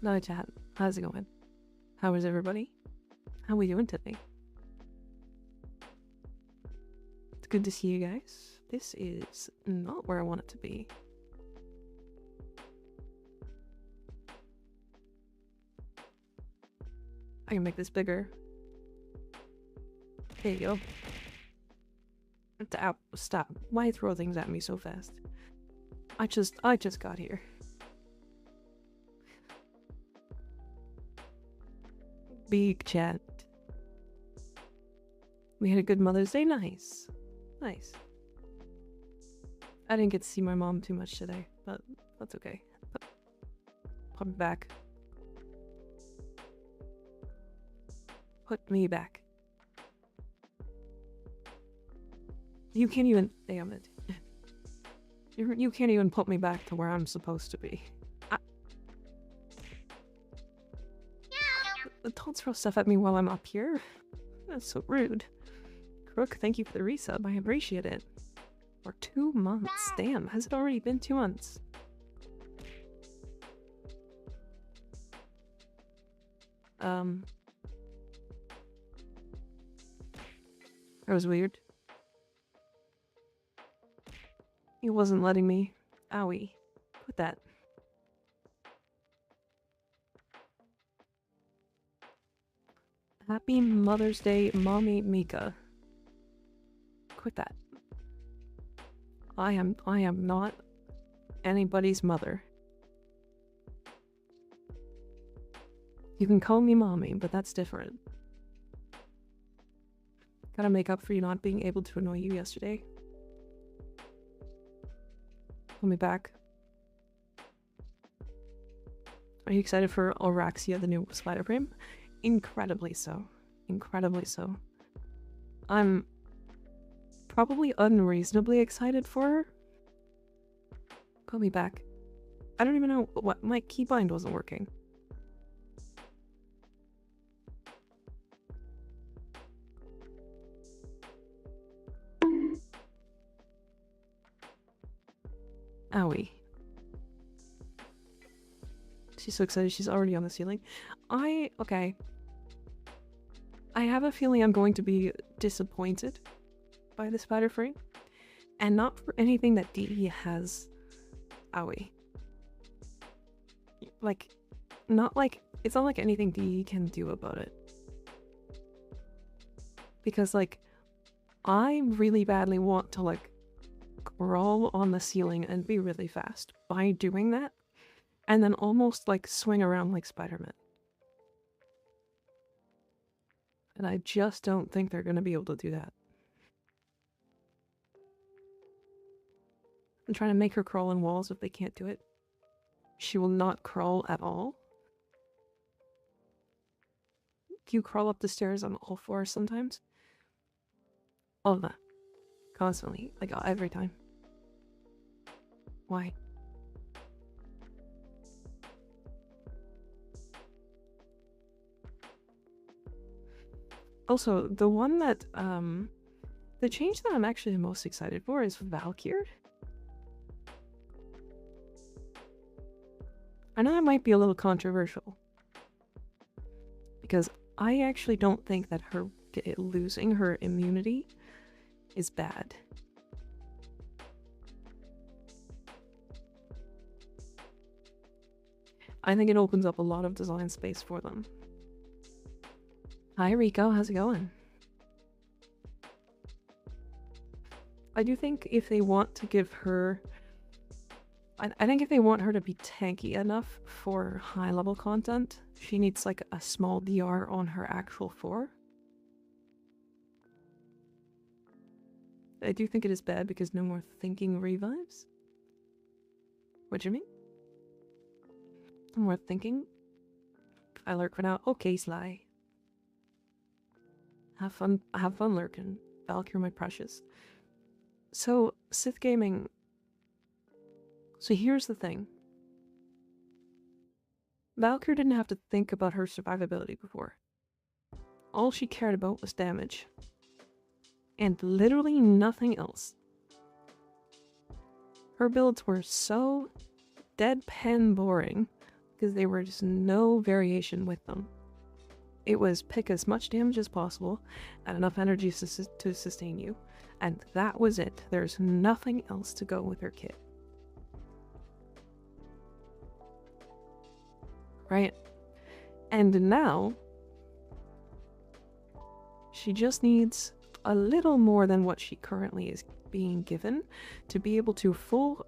No chat. How's it going? How is everybody? How we doing today? It's good to see you guys. This is not where I want it to be. I can make this bigger. There you go. Stop. Why throw things at me so fast? I just got here. Big chat. We had a good Mother's Day. Nice. Nice. I didn't get to see my mom too much today, but that's okay. Put me back. Put me back. You can't even... Damn it. You can't even put me back to where I'm supposed to be. Don't throw stuff at me while I'm up here. That's so rude. Crook, thank you for the resub. I appreciate it. For 2 months. Damn, has it already been 2 months? That was weird. He wasn't letting me. Owie. Quit that. Happy Mother's Day, Mommy Mika. Quit that. I am not anybody's mother. You can call me Mommy, but that's different. Gotta make up for you not being able to annoy you yesterday. Call me back. Are you excited for Auraxia, the new spider frame? Incredibly so. Incredibly so. I'm probably unreasonably excited for her. Call me back. I don't even know what my keybind wasn't working. Owie. She's so excited she's already on the ceiling. Okay. I have a feeling I'm going to be disappointed by the spider frame. And not for anything that DE has. Owie. Like, it's not like anything DE can do about it. Because, like, I really badly want to, like, crawl on the ceiling and be really fast. By doing that, and then almost, like, swing around like Spider-Man. And I just don't think they're gonna be able to do that. I'm trying to make her crawl on walls if they can't do it. She will not crawl at all. Do you crawl up the stairs on all fours sometimes? All of that. Constantly. Like, every time. Why? Also, the one that, the change that I'm actually the most excited for is Valkyr. I know that might be a little controversial. Because I actually don't think that her losing her immunity is bad. I think it opens up a lot of design space for them. Hi Rico, how's it going? I do think if they want to give her... I think if they want her to be tanky enough for high-level content, she needs like a small DR on her actual 4. I do think it is bad because no more thinking revives. What do you mean? No more thinking? I lurk for now. Okay, Sly. Have fun lurking. Valkyr, my precious. So, Sith Gaming... So here's the thing. Valkyr didn't have to think about her survivability before. All she cared about was damage. And literally nothing else. Her builds were so deadpan boring because there was no variation with them. It was pick as much damage as possible and enough energy to sustain you. And that was it. There's nothing else to go with her kit. Right? And now, she just needs a little more than what she currently is being given to be able to full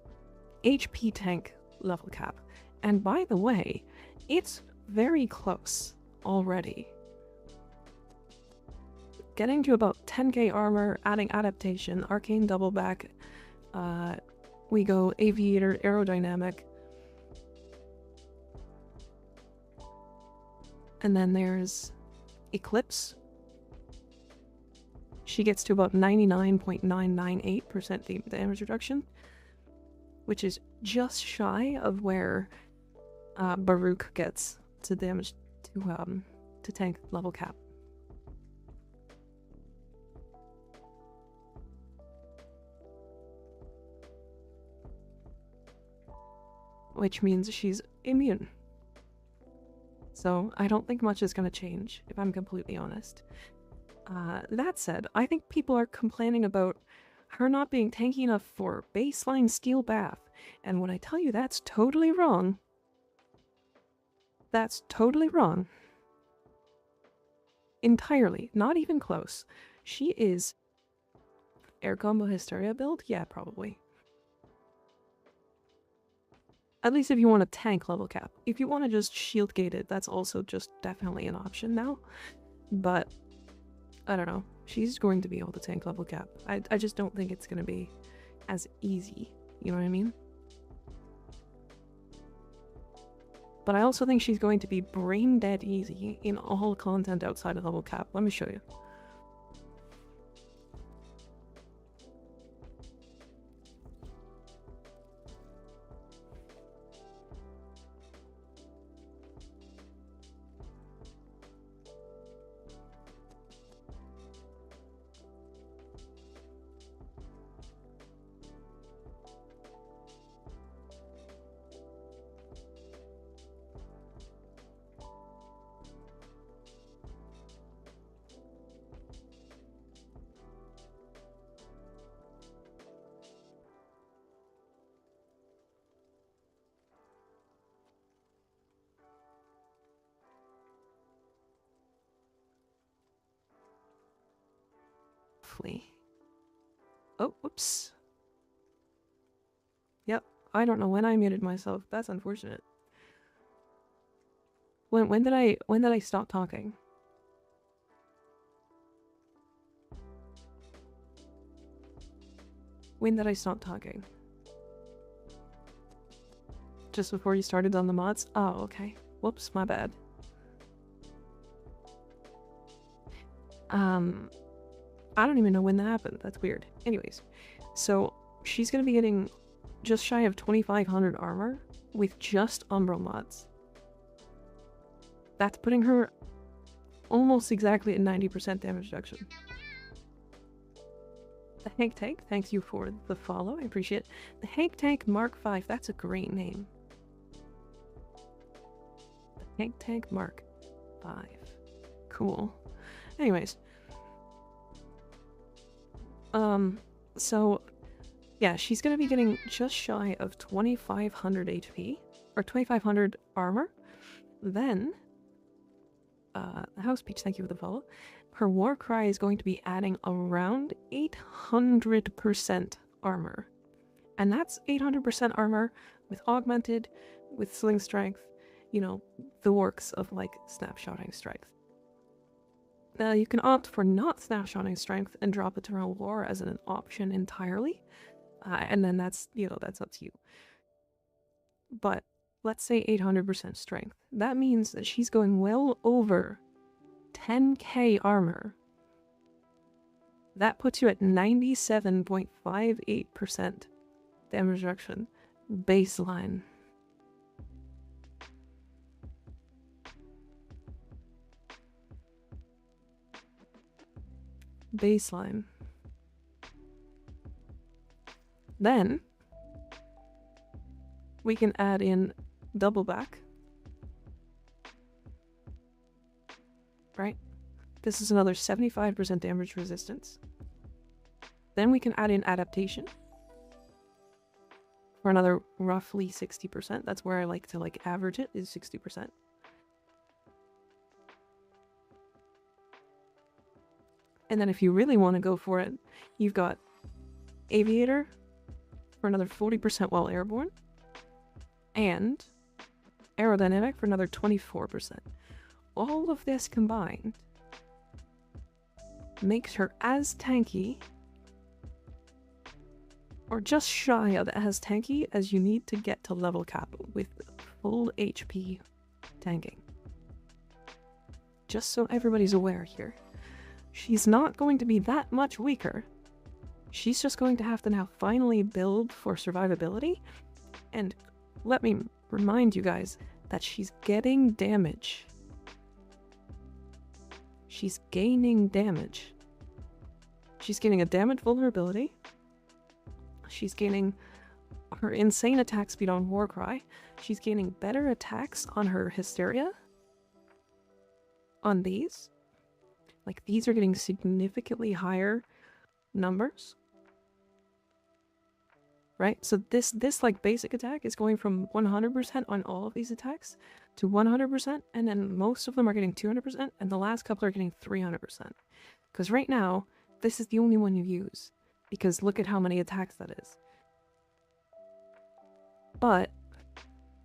HP tank level cap. And by the way, it's very close already. Getting to about 10k armor, adding adaptation, arcane double back, we go aviator, aerodynamic, and then there's eclipse. She gets to about 99.998% damage reduction, which is just shy of where Baruch gets to damage to tank level cap. Which means she's immune. So I don't think much is going to change, if I'm completely honest. That said, I think people are complaining about her not being tanky enough for baseline steel bath. And when I tell you that's totally wrong, that's totally wrong. Entirely. Not even close. She is... Air combo hysteria build? Yeah, probably. At least if you want a tank level cap. If you want to just shield gate it, that's also just definitely an option now. But, I don't know. She's going to be able to tank level cap. I just don't think it's going to be as easy. You know what I mean? But I also think she's going to be brain dead easy in all content outside of level cap. Let me show you. Oh, whoops. Yep, I don't know when I muted myself. That's unfortunate. When did I stop talking? When did I stop talking? Just before you started on the mods? Oh, okay. Whoops, my bad. I don't even know when that happened. That's weird. Anyways, so she's gonna be getting just shy of 2500 armor with just Umbral mods. That's putting her almost exactly at 90% damage reduction. The Hank Tank, thank you for the follow. I appreciate it. The Hank Tank Mark V, that's a great name. The Hank Tank Mark V. Cool. Anyways. So, yeah, she's gonna be getting just shy of 2500 HP, or 2500 armor. Then, House Peach, thank you for the follow. Her War Cry is going to be adding around 800% armor. And that's 800% armor with augmented, with sling strength, you know, the works of, like, snapshotting strength. Now, you can opt for not snapshotting strength and drop Eternal War as an option entirely. And then that's, you know, that's up to you. But let's say 800% strength. That means that she's going well over 10k armor. That puts you at 97.58% damage reduction baseline. Baseline. Then we can add in double back This is another 75% damage resistance. Then we can add in adaptation for another roughly 60%. That's where I like to average it, is 60%. And then if you really want to go for it, you've got Aviator for another 40% while airborne, and Aerodynamic for another 24%. All of this combined makes her as tanky, or just shy of as tanky as you need to get to level cap with full HP tanking. Just so everybody's aware here. She's not going to be that much weaker. She's just going to have to now finally build for survivability. And let me remind you guys that she's getting damage. She's gaining damage. She's gaining a damage vulnerability. She's gaining her insane attack speed on Warcry. She's gaining better attacks on her Hysteria. On these. Like, these are getting significantly higher numbers. Right? So this like basic attack is going from 100% on all of these attacks to 100%, and then most of them are getting 200%, and the last couple are getting 300%. Because right now, this is the only one you use. Because look at how many attacks that is. But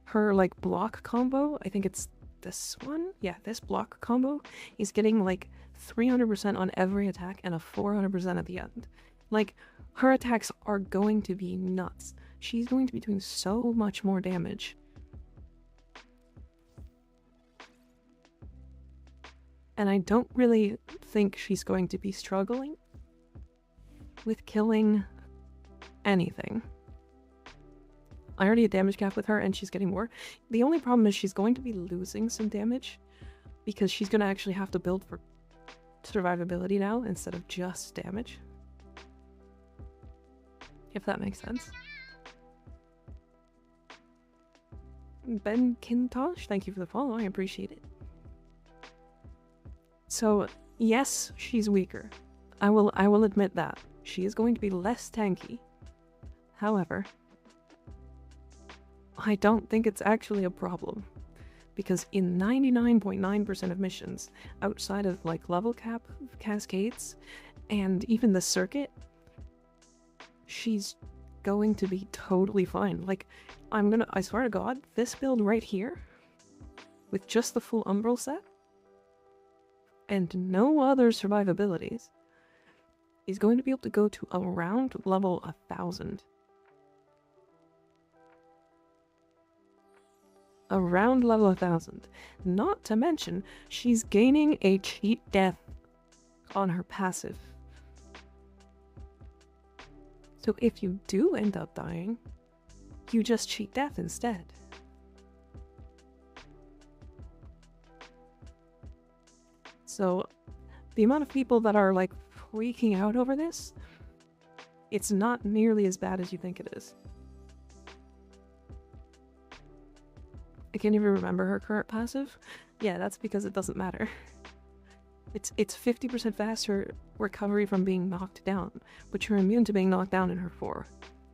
her like block combo, I think it's this one? Yeah, this block combo is getting like 300% on every attack and a 400% at the end. Like, her attacks are going to be nuts. She's going to be doing so much more damage. And I don't really think she's going to be struggling with killing anything. I already had damage cap with her and she's getting more. The only problem is she's going to be losing some damage because she's going to actually have to build for survivability now instead of just damage. If that makes sense. Ben Kintosh, thank you for the follow, I appreciate it. So, yes, she's weaker. I will admit that. She is going to be less tanky. However, I don't think it's actually a problem. Because in 99.9% of missions, outside of like level cap, cascades, and even the circuit, she's going to be totally fine. Like, I swear to God, this build right here, with just the full Umbral set, and no other survivabilities, is going to be able to go to around level 1000. Around level 1000. Not to mention, she's gaining a cheat death on her passive. So if you do end up dying, you just cheat death instead. So the amount of people that are like freaking out over this, it's not nearly as bad as you think it is. I can't even remember her current passive. Yeah, that's because it doesn't matter. It's 50% faster recovery from being knocked down, but you're immune to being knocked down in her 4.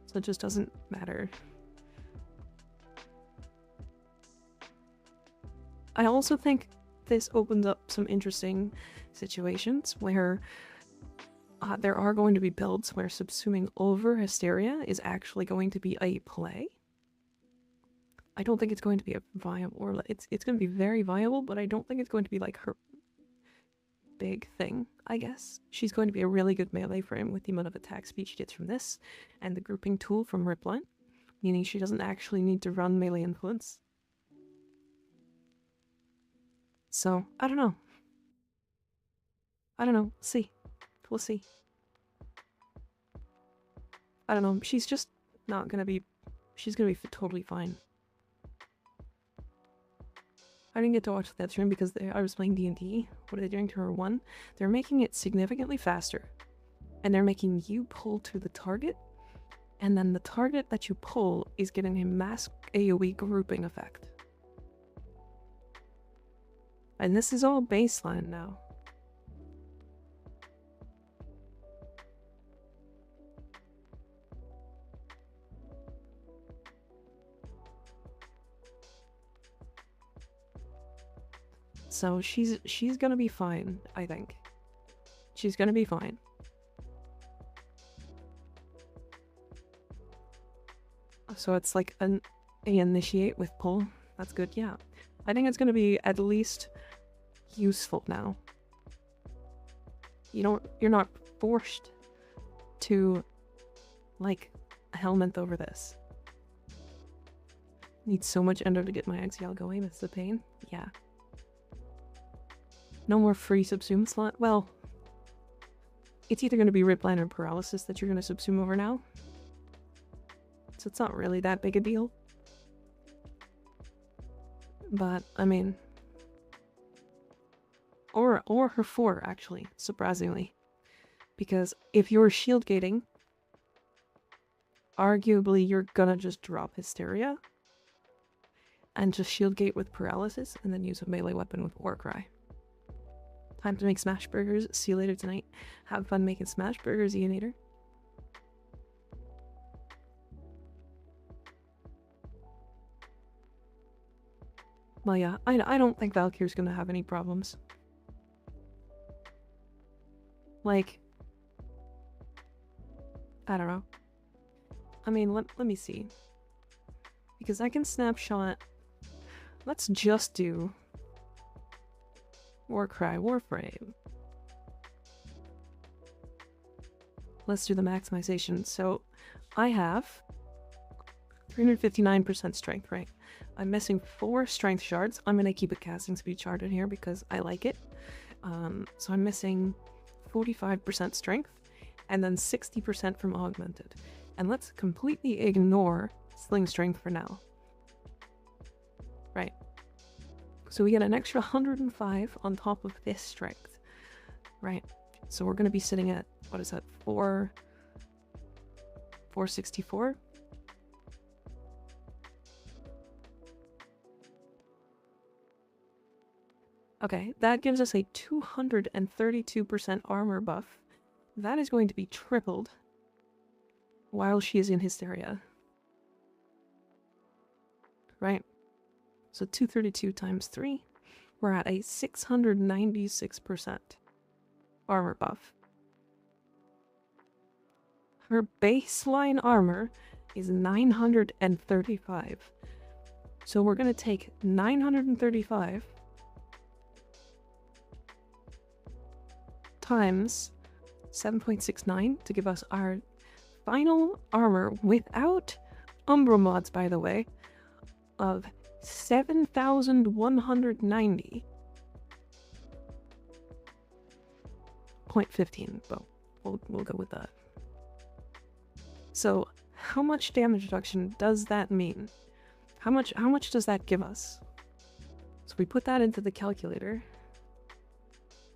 So it just doesn't matter. I also think this opens up some interesting situations where there are going to be builds where subsuming over Hysteria is actually going to be a play. I don't think it's going to be a viable, or it's going to be very viable, but I don't think it's going to be like her big thing, I guess. She's going to be a really good melee frame with the amount of attack speed she gets from this, and the grouping tool from Ripline, meaning she doesn't actually need to run melee influence. So, I don't know. I don't know. See. We'll see. I don't know. She's just not gonna be... She's gonna be totally fine. I didn't get to watch that stream because I was playing D&D. What are they doing to her 1? They're making it significantly faster. And they're making you pull to the target. And then the target that you pull is getting a mass AoE grouping effect. And this is all baseline now. So she's gonna be fine, I think. She's gonna be fine. So it's like an initiate with pull. That's good, yeah. I think it's gonna be at least useful now. You're not forced to like helmet over this. Need so much endo to get my Axial going, that's the pain. Yeah. No more free subsume slot. Well, it's either gonna be Ripline or Paralysis that you're gonna subsume over now. So it's not really that big a deal. But, I mean... Or her 4, actually, surprisingly. Because if you're shield gating, arguably you're gonna just drop Hysteria and just shield gate with Paralysis and then use a melee weapon with Warcry. Time to make smash burgers. See you later tonight. Have fun making smash burgers, Eonator. Well, yeah, I don't think Valkyrie's gonna have any problems. Like, I don't know. I mean, let me see. Because I can snapshot... Let's just do... Warcry, Warframe. Let's do the maximization. So, I have 359% strength, right? I'm missing 4 strength shards. I'm gonna keep a casting speed shard in here because I like it. So I'm missing 45% strength and then 60% from augmented. And let's completely ignore sling strength for now. Right. So we get an extra 105 on top of this strength. Right. So we're gonna be sitting at, what is that, 464? Okay, that gives us a 232% armor buff. That is going to be tripled while she is in Hysteria. Right? So 232 times 3, we're at a 696% armor buff. Her baseline armor is 935. So we're going to take 935 times 7.69 to give us our final armor without Umbral mods, by the way, of 7,190.15. Well, we'll go with that. So, how much damage reduction does that mean? How much does that give us? So we put that into the calculator.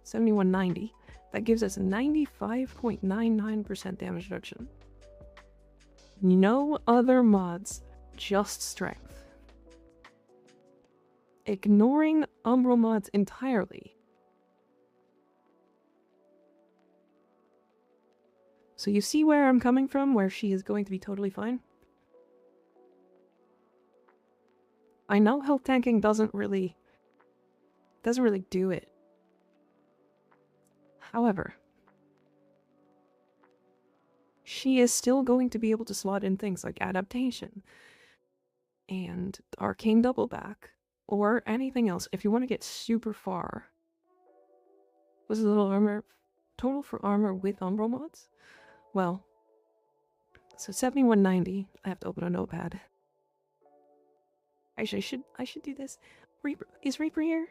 7,190. That gives us 95.99% damage reduction. No other mods, just strength. Ignoring Umbral mods entirely. So you see where I'm coming from, where she is going to be totally fine? I know health tanking doesn't really do it. However, she is still going to be able to slot in things like adaptation and arcane double back or anything else if you want to get super far. Was a little armor total for armor with Umbral mods? Well, so 7190. I have to open a notepad. Actually, I should do this. Reaper, is Reaper here?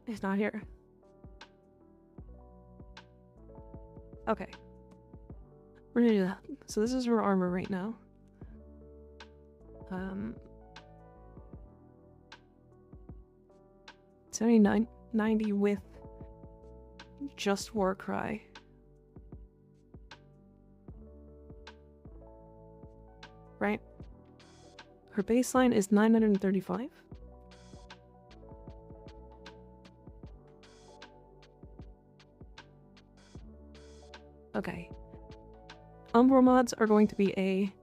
He's not here. Okay. We're gonna do that. So this is her armor right now. 7990 with just Warcry. Right? Her baseline is 935. Okay. Umbral mods are going to be a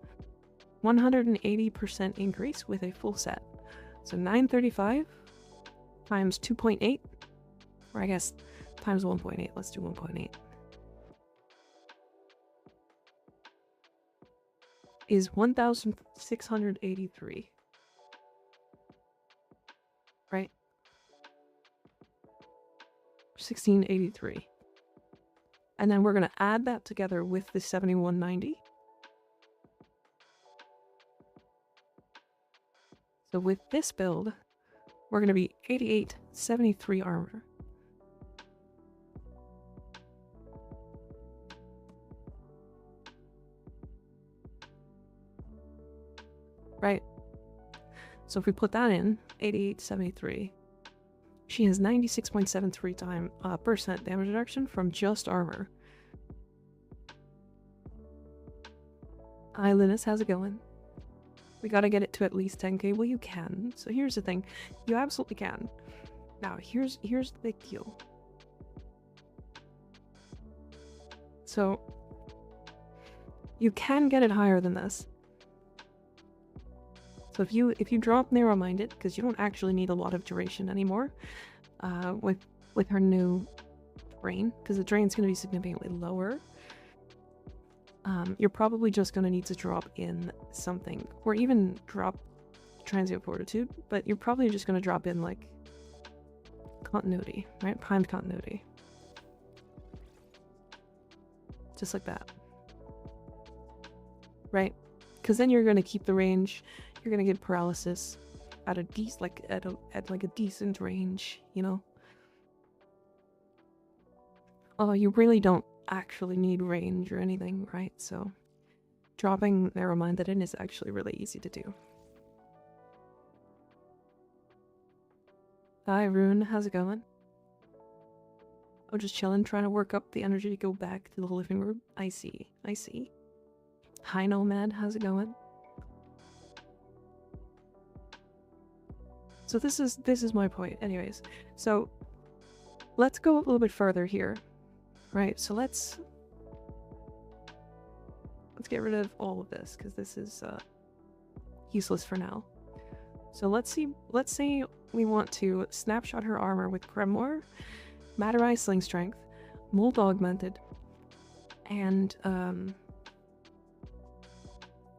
180% increase with a full set. So 935 times 2.8, or I guess times 1.8. Let's do 1.8. Is 1,683. Right? 1683. And then we're going to add that together with the 7190. So with this build, we're going to be 8873 armor. Right? So if we put that in, 8873, she has 96.73% damage reduction from just armor. Hi Linus, how's it going? We gotta get it to at least 10k. Well, you can. So here's the thing. You absolutely can. Now, here's the big deal. So, you can get it higher than this. So if you drop narrow-minded, because you don't actually need a lot of duration anymore, with her new drain, because the drain's going to be significantly lower, you're probably just going to need to drop in something, or even drop transient fortitude, but you're probably just going to drop in like continuity, right? Primed continuity. Just like that. Right? Because then you're going to keep the range. You're going to get paralysis at a decent range, you know? Oh, you really don't actually need range or anything, right? So dropping narrow-minded in is actually really easy to do. Hi, Rune. How's it going? Oh, just chilling, trying to work up the energy to go back to the living room. I see. I see. Hi, Nomad. How's it going? So this is my point. Anyways, so let's go a little bit further here. Right, so let's get rid of all of this, because this is useless for now. So let's say we want to snapshot her armor with Grimoire, Matterize Sling Strength, Mold Augmented, and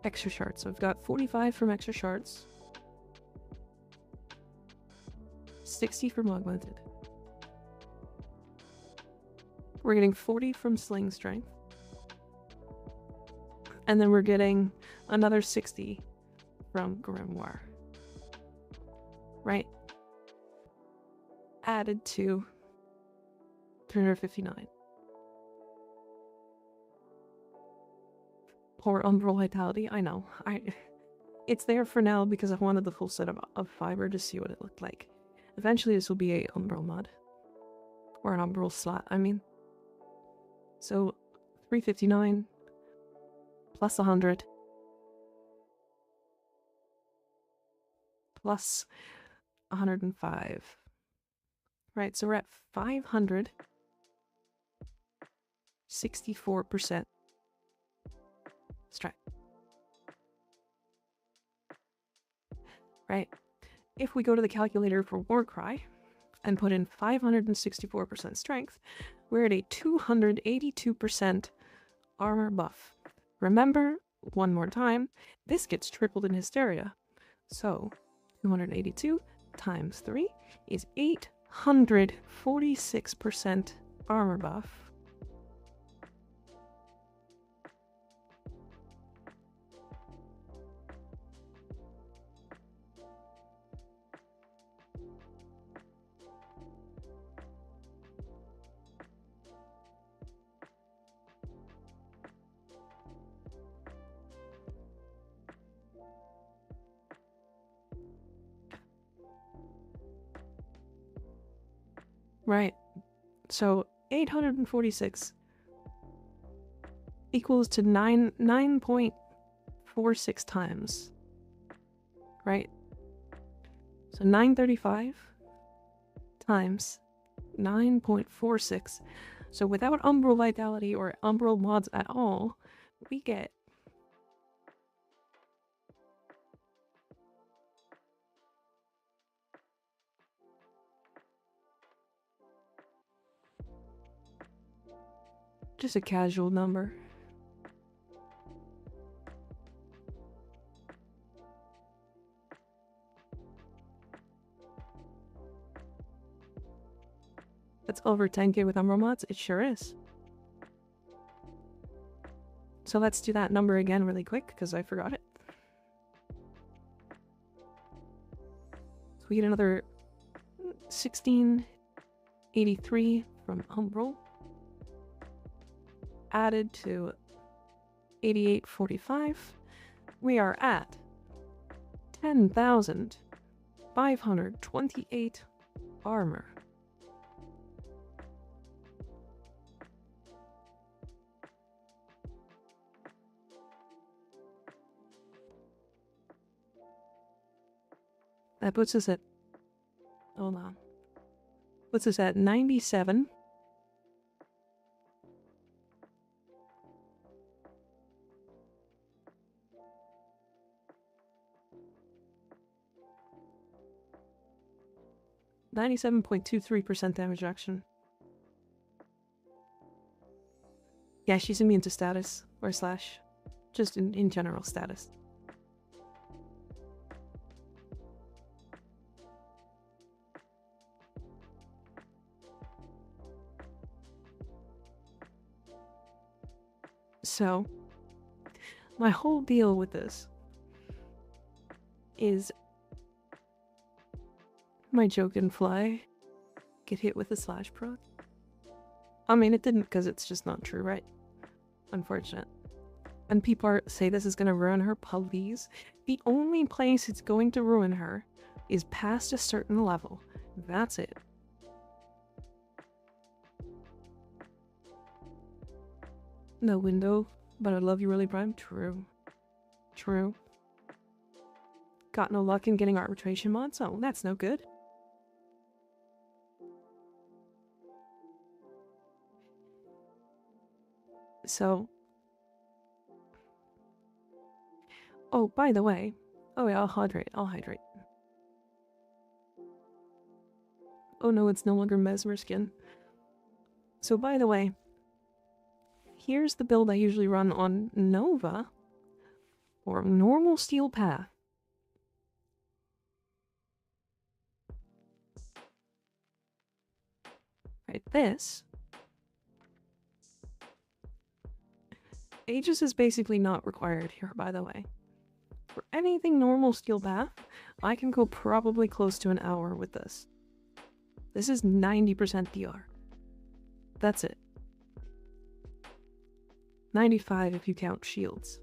extra shards. So I've got 45 from extra shards, 60 from Augmented. We're getting 40 from Sling Strength. And then we're getting another 60 from Grimoire. Right? Added to 359. Poor Umbral Vitality, I know. It's there for now because I wanted the full set of fiber to see what it looked like. Eventually this will be a Umbral mod. Or an Umbral slot, I mean. So, 359 plus 100 plus 105. Right, so we're at 564% strength. Right, if we go to the calculator for Warcry and put in 564% strength, we're at a 282% armor buff. Remember, one more time, this gets tripled in Hysteria. So, 282 times 3 is 846% armor buff. Right, so 846 equals to 9.46 times, right? So 935 times 9.46 So without Umbral Vitality or Umbral mods at all, we get just a casual number. That's over 10k with Umbral mods? It sure is. So let's do that number again really quick, because I forgot it. So we get another 1683 from Umbral, added to 8845. We are at 10,528 armor. That puts us at, hold on, puts us at 97. (97.23% damage reduction). Yeah, she's immune to status, or slash, just in general status. So, my whole deal with this is my joke didn't fly. Get hit with a slash proc. I mean, it didn't because it's just not true, right? Unfortunate. And people say this is going to ruin her. Please. The only place it's going to ruin her is past a certain level. That's it. No window, but I love you, Yareli Prime. True. True. Got no luck in getting arbitration mods? Oh, that's no good. So... oh, by the way... oh yeah, I'll hydrate. Oh no, it's no longer Mesmer skin. So by the way... here's the build I usually run on Nova or normal steel path. Right, this. Aegis is basically not required here, by the way. For anything normal steel path, I can go probably close to an hour with this. This is 90% DR. That's it. 95 if you count shields.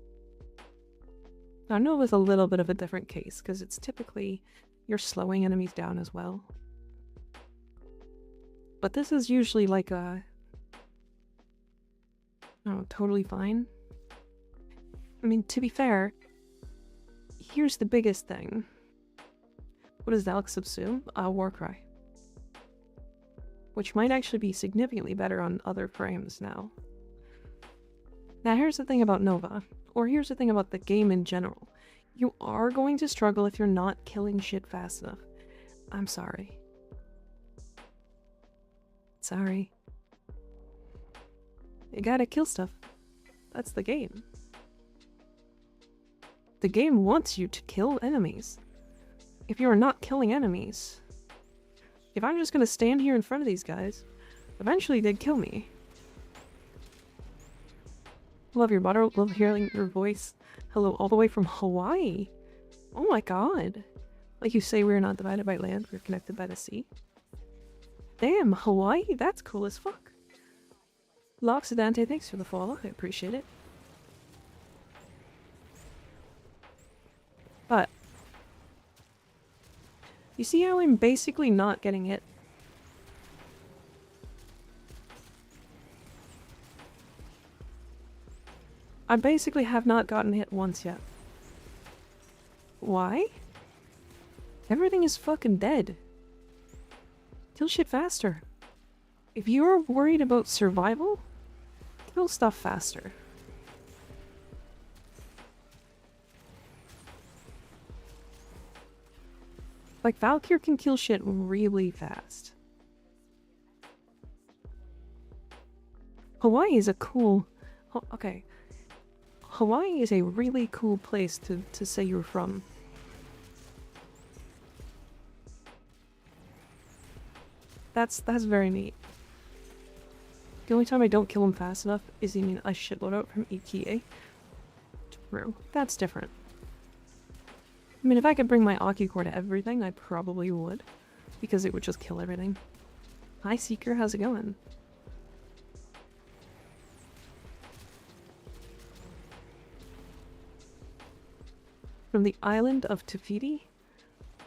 Now Nova's a little bit of a different case, because it's typically you're slowing enemies down as well. But this is usually like a... oh, totally fine. I mean, to be fair, here's the biggest thing. What does Alex subsume? Warcry. Which might actually be significantly better on other frames now. Now here's the thing about Nova, or here's the thing about the game in general. You are going to struggle if you're not killing shit fast enough. I'm sorry. Sorry. You gotta kill stuff. That's the game. The game wants you to kill enemies. If you are not killing enemies... if I'm just gonna stand here in front of these guys, eventually they'd kill me. Love your butter, love hearing your voice. Hello, all the way from Hawaii. Oh my god. Like you say, we're not divided by land, we're connected by the sea. Damn, Hawaii? That's cool as fuck. Loxidante, thanks for the follow, I appreciate it. But, you see how I'm basically not getting hit? I basically have not gotten hit once yet. Why? Everything is fucking dead. Kill shit faster. If you're worried about survival, kill stuff faster. Like, Valkyr can kill shit really fast. Hawaii is a cool... okay. Hawaii is a really cool place to say you're from. That's very neat. The only time I don't kill them fast enough is eating a shitload out from ETA. True. That's different. I mean, if I could bring my Aki core to everything, I probably would. Because it would just kill everything. Hi, Seeker. How's it going? From the island of Tafiti?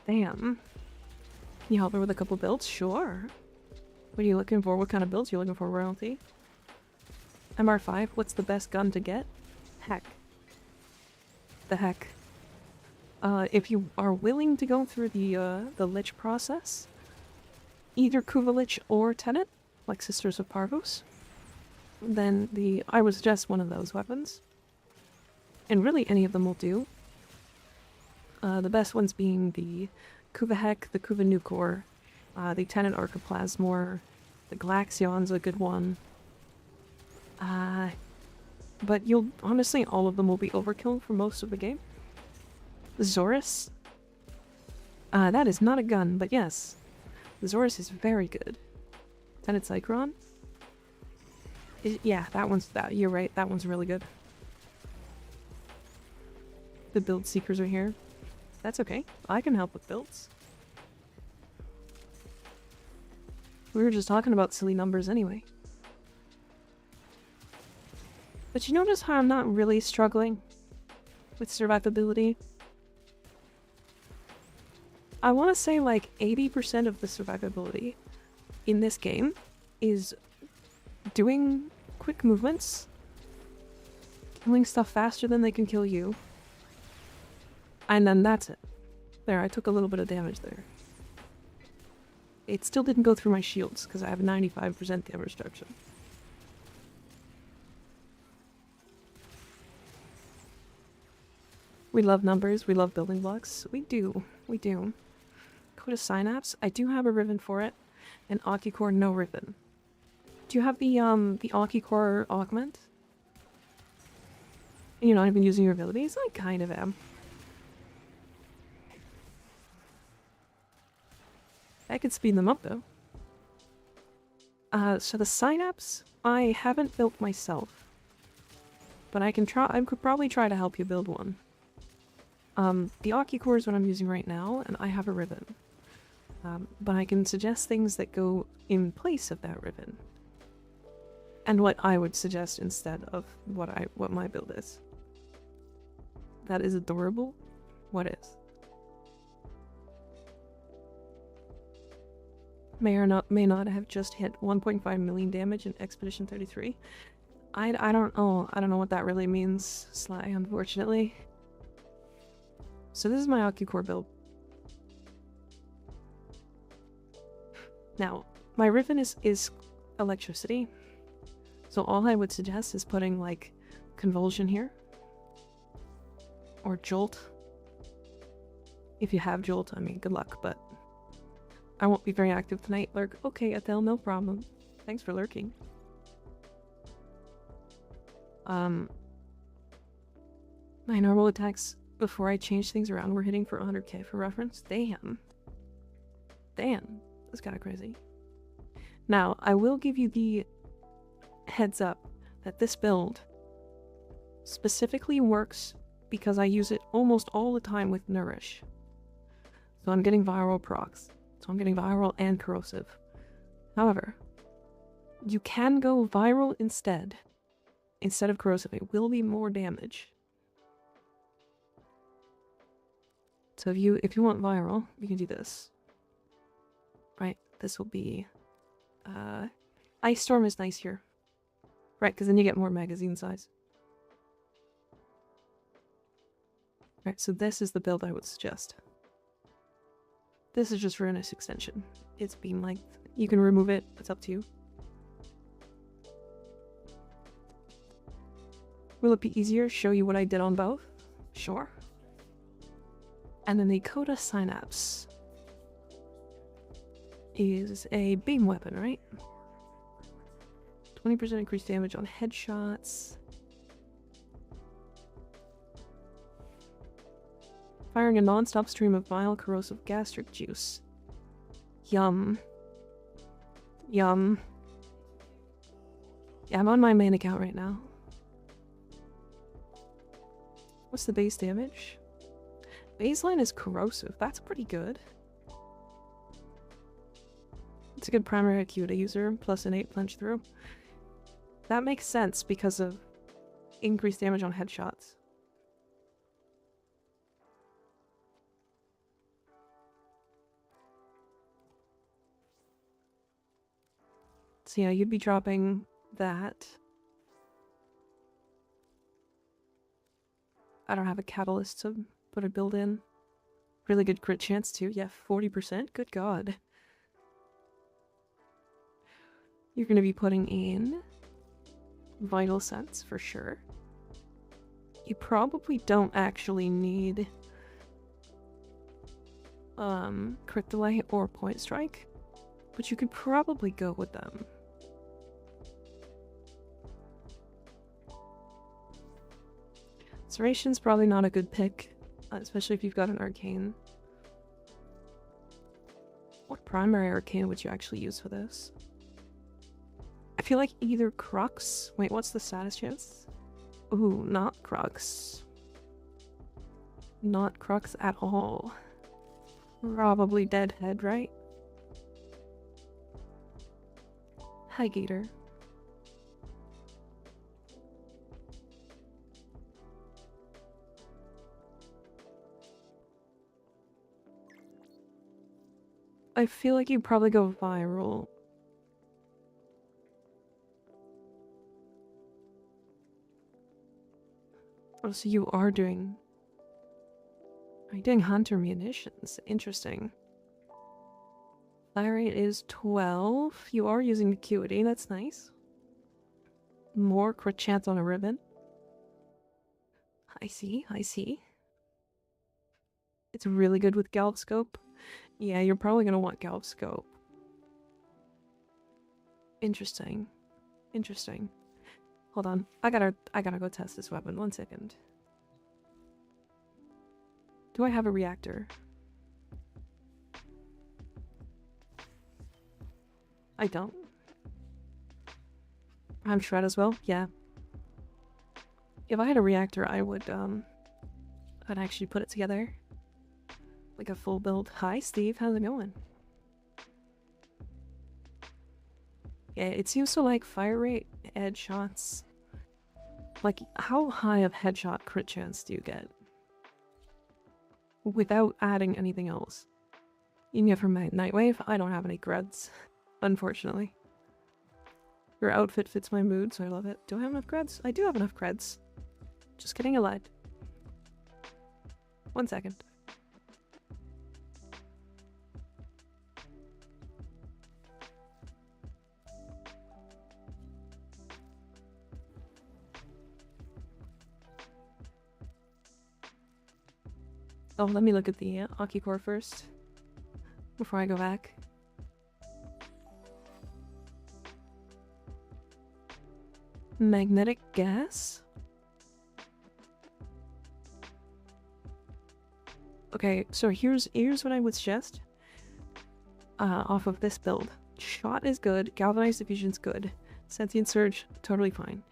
Damn. Can you help her with a couple builds? Sure. What are you looking for? What kind of builds are you looking for, royalty? MR5, what's the best gun to get? Heck. The heck. If you are willing to go through the lich process, either Kuvalich or Tenet, like Sisters of Parvos, then I would suggest one of those weapons. And really any of them will do. The best ones being the Kuvahek, the Kuva Nukor, the Tenet Archiplasmor, the Glaxion's a good one. But honestly, all of them will be overkill for most of the game. Zorus? That is not a gun, but yes. The Zorus is very good. Tenet Cycron? Yeah, you're right, that one's really good. The build seekers are here. That's okay. I can help with builds. We were just talking about silly numbers anyway. But you notice how I'm not really struggling with survivability? I want to say like 80% of the survivability in this game is doing quick movements, killing stuff faster than they can kill you, and then that's it. There, I took a little bit of damage there. It still didn't go through my shields because I have 95% damage reduction. We love numbers, we love building blocks. We do. Go to Synapse. I do have a ribbon for it. And Aki core, no ribbon. Do you have the Aki core augment? And you're not even using your abilities? I kind of am. I could speed them up though. So the Synapse, I haven't built myself. But I could probably try to help you build one. The Aki core is what I'm using right now, and I have a ribbon. But I can suggest things that go in place of that ribbon. And what I would suggest instead of what my build is. That is adorable. What is? May not have just hit 1.5 million damage in Expedition 33. I don't know. I don't know what that really means, Sly, unfortunately. So this is my Aki core build. Now, my ribbon is electricity. So all I would suggest is putting like Convulsion here. Or Jolt. If you have Jolt, I mean, good luck, but I won't be very active tonight. Lurk. Okay, Athel, no problem. Thanks for lurking. My normal attacks before I change things around were hitting for 100k for reference. Damn. That's kind of crazy. Now, I will give you the heads up that this build specifically works because I use it almost all the time with Nourish. So I'm getting viral procs. So I'm getting viral and corrosive. However, you can go viral instead of corrosive. It will be more damage. So if you want viral, you can do this. Right, this will be Ice Storm is nice here. Right, because then you get more magazine size. Right, so this is the build I would suggest. This is just Ruinous Extension. It's beam length. You can remove it, it's up to you. Will it be easier to show you what I did on both? Sure. And then the Coda Synapse is a beam weapon, right? 20% increased damage on headshots. Firing a non-stop stream of vile corrosive gastric juice. Yum. Yum. Yeah, I'm on my main account right now. What's the base damage? Baseline is corrosive. That's pretty good. It's a good primary acuity user, plus an 8 punch through. That makes sense because of increased damage on headshots. So yeah, you'd be dropping that. I don't have a catalyst to put a build in. Really good crit chance too. Yeah, 40%. Good god. You're going to be putting in Vital Sense for sure. You probably don't actually need Crit Delay or Point Strike, but you could probably go with them. Serration's probably not a good pick, especially if you've got an Arcane. What primary Arcane would you actually use for this? I feel like either Crux... Wait, what's the status chance? Ooh, not Crux. Not Crux at all. Probably Deadhead, right? Hi, Gator. I feel like you'd probably go viral. Oh, so you are doing... Are you doing Hunter Munitions? Interesting. Fire rate is 12. You are using Acuity, that's nice. More crit chance on a ribbon. I see, I see. It's really good with Galv Scope. Yeah, you're probably gonna want Galv Scope. Interesting. Interesting. Hold on. I gotta go test this weapon. 1 second. Do I have a reactor? I don't. I'm Shred as well? Yeah. If I had a reactor, I would, I'd actually put it together. Like a full build. Hi, Steve. How's it going? Yeah, it seems to like fire rate, headshots. Like, how high of headshot crit chance do you get? Without adding anything else. You can get from my Nightwave. I don't have any creds, unfortunately. Your outfit fits my mood, so I love it. Do I have enough creds? I do have enough creds. Just getting a light. 1 second. Oh, let me look at the Aki core first. Before I go back. Magnetic gas? Okay, so here's what I would suggest. Off of this build. Shot is good, Galvanized Diffusion's good. Sentient Surge, totally fine.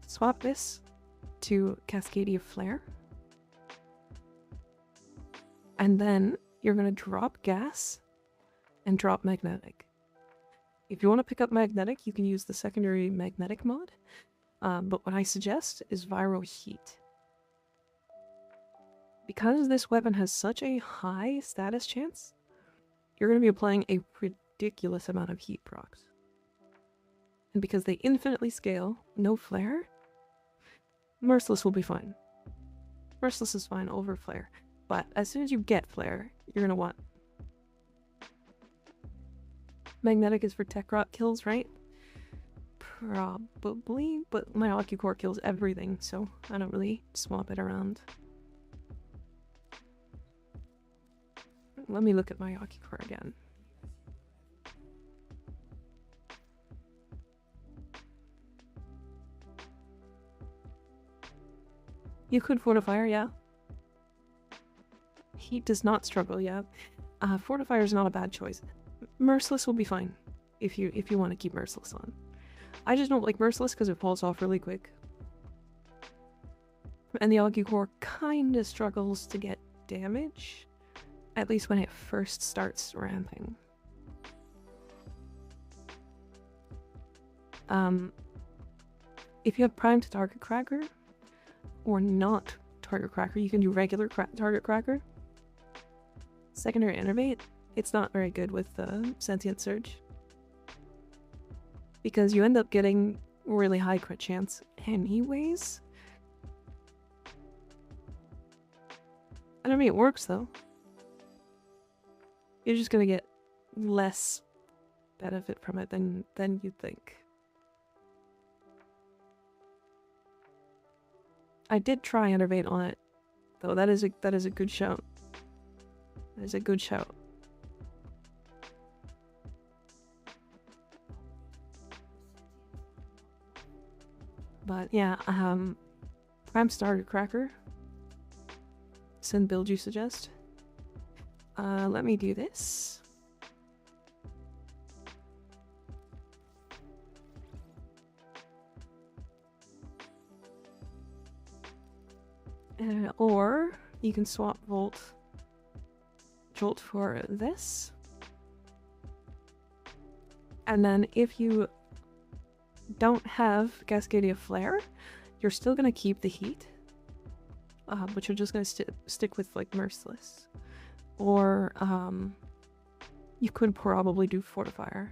Swap this to Cascadia Flare. And then you're going to drop gas and drop magnetic. If you want to pick up magnetic, you can use the secondary magnetic mod. But what I suggest is viral heat. Because this weapon has such a high status chance, you're going to be applying a ridiculous amount of heat procs. And because they infinitely scale, no flare, Merciless will be fine. Merciless is fine over flare. But as soon as you get flare, you're gonna want... Magnetic is for tech rot kills, right? Probably, but my OcuCore kills everything, so I don't really swap it around. Let me look at my OcuCore again. You could Fortifier, yeah. He does not struggle, yeah. Fortifier is not a bad choice. Merciless will be fine if you want to keep Merciless on. I just don't like Merciless because it falls off really quick. And the OcuCore kind of struggles to get damage, at least when it first starts ramping. If you have Prime to Target Cracker, or not Target Cracker, you can do regular Target Cracker. Secondary Innervate, it's not very good with Sentient Surge, because you end up getting really high crit chance anyways. I mean, it works though. You're just gonna get less benefit from it than you'd think. I did try Innervate on it, though. That is a good shout. That is a good shout. But yeah, Prime Starter Cracker. Send build you suggest. Let me do this. Or you can swap Jolt for this. And then if you don't have Cascadia Flare, you're still gonna keep the heat. But you're just gonna stick with like Merciless. Or you could probably do Fortifier.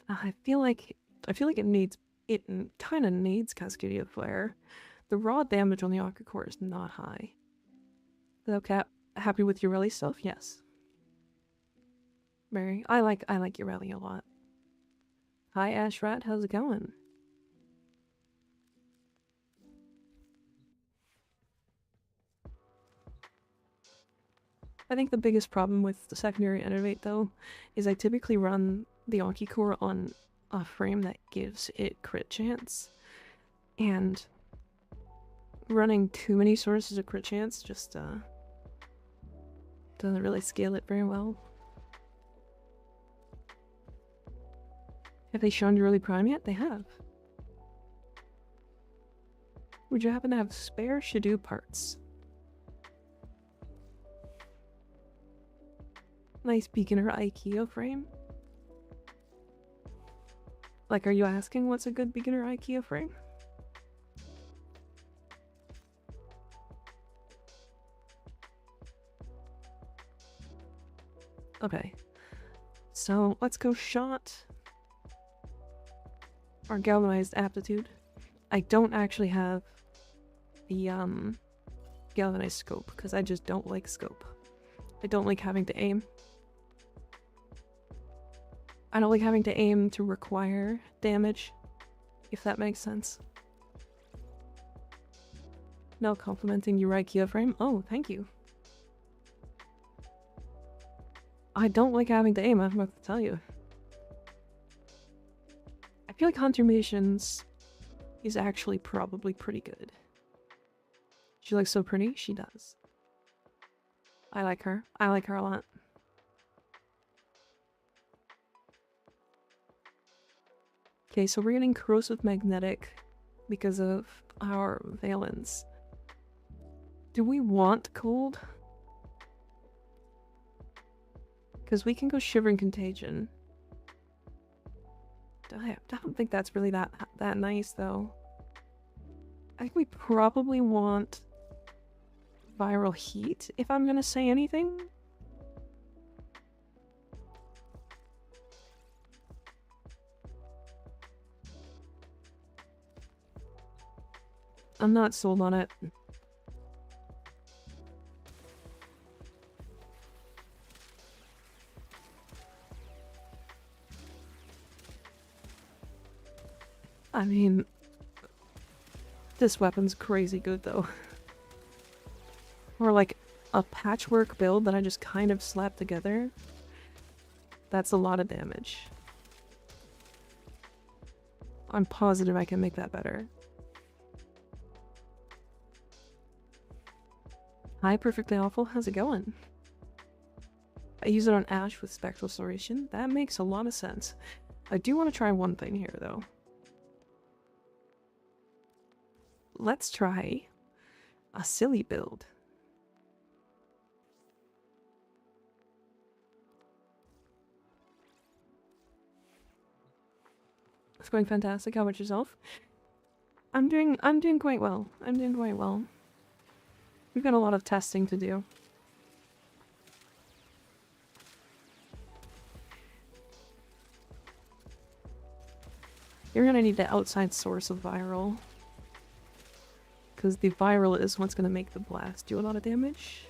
I feel like it kind of needs Cascadia Flare. The raw damage on the OcuCore is not high. Okay, happy with Yareli stuff? Yes. Mary, I like Yareli a lot. Hi Ashrat, how's it going? I think the biggest problem with the secondary Innervate though is I typically run the OcuCore on a frame that gives it crit chance, and running too many sources of crit chance just doesn't really scale it very well. Have they shown Yareli Prime yet? They have. Would you happen to have spare Shadoo parts? Nice beginner IKEA frame. Like, are you asking what's a good beginner IKEA frame? Okay. So, let's go shot. Or galvanized aptitude. I don't actually have the galvanized scope, because I just don't like scope. I don't like having to aim. I don't like having to aim to require damage, if that makes sense. No, complimenting your IKEA frame. Oh, thank you. I don't like having to aim, I'm about to tell you. I feel like Hunter Missions is actually probably pretty good. She looks so pretty. She does. I like her. I like her a lot. Okay, so we're getting corrosive magnetic because of our valence. Do we want cold? Because we can go shivering contagion. I don't think that's really that nice though. I think we probably want viral heat, if I'm gonna say anything. I'm not sold on it. I mean, this weapon's crazy good though. Or like a patchwork build that I just kind of slapped together. That's a lot of damage. I'm positive I can make that better. Hi, Perfectly Awful. How's it going? I use it on Ash with Spectral Acceleration. That makes a lot of sense. I do want to try one thing here, though. Let's try a silly build. It's going fantastic. How about yourself? I'm doing quite well. I'm doing quite well. We've got a lot of testing to do. You're gonna need the outside source of viral. Because the viral is what's gonna make the blast do a lot of damage.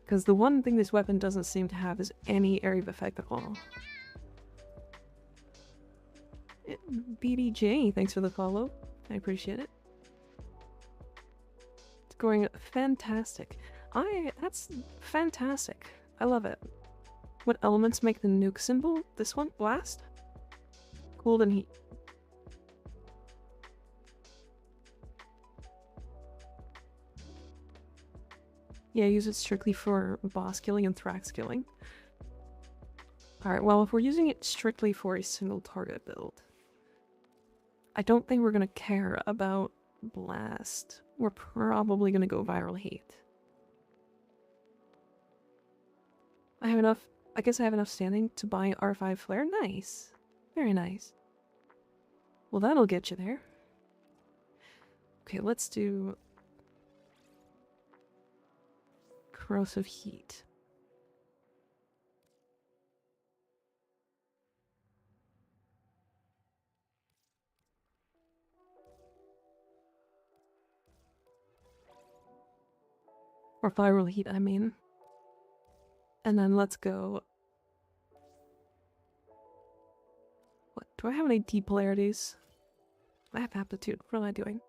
Because the one thing this weapon doesn't seem to have is any area of effect at all. BDJ, thanks for the follow. I appreciate it. It's going fantastic. That's fantastic. I love it. What elements make the nuke symbol? This one? Blast? Cold and heat. Yeah, use it strictly for boss killing and Thrax killing. Alright, well, if we're using it strictly for a single target build, I don't think we're gonna care about blast. We're probably gonna go viral heat. I guess I have enough standing to buy R5 flare. Nice. Very nice. Well, that'll get you there. Okay, let's do corrosive heat. Or viral heat, I mean. And then let's go... What? Do I have any deep polarities? I have aptitude. What am I doing?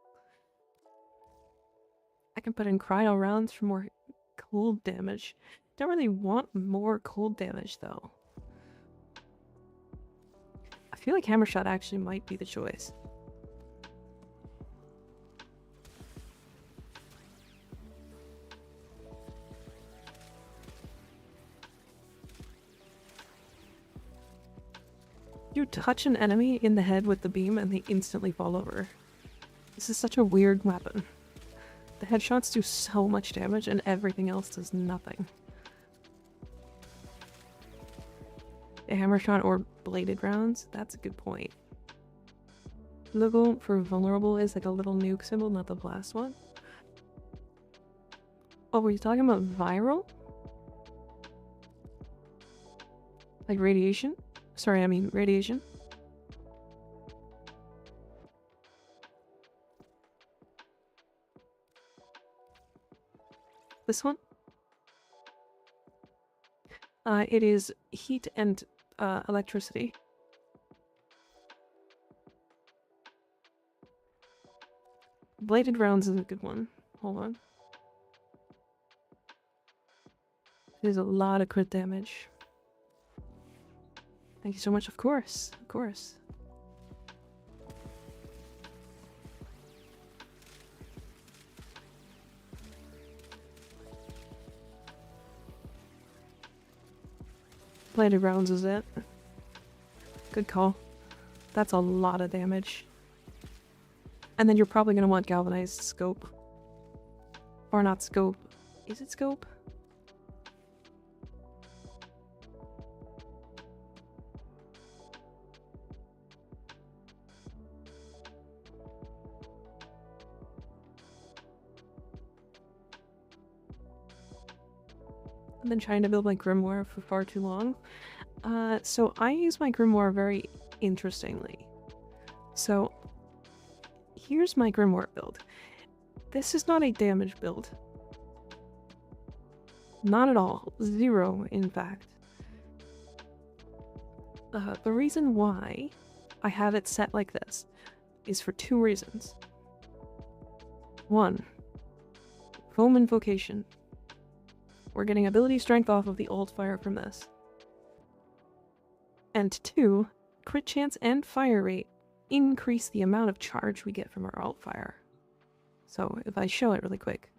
I can put in cryo rounds for more cold damage. Don't really want more cold damage, though. I feel like Hammer Shot actually might be the choice. You touch an enemy in the head with the beam and they instantly fall over. This is such a weird weapon. The headshots do so much damage and everything else does nothing. A hammer shot or bladed rounds? That's a good point. Logo for vulnerable is like a little nuke symbol, not the blast one. Oh, were you talking about viral? Like radiation? Sorry, I mean radiation. This one? It is heat and electricity. Bladed rounds is a good one. Hold on. There's a lot of crit damage. Thank you so much, of course. Of course. Bladed rounds is it. Good call. That's a lot of damage. And then you're probably going to want galvanized scope. Or not scope. Is it scope? I've been trying to build my grimoire for far too long. So I use my grimoire very interestingly. So here's my grimoire build. This is not a damage build. Not at all. Zero, in fact. The reason why I have it set like this is for two reasons. One, foam invocation. We're getting ability strength off of the old fire from this. And two, crit chance and fire rate increase the amount of charge we get from our alt fire. So if I show it really quick.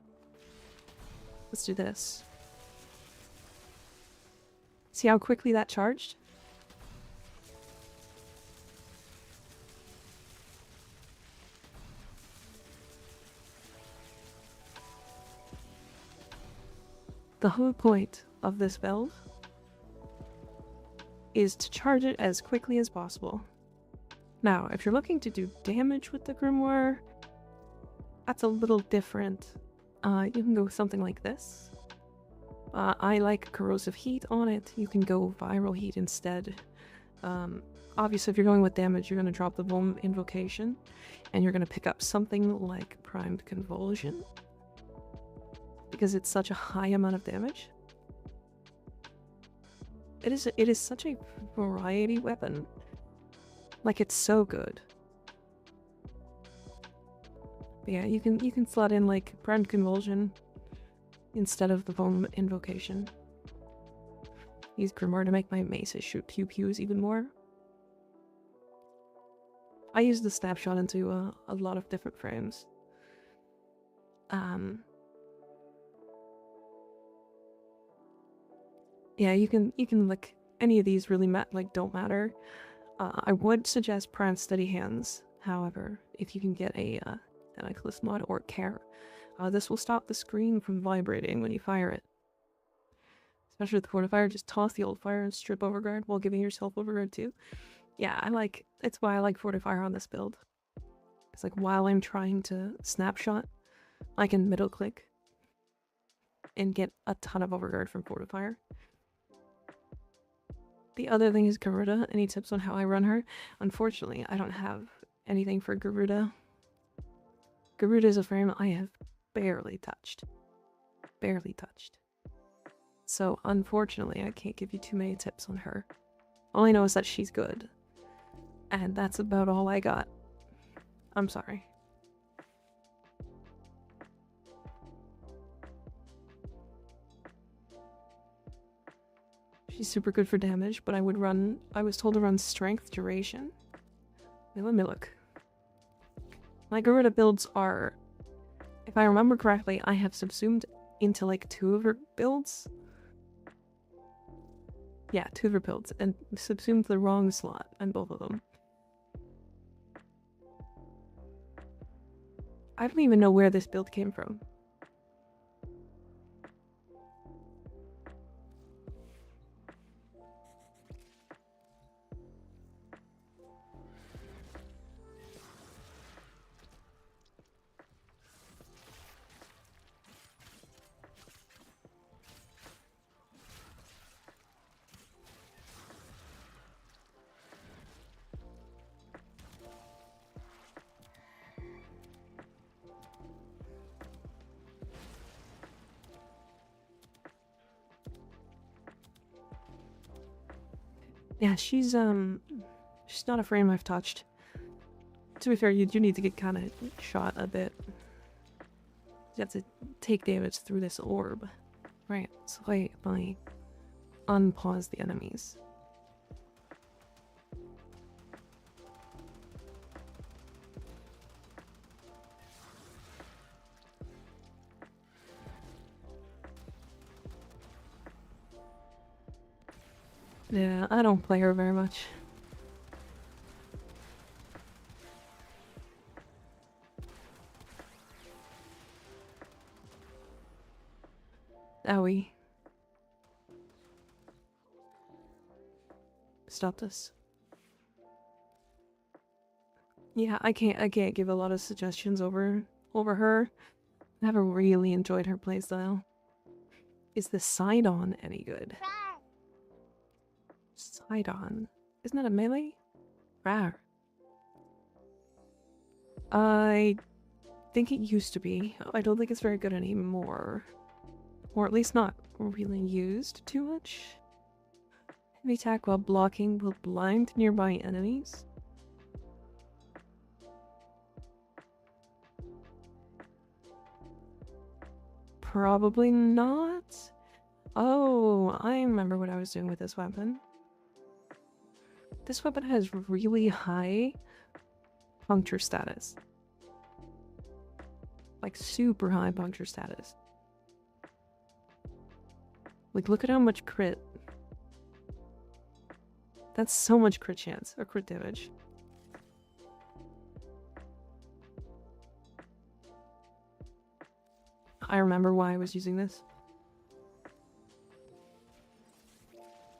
Let's do this. See how quickly that charged? The whole point of this build is to charge it as quickly as possible. Now, if you're looking to do damage with the Grimoire, that's a little different. You can go with something like this. I like corrosive heat on it. You can go viral heat instead. Obviously, if you're going with damage, you're going to drop the Vom invocation, and you're going to pick up something like primed convulsion, because it's such a high amount of damage. It is such a variety weapon. Like, it's so good. But yeah, you can slot in like primed convulsion instead of the Vom invocation. Use Grimoire to make my maces shoot pew-pews even more. I use the snapshot into a lot of different frames. Yeah, you can like any of these really don't matter. I would suggest Prime Steady Hands, however, if you can get an Eclipse mod or Care. This will stop the screen from vibrating when you fire it. Especially with the Fortifier, just toss the old fire and strip Overguard while giving yourself Overguard too. Yeah, it's why I like Fortifier on this build. It's like while I'm trying to snapshot, I can middle click and get a ton of Overguard from Fortifier. The other thing is Garuda. Any tips on how I run her? Unfortunately, I don't have anything for Garuda. Garuda is a frame I have barely touched. Barely touched. So, unfortunately, I can't give you too many tips on her. All I know is that she's good. And that's about all I got. I'm sorry. She's super good for damage, but I was told to run strength duration. Let me look. My Garuda builds are, if I remember correctly, I have subsumed into like 2 of her builds. Yeah, 2 of her builds, and subsumed the wrong slot on both of them. I don't even know where this build came from. Yeah, she's not a frame I've touched. To be fair, you do need to get kind of shot a bit. You have to take damage through this orb. Right, so I unpause the enemies. Yeah, I don't play her very much. Owie. Stop this. Yeah, I can't give a lot of suggestions over her. I never really enjoyed her playstyle. Is the Sidon any good? Sidon. Isn't that a melee? Rar. I think it used to be. I don't think it's very good anymore. Or at least not really used too much. The attack while blocking will blind nearby enemies. Probably not. Oh, I remember what I was doing with this weapon. This weapon has really high puncture status. Like super high puncture status. Like look at how much crit. That's so much crit chance, or crit damage. I remember why I was using this.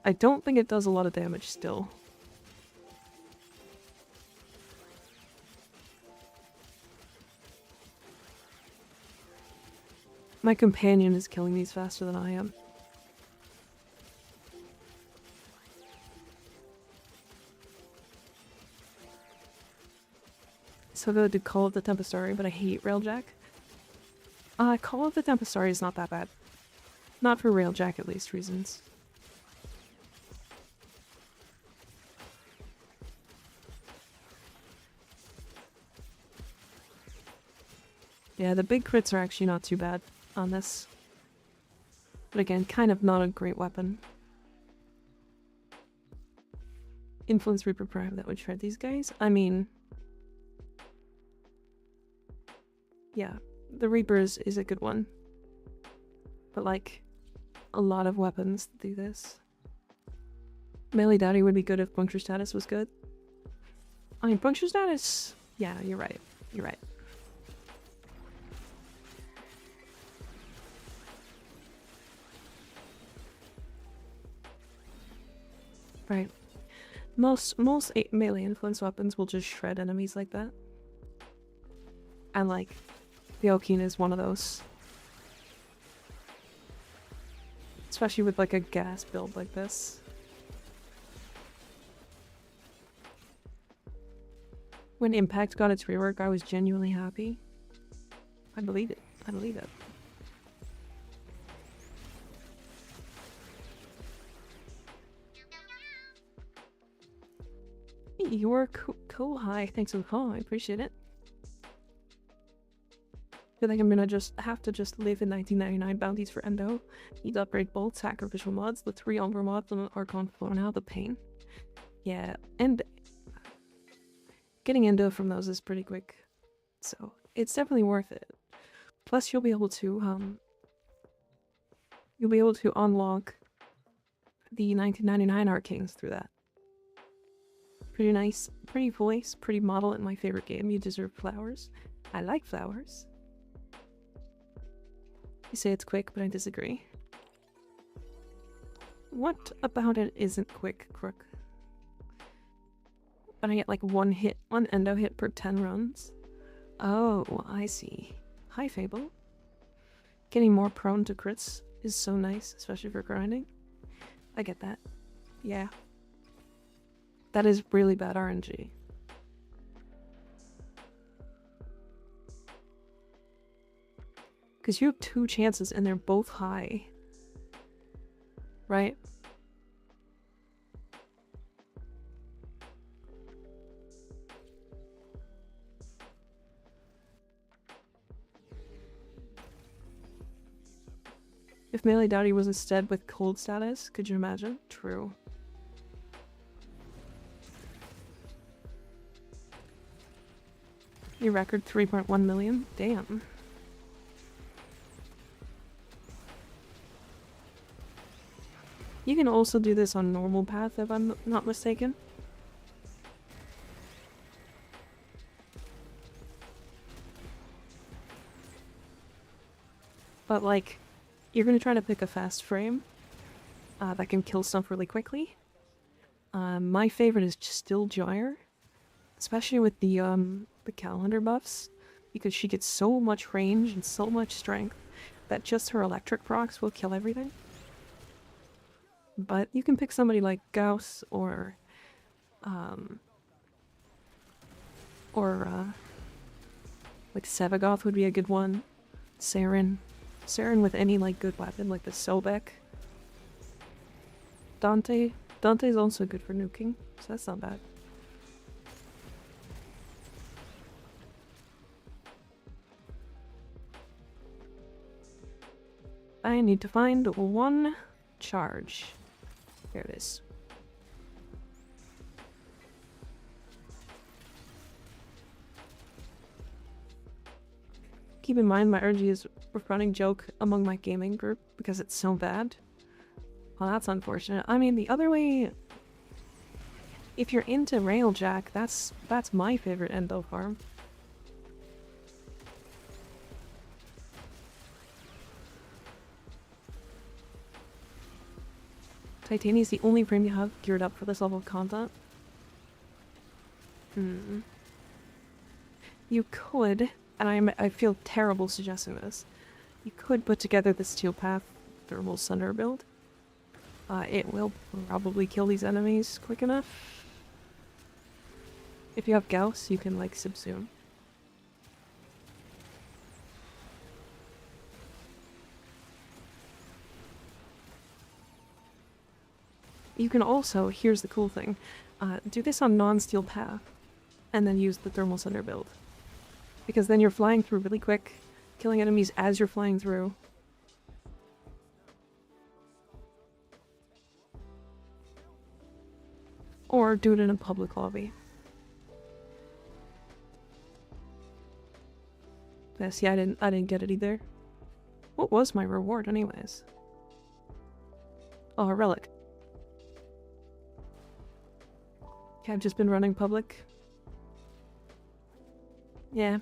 I don't think it does a lot of damage still. My companion is killing these faster than I am. So good to Call of the Tempestari, but I hate Railjack. Call of the Tempestari is not that bad. Not for Railjack, at least, reasons. Yeah, the big crits are actually not too bad on this. But again, kind of not a great weapon. Influence Reaper Prime that would shred these guys? I mean... yeah, the Reapers is a good one. But like, a lot of weapons do this. Melee Daddy would be good if puncture status was good. I mean, puncture status... yeah, you're right. You're right. Right. Most melee influence weapons will just shred enemies like that. And like, the Okina is one of those. Especially with like a gas build like this. When Impact got its rework, I was genuinely happy. I believe it. I believe it. You're cool. Hi, thanks for the call. I appreciate it. I feel like I'm gonna have to live in 1999 bounties for Endo. Need to upgrade both sacrificial mods, the 3 Umbra mods, and the Archon Floor. Now the pain. Yeah, and getting Endo from those is pretty quick, so it's definitely worth it. Plus, you'll be able to unlock the 1999 Arcanes through that. Pretty nice, pretty voice, pretty model in my favorite game. You deserve flowers. I like flowers. You say it's quick, but I disagree. What about it isn't quick, Crook? But I get like one endo hit per 10 runs. Oh, I see. Hi, Fable. Getting more prone to crits is so nice, especially for grinding. I get that. Yeah. That is really bad RNG. Because you have 2 chances and they're both high. Right? If Melee Dowdy was instead with cold status, could you imagine? True. Your record 3.1 million? Damn. You can also do this on normal path if I'm not mistaken. But like, you're gonna try to pick a fast frame that can kill stuff really quickly. My favorite is still Gyre, especially with the calendar buffs, because she gets so much range and so much strength that just her electric procs will kill everything. But you can pick somebody like Gauss or like Sevagoth would be a good one. Saren with any like good weapon, like the Sobek. Dante, Dante's also good for nuking, so that's not bad. I need to find one charge. Here it is. Keep in mind my RG is a running joke among my gaming group because it's so bad. Well, that's unfortunate. I mean, the other way, if you're into Railjack, that's my favorite endo farm. Titania is the only frame you have geared up for this level of content. You could, and I feel terrible suggesting this, you could put together this 2-path thermal center build. It will probably kill these enemies quick enough. If you have Gauss, you can like subsume. You can also, here's the cool thing, do this on non-steel path, and then use the thermal center build. Because then you're flying through really quick, killing enemies as you're flying through. Or do it in a public lobby. Yes, yeah, I didn't get it either. What was my reward anyways? Oh, a relic. Okay, I've just been running public. Yeah.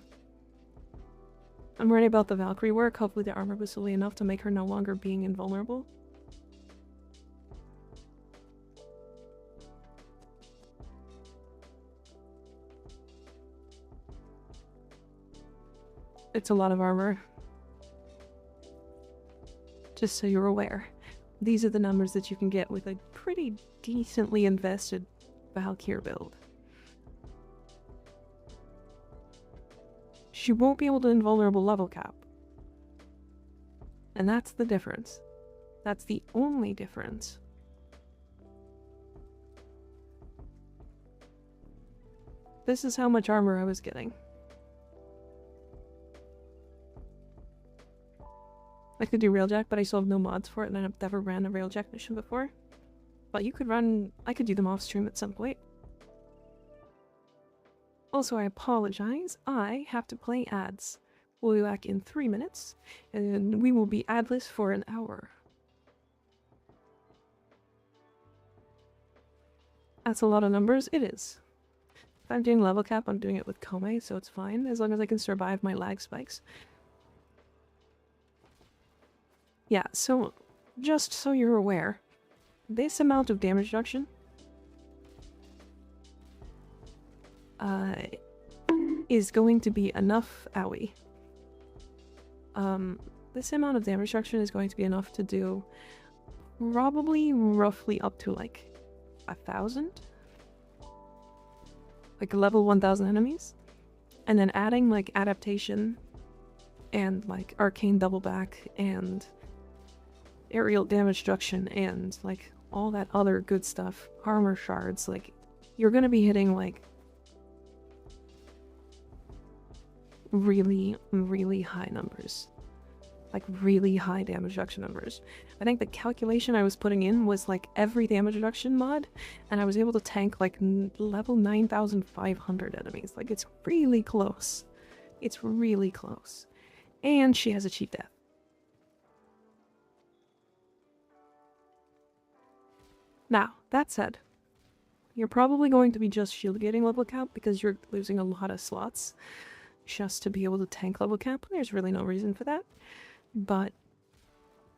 I'm worried about the Valkyrie work. Hopefully the armor was silly enough to make her no longer being invulnerable. It's a lot of armor. Just so you're aware. These are the numbers that you can get with a pretty decently invested Valkyrie build. She won't be able to invulnerable level cap. And that's the difference. That's the only difference. This is how much armor I was getting. I could do Railjack, but I still have no mods for it, and I've never ran a Railjack mission before. But you could run... I could do them off stream at some point. Also, I apologize. I have to play ads. We'll be back in 3 minutes, and we will be adless for an hour. That's a lot of numbers. It is. If I'm doing level cap, I'm doing it with Kome, so it's fine, as long as I can survive my lag spikes. Yeah, so just so you're aware, this amount of damage reduction is going to be enough. Owie. This amount of damage reduction is going to be enough to do probably roughly up to like 1,000, like level 1,000 enemies, and then adding like adaptation and like arcane double back and aerial damage reduction and like all that other good stuff, armor shards, like you're gonna be hitting like really, really high numbers. Like really high damage reduction numbers. I think the calculation I was putting in was like every damage reduction mod, and I was able to tank like level 9,500 enemies. Like it's really close. It's really close. And she has a cheap death. Now, that said, you're probably going to be just shield gating level cap because you're losing a lot of slots just to be able to tank level cap. There's really no reason for that. But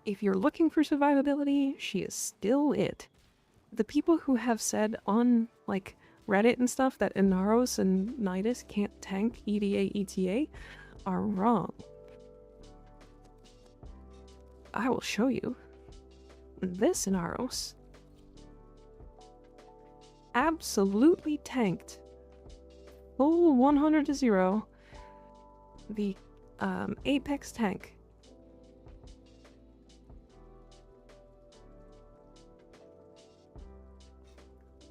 if you're looking for survivability, she is still it. The people who have said on like Reddit and stuff that Inaros and Nidus can't tank EDA ETA are wrong. I will show you. This Inaros absolutely tanked full 100 to 0 the Apex tank.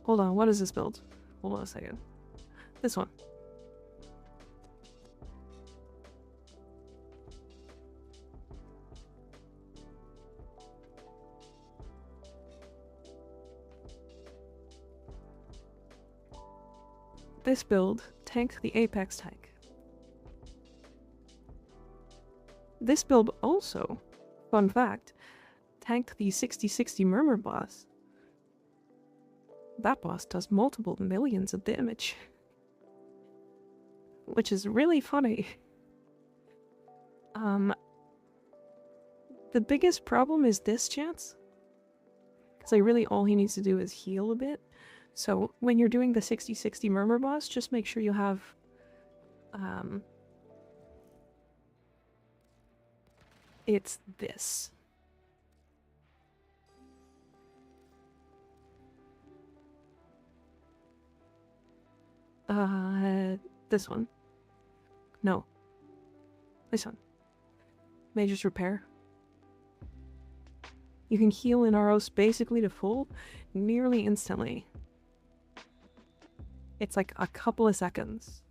Hold on, what is this build? Hold on a second. This one. This build tanked the Apex tank. This build also, fun fact, tanked the 6060 Murmur boss. That boss does multiple millions of damage. Which is really funny. The biggest problem is this chance. Because really all he needs to do is heal a bit. So when you're doing the 6060 Murmur boss, just make sure you have it's this. This one. No. This one. Mage's Repair. You can heal in Aros basically to full nearly instantly. It's like a couple of seconds.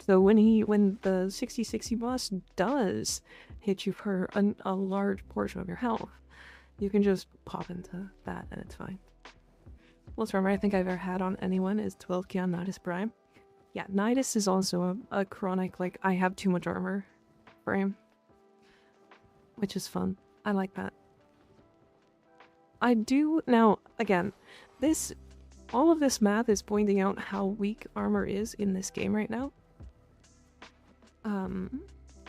So when the 6060 boss does hit you for a large portion of your health, you can just pop into that and it's fine. Most armor I think I've ever had on anyone is 12k on Yareli Prime. Yeah, Nidus is also a chronic, like, I have too much armor frame. Which is fun. I like that. I do, now, again, all of this math is pointing out how weak armor is in this game right now.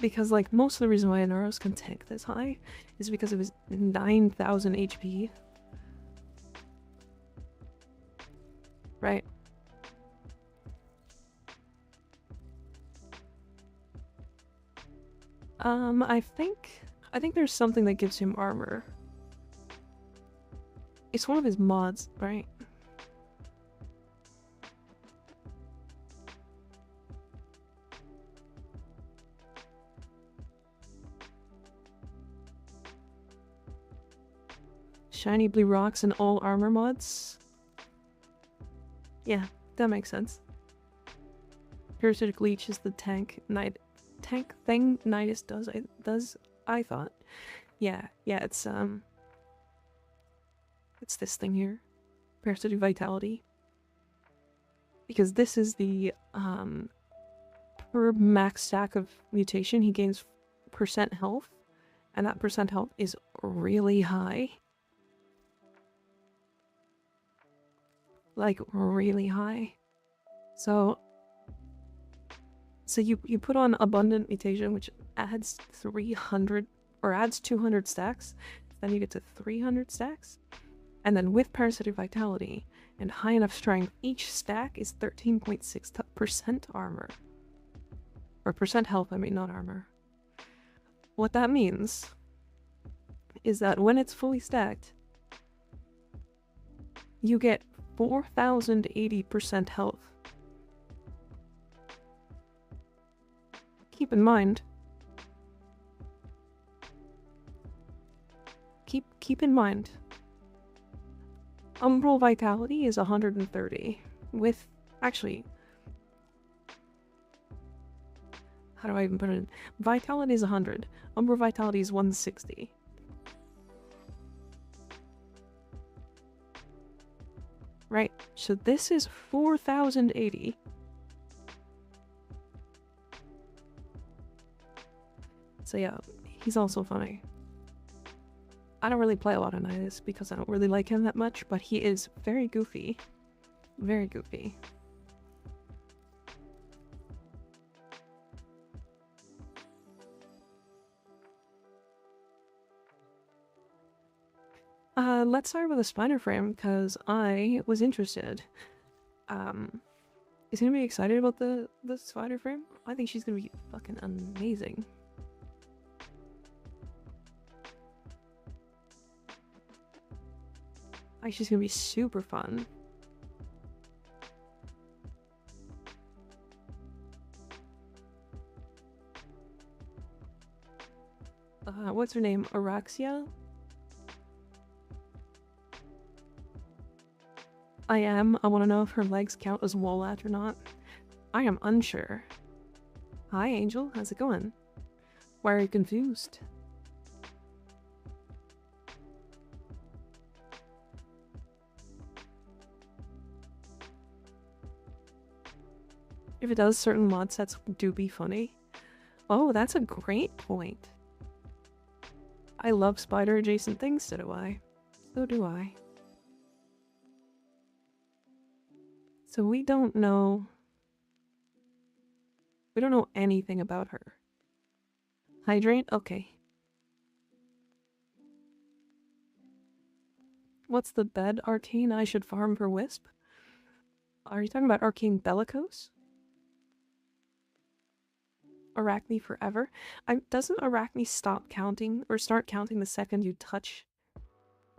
Because, like, most of the reason why Inaros can tank this high is because it was 9,000 HP. Right? I think there's something that gives him armor. It's one of his mods, right? Shiny blue rocks and all armor mods? Yeah, that makes sense. Parasitic Leech is the tank thing Nidus does, I thought. Yeah, it's this thing here. Parasitic Vitality. Because this is the, per max stack of mutation, he gains percent health, and that percent health is really high. Like, really high. So you put on Abundant Mutation, which adds 300, or adds 200 stacks, then you get to 300 stacks. And then with Parasitic Vitality and high enough strength, each stack is 13.6% armor. Or percent health, I mean, not armor. What that means is that when it's fully stacked, you get 4,080% health. Keep in mind. Keep in mind. Umbral Vitality is 130. With, actually, how do I even put it? Vitality is 100. Umbral Vitality is 160. Right, so this is 4,080. So yeah, he's also funny. I don't really play a lot of Nidus because I don't really like him that much, but he is very goofy. Very goofy. Let's start with a spider frame, because I was interested. Is anybody excited about the spider frame? I think she's gonna be fucking amazing. I think she's gonna be super fun. what's her name? Araxia? I am. I want to know if her legs count as Wolat or not. I am unsure. Hi, Angel. How's it going? Why are you confused? If it does, certain mod sets do be funny. Oh, that's a great point. I love spider-adjacent things, so do I. So do I. So we don't know... We don't know anything about her. Hydrant? Okay. What's the bed, Arcane? I should farm for Wisp? Are you talking about Arcane Bellicose? Arachne forever? Doesn't Arachne stop counting or start counting the second you touch?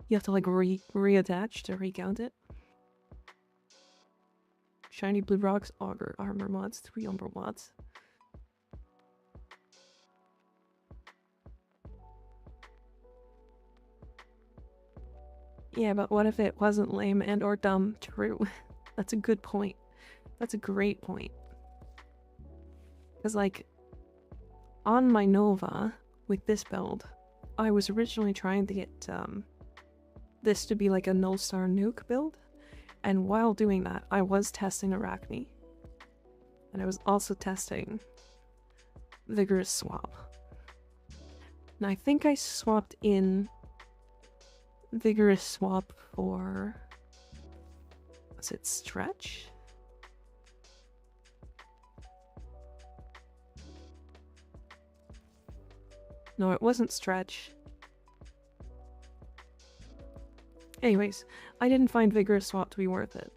You have to like reattach to recount it. Shiny blue rocks, auger armor mods, 3 umber mods. Yeah, but what if it wasn't lame and or dumb? True. That's a good point. That's a great point. Because like, on my Nova, with this build, I was originally trying to get this to be like a null star nuke build, and while doing that, I was testing Arachne. And I was also testing Vigorous Swap. And I think I swapped in Vigorous Swap for... was it Stretch? No, it wasn't Stretch. Anyways, I didn't find Vigorous Swap to be worth it.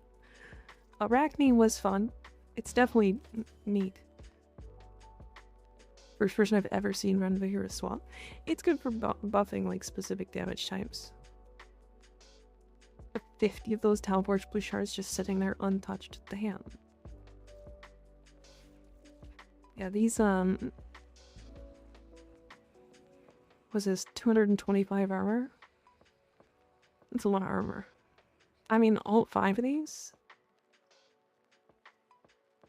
Arachne was fun. It's definitely neat. First person I've ever seen run Vigorous Swap. It's good for buffing like specific damage types. 50 of those Talborch blue shards just sitting there untouched. Damn. Yeah, these was this 225 armor? That's a lot of armor. I mean, all 5 of these?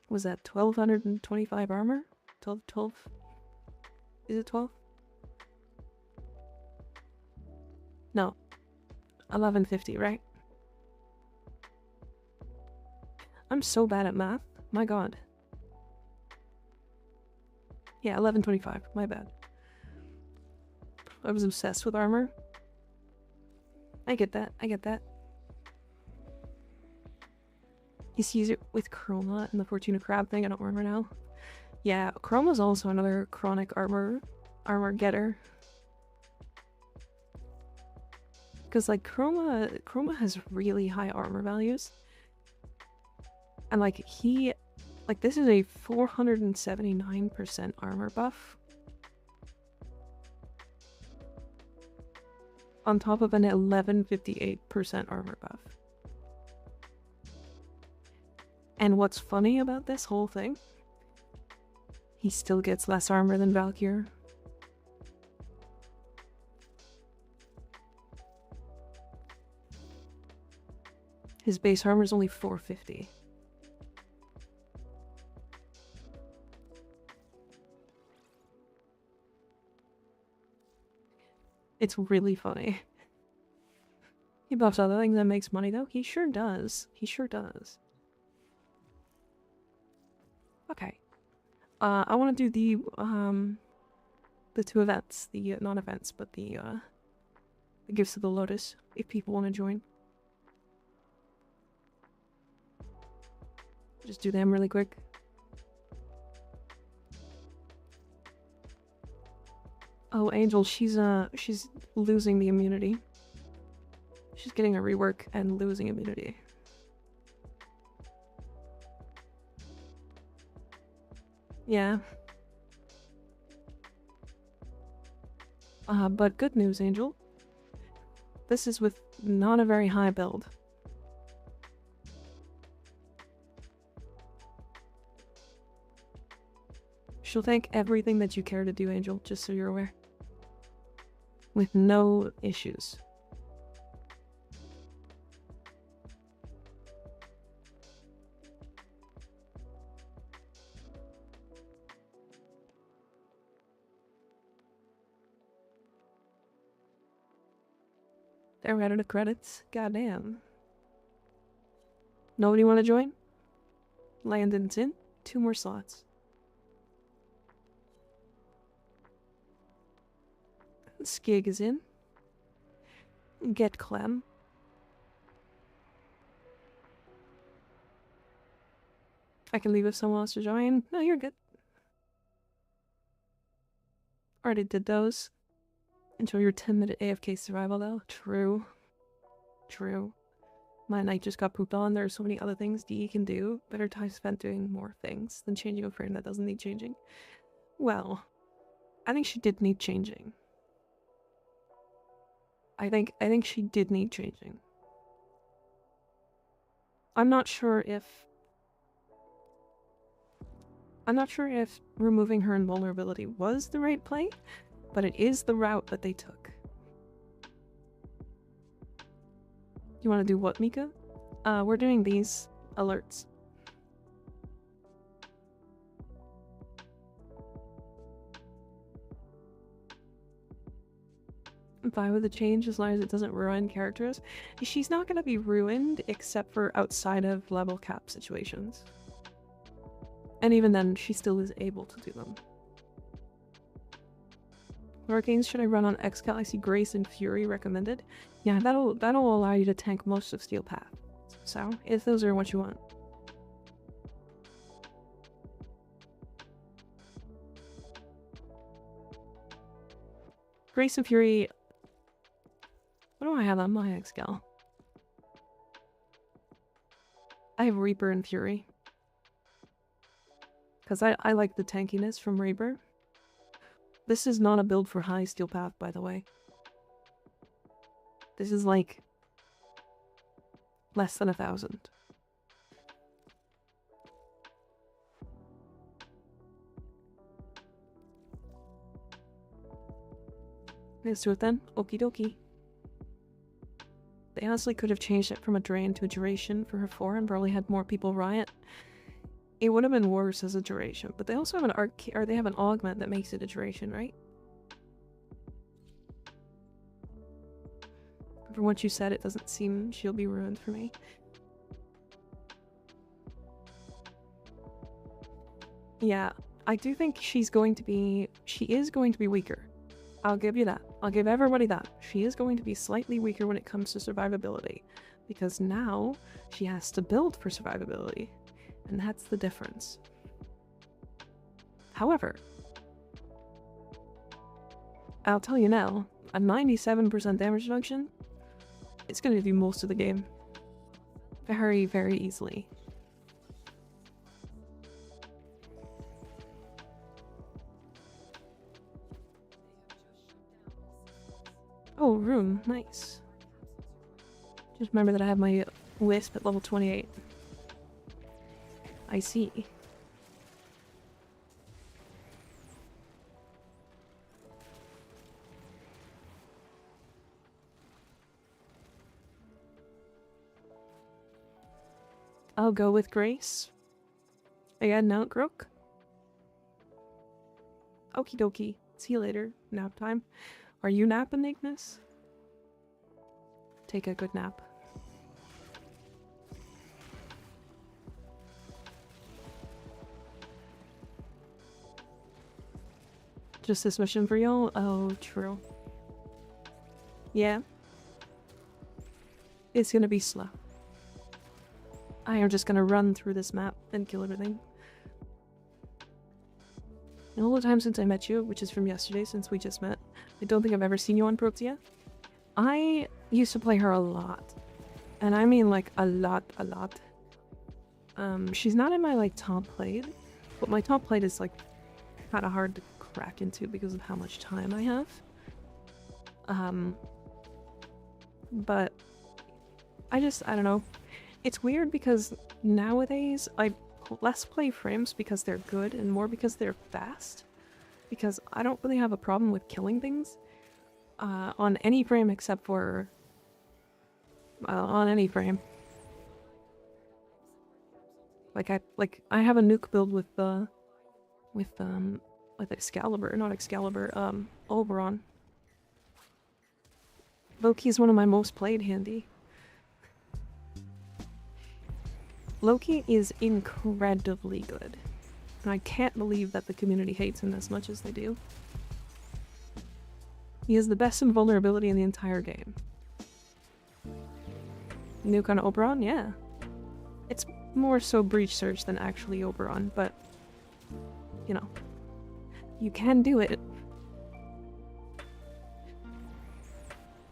Was that 1225 armor? 12? Is it 12? No. 1150, right? I'm so bad at math. My god. Yeah, 1125. My bad. I was obsessed with armor. I get that. I get that. You sees it with Chroma and the Fortuna Crab thing. I don't remember now. Yeah, Chroma's also another chronic armor getter. Because like Chroma has really high armor values. And like this is a 479% armor buff. On top of an 1158% armor buff. And what's funny about this whole thing? He still gets less armor than Valkyr. His base armor is only 450. It's really funny. He buffs other things that makes money though. He sure does. He sure does. Okay. I want to do the 2 events, the non-events, but the Gifts of the Lotus, if people want to join. Just do them really quick. Oh, Angel, she's losing the immunity. She's getting a rework and losing immunity. Yeah. But good news, Angel. This is with not a very high build. She'll thank everything that you care to do, Angel, just so you're aware. with no issues. They're right out of credits. Goddamn. Nobody want to join? Landon's in. 2 more slots. Skig is in. Get Clem. I can leave if someone wants to join. No, you're good. Already did those. Enjoy your 10-minute AFK survival though. True. True. My night just got pooped on. There are so many other things DE can do. Better time spent doing more things than changing a frame that doesn't need changing. Well, I think she did need changing. I think she did need changing. I'm not sure if removing her invulnerability was the right play, but it is the route that they took. You want to do what, Mika? We're doing these alerts. I'm fine with the change as long as it doesn't ruin characters. She's not going to be ruined except for outside of level cap situations. And even then, she still is able to do them. What games should I run on Xcal? I see Grace and Fury recommended. Yeah, that'll allow you to tank most of Steel Path. So, if those are what you want. Grace and Fury... What do I have on my Xcal? I have Reaper and Fury. Because I like the tankiness from Reaper. This is not a build for high Steel Path, by the way. This is like less than 1,000. Let's do it then. Okie dokie. They honestly could have changed it from a drain to a duration for her 4 and probably had more people riot. It would have been worse as a duration, but they also have they have an augment that makes it a duration, right? From what you said, it doesn't seem she'll be ruined for me. Yeah, I do think she is going to be weaker. I'll give you that. I'll give everybody that. She is going to be slightly weaker when it comes to survivability, because now she has to build for survivability, and that's the difference. However, I'll tell you now, a 97% damage reduction, it's going to do most of the game. Very, very easily. Oh, room. Nice. Just remember that I have my Wisp at level 28. I see. I'll go with Grace. Again, now Grook. Okie dokie. See you later. Nap time. Are you napping, Ignis? Take a good nap. Just this mission for y'all? Oh, true. Yeah. It's gonna be slow. I am just gonna run through this map and kill everything. In all the time since I met you, which is from yesterday since we just met, I don't think I've ever seen you on Proxia. I used to play her a lot. And I mean like a lot. She's not in my like top played, but my top played is like kind of hard to crack into because of how much time I have. But I don't know. It's weird because nowadays I less play frames because they're good and more because they're fast. Because I don't really have a problem with killing things. on any frame except for on any frame. Like I have a nuke build with Excalibur, not Excalibur, Oberon. Loki's one of my most played handy. Loki is incredibly good. And I can't believe that the community hates him as much as they do. He has the best invulnerability in the entire game. Nuke on Oberon? Yeah. It's more so Breach Surge than actually Oberon, but, you know, you can do it.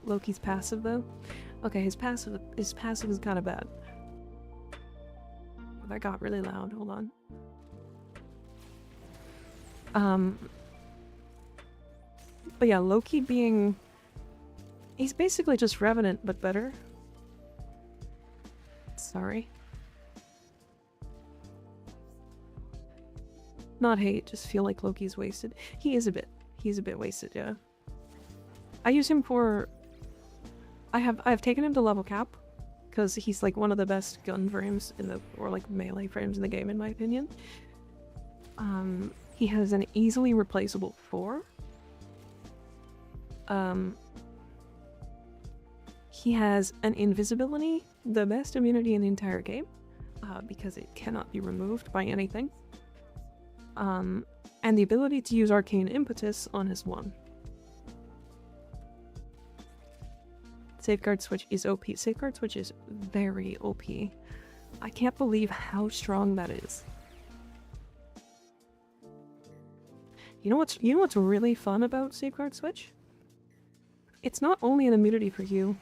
Loki's passive, though? Okay, his passive is kind of bad. That got really loud. Hold on. But yeah, Loki being... He's basically just Revenant, but better. Sorry. Not hate, just feel like Loki's wasted. He's a bit wasted, yeah. I use him for... I've taken him to level cap, because he's like one of the best gun frames in the... or like melee frames in the game, in my opinion. He has an easily replaceable 4. He has an invisibility, the best immunity in the entire game, because it cannot be removed by anything. And the ability to use Arcane Impetus on his 1. Safeguard Switch is OP. Safeguard Switch is very OP. I can't believe how strong that is. You know what's really fun about Safeguard Switch? It's not only an immunity for you.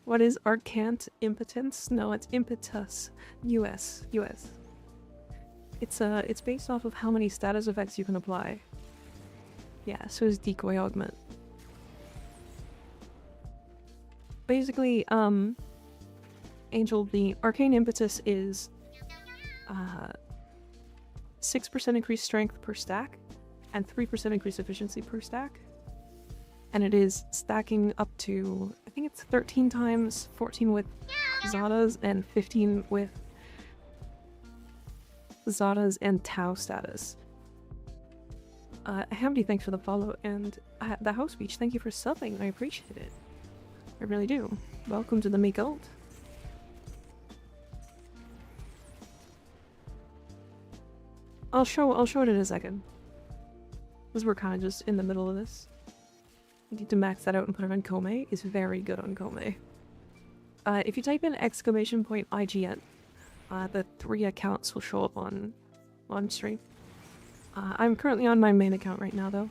What is Arcant Impotence? No, it's Impetus. US. It's based off of how many status effects you can apply. Yeah, so is Decoy Augment. Basically, Angel, the Arcane Impetus is 6% increased strength per stack and 3% increased efficiency per stack. And it is stacking up to, I think it's 13 times, 14 with Zada's and 15 with Zada's and Tau status. Hamdi, thanks for the follow, and the house speech, thank you for subbing, I appreciate it. I really do. Welcome to the Meek Ult. I'll show it in a second. Because we're kind of just in the middle of this. You need to max that out and put it on Kome. It's very good on Kome. If you type in !IGN, the 3 accounts will show up on stream. I'm currently on my main account right now, though.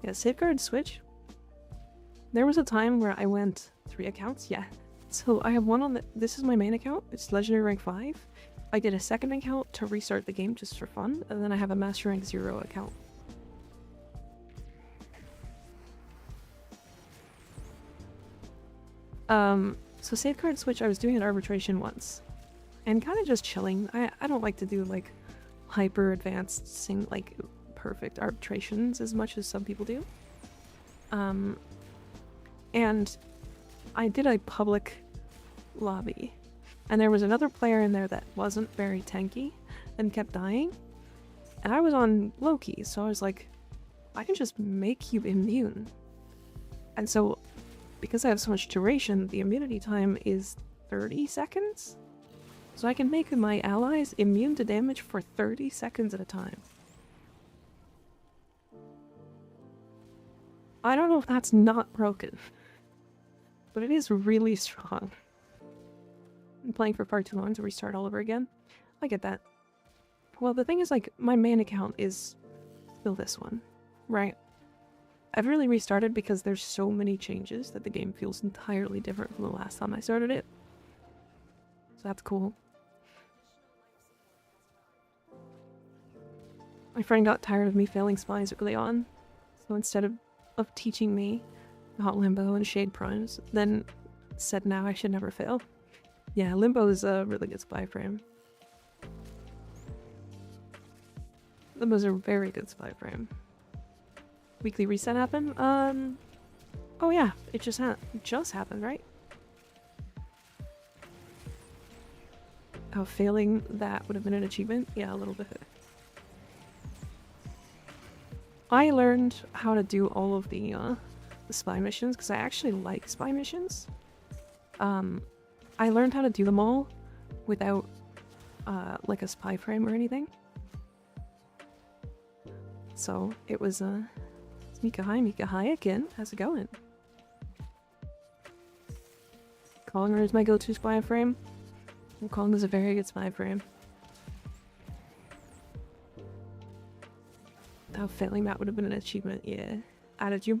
Yeah, Safeguard Switch. There was a time where I went 3 accounts, yeah. So I have one on this is my main account, it's Legendary Rank 5. I did a second account to restart the game just for fun, and then I have a Master Rank 0 account. So Safeguard Switch, I was doing an arbitration once. And kind of just chilling. I don't like to do like hyper advanced like perfect arbitrations as much as some people do. And I did a public lobby, and there was another player in there that wasn't very tanky and kept dying, and I was on Loki, so I was like, I can just make you immune. And so because I have so much duration, the immunity time is 30 seconds. So I can make my allies immune to damage for 30 seconds at a time. I don't know if that's not broken, but it is really strong. I'm playing for far too long to restart all over again. I get that. Well, the thing is, like, my main account is still this one, right? I've really restarted because there's so many changes that the game feels entirely different from the last time I started it. So that's cool. My friend got tired of me failing spies early on, so instead of teaching me about Limbo and Shade Primes, then said now I should never fail. Yeah, Limbo is a really good spy frame. That was a very good spy frame. Weekly reset happened? Oh yeah, it just happened, right? Oh, failing that would have been an achievement? Yeah, a little bit. I learned how to do all of the spy missions because I actually like spy missions. I learned how to do them all without like a spy frame or anything. So it was Mika hi again. How's it going? Konger is my go-to spy frame. And Kong is a very good spy frame. Oh, failing that would have been an achievement, yeah. Added you.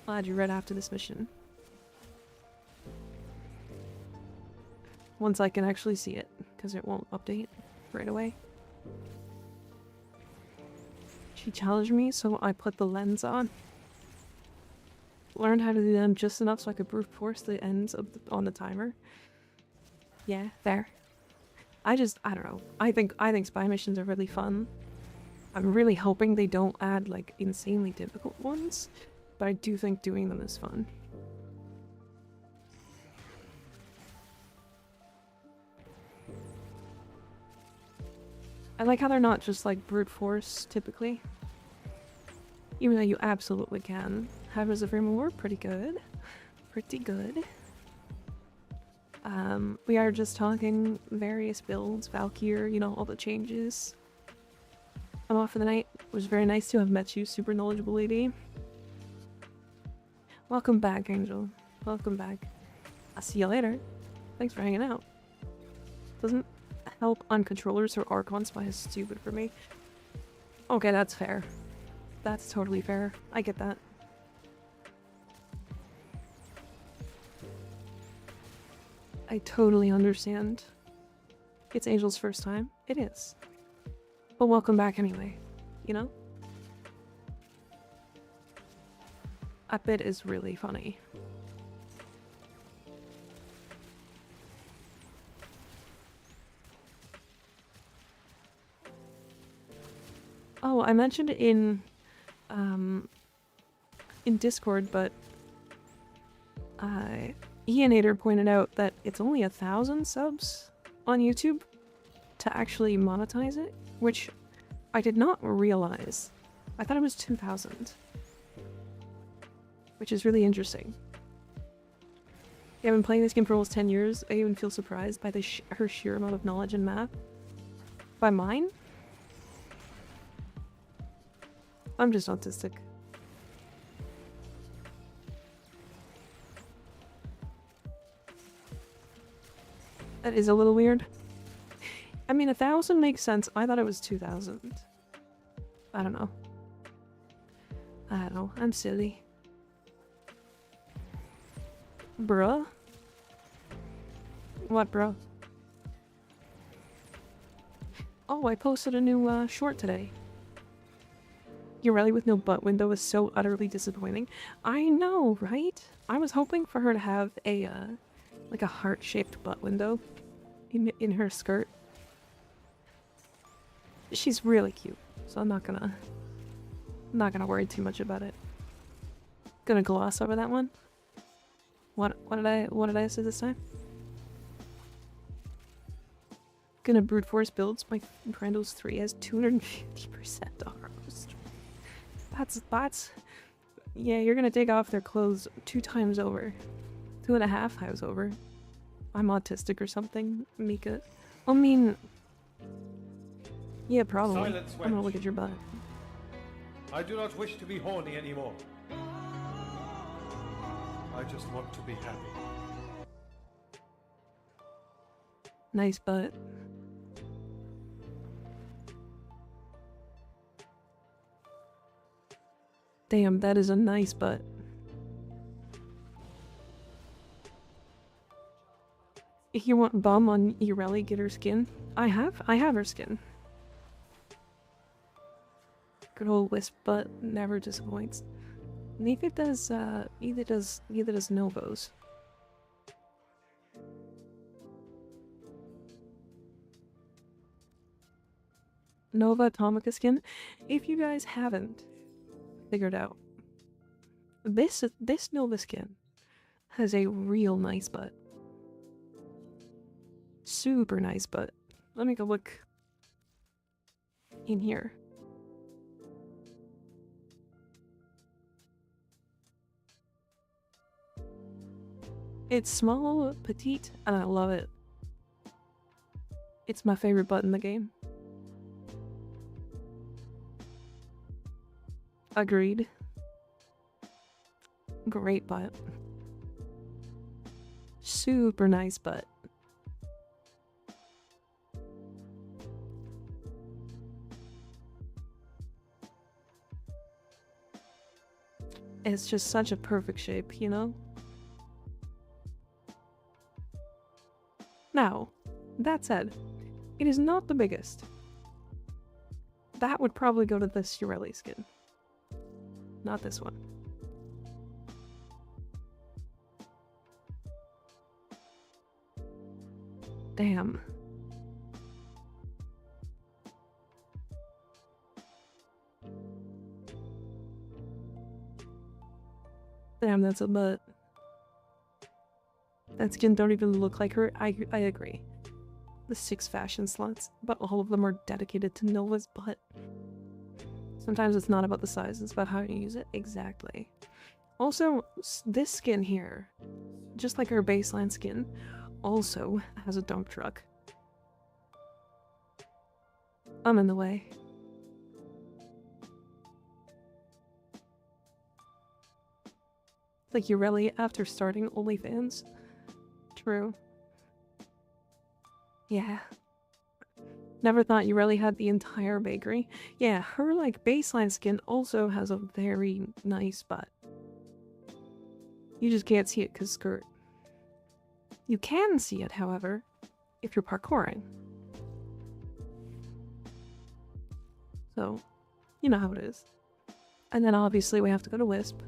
I'll add you right after this mission. Once I can actually see it, because it won't update right away. She challenged me, so I put the lens on. Learned how to do them just enough so I could brute force the ends of on the timer. Yeah, there. I don't know. I think spy missions are really fun. I'm really hoping they don't add like insanely difficult ones, but I do think doing them is fun. I like how they're not just like brute force typically. Even though you absolutely can. Have as a frame war, pretty good. Pretty good. We are just talking various builds, Valkyr, you know, all the changes. I'm off for the night. It was very nice to have met you, super knowledgeable lady. Welcome back, Angel. Welcome back. I'll see you later. Thanks for hanging out. Doesn't help on controllers or Archon spy is stupid for me. Okay, that's fair. That's totally fair. I get that. I totally understand. It's Angel's first time. It is. But welcome back anyway, you know? That bit is really funny. Oh, I mentioned it in Discord, but Ianator pointed out that it's only 1,000 subs on YouTube to actually monetize it, which I did not realize. I thought it was 2,000, which is really interesting. Yeah, I've been playing this game for almost 10 years. I even feel surprised by her sheer amount of knowledge in math. By mine? I'm just autistic. That is a little weird. I mean, 1,000 makes sense. I thought it was 2,000. I don't know. I don't know. I'm silly. Bruh? What, bro? Oh, I posted a new short today. Yareli with no butt window is so utterly disappointing. I know, right? I was hoping for her to have a, like a heart-shaped butt window in her skirt. She's really cute, so I'm not gonna worry too much about it. Gonna gloss over that one. What did I say this time? Gonna brute force builds. My Brando's 3 has 250% ROs. That's yeah, you're gonna take off their clothes 2 times over. 2.5 times over. I'm autistic or something, Mika. I mean, yeah, probably. I'm gonna look at your butt. I do not wish to be horny anymore. I just want to be happy. Nice butt. Damn, that is a nice butt. If you want bum on Yareli, get her skin. I have her skin. Good old wisp butt never disappoints. Neither does Novos. Nova Atomica skin. If you guys haven't figured out, this Nova skin has a real nice butt. Super nice butt. Let me go look in here. It's small, petite, and I love it. It's my favorite butt in the game. Agreed. Great butt. Super nice butt. It's just such a perfect shape, you know? Now, that said, it is not the biggest. That would probably go to this Yareli skin. Not this one. Damn. Damn, that's a butt. That skin don't even look like her. I agree. The 6 fashion slots, but all of them are dedicated to Nova's butt. Sometimes it's not about the size, it's about how you use it. Exactly. Also, this skin here, just like her baseline skin, also has a dump truck. I'm in the way. Like Yareli after starting OnlyFans. True. Yeah. Never thought you really had the entire bakery. Yeah, her like baseline skin also has a very nice butt. You just can't see it because skirt. You can see it, however, if you're parkouring. So, you know how it is. And then obviously we have to go to Wisp.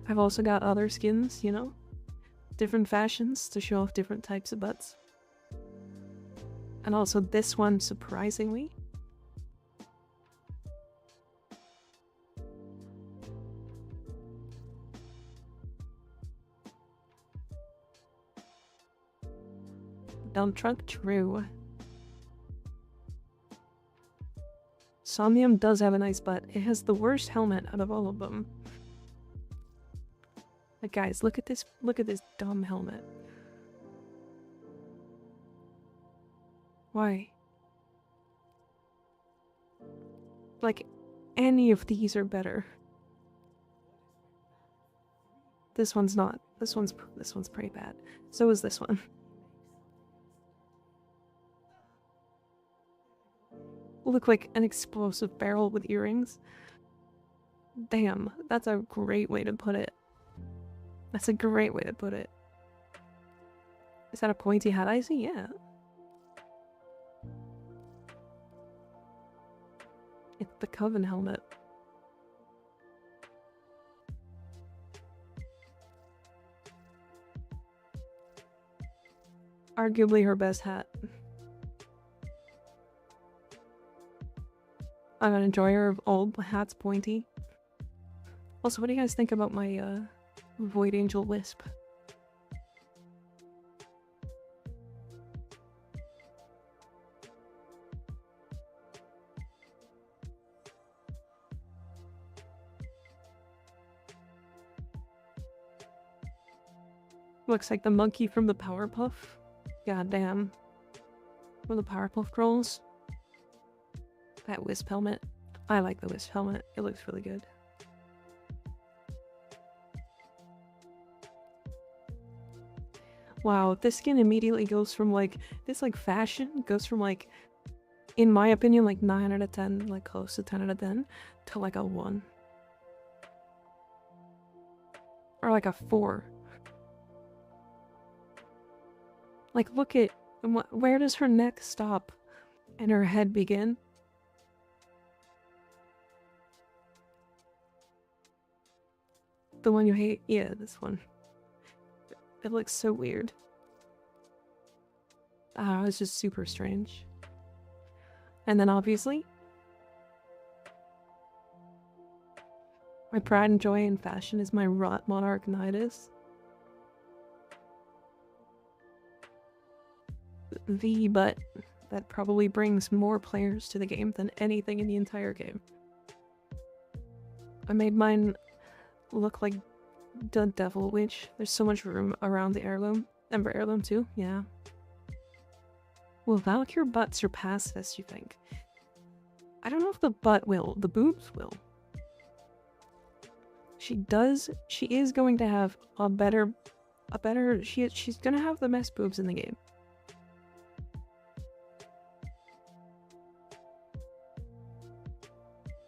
I've also got other skins, you know? Different fashions to show off different types of butts. And also this one, surprisingly. Dump truck, true. Somnium does have a nice butt. It has the worst helmet out of all of them. Like guys, look at this dumb helmet. Why? Like, any of these are better. This one's not. This one's pretty bad. So is this one. Look like an explosive barrel with earrings. Damn, that's a great way to put it. That's a great way to put it. Is that a pointy hat I see? Yeah. It's the Coven helmet. Arguably her best hat. I'm an enjoyer of old hats pointy. Also, what do you guys think about my Void Angel Wisp? Looks like the monkey from the Powerpuff. God damn. From the Powerpuff Girls. That Wisp helmet. I like the Wisp helmet. It looks really good. Wow, this skin immediately goes from like, this like fashion goes from like, in my opinion, like 9 out of 10, like close to 10 out of 10, to like a 1. Or like a 4. Like look at, where does her neck stop and her head begin? The one you hate? Yeah, this one. It looks so weird. It's just super strange. And then obviously, my pride and joy in fashion is my Rot Monarch Nidus. The butt that probably brings more players to the game than anything in the entire game. I made mine look like the Devil Witch. There's so much room around the heirloom. Ember heirloom too, yeah. Will Valkyr butt surpass this, you think? I don't know if the butt will. The boobs will. She is going to have she's gonna have the best boobs in the game.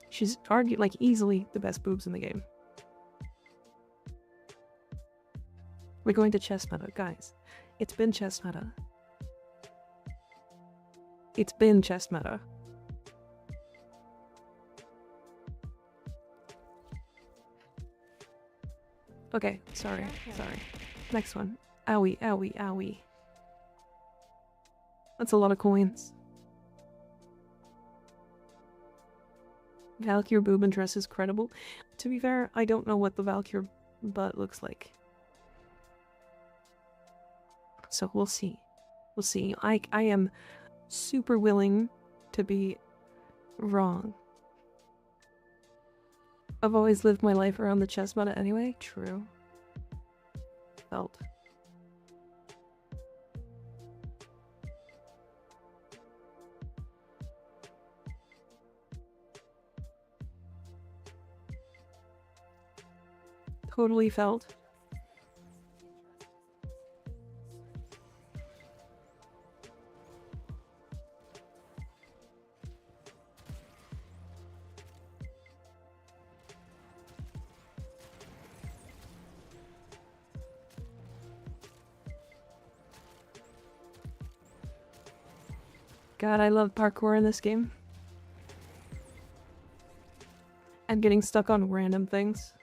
She's easily the best boobs in the game. We're going to chest meta, guys. It's been chest meta. It's been chest meta. Okay, sorry. Next one. Owie, owie, owie. That's a lot of coins. Valkyr boob and dress is credible. To be fair, I don't know what the Valkyr butt looks like. So we'll see. We'll see. I am super willing to be wrong. I've always lived my life around the chest meta anyway. True. Felt. Totally felt. God, I love parkour in this game. And getting stuck on random things.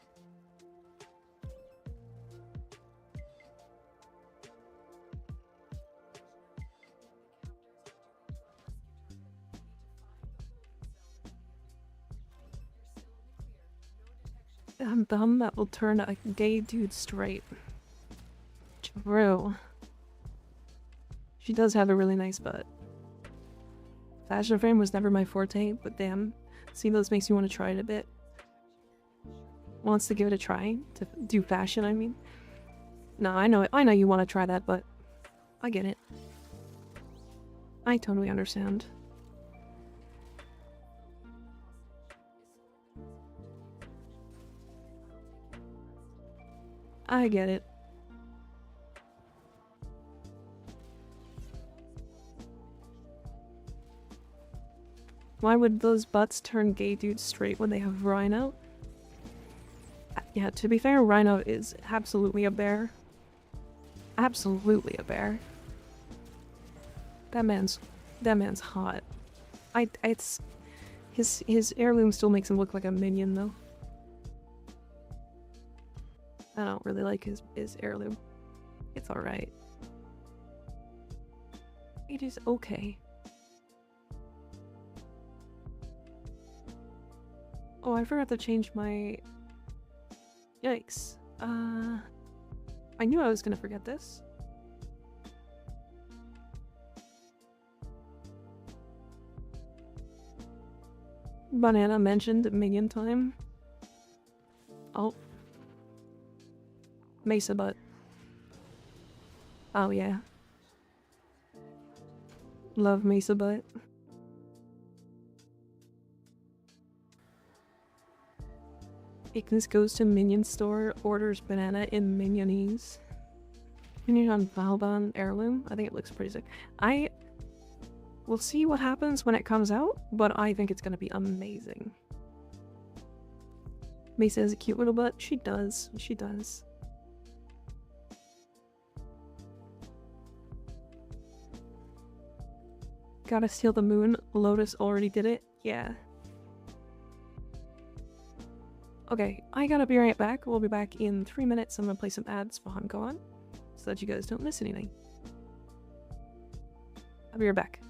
Bum that will turn a gay dude straight. True. She does have a really nice butt. Fashion frame was never my forte, but damn, seeing those makes you want to try it a bit. Wants to give it a try to do fashion, I mean. No, I know you want to try that, but I get it. I totally understand. I get it. Why would those butts turn gay dudes straight when they have Rhino? Yeah, to be fair, Rhino is absolutely a bear. Absolutely a bear. That man's hot. It's his heirloom still makes him look like a minion though. I don't really like his heirloom. It's alright. It is okay. Oh, I forgot to change my... Yikes. I knew I was gonna forget this. Banana mentioned minion time. Oh. Mesa butt. Oh yeah. Love Mesa butt. Ignis goes to Minion store, orders banana in Minionese. Minion on Valban heirloom. I think it looks pretty sick. We'll see what happens when it comes out, but I think it's gonna be amazing. Mesa has a cute little butt. She does. She does. Gotta steal the moon. Lotus already did it. Yeah. Okay, I gotta be right back. We'll be back in 3 minutes. I'm gonna play some ads while I'm gone so that you guys don't miss anything. I'll be right back.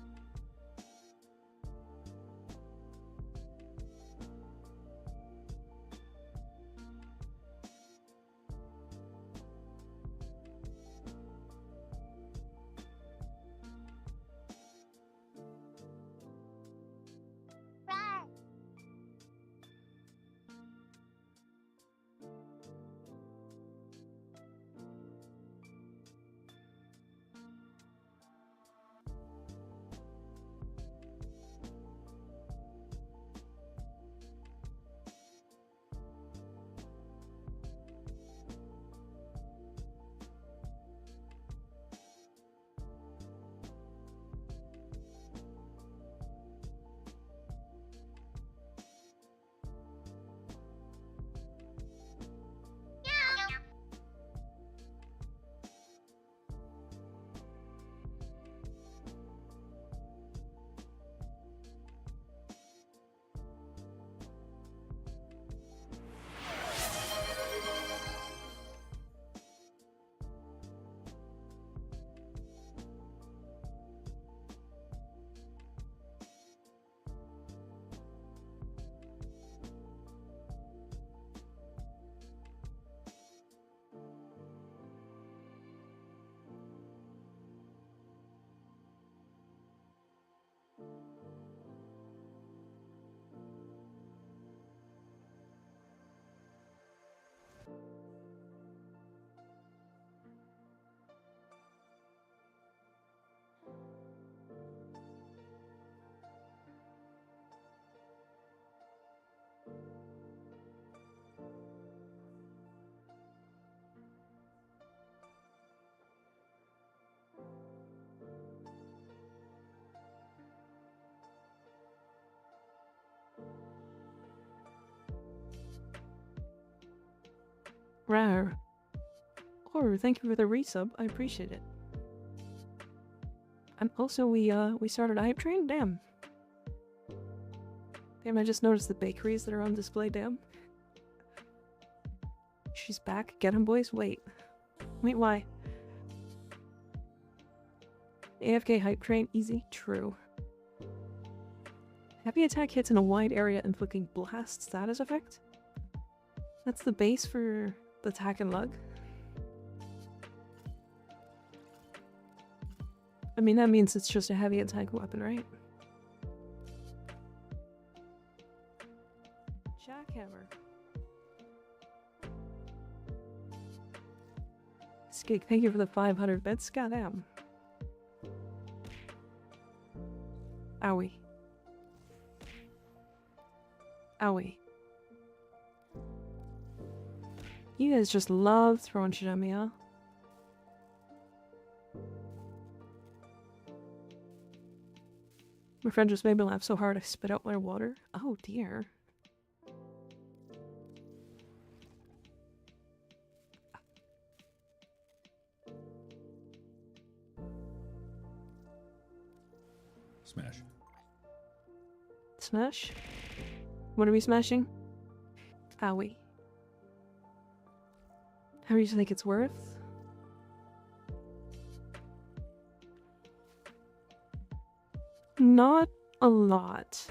Rawr. Oh, thank you for the resub. I appreciate it. And also, we started a hype train? Damn. Damn, I just noticed the bakeries that are on display, damn. She's back. Get him, boys. Wait. Wait, why? AFK hype train, easy. True. Heavy attack hits in a wide area inflicting blast status effect? That's the base for the attack and lug? I mean, that means it's just a heavy attack weapon, right? Jackhammer. Skig, thank you for the 500 bits. Goddamn. Owie. Owie. You guys just love throwing shit at me, huh? My friend just made me laugh so hard I spit out my water. Oh dear. Smash. Smash? What are we smashing? Owie. How do you think it's worth? Not a lot,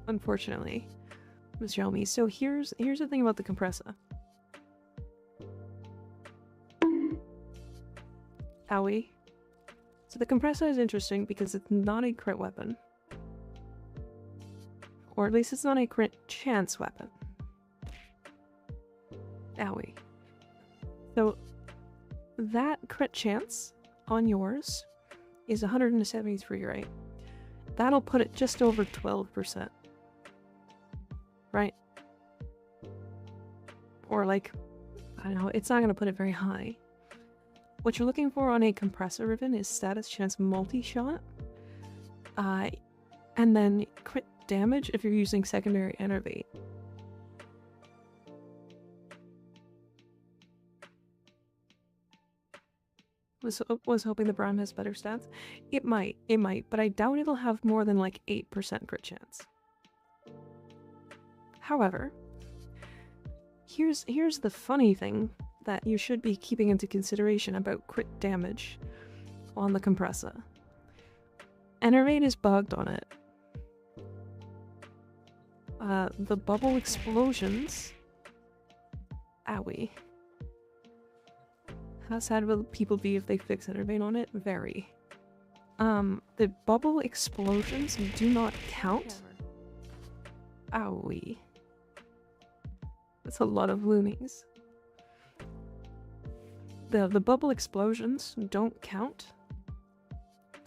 unfortunately, Mr. Elmy. So here's the thing about the compressor. Owie. So the compressor is interesting because it's not a crit weapon. Or at least it's not a crit chance weapon. Owie. So that crit chance on yours is 173, right? That'll put it just over 12%. Right? Or like, I don't know, it's not going to put it very high. What you're looking for on a compressor ribbon is status chance multi-shot. And then crit damage if you're using secondary enervate. Was hoping the Prime has better stats. It might, but I doubt it'll have more than like 8% crit chance. However, Here's the funny thing that you should be keeping into consideration about crit damage on the compressor. Enervate is bugged on it. The bubble explosions. Owie. How sad will people be if they fix Enervate on it? Very. The bubble explosions do not count. Owie. That's a lot of loonies. The bubble explosions don't count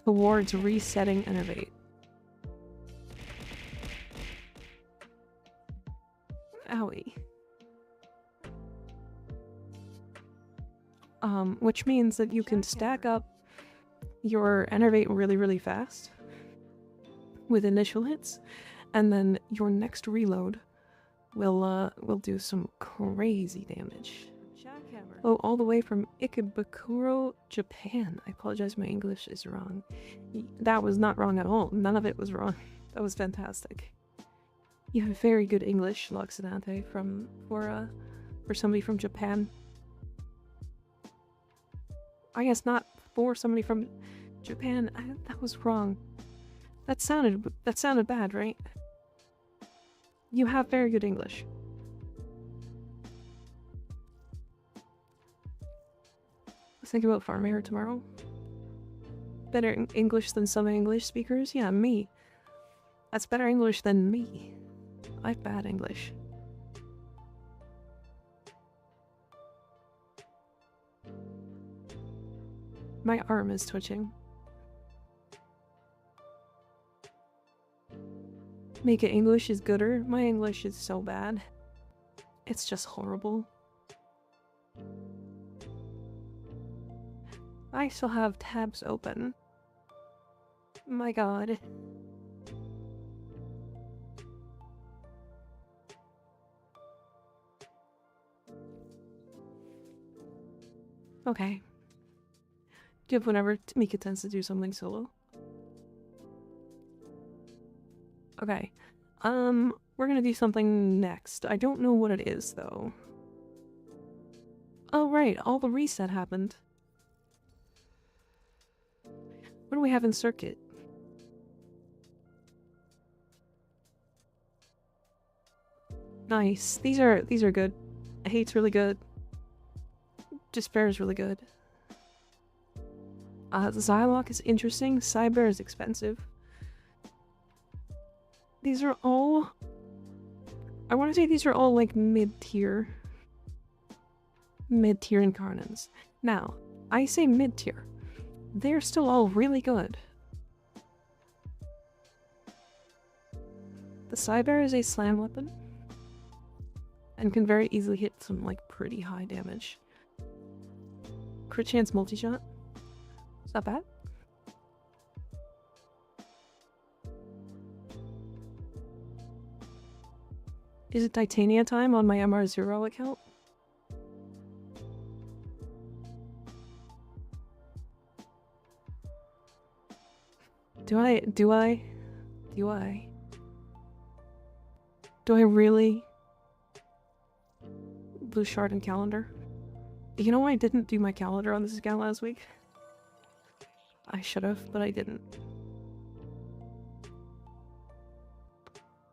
towards resetting Enervate. Owie. Which means that you can stack up your Enervate really, really fast with initial hits, and then your next reload will do some crazy damage. Oh, all the way from Ikebukuro, Japan. I apologize, my English is wrong. That was not wrong at all. None of it was wrong. That was fantastic. You have very good English, Loxodante, for somebody from Japan. I guess not for somebody from Japan. That was wrong. That sounded bad, right? You have very good English. Let's think about farm air tomorrow. Better English than some English speakers? Yeah, me. That's better English than me. I have bad English. My arm is twitching. Make it English is gooder. My English is so bad. It's just horrible. I still have tabs open. My god. Okay. Do you have whenever Mika tends to do something solo? Okay. We're gonna do something next. I don't know what it is, though. Oh, right. All the reset happened. What do we have in circuit? Nice. These are good. Hate's really good. Despair is really good. Xylock is interesting. Cyber is expensive. These are all... I want to say these are all like mid-tier. Mid-tier Incarnans. Now, I say mid-tier. They're still all really good. The Cyber is a slam weapon. And can very easily hit some like pretty high damage. Crit chance multi-shot. Is that bad? Is it Titania time on my MR0 account? Do I really? Blue shard and calendar? You know I didn't do my calendar on this account last week? I should have, but I didn't.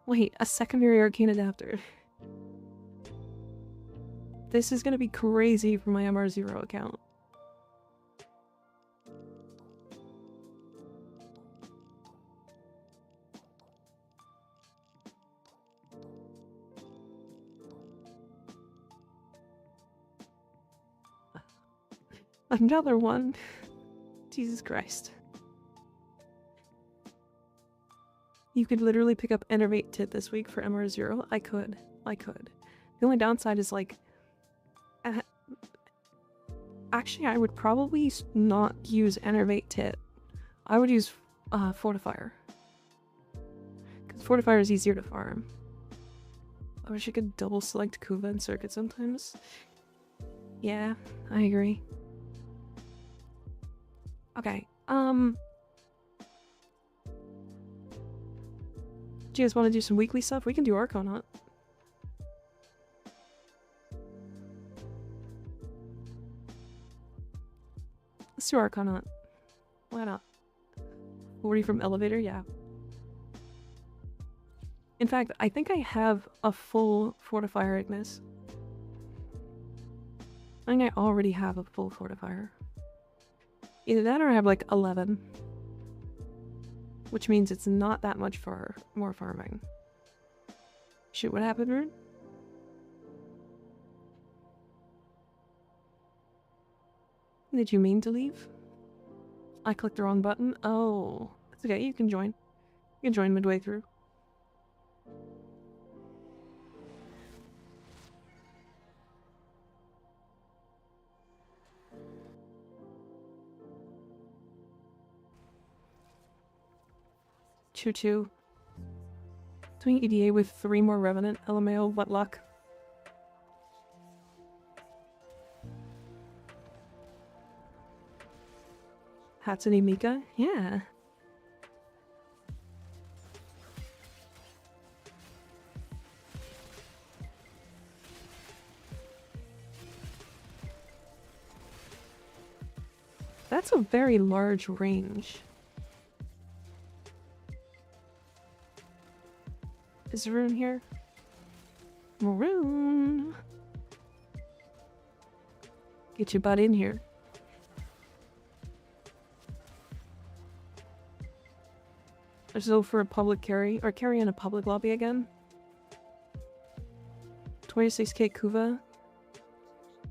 Wait, a secondary arcane adapter. This is gonna be crazy for my MR0 account. Another one. Jesus Christ. You could literally pick up Enervate Tit this week for MR0. I could. The only downside is like... actually, I would probably not use Enervate Tit. I would use Fortifier. Because Fortifier is easier to farm. I wish I could double select Kuva and Circuit sometimes. Yeah, I agree. Okay, do you guys want to do some weekly stuff? We can do Arconaut. Let's do Arcana. Why not? 40 from elevator, yeah. In fact, I think I have a full fortifier Ignis. I think I already have a full fortifier. Either that or I have like 11. Which means it's not that much for more farming. Shoot, what happened, Rune? Did you mean to leave? I clicked the wrong button. Oh, it's okay, you can join. You can join midway through. Choo-choo. Doing EDA with 3 more Revenant. LMAO, what luck. Hatsune Mika? Yeah. That's a very large range. Is Rune here? Rune! Get your butt in here. Let's go for a public carry, or carry in a public lobby again. 26k Kuva.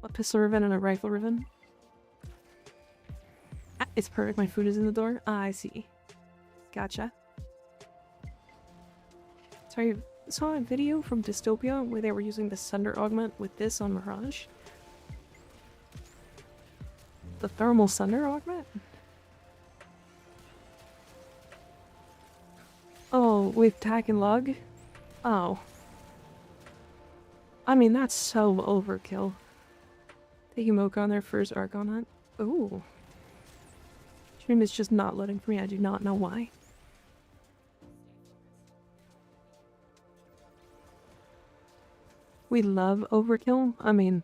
A pistol ribbon and a rifle ribbon. Ah, it's perfect, my food is in the door. Ah, I see. Gotcha. Sorry, I saw a video from Dystopia where they were using the Sunder augment with this on Mirage. The thermal Sunder augment? Oh, with tack and lug? Oh. I mean, that's so overkill. Taking Mocha on their first Archon hunt. Ooh. Stream is just not loading for me, I do not know why. We love overkill. I mean,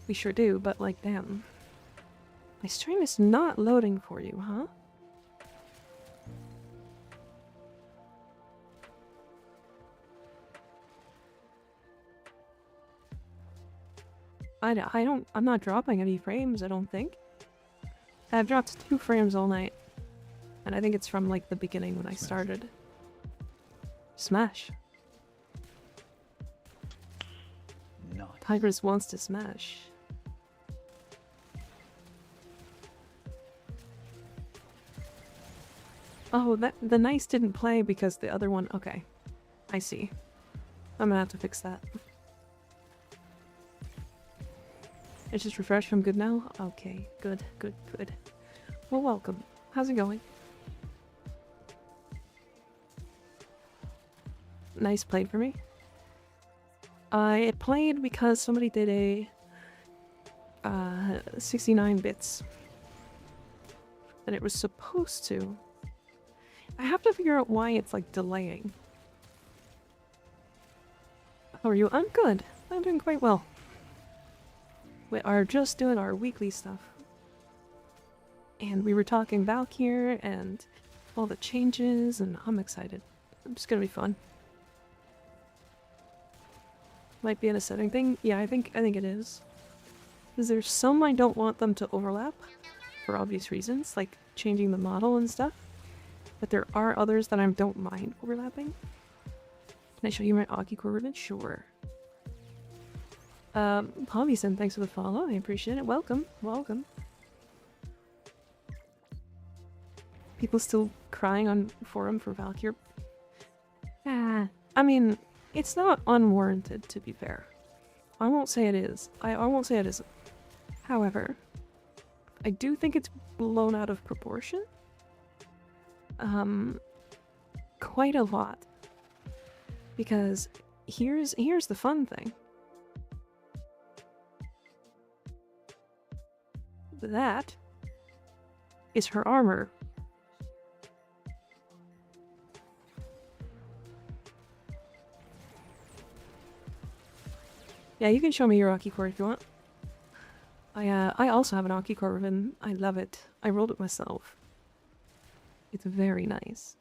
we sure do, but like, damn. My stream is not loading for you, huh? I'm not dropping any frames, I don't think. I've dropped 2 frames all night. And I think it's from like the beginning when I started. Smash. Nice. Tigress wants to smash. Oh, the nice didn't play because the other one... Okay. I see. I'm gonna have to fix that. It's just refreshed. I'm good now? Okay. Good, good, good. Well, welcome. How's it going? Nice played for me. It played because somebody did a 69 bits. And it was supposed to. I have to figure out why it's like delaying. How are you? I'm good. I'm doing quite well. We are just doing our weekly stuff. And we were talking Valkyr and all the changes, and I'm excited. It's gonna be fun. Might be an upsetting thing. Yeah, I think it is. Because there's some I don't want them to overlap for obvious reasons, like changing the model and stuff. But there are others that I don't mind overlapping. Can I show you my Aki core ribbon? Sure. Hobbyson, thanks for the follow. I appreciate it. Welcome. Welcome. People still crying on forum for Valkyr. Ah, I mean, it's not unwarranted, to be fair. I won't say it is. I won't say it isn't. However, I do think it's blown out of proportion. Quite a lot. Because here's the fun thing. That is her armor. Yeah, you can show me your Rocky core if you want. I also have an Aki core ribbon. I love it. I rolled it myself. It's very nice.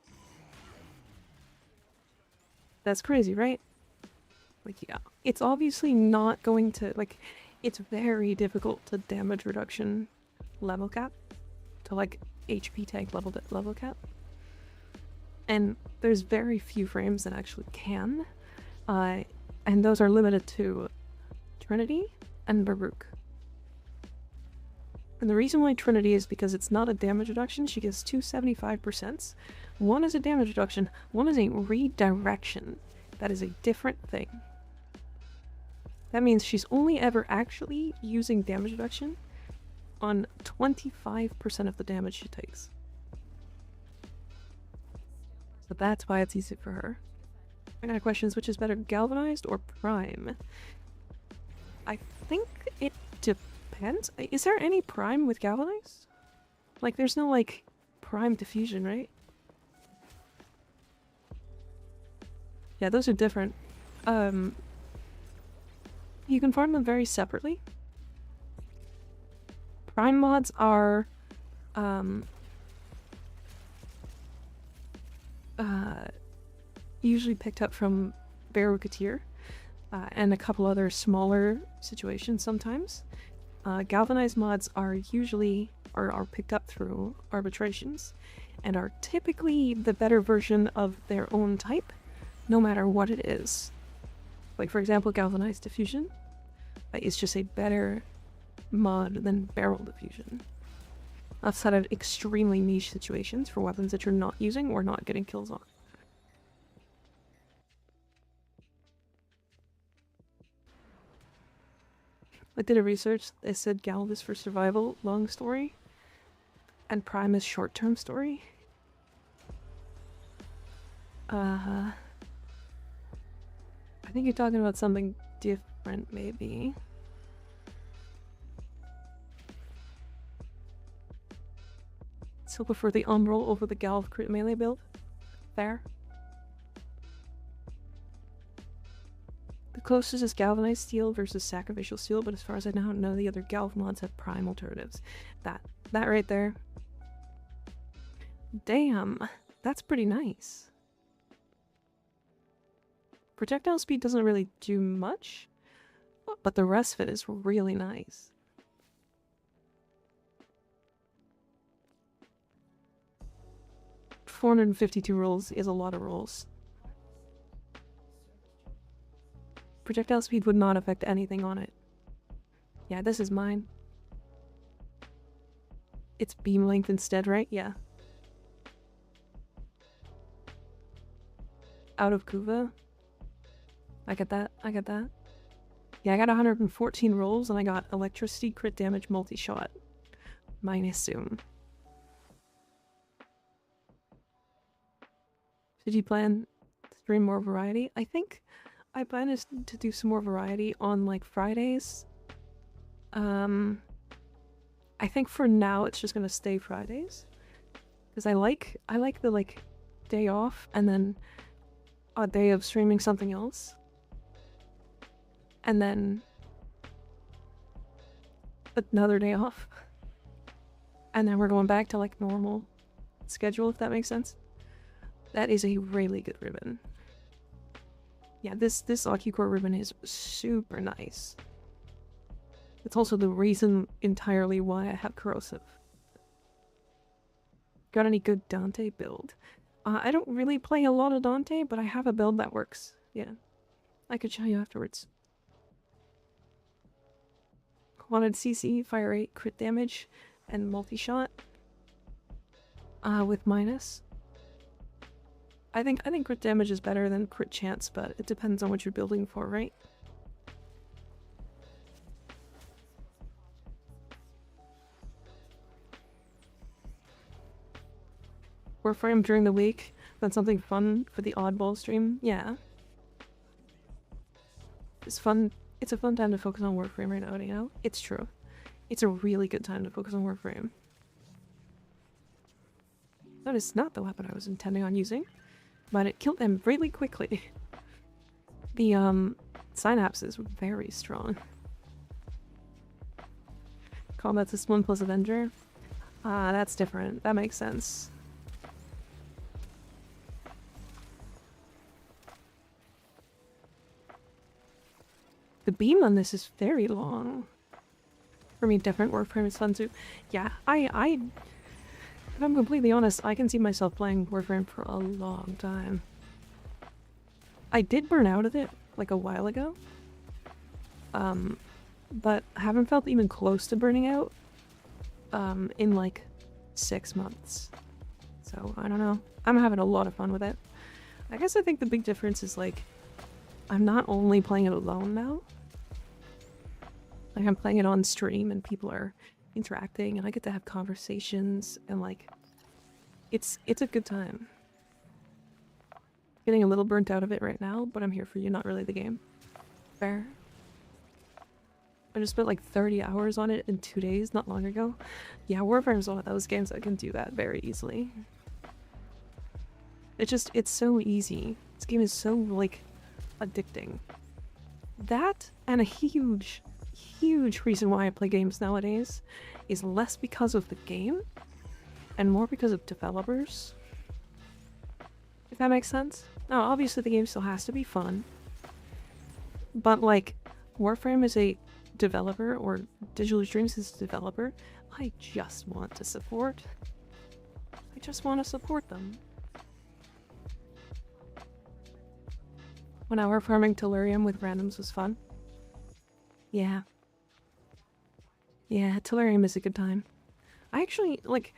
That's crazy, right? Like, yeah. It's obviously not going to, like, it's very difficult to damage reduction level cap. To, like, HP tank level cap. And there's very few frames that actually can. And those are limited to Trinity and Baruch. And the reason why Trinity is because it's not a damage reduction. She gets 275%. One is a damage reduction, one is a redirection. That is a different thing. That means she's only ever actually using damage reduction on 25% of the damage she takes. So that's why it's easy for her. I got a question, which is better, Galvanized or Prime? I think it depends. Is there any Prime with Galvanized? Like, there's no, like, Prime Diffusion, right? Yeah, those are different. You can farm them very separately. Prime mods are, usually picked up from Barukatir, and a couple other smaller situations sometimes. Galvanized mods are usually, are picked up through arbitrations, and are typically the better version of their own type, no matter what it is. Like, for example, Galvanized Diffusion is just a better mod than Barrel Diffusion. Outside of extremely niche situations for weapons that you're not using or not getting kills on. I did a research. They said Galv is for survival, long story, and Prime is short-term story. I think you're talking about something different, maybe. Still prefer the Umbral over the Galv crit melee build. Fair. The closest is Galvanized Steel versus Sacrificial Steel, but as far as I know, none of the other Galv mods have Prime alternatives. That right there. Damn, that's pretty nice. Projectile speed doesn't really do much, but the rest of it is really nice. $452 rolls is a lot of rolls. Projectile speed would not affect anything on it. Yeah, this is mine. It's beam length instead, right? Yeah. Out of Kuva. I get that. I get that. Yeah, I got 114 rolls and I got electricity, crit damage, multi-shot. Minus Zoom. Did you plan to stream more variety? I think I plan to do some more variety on like Fridays. I think for now it's just gonna stay Fridays. Because I like the like day off and then a day of streaming something else. And then another day off. And then we're going back to like normal schedule, if that makes sense. That is a really good ribbon. Yeah, this AkiCore ribbon is super nice. It's also the reason entirely why I have Corrosive. Got any good Dante build? I don't really play a lot of Dante, but I have a build that works. Yeah. I could show you afterwards. Wanted CC, fire rate, crit damage, and multi-shot. With minus. I think crit damage is better than crit chance, but it depends on what you're building for, right? Warframe during the week, then something fun for the oddball stream. Yeah. It's fun. It's a fun time to focus on Warframe right now, you know? It's true. It's a really good time to focus on Warframe. That is not the weapon I was intending on using, but it killed them really quickly. The synapses were very strong. Combat System 1 plus Avenger. Ah, that's different. That makes sense. The beam on this is very long. For me, different Warframe is fun too. Yeah, if I'm completely honest, I can see myself playing Warframe for a long time. I did burn out of it, like, a while ago. But haven't felt even close to burning out, in, like, 6 months. So, I don't know. I'm having a lot of fun with it. I guess I think the big difference is, like, I'm not only playing it alone now. Like, I'm playing it on stream and people are interacting and I get to have conversations and, like, it's a good time. Getting a little burnt out of it right now, but I'm here for you, not really the game. Fair. I just spent like 30 hours on it in 2 days not long ago. Yeah, Warframe's one of those games that can do that very easily. It's so easy. This game is so, like, addicting. That, and a huge reason why I play games nowadays is less because of the game and more because of developers. If that makes sense? Now, obviously the game still has to be fun, but, like, Warframe is a developer, or Digital Dreams is a developer, I just want to support. I just want to support them. When I were farming Tellurium with randoms was fun. Yeah. Yeah, Tellurium is a good time. I actually, like,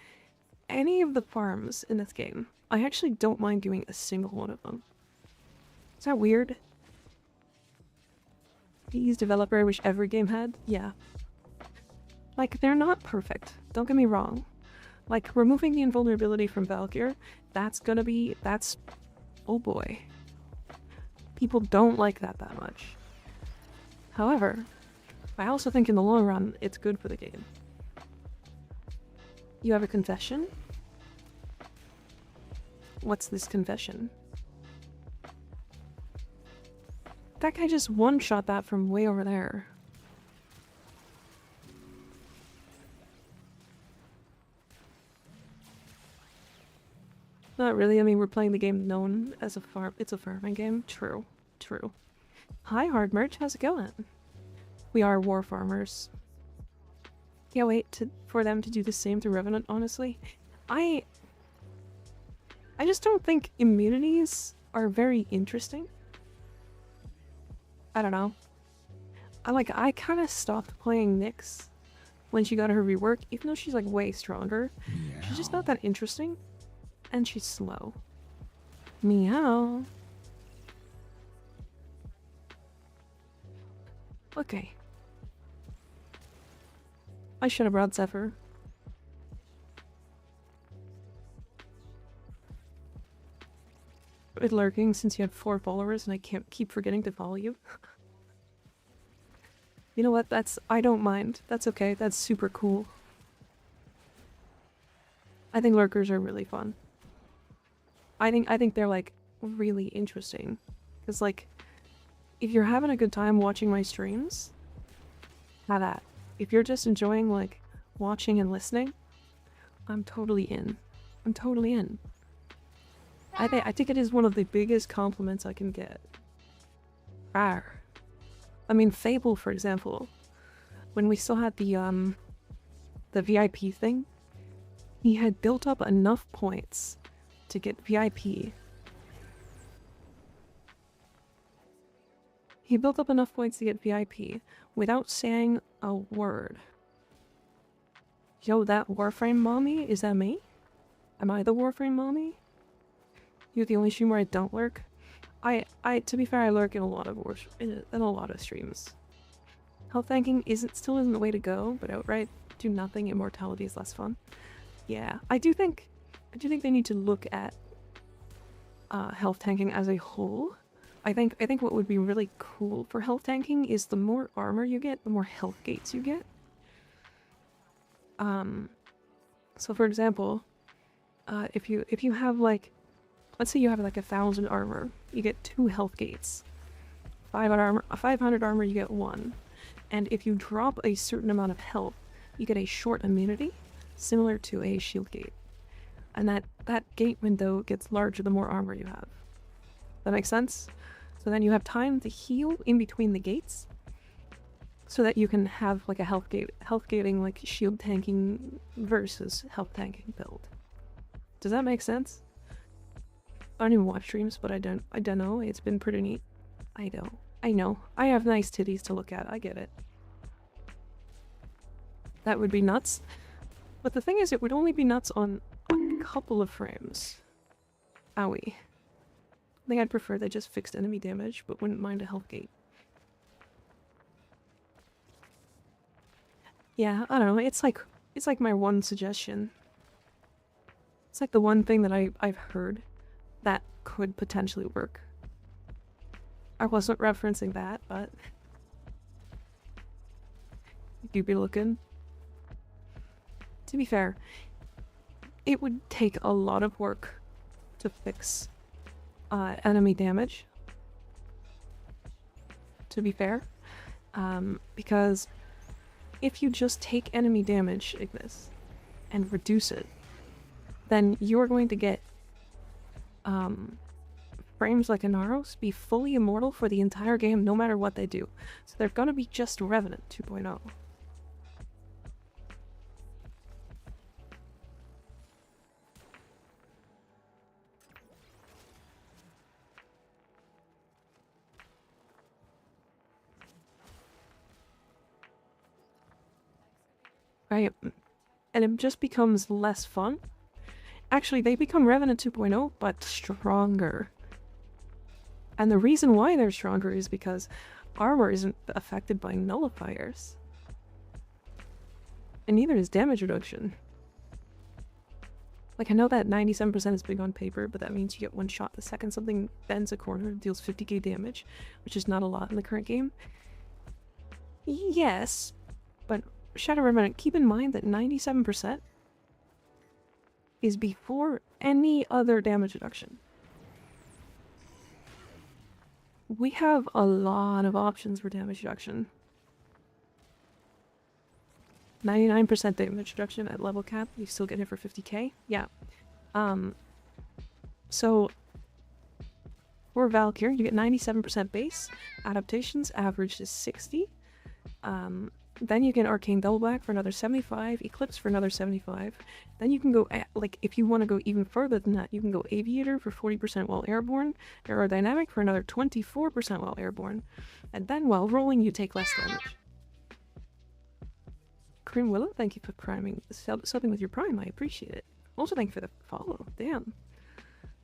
any of the farms in this game, I actually don't mind doing a single one of them. Is that weird? These developer I wish every game had? Yeah. Like, they're not perfect. Don't get me wrong. Like, removing the invulnerability from Valkyr, that's gonna be... that's... oh boy. People don't like that much. However, I also think in the long run, it's good for the game. You have a confession? What's this confession? That guy just one-shot that from way over there. Not really, I mean, we're playing the game known as a farm. It's a farming game. True. True. Hi, Hard Merch, how's it going? We are war farmers. Can't wait for them to do the same to Revenant, honestly. I just don't think immunities are very interesting. I don't know. I kind of stopped playing Nyx when she got her rework, even though she's, like, way stronger. Meow. She's just not that interesting. And she's slow. Meow. Okay. I should have brought Zephyr. With lurking since you had 4 followers and I can't keep forgetting to follow you. You know what? I don't mind. That's okay. That's super cool. I think lurkers are really fun. I think they're, like, really interesting. Because, like, if you're having a good time watching my streams, have that. If you're just enjoying, like, watching and listening, I'm totally in. I'm totally in. I think it is one of the biggest compliments I can get. Rawr. I mean, Fable, for example, when we still had the VIP thing, he had built up enough points to get VIP. He built up enough points to get VIP without saying a word. Yo, that Warframe mommy? Is that me? Am I the Warframe mommy? You're the only stream where I don't lurk? To be fair, I lurk in a lot of streams. Health tanking still isn't the way to go, but outright do nothing, immortality is less fun. Yeah, I do think they need to look at health tanking as a whole. I think what would be really cool for health tanking is the more armor you get, the more health gates you get. So for example, if you have, like, let's say you have, like, 1,000 armor, you get 2 health gates. 500 armor, you get 1. And if you drop a certain amount of health, you get a short immunity, similar to a shield gate. And that gate window gets larger the more armor you have. That makes sense? So then you have time to heal in between the gates, so that you can have like a health gating, like shield tanking versus health tanking build. Does that make sense? I don't even watch streams, but I don't know. It's been pretty neat. I know. I have nice titties to look at. I get it. That would be nuts. But the thing is, it would only be nuts on a couple of frames. Owie. I think I'd prefer they just fixed enemy damage, but wouldn't mind a health gate. Yeah, I don't know. It's like my one suggestion. It's like the one thing that I've heard that could potentially work. I wasn't referencing that, but you'd be looking. To be fair, it would take a lot of work to fix enemy damage. To be fair, because if you just take enemy damage, Ignis, and reduce it, then you're going to get frames like Inaros be fully immortal for the entire game no matter what they do. So they're gonna be just Revenant 2.0. Right? And it just becomes less fun. Actually, they become Revenant 2.0, but stronger. And the reason why they're stronger is because armor isn't affected by nullifiers. And neither is damage reduction. Like, I know that 97% is big on paper, but that means you get one shot the second something bends a corner and deals 50k damage, which is not a lot in the current game. Yes, but Shadow Remnant, keep in mind that 97% is before any other damage reduction. We have a lot of options for damage reduction. 99% damage reduction at level cap, you still get hit for 50k? Yeah. So for Valkyr, you get 97% base. Adaptations average is 60. Then you get Arcane Double Black for another 75, Eclipse for another 75. Then you can go, like, if you want to go even further than that, you can go Aviator for 40% while airborne, Aerodynamic for another 24% while airborne, and then while rolling you take less damage. Cream Willow, thank you for priming, subbing with your prime, I appreciate it. Also thank you for the follow, damn.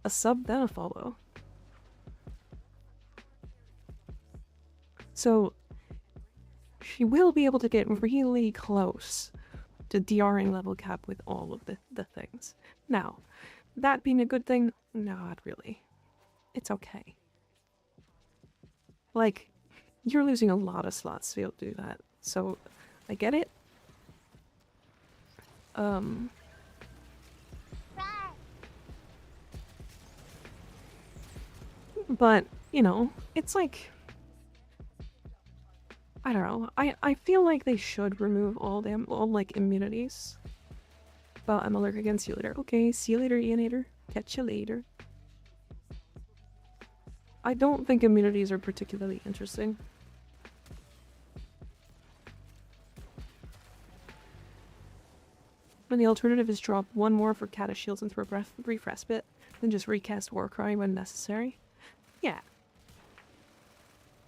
A sub, then a follow. So, she will be able to get really close to DRing level cap with all of the things. Now, that being a good thing, not really. It's okay. Like, you're losing a lot of slots to be able to do that, so I get it. But, you know, it's like, I don't know. I feel like they should remove all like immunities. But I'm allergic against see you later. Okay, see you later, Ianator. Catch you later. I don't think immunities are particularly interesting. When the alternative is drop one more for Kata Shields and throw brief respite, then just recast Warcry when necessary. Yeah.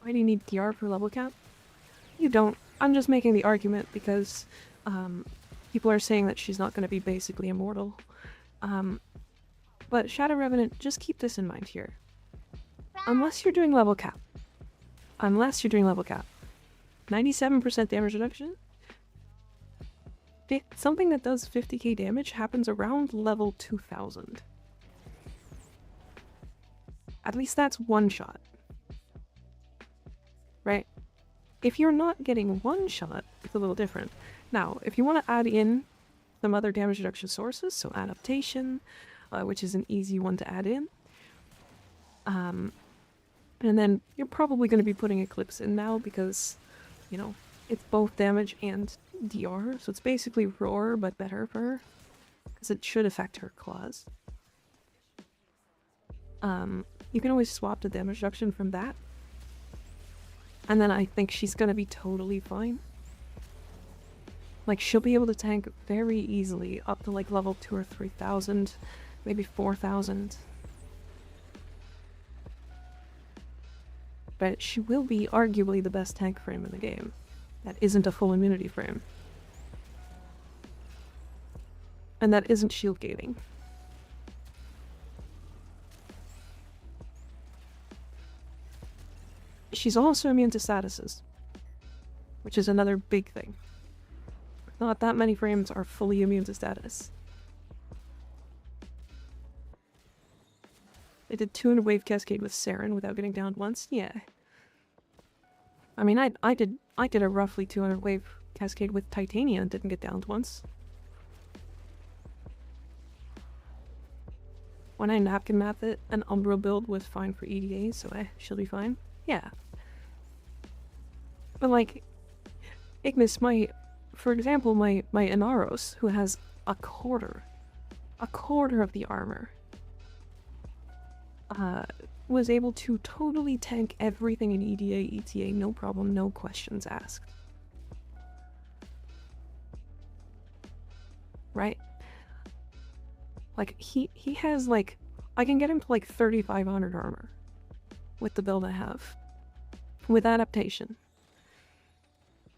Why do you need DR for level cap? You don't. I'm just making the argument because people are saying that she's not going to be basically immortal. But Shadow Revenant, just keep this in mind here. Unless you're doing level cap. 97% damage reduction? Something that does 50k damage happens around level 2000. At least that's one shot. Right? If you're not getting one shot, it's a little different. Now, if you want to add in some other damage reduction sources, so adaptation, which is an easy one to add in, and then you're probably going to be putting Eclipse in now because, you know, It's both damage and DR, so it's basically roar but better for her, because it should affect her claws. You can always swap the damage reduction from that, and then I think she's gonna be totally fine. Like, she'll be able to tank very easily up to like level 2 or 3,000, maybe 4,000. But she will be arguably the best tank frame in the game. That isn't a full immunity frame. And that isn't shield gating. She's also immune to statuses, which is another big thing. Not that many frames are fully immune to status. They did 200 wave cascade with Saren without getting downed once. Yeah. I mean, I did a roughly 200 wave cascade with Titania and didn't get downed once. When I napkin mapped it, an Umbro build was fine for EDA, so she'll be fine. Yeah. But like, Ignis, for example, my Inaros, who has a quarter of the armor, was able to totally tank everything in EDA, ETA, no problem, no questions asked. Right? Like, he has, like, I can get him to, like, 3,500 armor with the build I have. With adaptation.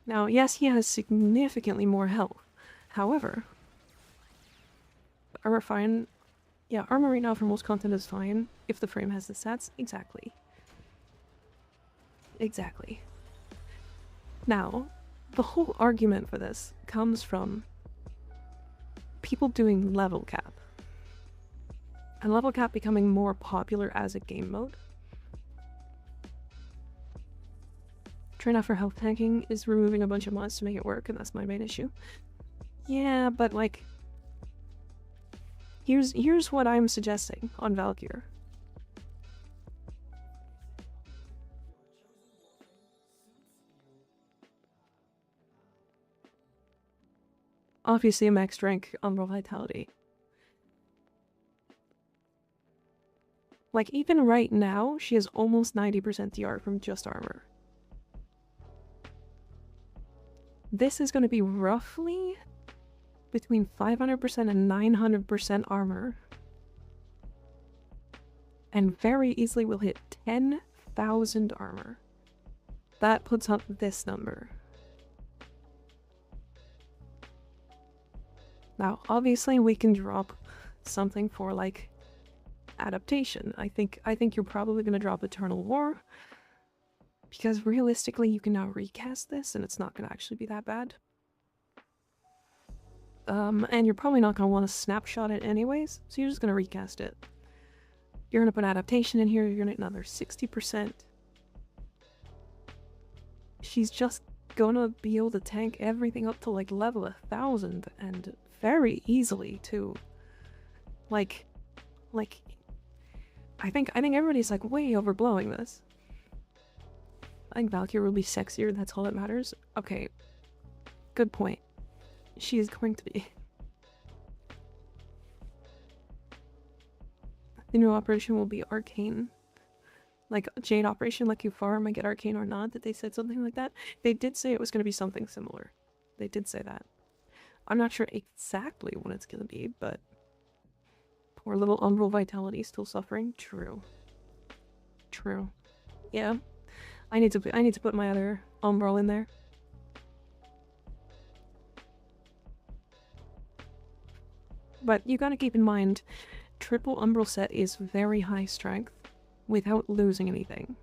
Now, yes, he has significantly more health. However, armor fine. Yeah, armor right now for most content is fine if the frame has the stats. Exactly. Exactly. Now, the whole argument for this comes from people doing level cap. And level cap becoming more popular as a game mode. Train out for health tanking is removing a bunch of mods to make it work, and that's my main issue. Yeah, but like, here's what I'm suggesting on Valkyr. Obviously a max rank Umbral Vitality. Like, even right now, she has almost 90% DR from just armor. This is going to be roughly between 500% and 900% armor. And very easily will hit 10,000 armor. That puts up this number. Now, obviously, we can drop something for, like, adaptation. I think you're probably going to drop Eternal War. Because realistically, you can now recast this, and it's not going to actually be that bad. And you're probably not going to want to snapshot it anyways, so you're just going to recast it. You're going to put adaptation in here, you're going to get another 60%. She's just going to be able to tank everything up to, like, level 1,000, and very easily, too. Like, I think everybody's, like, way overblowing this. I think Valkyr will be sexier, that's all that matters. Okay, good point. She is going to be. The new operation will be arcane. Like, Jade operation, like you farm and get arcane or not, that they said something like that. They did say it was going to be something similar. They did say that. I'm not sure exactly what it's going to be, but... Poor little Umbral Vitality still suffering. True. True. Yeah. I need to put my other Umbral in there. But you gotta keep in mind, triple Umbral set is very high strength without losing anything.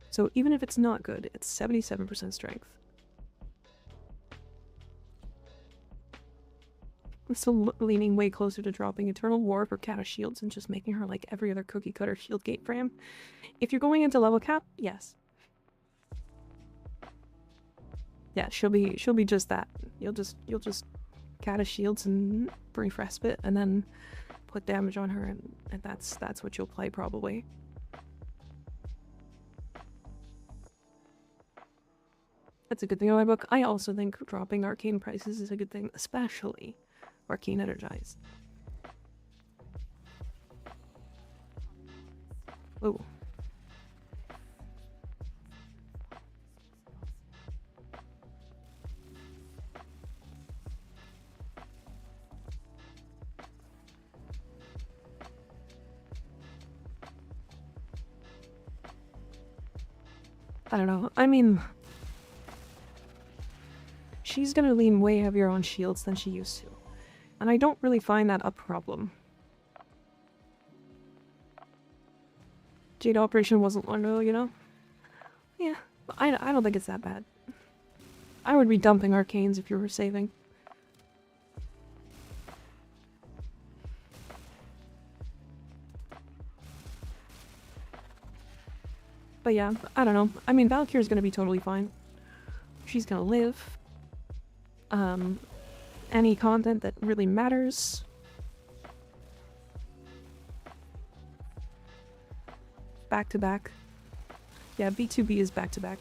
So even if it's not good, it's 77% strength. I'm still leaning way closer to dropping Eternal War for Kata Shields and just making her like every other cookie cutter shield gate frame. If you're going into level cap, yes. Yeah, she'll be just that. You'll just Kata Shields and Brief Respite and then put damage on her, and that's what you'll play probably. That's a good thing in my book. I also think dropping arcane prices is a good thing, especially arcane energized. Ooh. I don't know. I mean, she's gonna lean way heavier on shields than she used to. And I don't really find that a problem. Jade Operation wasn't one though, you know? Yeah, I don't think it's that bad. I would be dumping arcanes if you were saving. But yeah, I don't know. I mean, Valkyrie's gonna be totally fine. She's gonna live. Any content that really matters. Back to back. Yeah, B2B is back to back.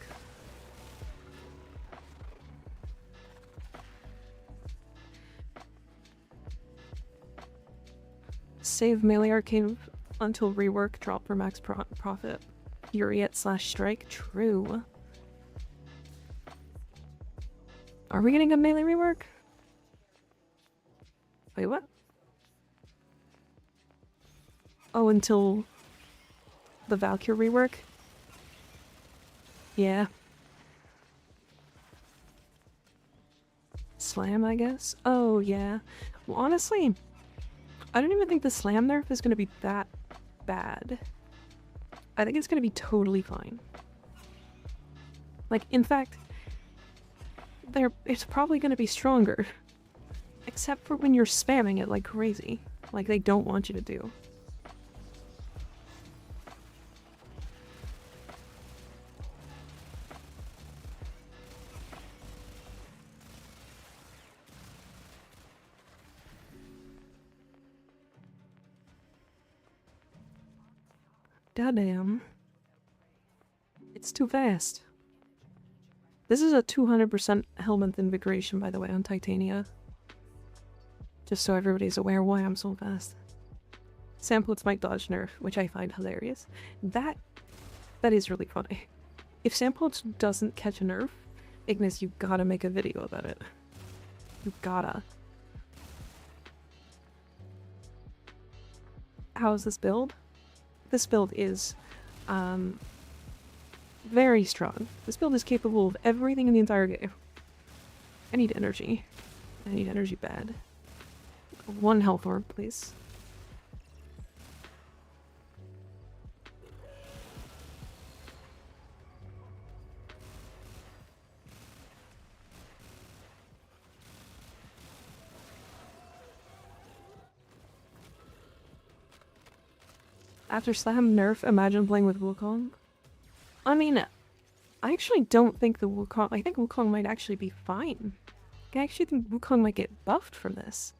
Save melee arcane until rework, drop for max profit. Furiate / strike. True. Are we getting a melee rework? Wait, what? Oh, until the Valkyrie rework? Yeah. Slam, I guess? Oh, yeah. Well, honestly, I don't even think the slam nerf is gonna be that bad. I think it's gonna be totally fine. Like, in fact, it's probably gonna be stronger. Except for when you're spamming it like crazy. Like they don't want you to do. Goddamn. It's too fast. This is a 200% Helminth invigoration, by the way, on Titania. Just so everybody's aware why I'm so fast. Samplets might dodge nerf, which I find hilarious. That is really funny. If Samplets doesn't catch a nerf, Ignis, you gotta make a video about it. You gotta. How's this build? This build is, very strong. This build is capable of everything in the entire game. I need energy. I need energy bad. 1 health orb, please. After Slam nerf, imagine playing with Wukong. I mean, I actually don't think the Wukong... I think Wukong might actually be fine. I actually think Wukong might get buffed from this.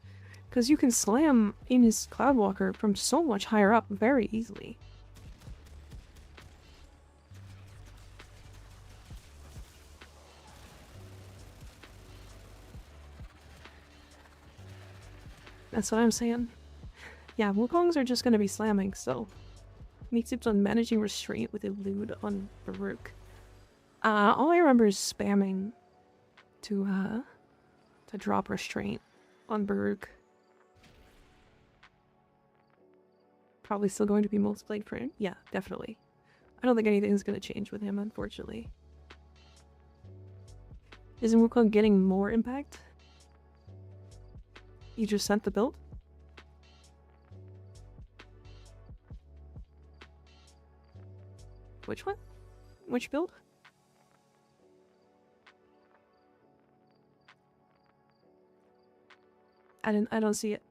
Because you can slam in his Cloudwalker from so much higher up very easily. That's what I'm saying. Yeah, Wukongs are just gonna be slamming, so... He tips on managing restraint with Elude on Baruch. All I remember is spamming to drop restraint on Baruch. Probably still going to be multiplied for him. Yeah, definitely. I don't think anything's gonna change with him, unfortunately. Isn't Wukong getting more impact? You just sent the build? Which one? Which build? I don't see it.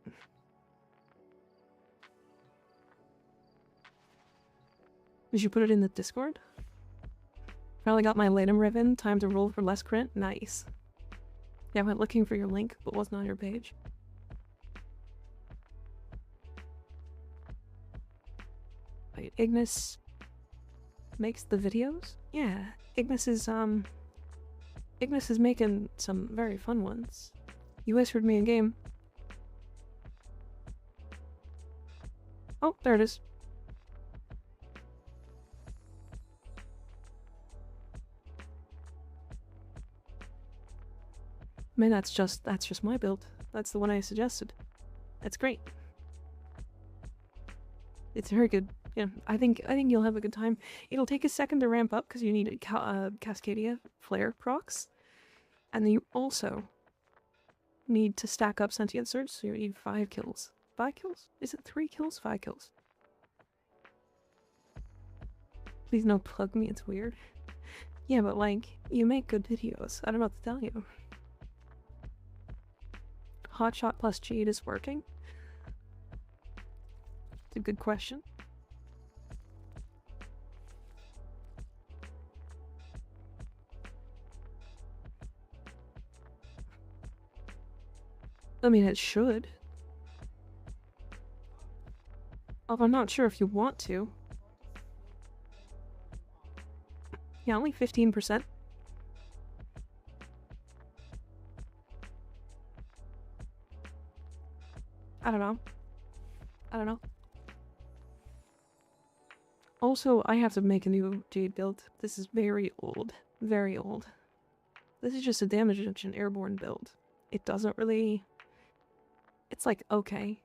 Did you put it in the Discord? Finally got my Latum Ribbon. Time to roll for less crit. Nice. Yeah, I went looking for your link, but wasn't on your page. Wait, Ignis makes the videos? Yeah, Ignis is, Ignis is making some very fun ones. You whispered me a game. Oh, there it is. I mean, that's just my build. That's the one I suggested. That's great. It's very good. Yeah, I think you'll have a good time. It'll take a second to ramp up because you need Cascadia flare procs, and then you also need to stack up sentient surge. So you need 5 kills. 5 kills? Is it 3 kills? 5 kills. Please no plug me. It's weird. Yeah, but like you make good videos. I don't know what to tell you. Hotshot plus Jade is working. It's a good question. I mean, it should. Although I'm not sure if you want to. Yeah, only 15%. I don't know. I don't know. Also, I have to make a new Jade build. This is very old. Very old. This is just a damage reduction airborne build. It doesn't really... It's like, okay.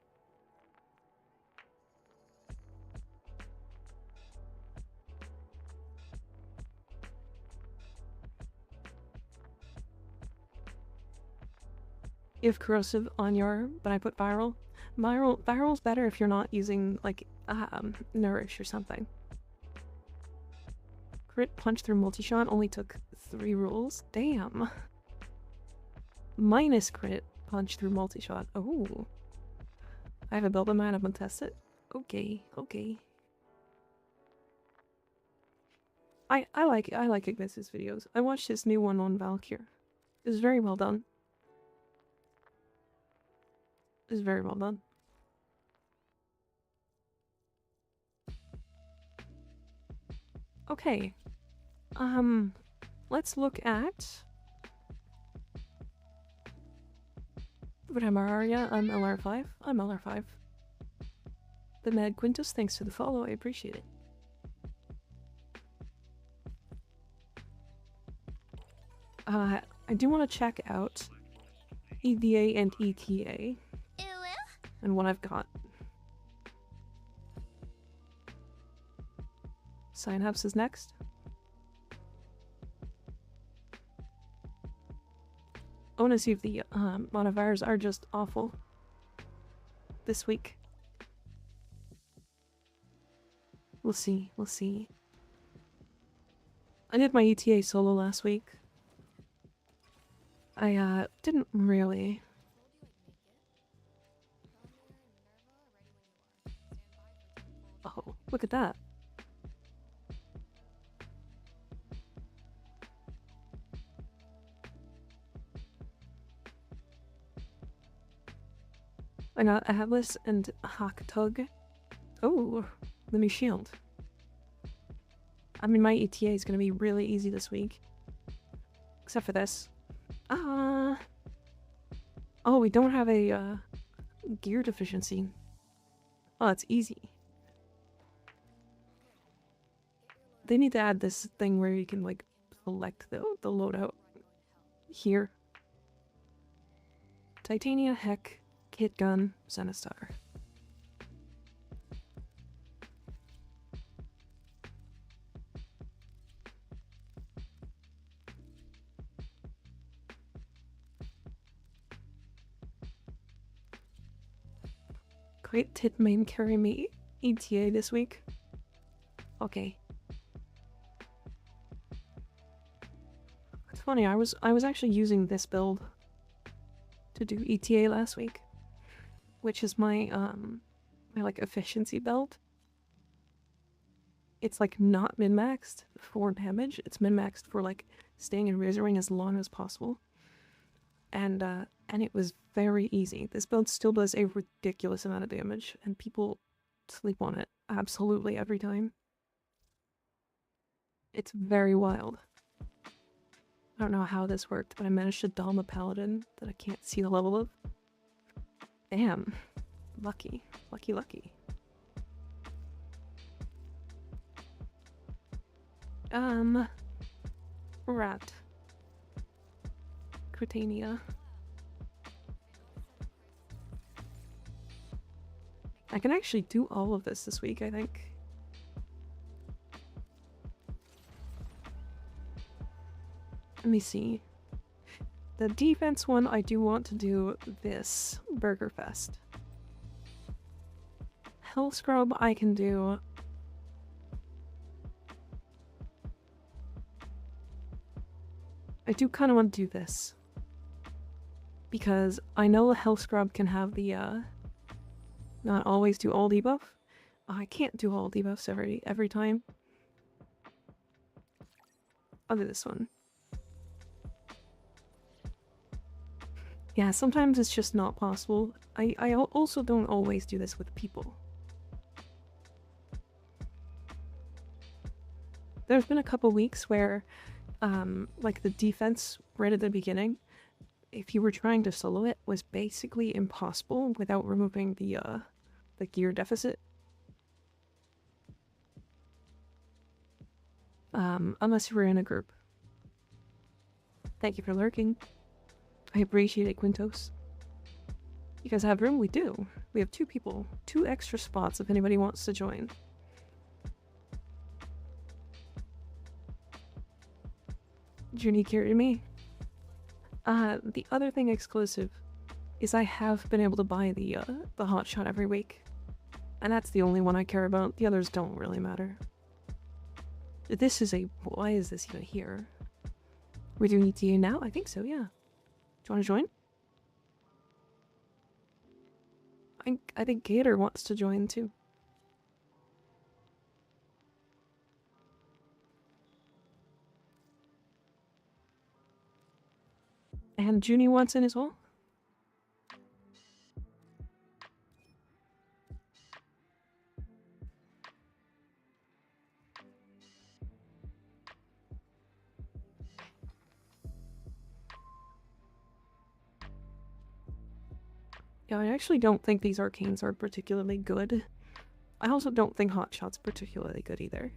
If corrosive on your, but I put viral. Viral's better if you're not using like nourish or something. Crit punch through multi-shot only took 3 rolls. Damn. Minus crit punch through multi-shot. Oh. I have a build in mind, I'm gonna test it. Okay, okay. I like Ignis's videos. I watched his new one on Valkyr. It was very well done. It was very well done. Okay. Let's look at... What am I? I'm LR5. I'm LR5. The Mad Quintus, thanks for the follow. I appreciate it. I do want to check out EVA and ETA. And what I've got. Synapse is next. I want to see if the modifiers are just awful this week. We'll see, we'll see. I did my ETA solo last week. I didn't really. Oh, look at that. I got a Headless and a Hawk Tug. Oh, let me shield. I mean, my ETA is gonna be really easy this week. Except for this. Oh, we don't have a gear deficiency. Oh, it's easy. They need to add this thing where you can, like, select the loadout. Here. Titania, Heck, Kit Gun, Zenistar. Great tit main carry me ETA this week. Okay. It's funny, I was actually using this build to do ETA last week, which is my my like efficiency build. It's like not min-maxed for damage, it's min-maxed for like staying in Razor Ring as long as possible. And it was very easy. This build still does a ridiculous amount of damage, and people sleep on it absolutely every time. It's very wild. I don't know how this worked, but I managed to dom a paladin that I can't see the level of. Damn. Lucky. Lucky, lucky. Rat. Cretania. I can actually do all of this week, I think. Let me see. The defense one, I do want to do this Burger Fest. Hell Scrub, I can do. I do kind of want to do this. Because I know the Hell Scrub can have the, not always do all debuff. I can't do all debuffs every time. I'll do this one. Yeah, sometimes it's just not possible. I also don't always do this with people. There's been a couple weeks where, like the defense right at the beginning, if you were trying to solo it, was basically impossible without removing the gear deficit. Unless you were in a group. Thank you for lurking. I appreciate it, Quintos. You guys have room? We do. We have 2 people. 2 extra spots if anybody wants to join. Journey carried me. The other thing exclusive is I have been able to buy the hotshot every week. And that's the only one I care about. The others don't really matter. This is a... Why is this even here? We're doing ETA now? I think so, yeah. Do you want to join? I think Gator wants to join too. And Junie wants in as well? Yeah, I actually don't think these arcanes are particularly good. I also don't think hotshot's particularly good either.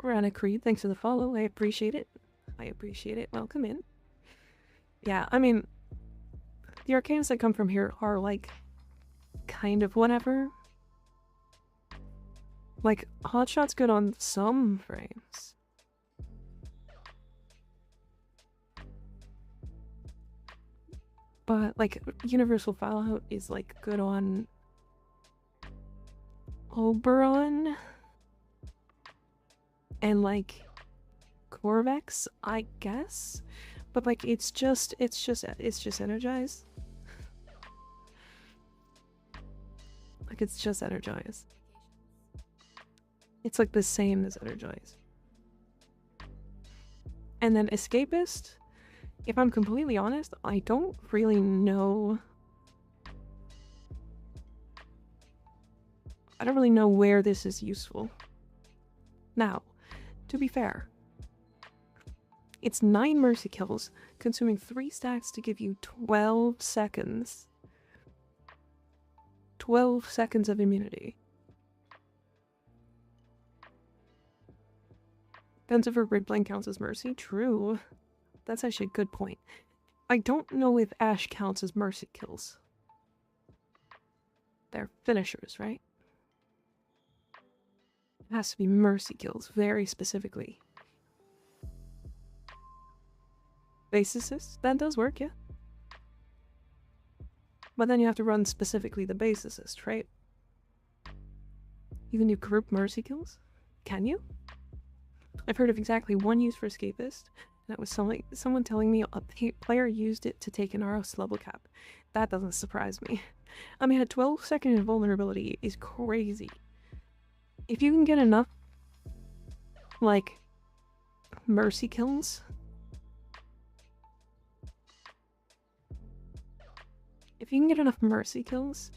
Rana Creed, thanks for the follow. I appreciate it. I appreciate it. Welcome in. Yeah, I mean, the arcanes that come from here are like kind of whatever. Like, hotshot's good on some frames. But, like, Universal Fallout is, like, good on Oberon and, like, Corvex, I guess. But, like, it's just energized. Like, it's just energized. It's, like, the same as energized. And then Escapist... If I'm completely honest, I don't really know... I don't really know where this is useful. Now, to be fair, it's 9 mercy kills, consuming 3 stacks to give you 12 seconds. 12 seconds of immunity. Depends if a Ridblink counts as mercy. True. That's actually a good point. I don't know if Ash counts as mercy kills. They're finishers, right? It has to be mercy kills, very specifically. Base assist? That does work, yeah. But then you have to run specifically the base assist, right? You can do group mercy kills? Can you? I've heard of exactly one use for Escapist. That was someone telling me a player used it to take an ROS level cap. That doesn't surprise me. I mean, a 12-second invulnerability is crazy. If you can get enough, like, mercy kills... If you can get enough mercy kills,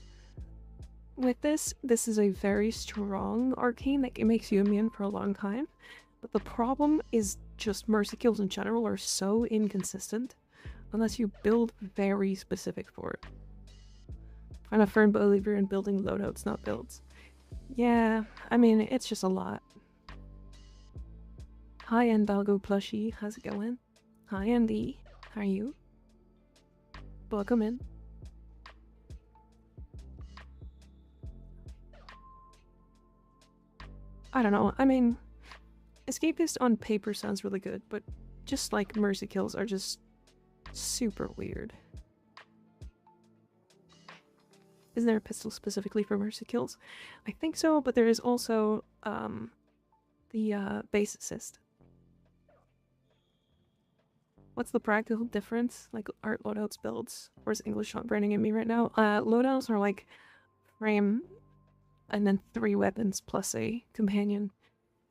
with this is a very strong arcane that it makes you immune for a long time. But the problem is just mercy kills in general are so inconsistent unless you build very specific for it. I'm a firm believer in building loadouts, not builds. Yeah, I mean, it's just a lot. Hi, Endalgo Plushie. How's it going? Hi, Andy. How are you? Welcome in. I don't know. I mean, Escapist on paper sounds really good, but just like mercy kills are just super weird. Isn't there a pistol specifically for mercy kills? I think so, but there is also the base assist. What's the practical difference? Like, art loadouts builds? Or is English not branding at me right now? Loadouts are like frame and then 3 weapons plus a companion.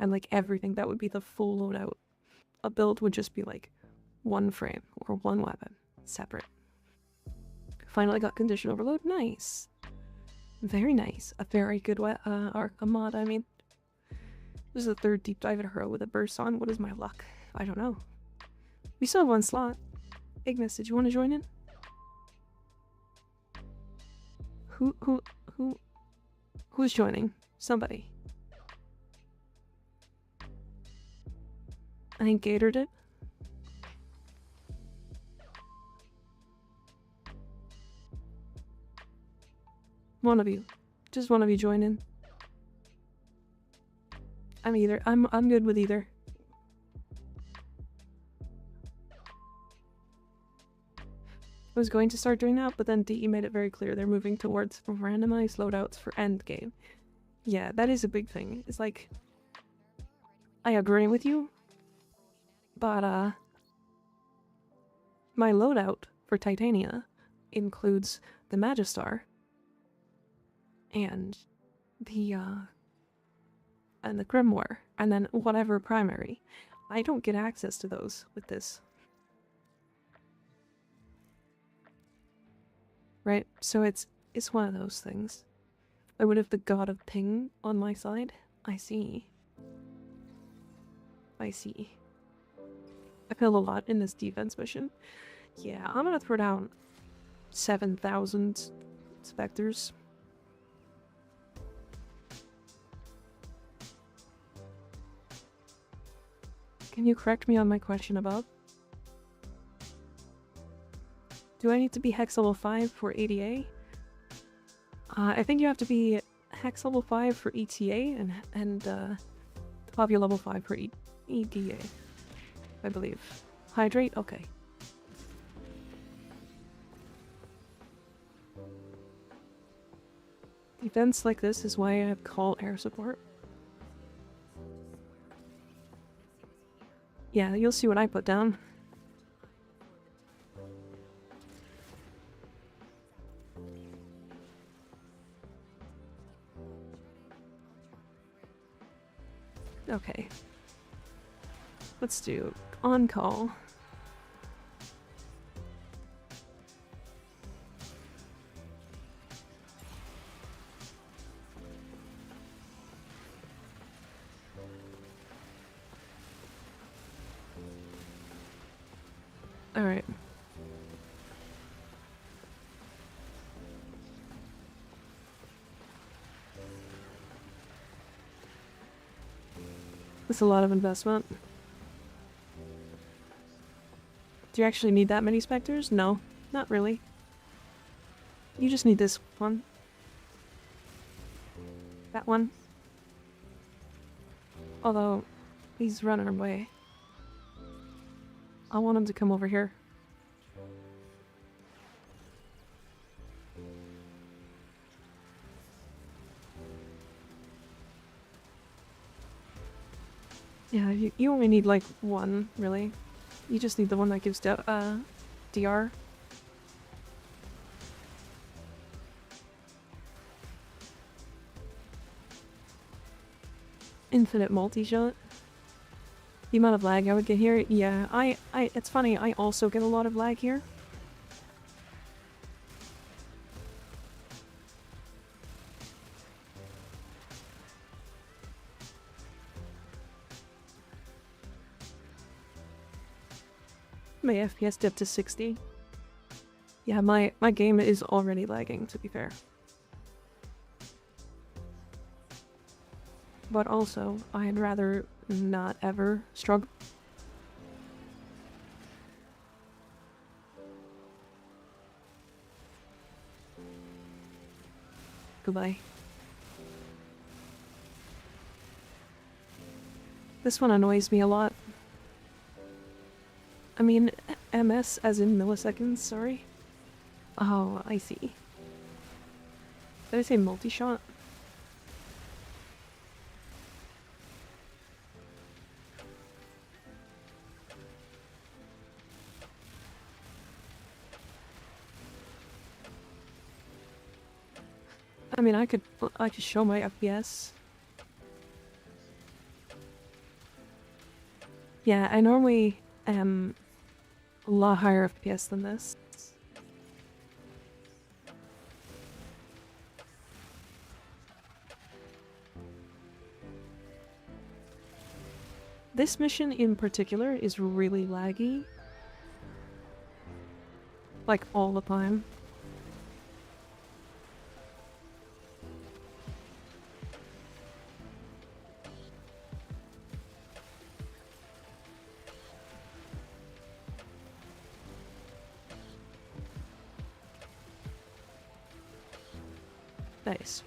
And like everything, that would be the full loadout. A build would just be like 1 frame or 1 weapon, separate. Finally got condition overload. Nice. Very nice. A very good Arkham mod, I mean. This is the 3rd deep dive at Hero with a burst on. What is my luck? I don't know. We still have 1 slot. Ignis, did you want to join in? Who's joining? Somebody. I think Gator did. One of you. Just one of you join in. I'm good with either. I was going to start doing that, but then DE made it very clear they're moving towards randomized loadouts for endgame. Yeah, that is a big thing. It's like, I agree with you, but my loadout for Titania includes the Magistar and the Grimoire, and then whatever primary. I don't get access to those with this. Right? So it's one of those things. I would have the God of Ping on my side. I see. I see. I feel a lot in this defense mission. Yeah, I'm gonna throw down 7,000 specters. Can you correct me on my question above? Do I need to be hex level 5 for ADA? I think you have to be hex level 5 for ETA and Flavia level 5 for EDA, I believe. Hydrate? Okay. Events like this is why I have call air support. Yeah, you'll see what I put down. Okay. Let's do on call. All right. That's a lot of investment. Do you actually need that many specters? No, not really. You just need this one. That one. Although, he's running away. I want him to come over here. Yeah, you only need like one, really. You just need the one that gives DR. Infinite multi-shot. The amount of lag I would get here, yeah, it's funny, I also get a lot of lag here. My FPS dipped to 60. Yeah, my game is already lagging, to be fair. But also, I'd rather not ever struggle. Goodbye. This one annoys me a lot. I mean, MS as in milliseconds, sorry. Oh, I see. Did I say multi-shot? I mean, I could show my FPS. Yeah, I normally am a lot higher FPS than this. This mission in particular is really laggy. Like, all the time. Nice.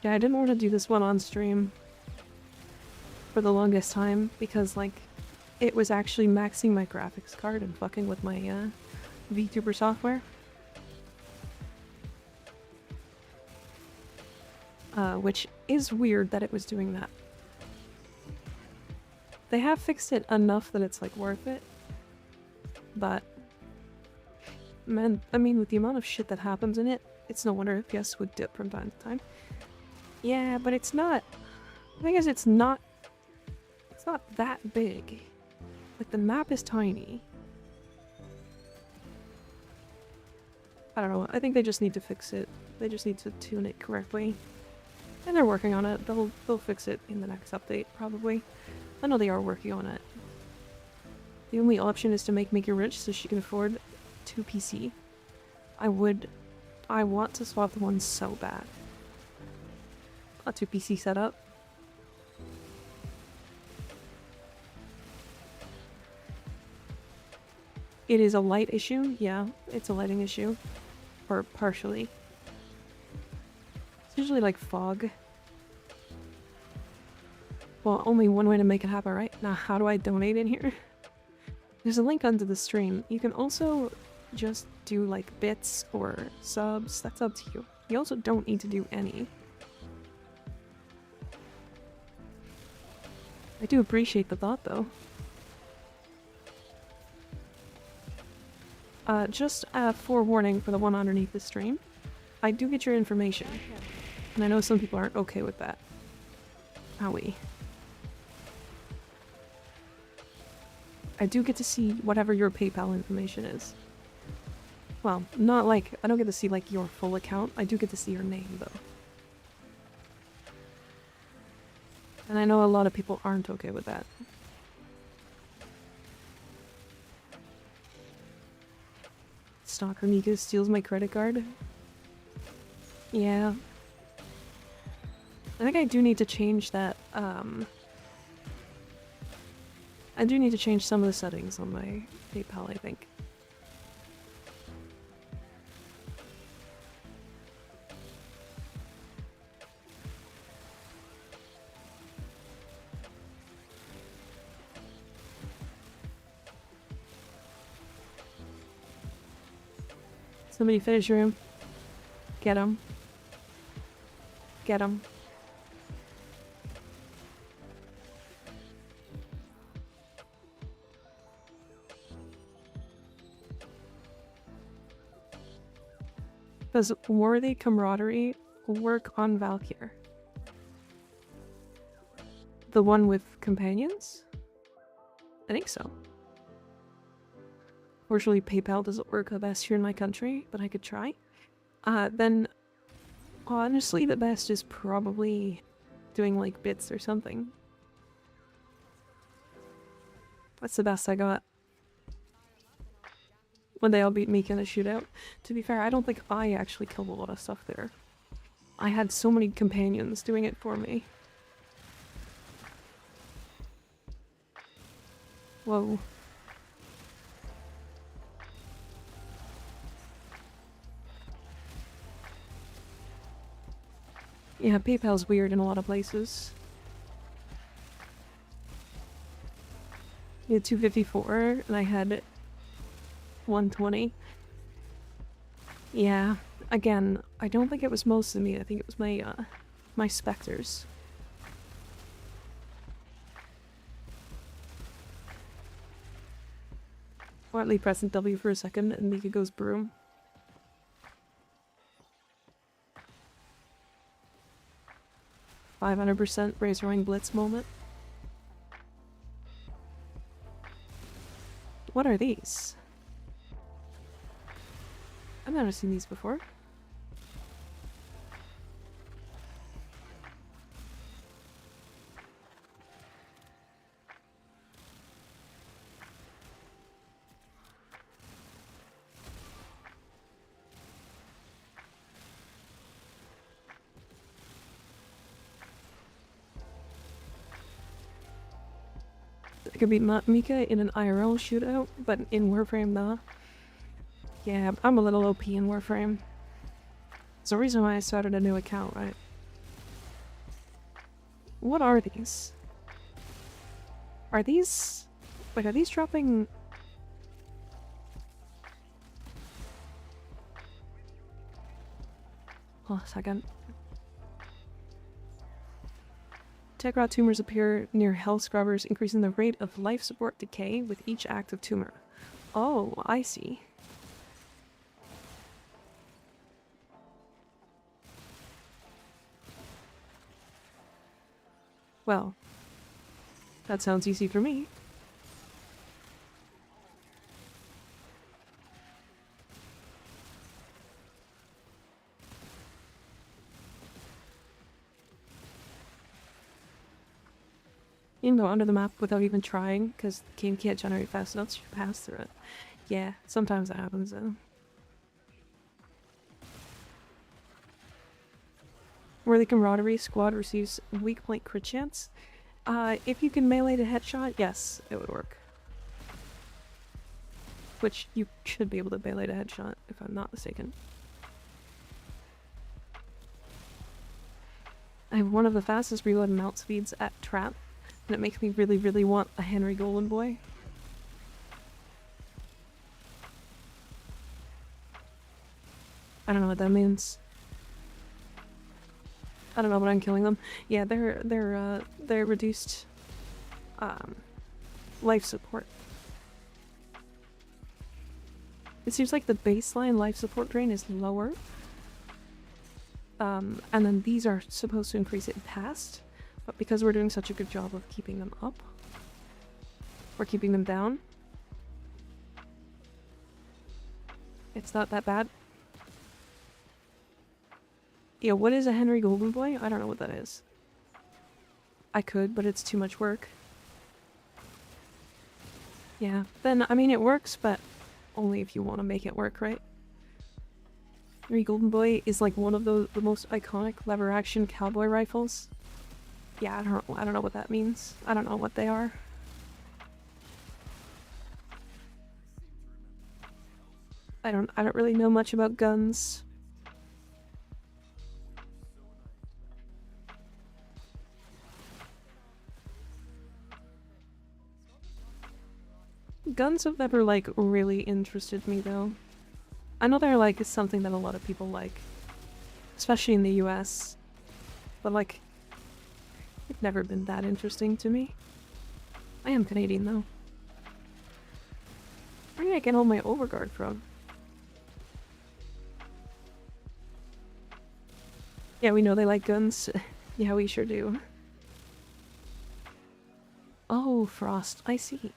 Yeah, I didn't want to do this one on stream for the longest time because, like, it was actually maxing my graphics card and fucking with my VTuber software. Which is weird that it was doing that. They have fixed it enough that it's, like, worth it. But, man, I mean, with the amount of shit that happens in it, it's no wonder FPS would dip from time to time. Yeah, but it's not... The thing is, it's not that big. Like, the map is tiny. I don't know, I think they just need to fix it. They just need to tune it correctly. And they're working on it. They'll fix it in the next update, probably. I know they are working on it. The only option is to make Mickey rich so she can afford 2 PC. I want to swap the one so bad. A 2 PC setup. It is a light issue, yeah, it's a lighting issue. Or partially. It's usually like fog. Well, only one way to make it happen, right? Now, how do I donate in here? There's a link under the stream. You can also just do like bits or subs. That's up to you. You also don't need to do any. I do appreciate the thought, though. Just a forewarning for the one underneath the stream. I do get your information. And I know some people aren't okay with that. Owie. I do get to see whatever your PayPal information is. Well, not like, I don't get to see like your full account. I do get to see your name, though. And I know a lot of people aren't okay with that. Stalker Mika steals my credit card. Yeah. I think I do need to change that, I do need to change some of the settings on my PayPal, I think. Somebody finish room. Get him. Get him. Does worthy camaraderie work on Valkyr? The one with companions? I think so. Fortunately, PayPal doesn't work the best here in my country, but I could try. Then, honestly, the best is probably doing, like, bits or something. That's the best I got. When they all beat Mika in a shootout. To be fair, I don't think I actually killed a lot of stuff there. I had so many companions doing it for me. Whoa. Yeah, PayPal's weird in a lot of places. You had 254 and I had 120. Yeah, again, I don't think it was most of me. I think it was my specters. Quietly pressing W for a second and Mika goes broom. %500 Razor Wing Blitz moment. What are these? I've never seen these before. I could beat Mika in an IRL shootout, but in Warframe, nah. Yeah, I'm a little OP in Warframe. It's the reason why I started a new account, right? What are these? Are these... Wait, are these dropping... Hold on a second. Tegrot tumors appear near health scrubbers, increasing the rate of life support decay with each active tumor. Oh, I see. Well, that sounds easy for me. You can go under the map without even trying, because the game can't generate fast enough to pass through it. Yeah, sometimes that happens though. Worthy Camaraderie Squad receives weak point crit chance. If you can melee to headshot, yes, it would work. Which you should be able to melee to headshot, if I'm not mistaken. I have one of the fastest reload and mount speeds at Trap, and it makes me really, really want a Henry Golden Boy. I don't know what that means. I don't know, but I'm killing them. Yeah, they're reduced life support. It seems like the baseline life support drain is lower. And then these are supposed to increase it past, but because we're doing such a good job of keeping them up, or keeping them down, it's not that bad. Yeah, what is a Henry Golden Boy? I don't know what that is. I could, but it's too much work. Yeah, then, I mean, it works, but only if you want to make it work, right? Henry Golden Boy is like one of the most iconic lever-action cowboy rifles. Yeah, I don't know what that means. I don't know what they are. I don't really know much about guns. Guns have never, like, really interested me, though. I know they're, like, something that a lot of people like. Especially in the US. But, like, it's never been that interesting to me. I am Canadian, though. Where did I get all my overguard from? Yeah, we know they like guns. Yeah, we sure do. Oh, Frost. I see.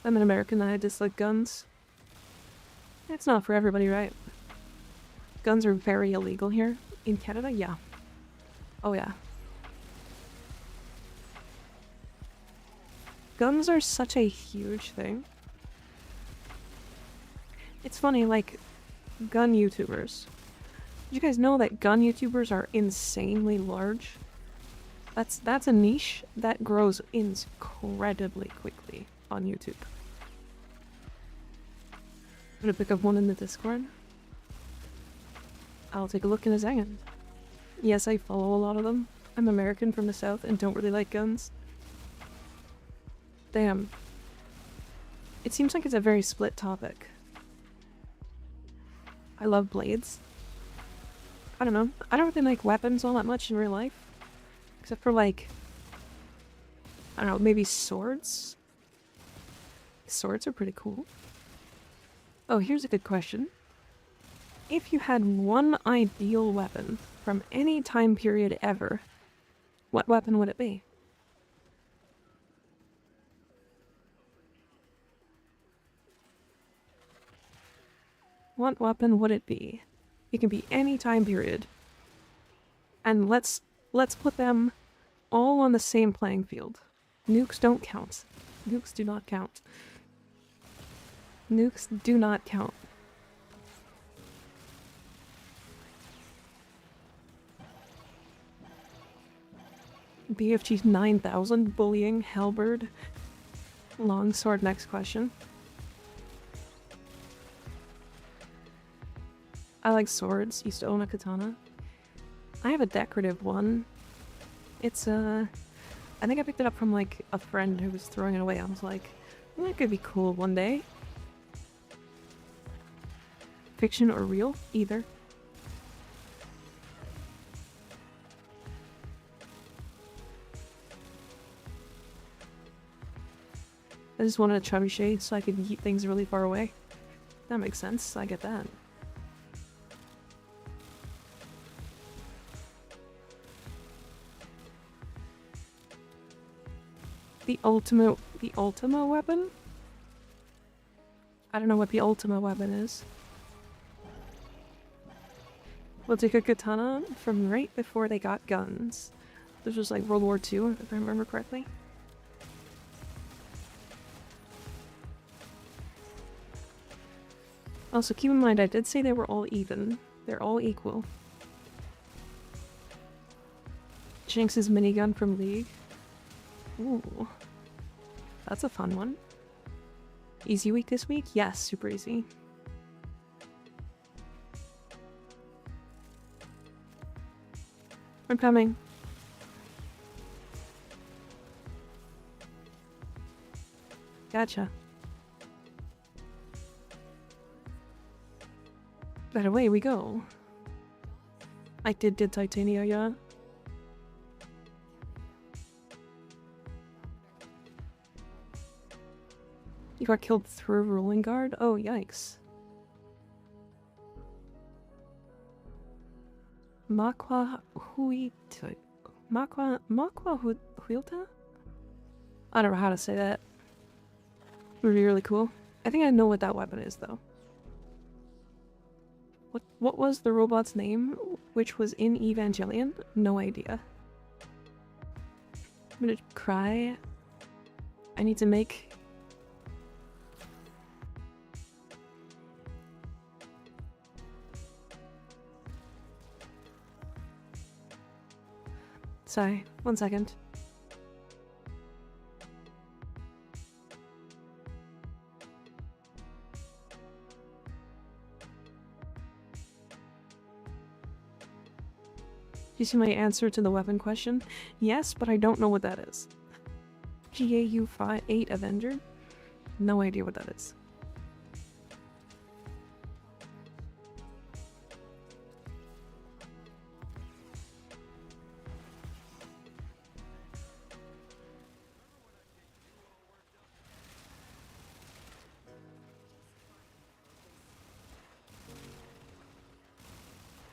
I'm an American and I dislike guns. It's not for everybody, right? Guns are very illegal here. In Canada? Yeah. Oh yeah. Guns are such a huge thing. It's funny, like, gun YouTubers. Did you guys know that gun YouTubers are insanely large? That's a niche that grows incredibly quickly on YouTube. I'm gonna pick up one in the Discord. I'll take a look in a second. Yes, I follow a lot of them. I'm American from the South and don't really like guns. Damn. It seems like it's a very split topic. I love blades. I don't know. I don't really like weapons all that much in real life. Except for, like, I don't know, maybe swords? Swords are pretty cool. Oh, here's a good question. If you had one ideal weapon from any time period ever, what weapon would it be? What weapon would it be? It can be any time period. And let's put them all on the same playing field. Nukes don't count. Nukes do not count. Nukes do not count. BFG 9000, bullying, halberd, longsword, next question. I like swords, used to own a katana. I have a decorative one. It's I think I picked it up from like a friend who was throwing it away. I was like, that could be cool one day. Fiction or real? Either. I just wanted a trebuchet so I could yeet things really far away. That makes sense, I get that. The ultimate weapon? I don't know what the ultimate weapon is. We'll take a katana from right before they got guns. This was like World War II, if I remember correctly. Also, keep in mind, I did say they were all even. They're all equal. Jinx's minigun from League. Ooh. That's a fun one. Easy week this week? Yes, super easy. I'm coming. Gotcha. But away we go. I did Titania, yeah. You got killed through a rolling guard? Oh, yikes. Makwa Huita? Makwa Huilta? I don't know how to say that. Would be really cool. I think I know what that weapon is, though. What was the robot's name, which was in Evangelion? No idea. I'm gonna cry. I need to make... Sorry, 1 second. You see my answer to the weapon question? Yes, but I don't know what that is. GAU-8 Avenger? No idea what that is.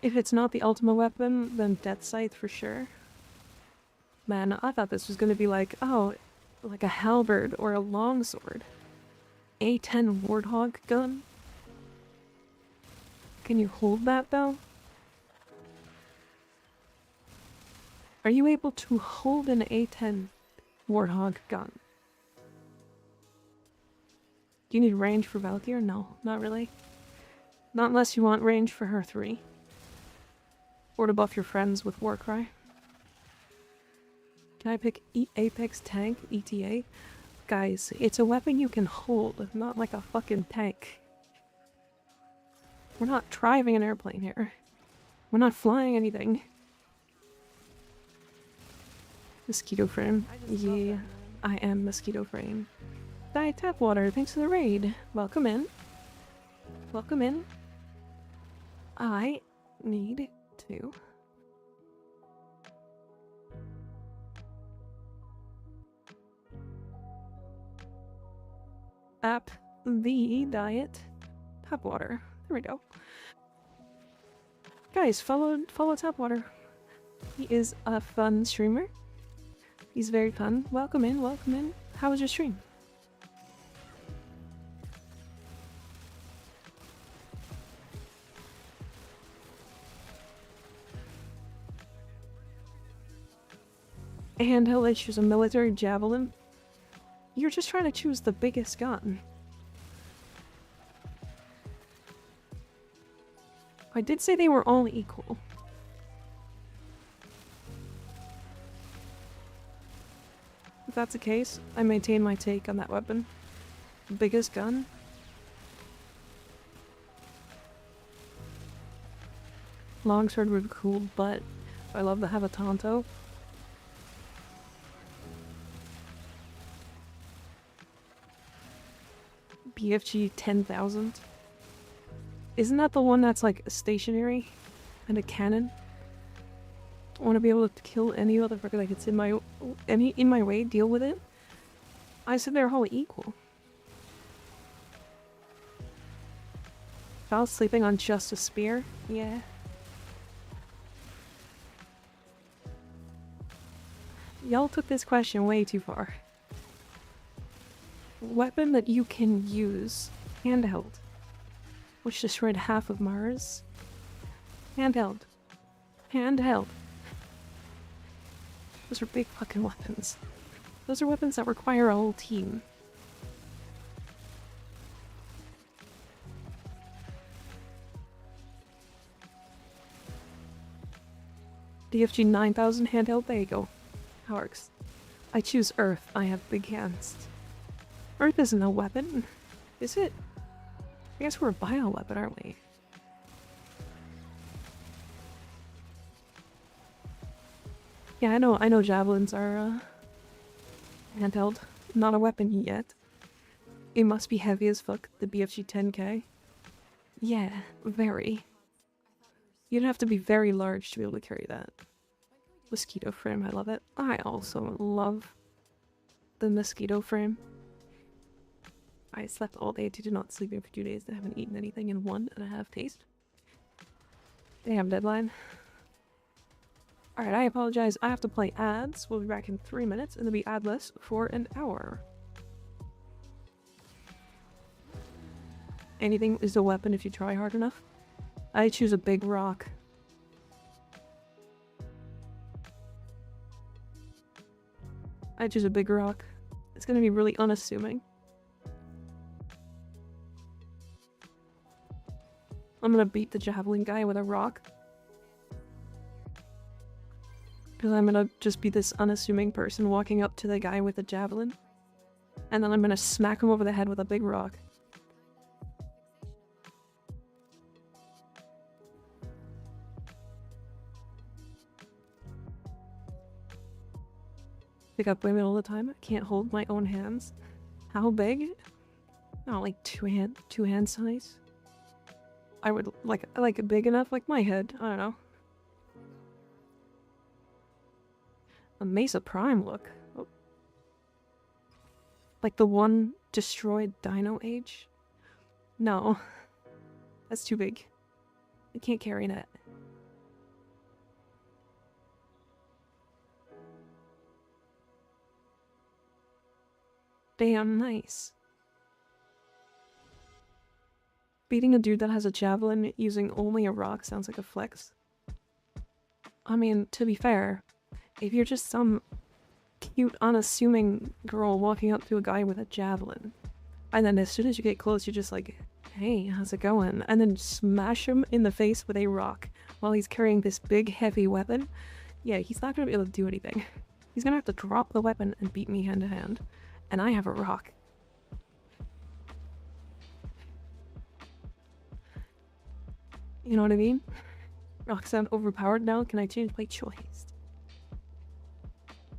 If it's not the ultimate weapon, then Death Scythe for sure. Man, I thought this was gonna be like, oh, like a halberd or a longsword. A10 Warthog gun? Can you hold that though? Are you able to hold an A10 Warthog gun? Do you need range for Valkyr? No, not really. Not unless you want range for her 3. Or to buff your friends with Warcry. Can I pick Apex Tank, ETA? Guys, it's a weapon you can hold, not like a fucking tank. We're not driving an airplane here. We're not flying anything. Mosquito Frame. Yeah, I am Mosquito Frame. Diet Tap Water, thanks for the raid. Welcome in. Welcome in. I need to... app the Diet Tap Water. There we go. Guys, follow Tap Water. He is a fun streamer. He's very fun. Welcome in, welcome in. How was your stream? And he'll choose a military javelin. You're just trying to choose the biggest gun. I did say they were all equal. If that's the case, I maintain my take on that weapon. Biggest gun. Longsword would be cool, but I love to have a Tonto. BFG 10,000. Isn't that the one that's like stationary and a cannon? I want to be able to kill any motherfucker that gets in my way, deal with it. I said they're all equal. If I was sleeping on just a spear, yeah. Y'all took this question way too far. Weapon that you can use. Handheld. Which destroyed half of Mars. Handheld. Handheld. Those are big fucking weapons. Those are weapons that require a whole team. DFG 9000 handheld, there you go. That works. I choose Earth, I have big hands. Earth isn't a weapon, is it? I guess we're a bioweapon, aren't we? Yeah, I know javelins are, handheld. Not a weapon yet. It must be heavy as fuck, the BFG 10K. Yeah, very. You'd have to be very large to be able to carry that. Mosquito frame, I love it. I also love the mosquito frame. I slept all day to not sleeping for 2 days. I haven't eaten anything in 1.5 days. Damn deadline. Alright, I apologize. I have to play ads. We'll be back in 3 minutes and then be adless for an hour. Anything is a weapon if you try hard enough. I choose a big rock. I choose a big rock. It's gonna be really unassuming. I'm gonna beat the javelin guy with a rock. Because I'm gonna just be this unassuming person walking up to the guy with the javelin. And then I'm gonna smack him over the head with a big rock. Pick up women all the time. I can't hold my own hands. How big? Not like two hand size. I would like it big enough, like my head. I don't know. A Mesa Prime look. Oh. Like the one destroyed Dino Age? No. That's too big. I can't carry that. Damn nice. Beating a dude that has a javelin using only a rock sounds like a flex. I mean, to be fair, if you're just some cute, unassuming girl walking up to a guy with a javelin, and then as soon as you get close, you're just like, hey, how's it going? And then smash him in the face with a rock while he's carrying this big, heavy weapon, yeah, he's not gonna be able to do anything. He's gonna have to drop the weapon and beat me hand to hand. And I have a rock. You know what I mean? Rocks sound overpowered now. Can I change my choice?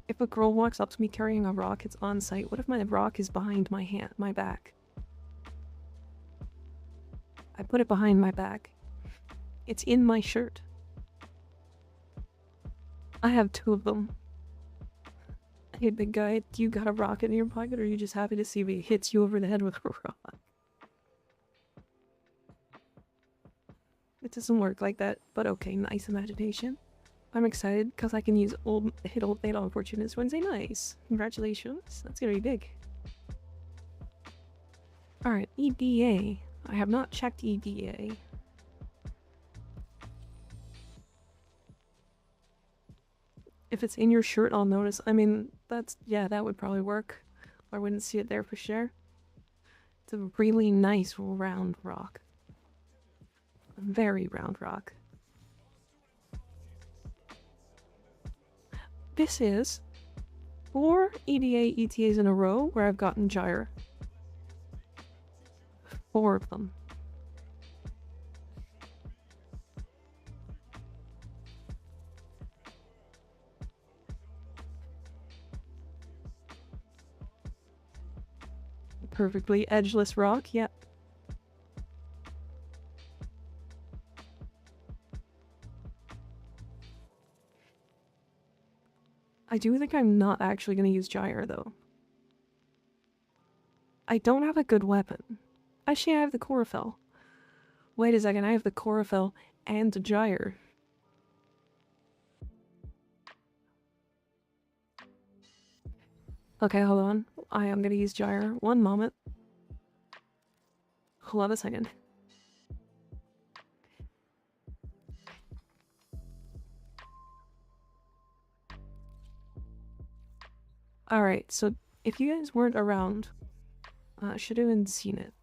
If a girl walks up to me carrying a rock, it's on site. What if my rock is behind my back? I put it behind my back. It's in my shirt. I have 2 of them. Hey, big guy, do you got a rock in your pocket, or are you just happy to see me hit you over the head with a rock? It doesn't work like that, but okay, nice imagination. I'm excited because I can use hit old Fatal Opportunist Wednesday. Nice. Congratulations. That's gonna be big. Alright, EDA. I have not checked EDA. If it's in your shirt, I'll notice. I mean, yeah, that would probably work. I wouldn't see it there for sure. It's a really nice round rock. A very round rock. This is 4 EDA ETAs in a row where I've gotten gyre. 4 of them. Perfectly edgeless rock, yep. I do think I'm not actually going to use gyre, though. I don't have a good weapon. Actually, I have the Chlorophyll. Wait a second, I have the Chlorophyll and the gyre. Okay, hold on. I am gonna use gyre. One moment. Hold on a second. Alright, so if you guys weren't around, should have seen it.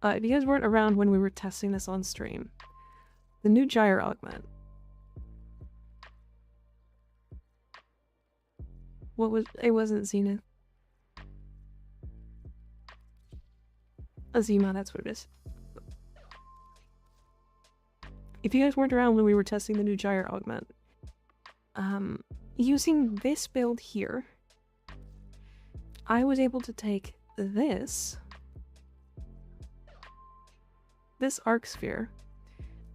If you guys weren't around when we were testing this on stream, the new gyre augment. It wasn't Zenith. Azima, that's what it is. If you guys weren't around when we were testing the new gyre augment, using this build here, I was able to take this arc sphere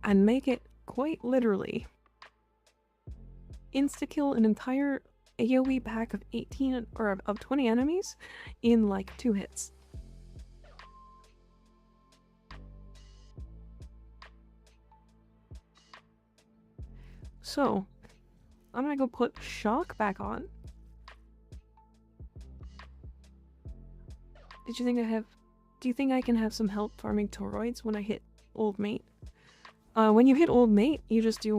and make it quite literally insta-kill an entire AoE pack of 18 or of 20 enemies in like 2 hits. So, I'm gonna go put shock back on. Do you think I can have some help farming toroids when I hit old mate? When you hit old mate, you just do,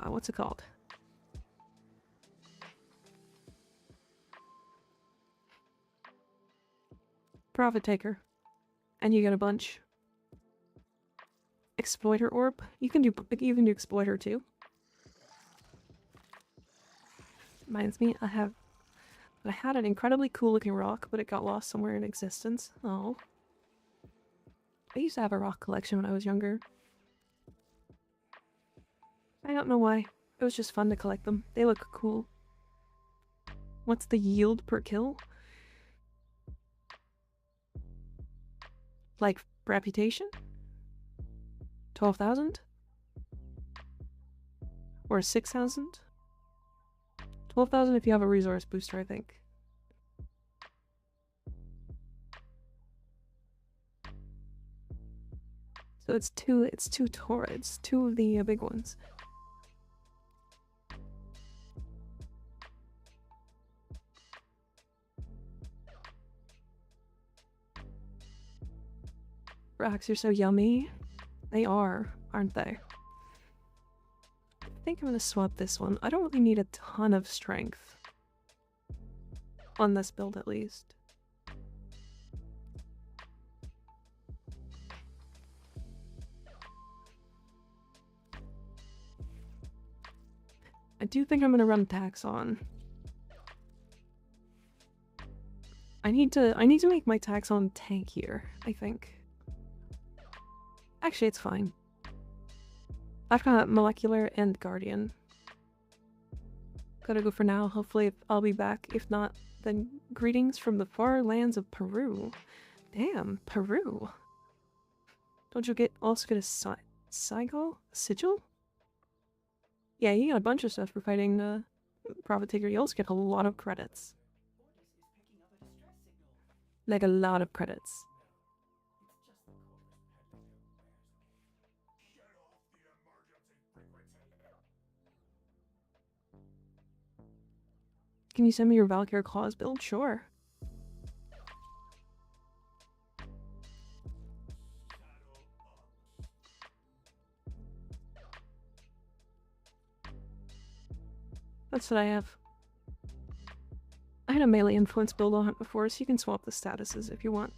what's it called? Profit taker. And you get a bunch. Exploiter orb. You can do exploiter too. Reminds me, I had an incredibly cool looking rock, but it got lost somewhere in existence. Oh. I used to have a rock collection when I was younger. I don't know why. It was just fun to collect them. They look cool. What's the yield per kill? Like, reputation? 12,000? Or 6,000? 12,000 if you have a resource booster, I think. So it's two torids, 2 of the big ones. Rocks are so yummy. They are, aren't they? think I'm gonna swap this one. I don't really need a ton of strength. On this build, at least. I do think I'm gonna run tax on. I need to make my tax on tankier, I think. Actually, it's fine. I've got molecular and guardian. Gotta go for now. Hopefully I'll be back. If not, then greetings from the far lands of Peru. Damn, Peru. Don't you also get a sigil? Yeah, you got a bunch of stuff for fighting Profit Taker. You also get a lot of credits. Like a lot of credits. Can you send me your Valkyr Claws build? Sure. That's what I have. I had a melee influence build on it before, so you can swap the statuses if you want.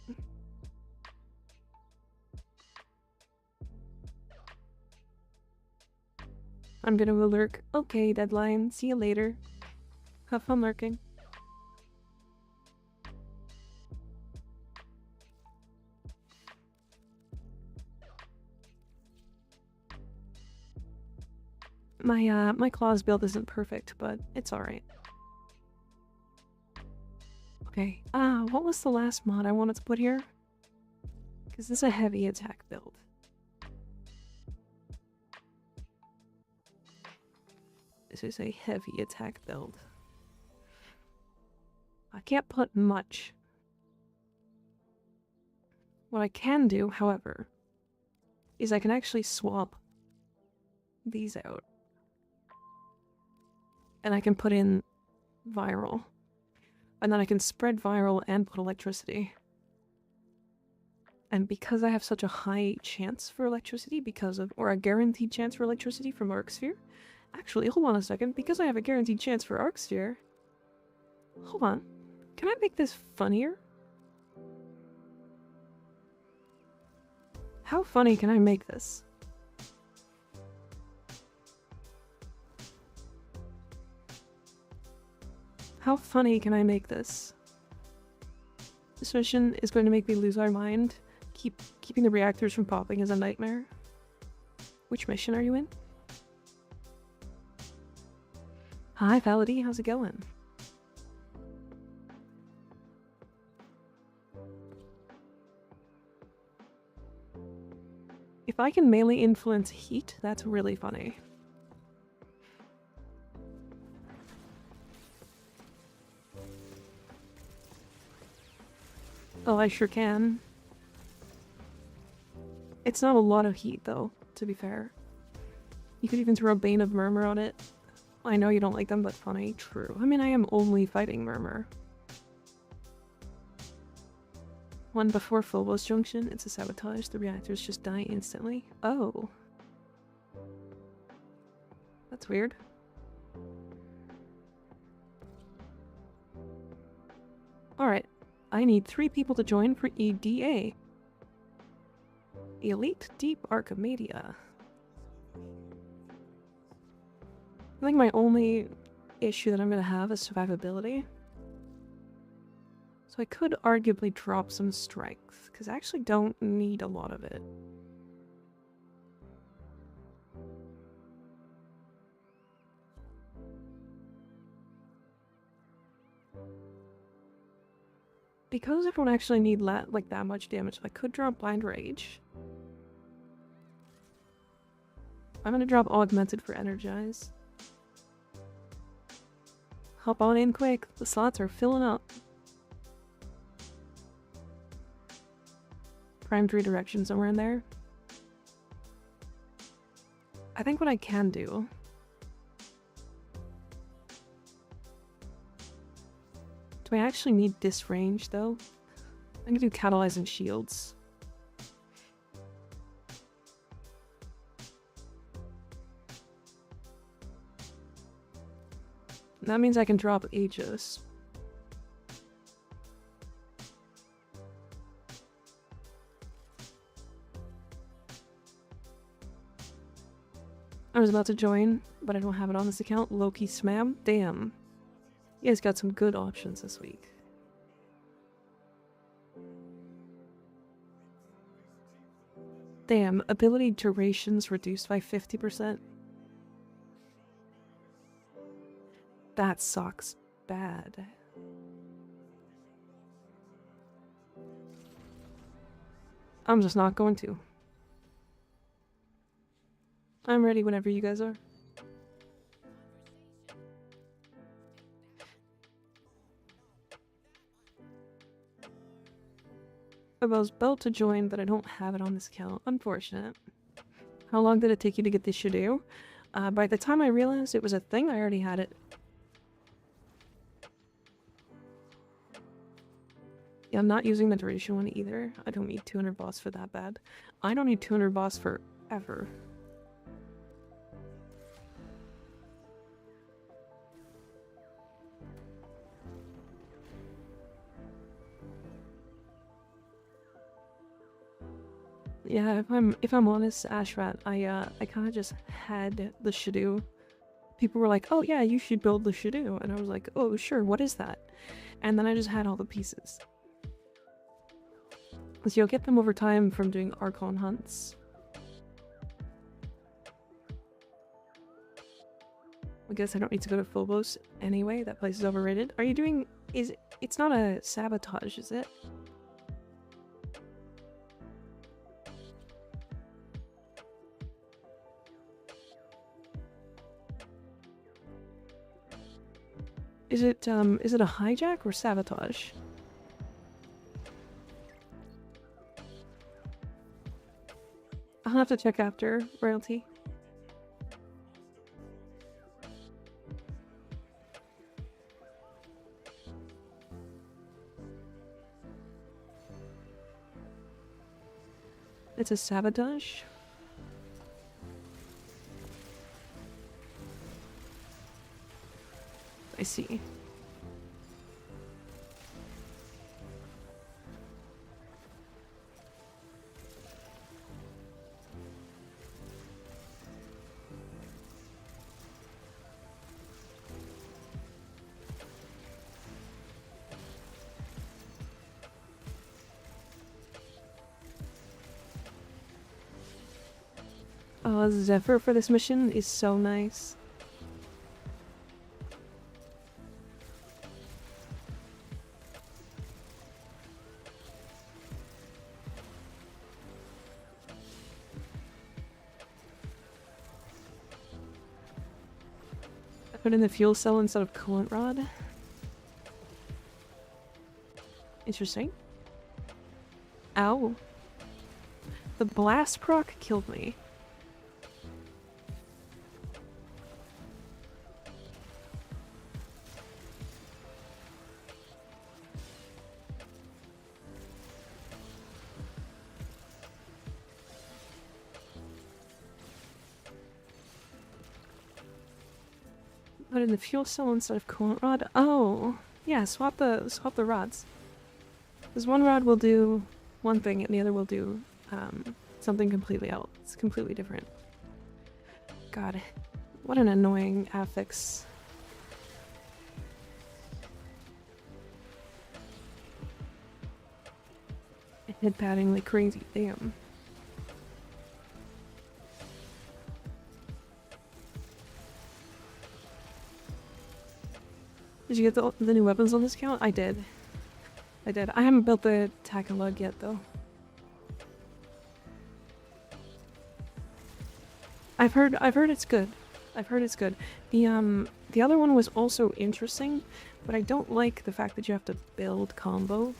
I'm gonna go lurk. Okay, deadline. See you later. Have fun lurking. My claws build isn't perfect, but it's alright. Okay, what was the last mod I wanted to put here? Because this is a heavy attack build. This is a heavy attack build. I can't put much. What I can do, however, is I can actually swap these out. And I can put in viral. And then I can spread viral and put electricity. And because I have such a high chance for electricity or a guaranteed chance for electricity from Arc Sphere. Actually, hold on a second. Because I have a guaranteed chance for Arc Sphere. Hold on. Can I make this funnier? How funny can I make this? How funny can I make this? This mission is going to make me lose our mind. Keeping the reactors from popping is a nightmare. Which mission are you in? Hi, Valady, how's it going? If I can melee influence heat, that's really funny. Oh, I sure can. It's not a lot of heat, though, to be fair. You could even throw a Bane of Murmur on it. I know you don't like them, but funny. True. I mean, I am only fighting Murmur. One before Phobos Junction, it's a sabotage. The reactors just die instantly. Oh. That's weird. Alright. I need 3 people to join for EDA. Elite Deep Archimedia. I think my only issue that I'm gonna have is survivability. So I could arguably drop some strength, because I actually don't need a lot of it. Because I don't actually need like that much damage, I could drop Blind Rage. I'm gonna drop Augmented for Energize. Hop on in quick, the slots are filling up. Primed Redirection somewhere in there. I think what I can do... Do I actually need this range, though? I'm gonna do Catalyze and Shields. That means I can drop Aegis. I was about to join, but I don't have it on this account. Loki Smam? Damn. You guys got some good options this week. Damn, ability durations reduced by 50%. That sucks bad. I'm just not going to. I'm ready whenever you guys are. I was about to join, but I don't have it on this account. Unfortunate. How long did it take you to get this Shadow? By the time I realized it was a thing, I already had it. Yeah, I'm not using the duration one either. I don't need 200 boss for that bad. I don't need 200 boss forever. Yeah, if I'm honest, Ashrat, I kind of just had the Shadow. People were like, "Oh yeah, you should build the Shadow," and I was like, "Oh sure, what is that?" And then I just had all the pieces. So you'll get them over time from doing Archon hunts. I guess I don't need to go to Phobos anyway. That place is overrated. Are you doing? It's not a sabotage, is it? Is it a hijack or sabotage? I'll have to check after royalty. It's a sabotage? I see. Oh, Zephyr for this mission is so nice. I put in the fuel cell instead of coolant rod. Interesting. Ow. The blast proc killed me. Put in the fuel cell instead of coolant rod. Oh, yeah. Swap the rods. Because one rod will do one thing, and the other will do something completely else. It's completely different. God, what an annoying affix. Head padding like crazy. Damn. Did you get the new weapons on this account? I did. I did. I haven't built the attack and lug yet, though. I've heard it's good. I've heard it's good. The other one was also interesting, but I don't like the fact that you have to build combo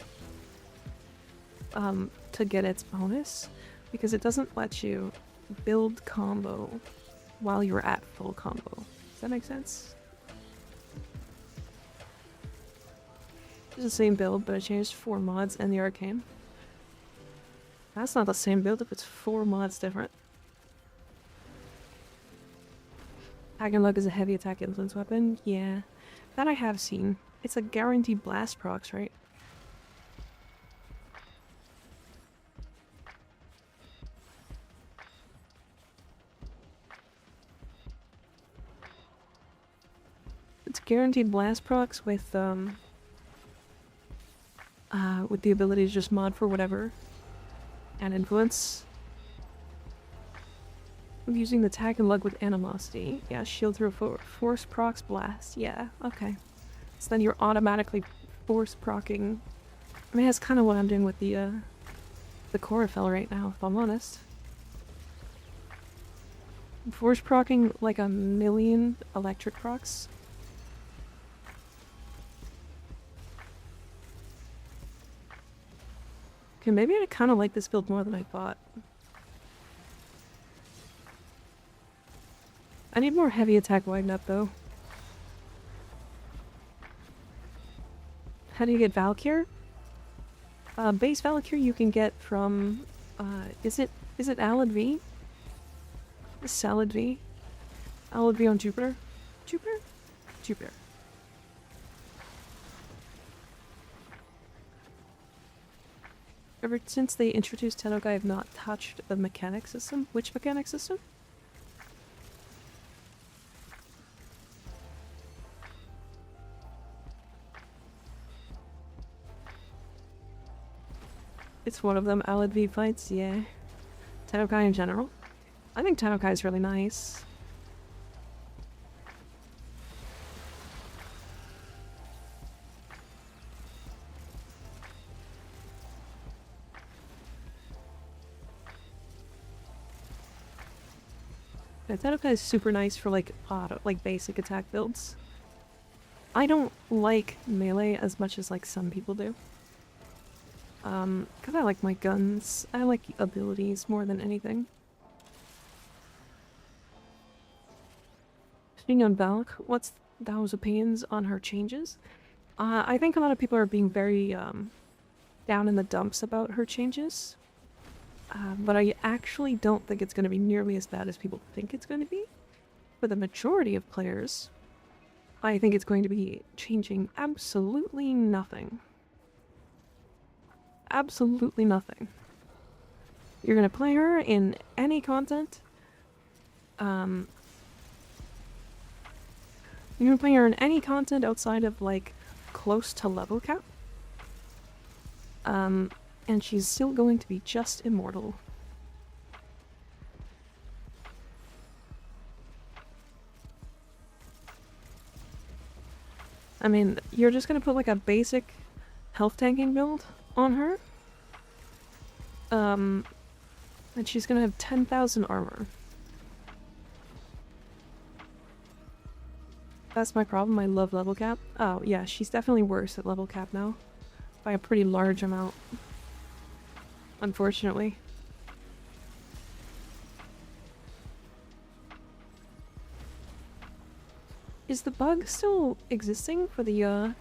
to get its bonus, because it doesn't let you build combo while you're at full combo. Does that make sense? It's the same build, but I changed 4 mods and the arcane. That's not the same build if it's 4 mods different. Hack and Lug is a heavy attack influence weapon, yeah. That I have seen. It's a guaranteed blast procs, right? It's guaranteed blast procs with the ability to just mod for whatever. And influence. Using the attack and luck with animosity. Yeah, shield through force procs blast. Yeah, okay. So then you're automatically force procking. I mean, that's kind of what I'm doing with the Chlorophyll right now, if I'm honest. I'm force procking like 1,000,000 electric procs. Okay, maybe I kind of like this build more than I thought. I need more heavy attack widen up though. How do you get Valkyr? Base Valkyr you can get from is it Alad V? Salad V? Alad V on Jupiter? Jupiter? Jupiter. Ever since they introduced Tennokai, I have not touched the mechanic system. Which mechanic system? It's one of them. Alad V fights, yeah. Tennokai in general. I think Tennokai is really nice. Yeah, Tennokai is super nice for like basic attack builds. I don't like melee as much as like some people do. Cause I like my guns. I like abilities more than anything. Speaking on Valk, what's those opinions on her changes? I think a lot of people are being very down in the dumps about her changes. But I actually don't think it's going to be nearly as bad as people think it's going to be. For the majority of players, I think it's going to be changing absolutely nothing. Absolutely nothing. You're going to play her in any content. You're going to play her in any content outside of, like, close to level cap. And she's still going to be just immortal. I mean, you're just gonna put like a basic health tanking build on her. And she's gonna have 10,000 armor. That's my problem, I love level cap. Oh yeah, she's definitely worse at level cap now. By a pretty large amount. Unfortunately. Is the bug still existing for the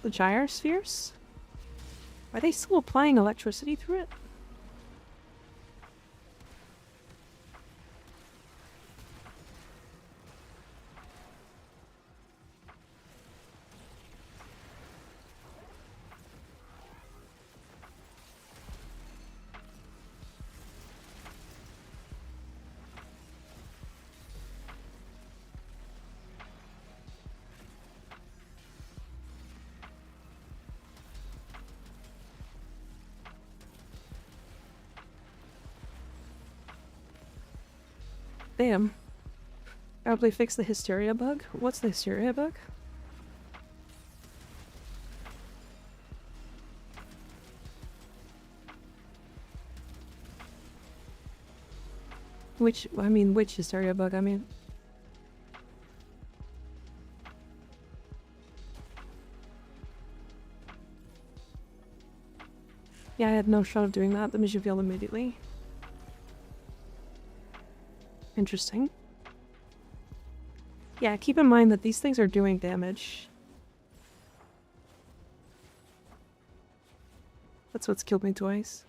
gyrospheres? Are they still applying electricity through it? Damn. I hope they fix the hysteria bug. What's the hysteria bug? Which hysteria bug, I mean? Yeah, I had no shot of doing that. The mission failed immediately. Interesting. Yeah, keep in mind that these things are doing damage. That's what's killed me twice.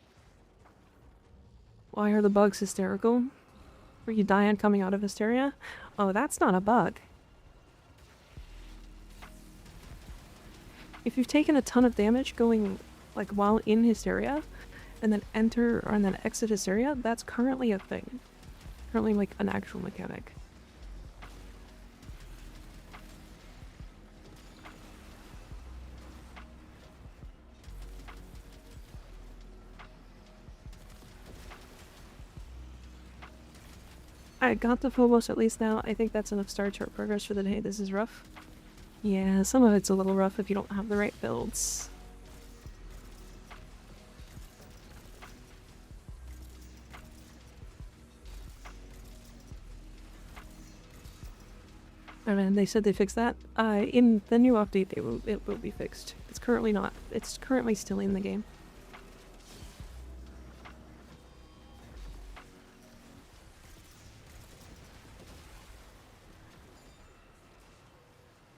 Why are the bugs hysterical? Were you dying coming out of hysteria? Oh, that's not a bug. If you've taken a ton of damage going, like, while in Hysteria, and then enter or and then exit Hysteria, that's currently a thing. Currently, like, an actual mechanic. I got the Phobos at least now. I think that's enough star chart progress for the day. This is rough. Yeah, some of it's a little rough if you don't have the right builds. Oh man, they said they fixed that. In the new update, it will be fixed. It's currently not. It's currently still in the game.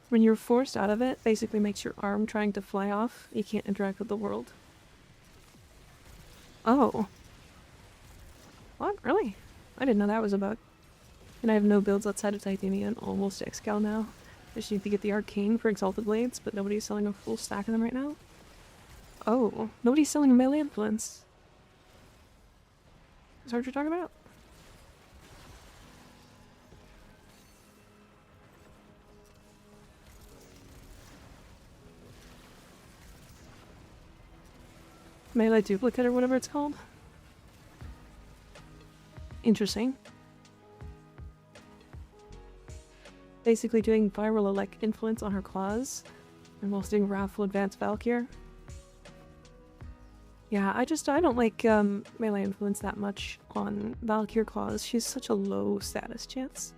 When you're forced out of it, basically makes your arm trying to fly off. You can't interact with the world. Oh. What? Really? I didn't know that was a bug. And I have no builds outside of Titania and almost Excal now. I just need to get the Arcane for Exalted Blades, but nobody's selling a full stack of them right now. Oh, nobody's selling melee influence. Is that what you're talking about? Melee duplicate or whatever it's called. Interesting. Basically doing viral elect influence on her claws, and whilst doing Wrathful Advanced Valkyr. Yeah, I don't like melee influence that much on Valkyr claws. She's such a low status chance.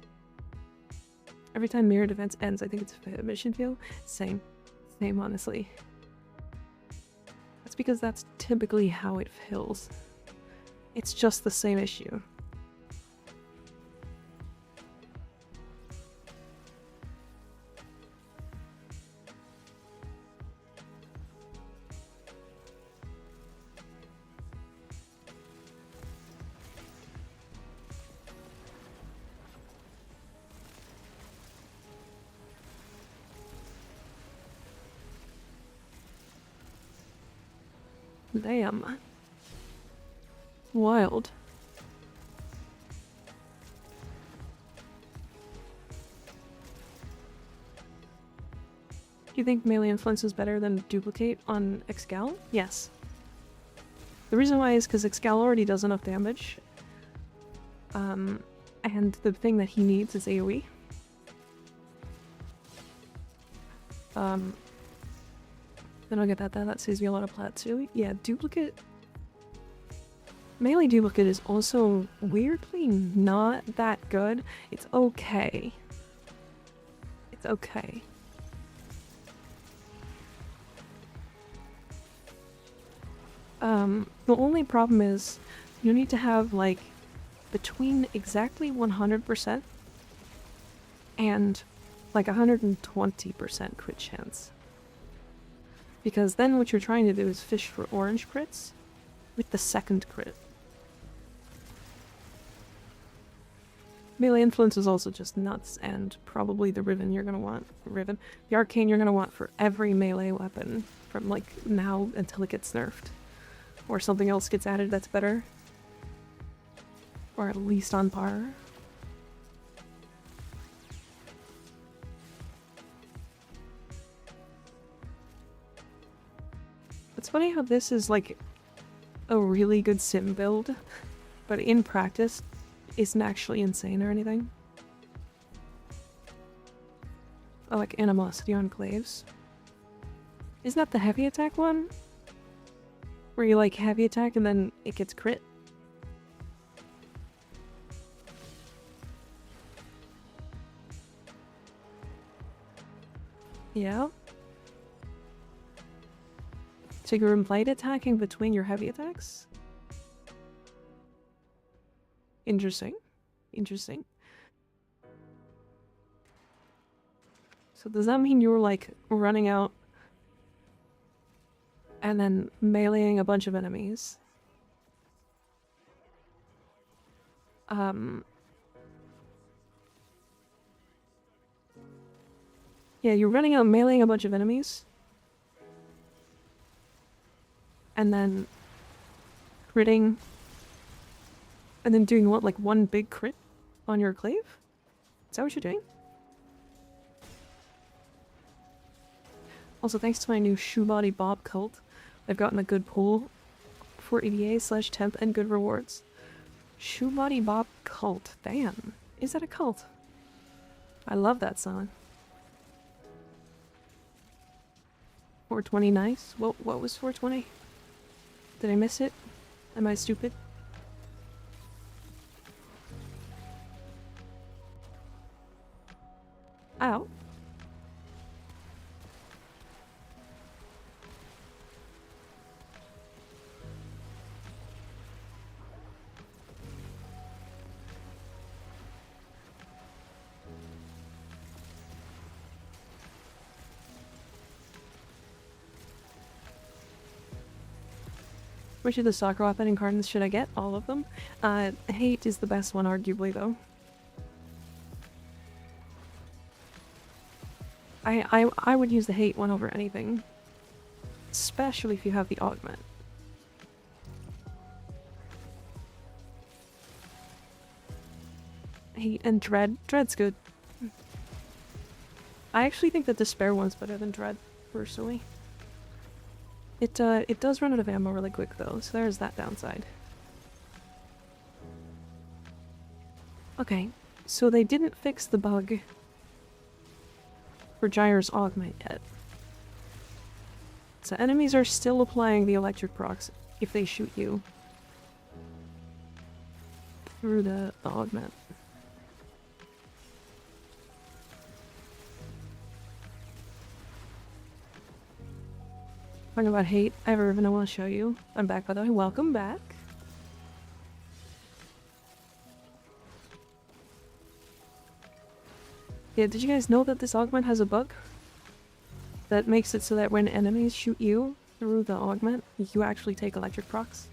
Every time mirror defense ends, I think it's a mission feel. Same. Same, honestly. That's because that's typically how it feels. It's just the same issue. Damn. Wild. Do you think melee influence is better than duplicate on Excal? Yes. The reason why is because Excal already does enough damage. And the thing that he needs is AoE. Then I'll get that saves me a lot of plat too. Yeah, duplicate. Melee duplicate is also weirdly not that good. It's okay. It's okay. The only problem is you need to have like between exactly 100% and like 120% crit chance. Because then what you're trying to do is fish for orange crits with the second crit. Melee influence is also just nuts, and probably the Riven you're gonna want. The Arcane you're gonna want for every melee weapon from like now until it gets nerfed. Or something else gets added that's better. Or at least on par. It's funny how this is like a really good sim build, but in practice isn't actually insane or anything. Oh, like Animosity Enclaves. Isn't that the heavy attack one? Where you like heavy attack and then it gets crit? Yeah. So you're implied attacking between your heavy attacks? Interesting. Interesting. So does that mean you were like running out and then meleeing a bunch of enemies? Yeah, you're running out meleeing a bunch of enemies. and then critting, and then doing what, like one big crit on your clave? Is that what you're doing? Also, thanks to my new Shoebody Bob cult, I've gotten a good pull for EDA/temp and good rewards. Shoebody Bob cult. Damn. Is that a cult? I love that song. 420 nice. What was 420? Did I miss it? Am I stupid? Ow. Which of the soccer weapon incarnates should I get? All of them. Hate is the best one, arguably, though. I would use the hate one over anything. Especially if you have the augment. Hate and dread. Dread's good. I actually think the despair one's better than dread, personally. It does run out of ammo really quick though, so there's that downside. Okay, so they didn't fix the bug for Gyre's augment yet. So enemies are still applying the electric procs if they shoot you through the augment. Talking about hate, I have a ribbon I want to show you. I'm back, by the way. Welcome back. Yeah, did you guys know that this augment has a bug? That makes it so that when enemies shoot you through the augment, you actually take electric procs?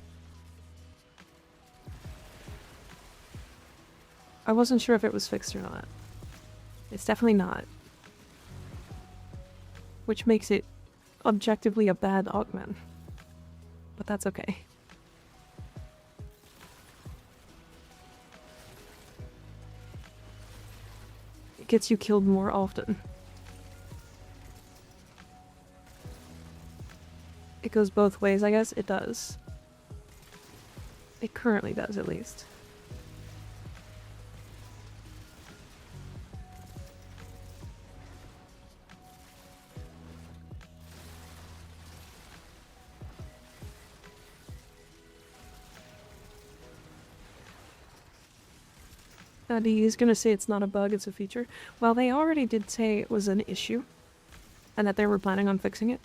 I wasn't sure if it was fixed or not. It's definitely not. Which makes it objectively a bad augment. But that's okay. It gets you killed more often. It goes both ways, I guess. It does. It currently does, at least. He's gonna say it's not a bug, it's a feature. Well, they already did say it was an issue, and that they were planning on fixing it.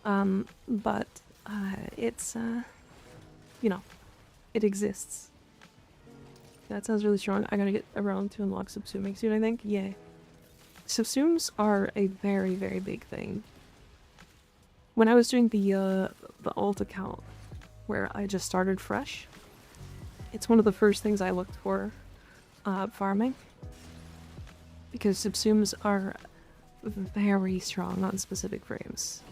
But it's, you know, it exists. That sounds really strong. I gotta get around to unlock subsuming soon, I think. Yay. Subsumes are a very, very big thing. When I was doing the alt account, where I just started fresh, it's one of the first things I looked for farming, because subsumes are very strong on specific frames.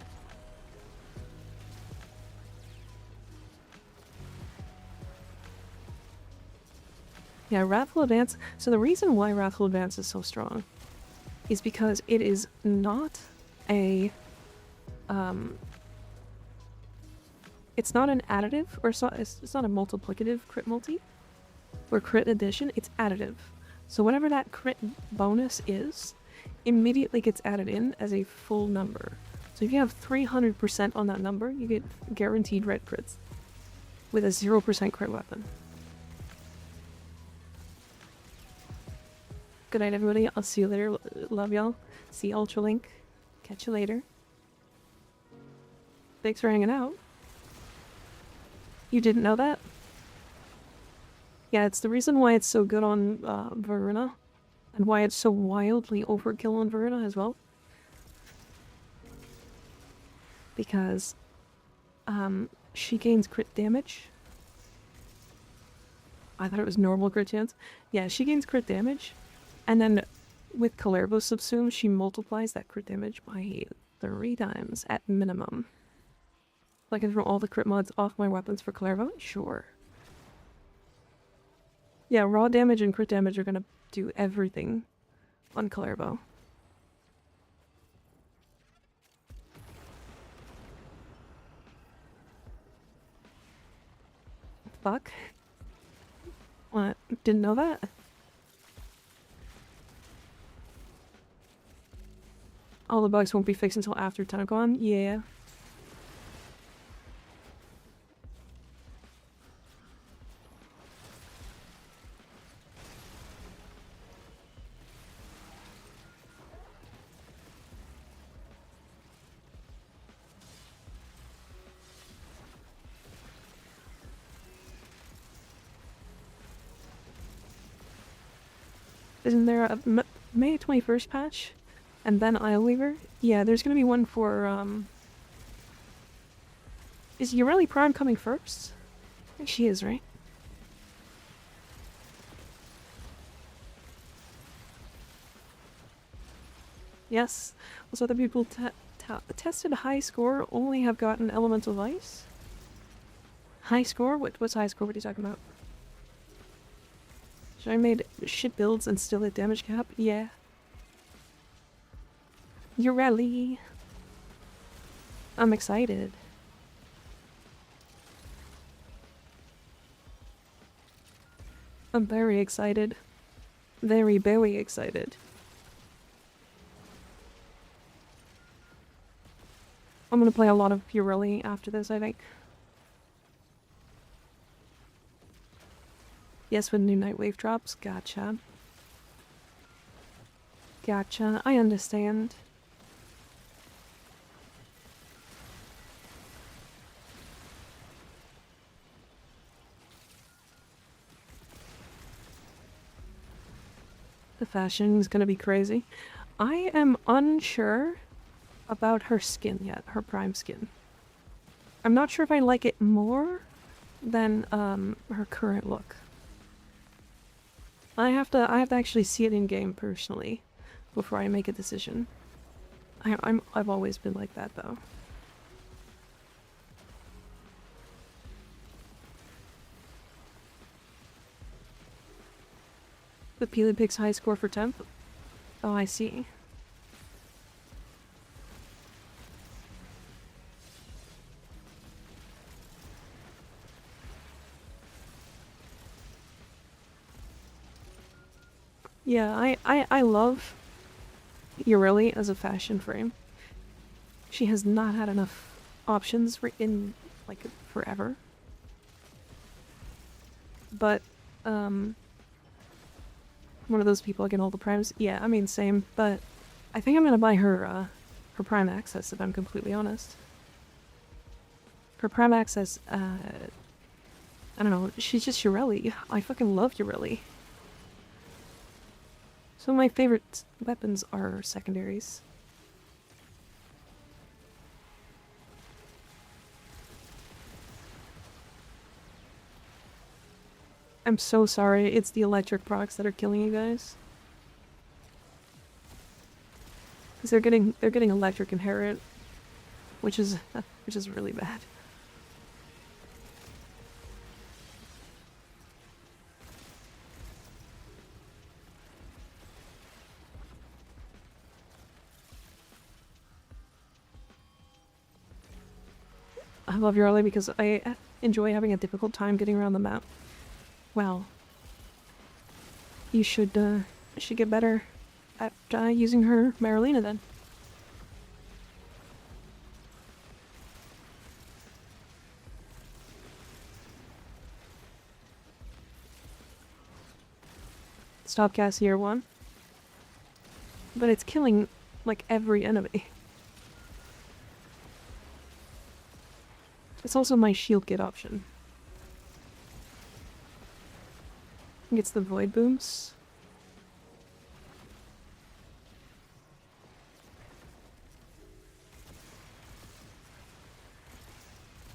Yeah, Wrathful Advance. So the reason why Wrathful Advance is so strong is because it is not a it's not an additive, or it's not a multiplicative crit multi or crit addition, it's additive. So whatever that crit bonus is, immediately gets added in as a full number. So if you have 300% on that number, you get guaranteed red crits with a 0% crit weapon. Good night, everybody. I'll see you later. Love y'all. See Ultralink. Catch you later. Thanks for hanging out. You didn't know that? Yeah, it's the reason why it's so good on Verona, and why it's so wildly overkill on Verona as well. Because she gains crit damage. I thought it was normal crit chance. Yeah, she gains crit damage, and then with Kalervo Subsume, she multiplies that crit damage by 3 times at minimum. I can throw all the crit mods off my weapons for Clairvoyant? Sure. Yeah, raw damage and crit damage are gonna do everything on Clairvo. Fuck. What? Didn't know that? All the bugs won't be fixed until after TennoCon? Yeah. Isn't there a May 21st patch? And then Isleweaver? Yeah, there's gonna be one for, Is Yareli Prime coming first? I think she is, right? Yes. Also, other people tested high score only have gotten Elemental Vice? High score? What's high score? What are you talking about? Should I made shit builds and still hit damage cap? Yeah. Yareli. I'm excited. I'm very excited. Very, very excited. I'm gonna play a lot of Yareli after this, I think. Yes, when new Nightwave drops. Gotcha. Gotcha. I understand. The fashion is gonna be crazy. I am unsure about her skin yet, her prime skin. I'm not sure if I like it more than her current look. I have to actually see it in game personally before I make a decision. I've always been like that though. The Peely Pig's high score for temp? Oh, I see. Yeah, I love Yareli as a fashion frame. She has not had enough options for in, like, forever. But, one of those people getting all the primes. Yeah, I mean, same, but I think I'm gonna buy her, her Prime Access, if I'm completely honest. Her Prime Access, I don't know, she's just Yareli. I fucking love Yareli. Some of my favorite weapons are secondaries. I'm so sorry, it's the electric products that are killing you guys. Because they're getting electric inherit, which is really bad. I love Yareli because I enjoy having a difficult time getting around the map. Well, you should get better at using her Marilena then. Stopcast year 1. But it's killing, like, every enemy. It's also my shield get option. Gets the void booms.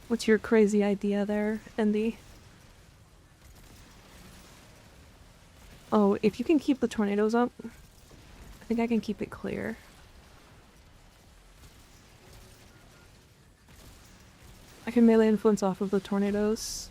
What's your crazy idea there, Andy? Oh, if you can keep the tornadoes up, I think I can keep it clear. I can melee influence off of the tornadoes.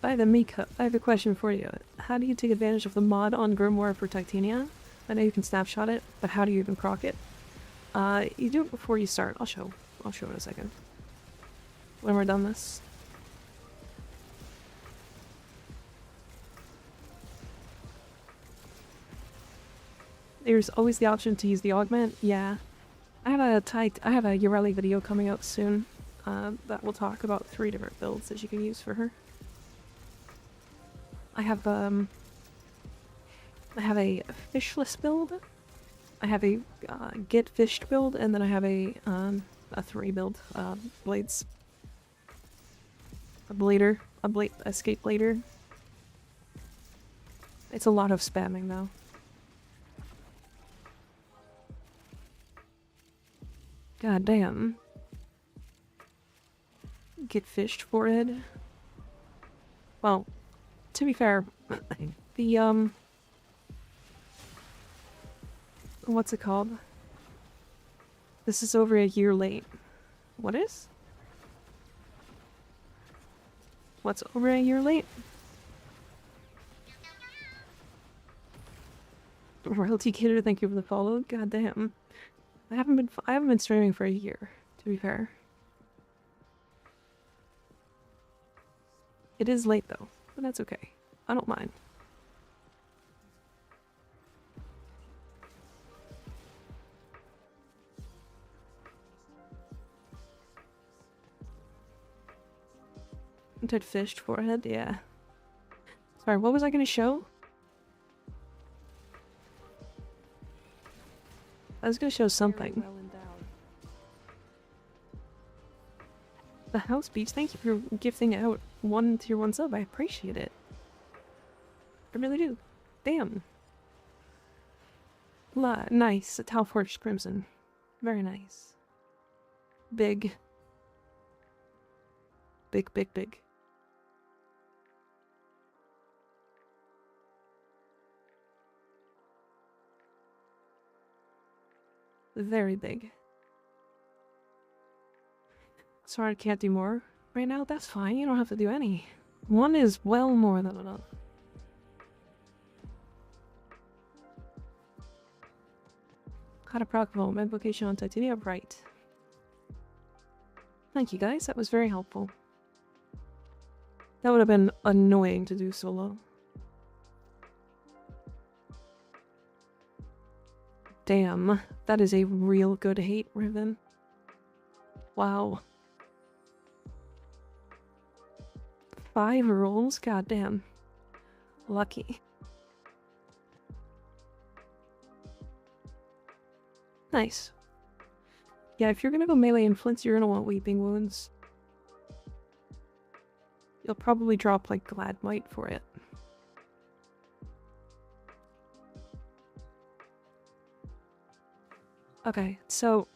By the Mika, I have a question for you. How do you take advantage of the mod on Grimoire for Titania? I know you can snapshot it, but how do you even proc it? You do it before you start. I'll show in a second. When we're done this. There's always the option to use the augment. Yeah. I have a Yareli video coming out soon that will talk about 3 different builds that you can use for her. I have a fishless build. I have a get fished build, and then I have a 3 build. Blades. A blader. A skate blader. It's a lot of spamming though. God damn. Get fished forehead. Well, to be fair, the what's it called? This is over a year late. What is? What's over a year late? Royalty Kidder, thank you for the follow. God damn. I haven't been streaming for a year, to be fair. It is late though, but that's okay. I don't mind. Dead fished forehead, yeah. Sorry, what was I gonna show? I was gonna show something. The house beach, thank you for gifting out 1 tier 1 sub. I appreciate it. I really do. Damn. Nice. A Talforged Crimson. Very nice. Big. Big, big, big. Very big. Sorry I can't do more right now. That's fine. You don't have to do any. 1 is well more than enough. How to proc home. Invocation on Titania. Right. Thank you guys. That was very helpful. That would have been annoying to do solo. Damn. That is a real good hate, Riven. Wow. 5 rolls? Goddamn. Lucky. Nice. Yeah, if you're gonna go melee influence, you're gonna want Weeping Wounds. You'll probably drop, like, Glad Might for it. Okay, so...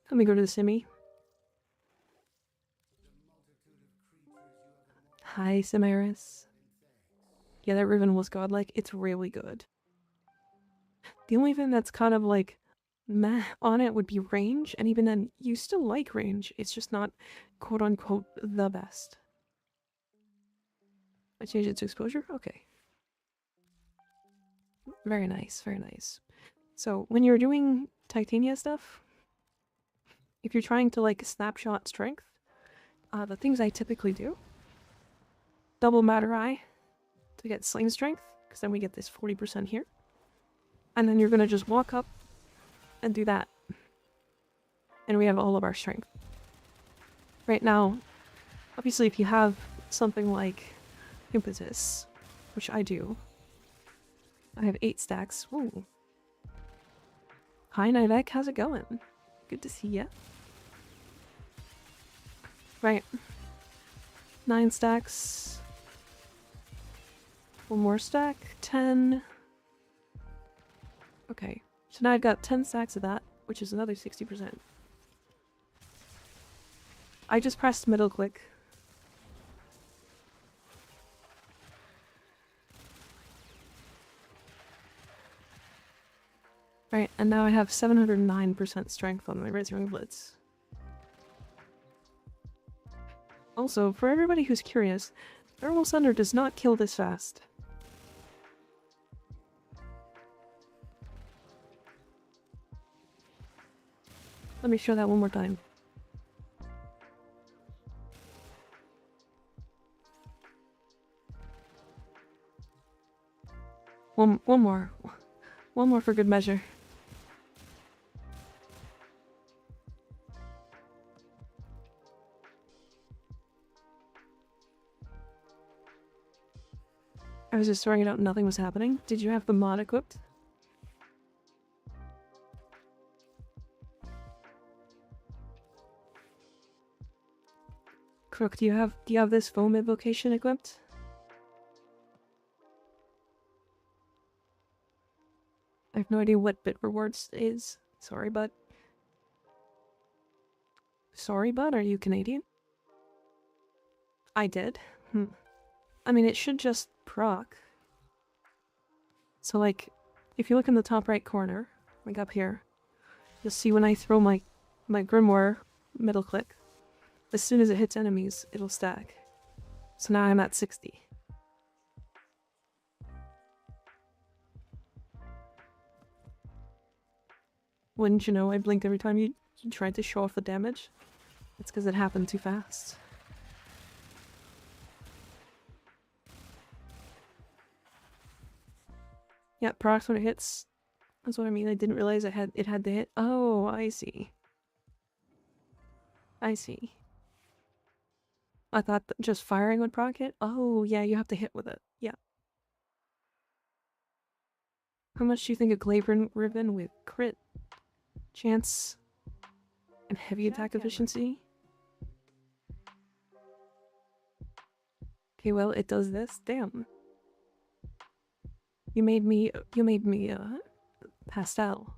let me go to the Simi. Hi, Simiris. Yeah, that Riven was godlike. It's really good. The only thing that's kind of like meh on it would be range, and even then, you still like range. It's just not quote-unquote the best. I changed it to exposure? Okay. Very nice, very nice. So, when you're doing Titania stuff, if you're trying to like snapshot strength, the things I typically do: double Matter Eye to get slain strength, because then we get this 40% here. And then you're gonna just walk up and do that. And we have all of our strength. Right now, obviously if you have something like Impetus, which I do, I have 8 stacks. Ooh. Hi Nivek, how's it going? Good to see ya. Right. 9 stacks. 1 more stack. 10. Okay, so now I've got 10 stacks of that, which is another 60%. I just pressed middle click. Right, and now I have 709% strength on my Razorwing Blitz. Also, for everybody who's curious, Thermal Thunder does not kill this fast. Let me show that one more time. One more. One more for good measure. I was just throwing it out and nothing was happening. Did you have the mod equipped? Crook, do you have this foam invocation equipped? I have no idea what bit rewards is. Sorry, bud. Sorry, bud? Are you Canadian? I did. I mean, it should just proc. So, like, if you look in the top right corner, like up here, you'll see when I throw my Grimoire middle click, as soon as it hits enemies, it'll stack. So now I'm at 60. Wouldn't you know, I blinked every time you tried to show off the damage? It's because it happened too fast. Yeah, procs when it hits. That's what I mean. I didn't realize it had to hit. Oh, I see. I see. I thought that just firing would proc it. Oh, yeah, you have to hit with it. Yeah. How much do you think a Glaven Ribbon with crit chance and heavy attack efficiency? Okay, well, it does this. Damn. You made me pastel.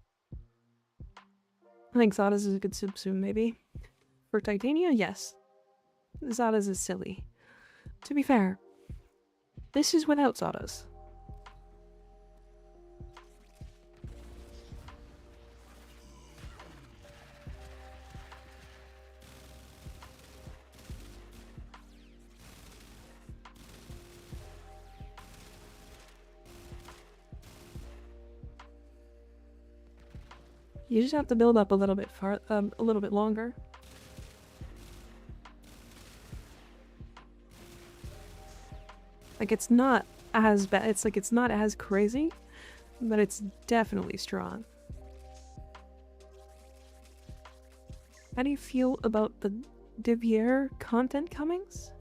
I think Zada's is a good subsume, maybe. For Titania, yes. Zada's is silly. To be fair, this is without Zada's. You just have to build up a little bit longer. Like, it's not as bad. It's like, it's not as crazy, but it's definitely strong. How do you feel about the Divier content comings?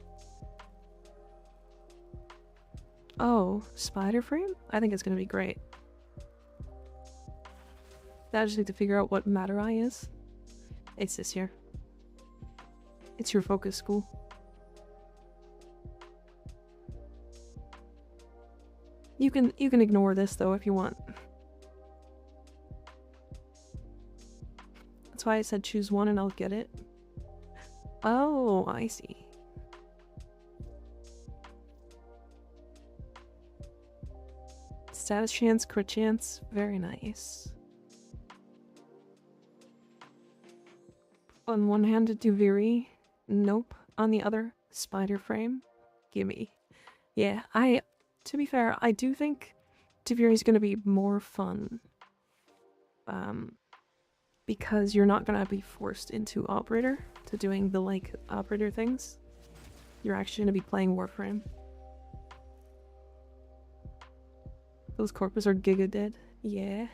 Oh, Spider Frame? I think it's gonna be great. I just need to figure out what Matter Eye is. It's this here. It's your focus school. You can ignore this though if you want. That's why I said choose one and I'll get it. Oh, I see. Status chance, crit chance, very nice. On one hand, Duviri, nope. On the other, Spider Frame, gimme. Yeah, to be fair, I do think Duviri's gonna be more fun. Because you're not gonna be forced into Operator, to doing the, like, Operator things. You're actually gonna be playing Warframe. Those corpus are giga dead. Yeah.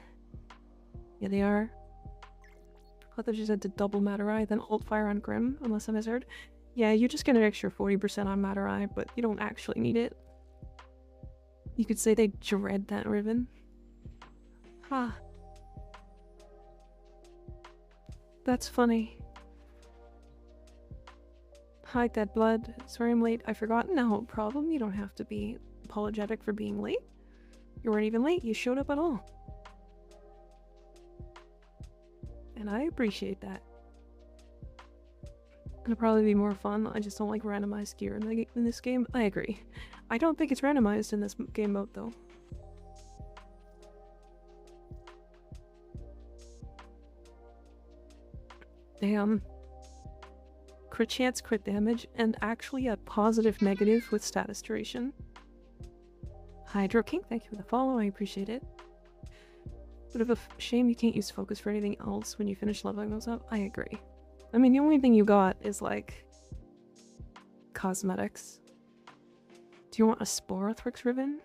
Yeah, they are. I thought you said to double Matter Eye, then ult fire on Grim, unless I misheard. Yeah, you just get an extra 40% on Matter Eye, but you don't actually need it. You could say they dread that ribbon. Ha. That's funny. Hi, Dead Blood. Sorry I'm late. I forgot. No problem. You don't have to be apologetic for being late. You weren't even late. You showed up at all. and I appreciate that. It'll probably be more fun. I just don't like randomized gear in this game. I agree. I don't think it's randomized in this game mode, though. Damn. Crit chance, crit damage, and actually a positive negative with status duration. Hydro King, thank you for the follow, I appreciate it. Bit of a shame you can't use focus for anything else when you finish leveling those up. I agree. I mean, the only thing you got is, like, cosmetics. Do you want a Sporothrix ribbon?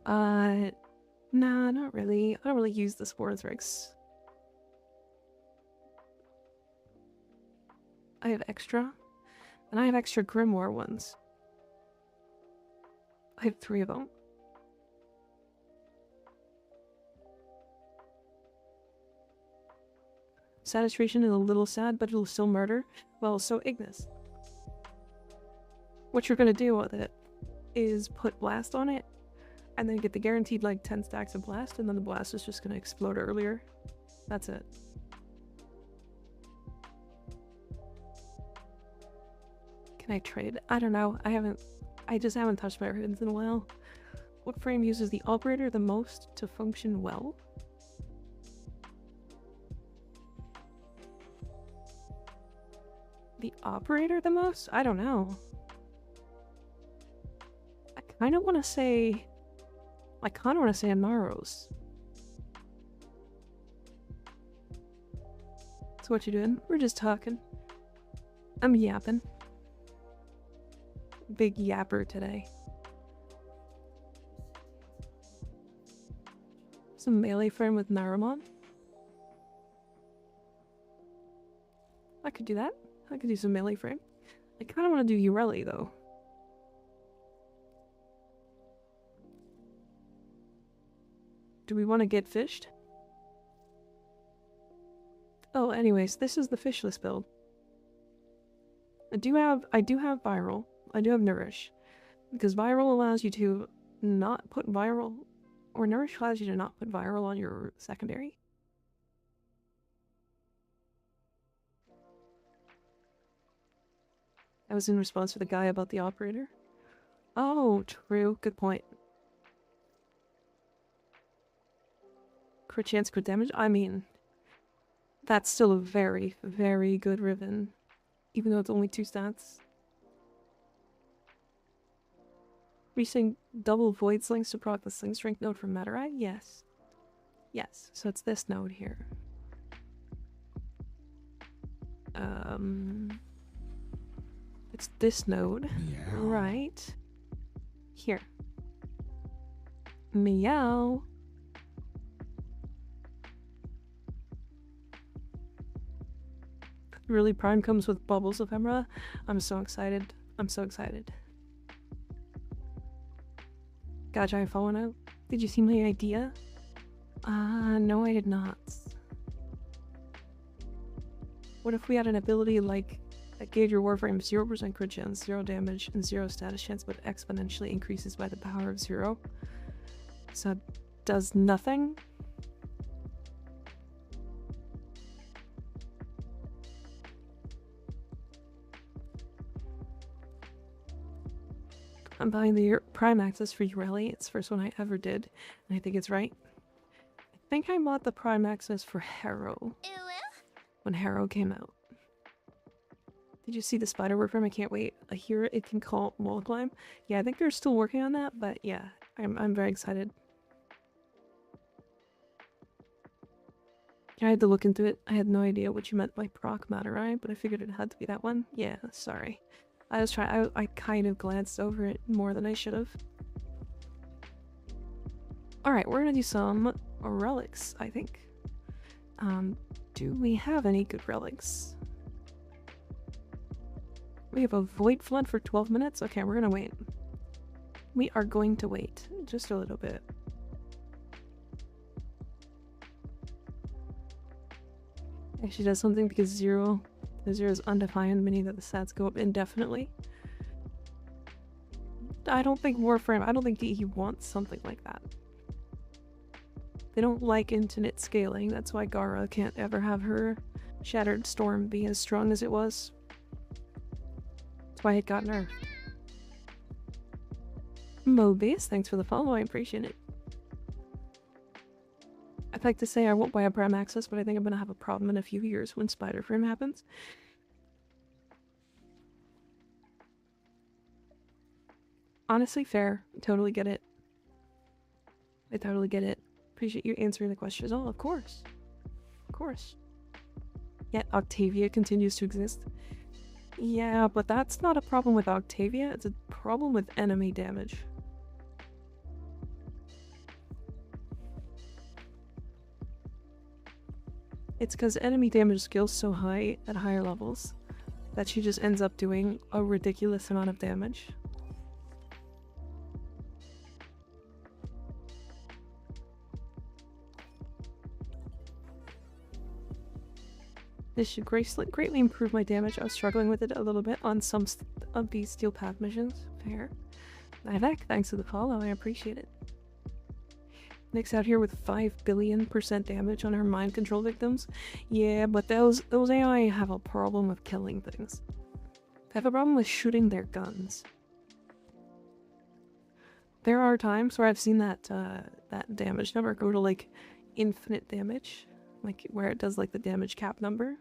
Nah, not really. I don't really use the Sporothrix. I have extra, and I have extra Grimoire ones. I have 3 of them. Saturation is a little sad, but it'll still murder. Well, so Ignis. What you're gonna do with it is put Blast on it, and then get the guaranteed like 10 stacks of Blast, and then the Blast is just gonna explode earlier. That's it. Can I trade? I don't know. I just haven't touched my ribbons in a while. What frame uses the operator the most to function well? The operator the most? I don't know. I kind of want to say Amaros. So what you doing? We're just talking. I'm yapping. Big yapper today. Some melee frame with Naramon. I could do that. I could do some melee frame. I kind of want to do Yareli though. Do we want to get fished? Oh, anyways, this is the fishless build. I do have viral. I do have nourish. Because viral allows you to not put viral, or nourish allows you to not put viral on your secondary. That was in response to the guy about the operator. Oh, true. Good point. Crit chance, crit damage. I mean, that's still a very, very good ribbon. Even though it's only 2 stats. Reaching double void slings to proc the sling strength node from Madurai? Yes. Yes, so it's this node here. It's this node. Yeah. Right. Here. Meow. Yareli Prime comes with Bubbles Ephemera. I'm so excited. I'm so excited. Gotcha, I following out. Did you see my idea? No I did not. What if we had an ability like that gave your Warframe 0% crit chance, 0 damage, and 0 status chance, but exponentially increases by the power of 0? So it does nothing? I'm buying the Prime Access for Yareli. It's the first one I ever did, and I think it's right. I think I bought the Prime Access for Harrow when Harrow came out. Did you see the spider Warframe? I can't wait. I hear it can call wall climb. Yeah, I think they're still working on that, but yeah, I'm very excited. I had to look into it. I had no idea what you meant by proc Madurai, but I figured it had to be that one. Yeah, sorry. I was trying. I kind of glanced over it more than I should have. Alright, we're gonna do some relics, I think. Do we have any good relics? We have a Void Flood for 12 minutes? Okay, we're gonna wait. We are going to wait. Just a little bit. Actually does something because the 0 is undefined, meaning that the stats go up indefinitely. I don't think Warframe, I don't think he wants something like that. They don't like infinite scaling. That's why Gara can't ever have her Shattered Storm be as strong as it was. That's why it got nerfed. Mobius, thanks for the follow. I appreciate it. I'd like to say I won't buy a Prime Access, but I think I'm gonna have a problem in a few years when Spider Frame happens. Honestly, fair. Totally get it. I totally get it. Appreciate you answering the question. Oh, of course. Of course. Yet Octavia continues to exist. Yeah, but that's not a problem with Octavia. It's a problem with enemy damage. It's because enemy damage skill's so high at higher levels that she just ends up doing a ridiculous amount of damage. This should greatly improve my damage. I was struggling with it a little bit on some of these Steel Path missions. Fair. Nivek, thanks for the follow. I appreciate it. Nick's out here with 5 billion% damage on her mind control victims. Yeah, but those AI have a problem with killing things. They have a problem with shooting their guns. There are times where I've seen that that damage number go to like infinite damage, like where it does like the damage cap number,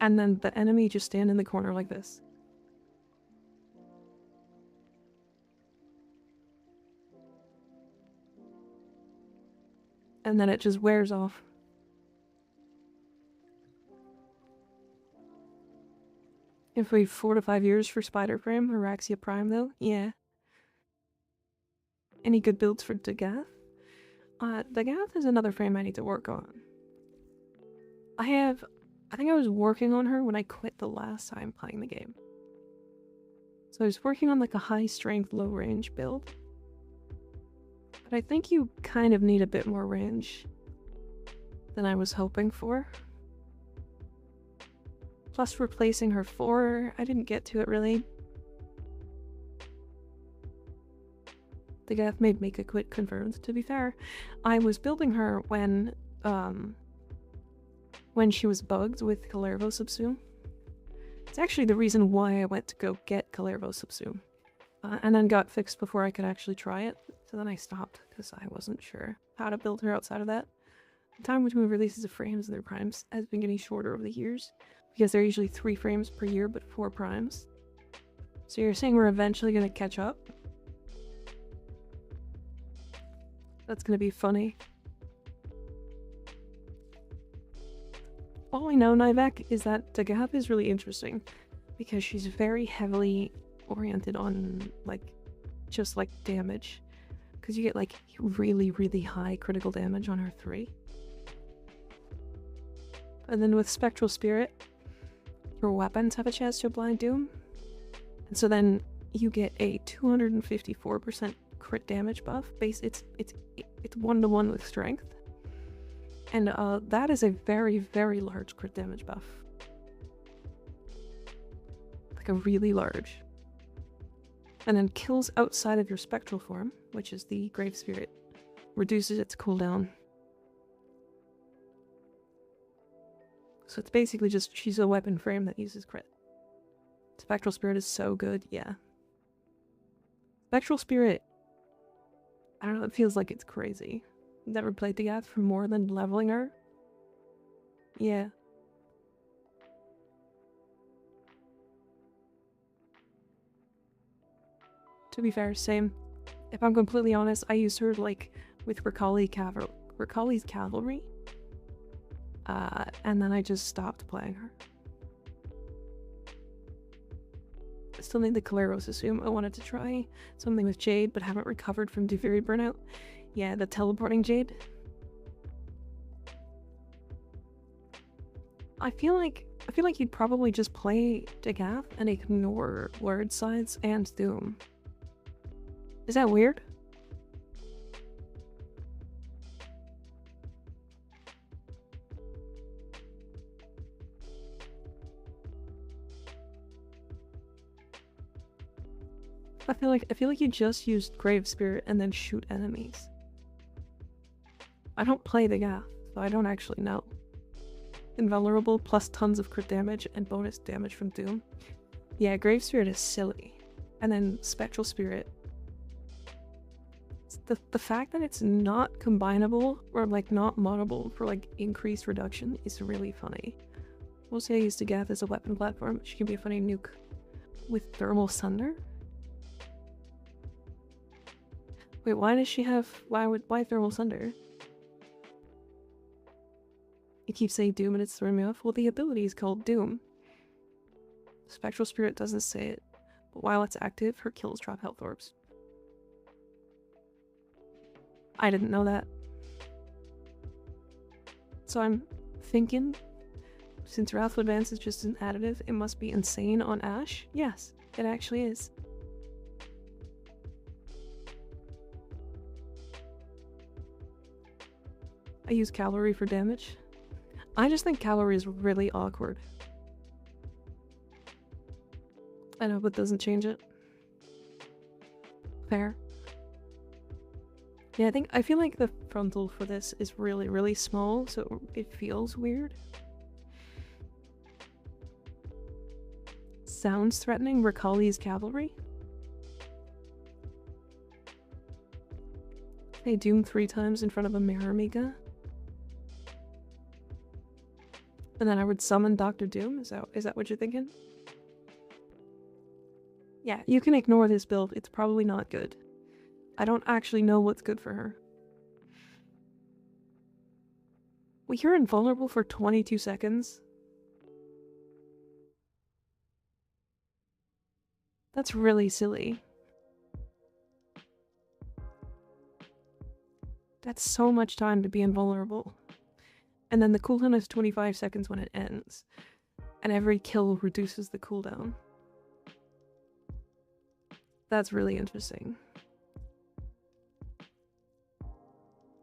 and then the enemy just stand in the corner like this. And then it just wears off. If we 4 to 5 years for Spider Frame, Araxia Prime though, yeah. Any good builds for Dagath? Dagath is another frame I need to work on. I think I was working on her when I quit the last time playing the game. So I was working on like a high strength, low range build. But I think you kind of need a bit more range than I was hoping for. Plus replacing her 4, I didn't get to it really. The Gath made make a quit confirmed. To be fair, I was building her when she was bugged with Kalervo Subsume. It's actually the reason why I went to go get Kalervo Subsume. And then got fixed before I could actually try it. So then I stopped because I wasn't sure how to build her outside of that. The time between releases of frames and their primes has been getting shorter over the years because they're usually 3 frames per year but 4 primes. So you're saying we're eventually going to catch up? That's going to be funny. All I know, Nivek, is that Dagath is really interesting because she's very heavily oriented on just damage, because you get like really high critical damage on her 3, and then with Spectral Spirit your weapons have a chance to apply Doom, and so then you get a 254% crit damage buff. It's 1-to-1 with strength, and that is a very large crit damage buff, like a really large. And then kills outside of your spectral form, which is the Grave Spirit, reduces its cooldown. So it's basically just, she's a weapon frame that uses crit. Spectral Spirit is so good, yeah. Spectral Spirit, I don't know, it feels like it's crazy. Never played the Gath for more than leveling her. Yeah. To be fair, same. If I'm completely honest, I used her like with Ricali's Cavalry. And then I just stopped playing her. I still need the Caleros Assume. I wanted to try something with Jade, but haven't recovered from Deferi Burnout. Yeah, the teleporting Jade. I feel like you'd probably just play Dagath and ignore Word Sides and Doom. Is that weird? I feel like you just used Grave Spirit and then shoot enemies. I don't play the Gath, so I don't actually know. Invulnerable plus tons of crit damage and bonus damage from Doom. Yeah, Grave Spirit is silly. And then Spectral Spirit. The fact that it's not combinable or like not moddable for like increased reduction is really funny. Mostly I use the Gath as a weapon platform. She can be a funny nuke with Thermal Sunder. Wait, why does she have why Thermal Sunder? You keep saying Doom and it's throwing me off. Well, the ability is called Doom. Spectral Spirit doesn't say it, but while it's active, her kills drop health orbs. I didn't know that. So I'm thinking, since Wrathful Advance is just an additive, it must be insane on Ashe? Yes, it actually is. I use Cavalry for damage. I just think Cavalry is really awkward. I know, but doesn't change it. Fair. Yeah, I feel like the frontal for this is really, really small, so it feels weird. Sounds threatening. Rakali's Cavalry. Hey, Doom 3 times in front of a Mirror Mega. And then I would summon Dr. Doom? Is that what you're thinking? Yeah, you can ignore this build. It's probably not good. I don't actually know what's good for her. Well, you're invulnerable for 22 seconds. That's really silly. That's so much time to be invulnerable. And then the cooldown is 25 seconds when it ends. And every kill reduces the cooldown. That's really interesting.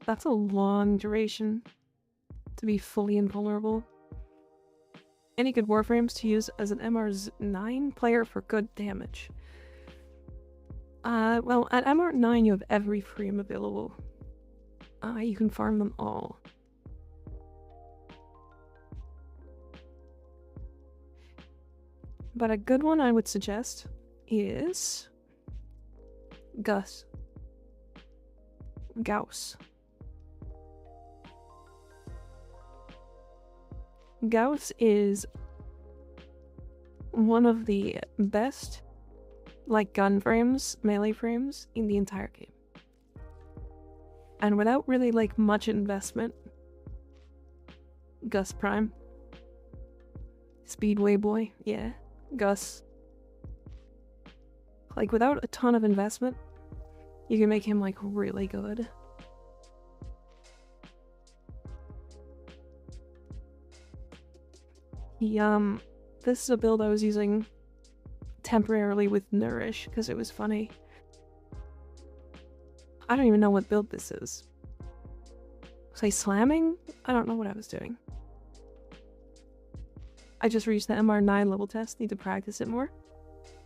That's a long duration to be fully invulnerable. Any good warframes to use as an MR9 player for good damage? Well, at MR9 you have every frame available. You can farm them all. But a good one I would suggest is Gauss. Gauss is one of the best, like, gun frames, melee frames in the entire game. And without really, like, much investment, Gus Prime. Speedway boy, yeah. Gus. Like, without a ton of investment, you can make him, like, really good. This is a build I was using temporarily with Nourish, because it was funny. I don't even know what build this is. Was I slamming? I don't know what I was doing. I just reached the MR9 level test. Need to practice it more.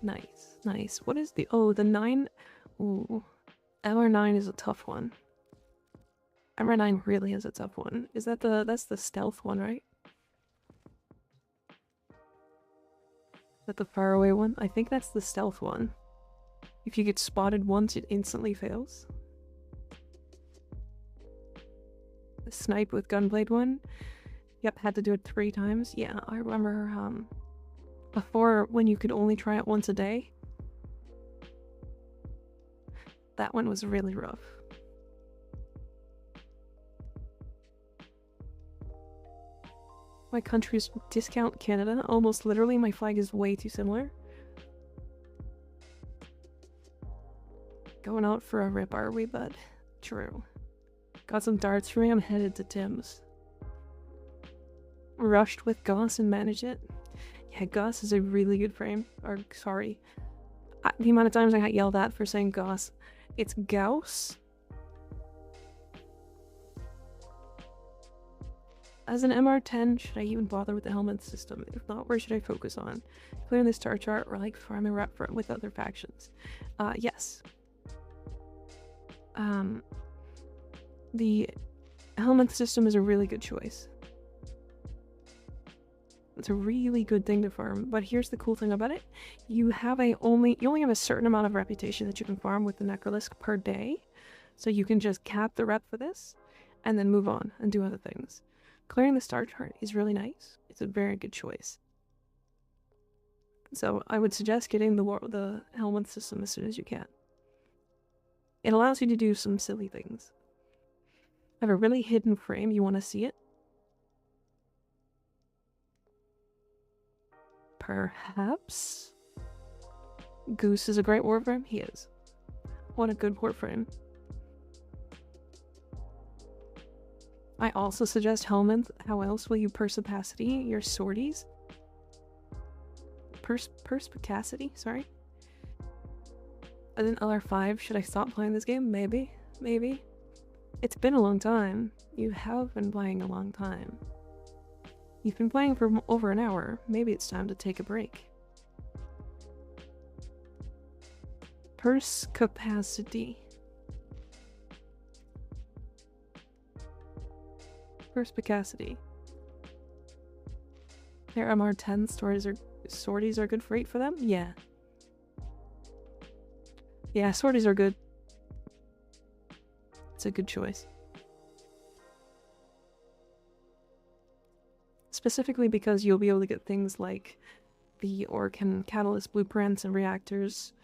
Nice, nice. What is the... Oh, the 9... Ooh. MR9 is a tough one. MR9 really is a tough one. Is that the... That's the stealth one, right? Is that the faraway one? I think that's the stealth one. If you get spotted once, it instantly fails. The snipe with gunblade one. Yep, had to do it 3 times. Yeah, I remember, before, when you could only try it once a day. That one was really rough. My country's discount Canada. Almost literally, my flag is way too similar. Going out for a rip, are we, bud? True. Got some darts for me, I'm headed to Tim's. Rushed with Gauss and manage it. Yeah, Gauss is a really good frame. Or, sorry. The amount of times I got yelled at for saying Gauss. It's Gauss. As an MR10, should I even bother with the helmet system? If not, where should I focus on? Clearing the star chart or like farming rep with other factions? Yes. The Helmet system is a really good choice. It's a really good thing to farm, but here's the cool thing about it. You only have a certain amount of reputation that you can farm with the Necrolisk per day. So you can just cap the rep for this, and then move on and do other things. Clearing the star chart is really nice. It's a very good choice. So I would suggest getting the helmet system as soon as you can. It allows you to do some silly things. I have a really hidden frame. You want to see it? Perhaps? Goose is a great warframe? He is. What a good warframe. I also suggest helmets. How else will you perspicacity your sorties? Perspicacity? Sorry. As an LR5, should I stop playing this game? Maybe. Maybe. It's been a long time. You have been playing a long time. You've been playing for over an hour. Maybe it's time to take a break. Purse capacity. Perspicacity. Their MR10 sorties are good freight for them? Yeah. Yeah, sorties are good. It's a good choice. Specifically because you'll be able to get things like the Orcan Catalyst blueprints and reactors,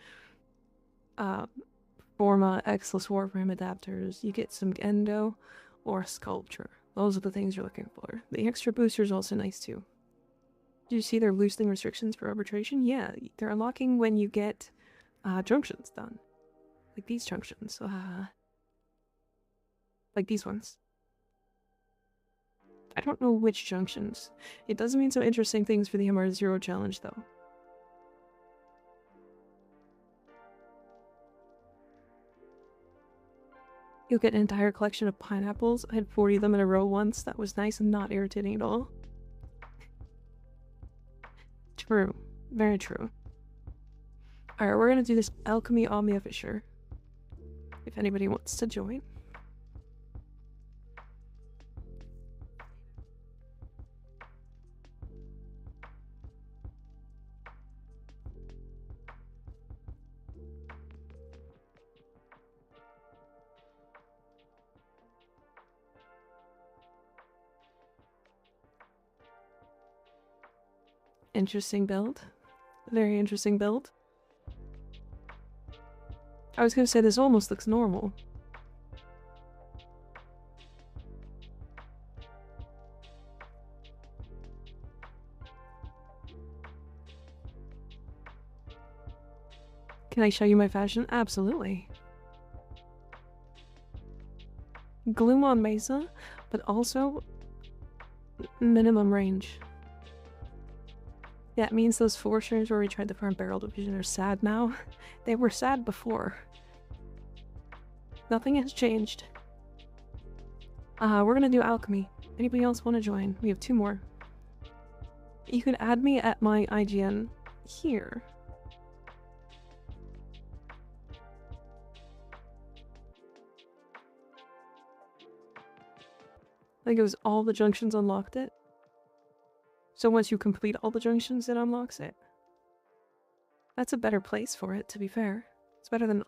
Forma, Exless Warframe adapters, you get some Endo or Sculpture. Those are the things you're looking for. The extra booster is also nice too. Do you see they're loosening restrictions for arbitration? Yeah, they're unlocking when you get junctions done. Like these junctions. Like these ones. I don't know which junctions. It does mean some interesting things for the MR0 challenge though. You'll get an entire collection of pineapples. I had 40 of them in a row once. That was nice and not irritating at all. True. Very true. Alright, we're gonna do this Alchemy Omnia Fisher. If anybody wants to join. Interesting build. Very interesting build. I was gonna say this almost looks normal. Can I show you my fashion? Absolutely. Gloom on Mesa, but also minimum range. Yeah, it means those 4 streams where we tried to farm barrel division are sad now. They were sad before. Nothing has changed. We're gonna do alchemy. Anybody else want to join? We have 2 more. You can add me at my IGN here. I think it was all the junctions unlocked it. So once you complete all the junctions, it unlocks it. That's a better place for it, to be fair. It's better than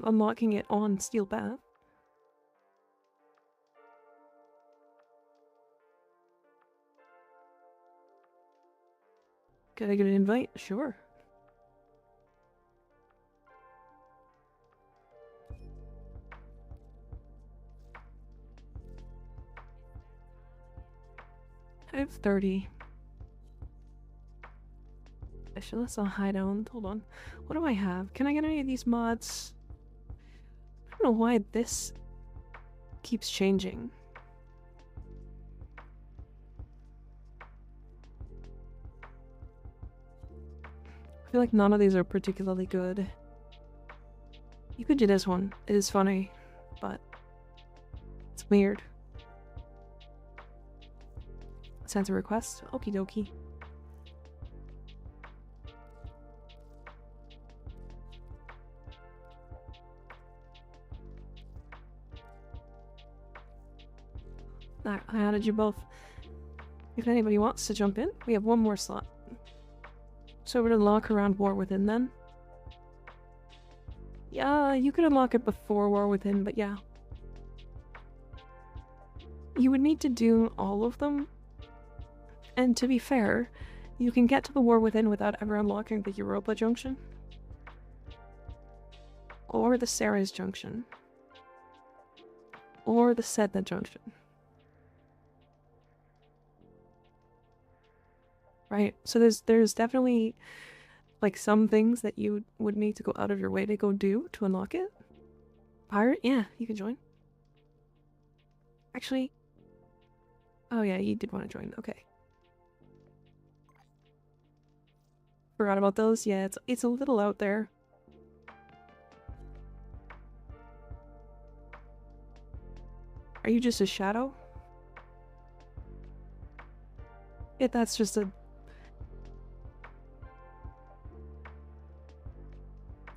unlocking it on Steel Path. Could I get an invite? Sure. I have 30. I should let some hideout. Hold on. What do I have? Can I get any of these mods? I don't know why this keeps changing. I feel like none of these are particularly good. You could do this one. It is funny, but it's weird. Sends a request. Okie dokie. I added you both. If anybody wants to jump in, we have one more slot. So we're gonna unlock around War Within then. Yeah, you could unlock it before War Within, but yeah. You would need to do all of them. And to be fair, you can get to the War Within without ever unlocking the Europa Junction. Or the Ceres Junction. Or the Sedna Junction. Right, so there's definitely like some things that you would need to go out of your way to go do to unlock it. Pirate? Yeah, you can join. Actually, oh yeah, you did want to join, okay. Forgot about those, yeah, it's a little out there. Are you just a shadow? Yeah, that's just a...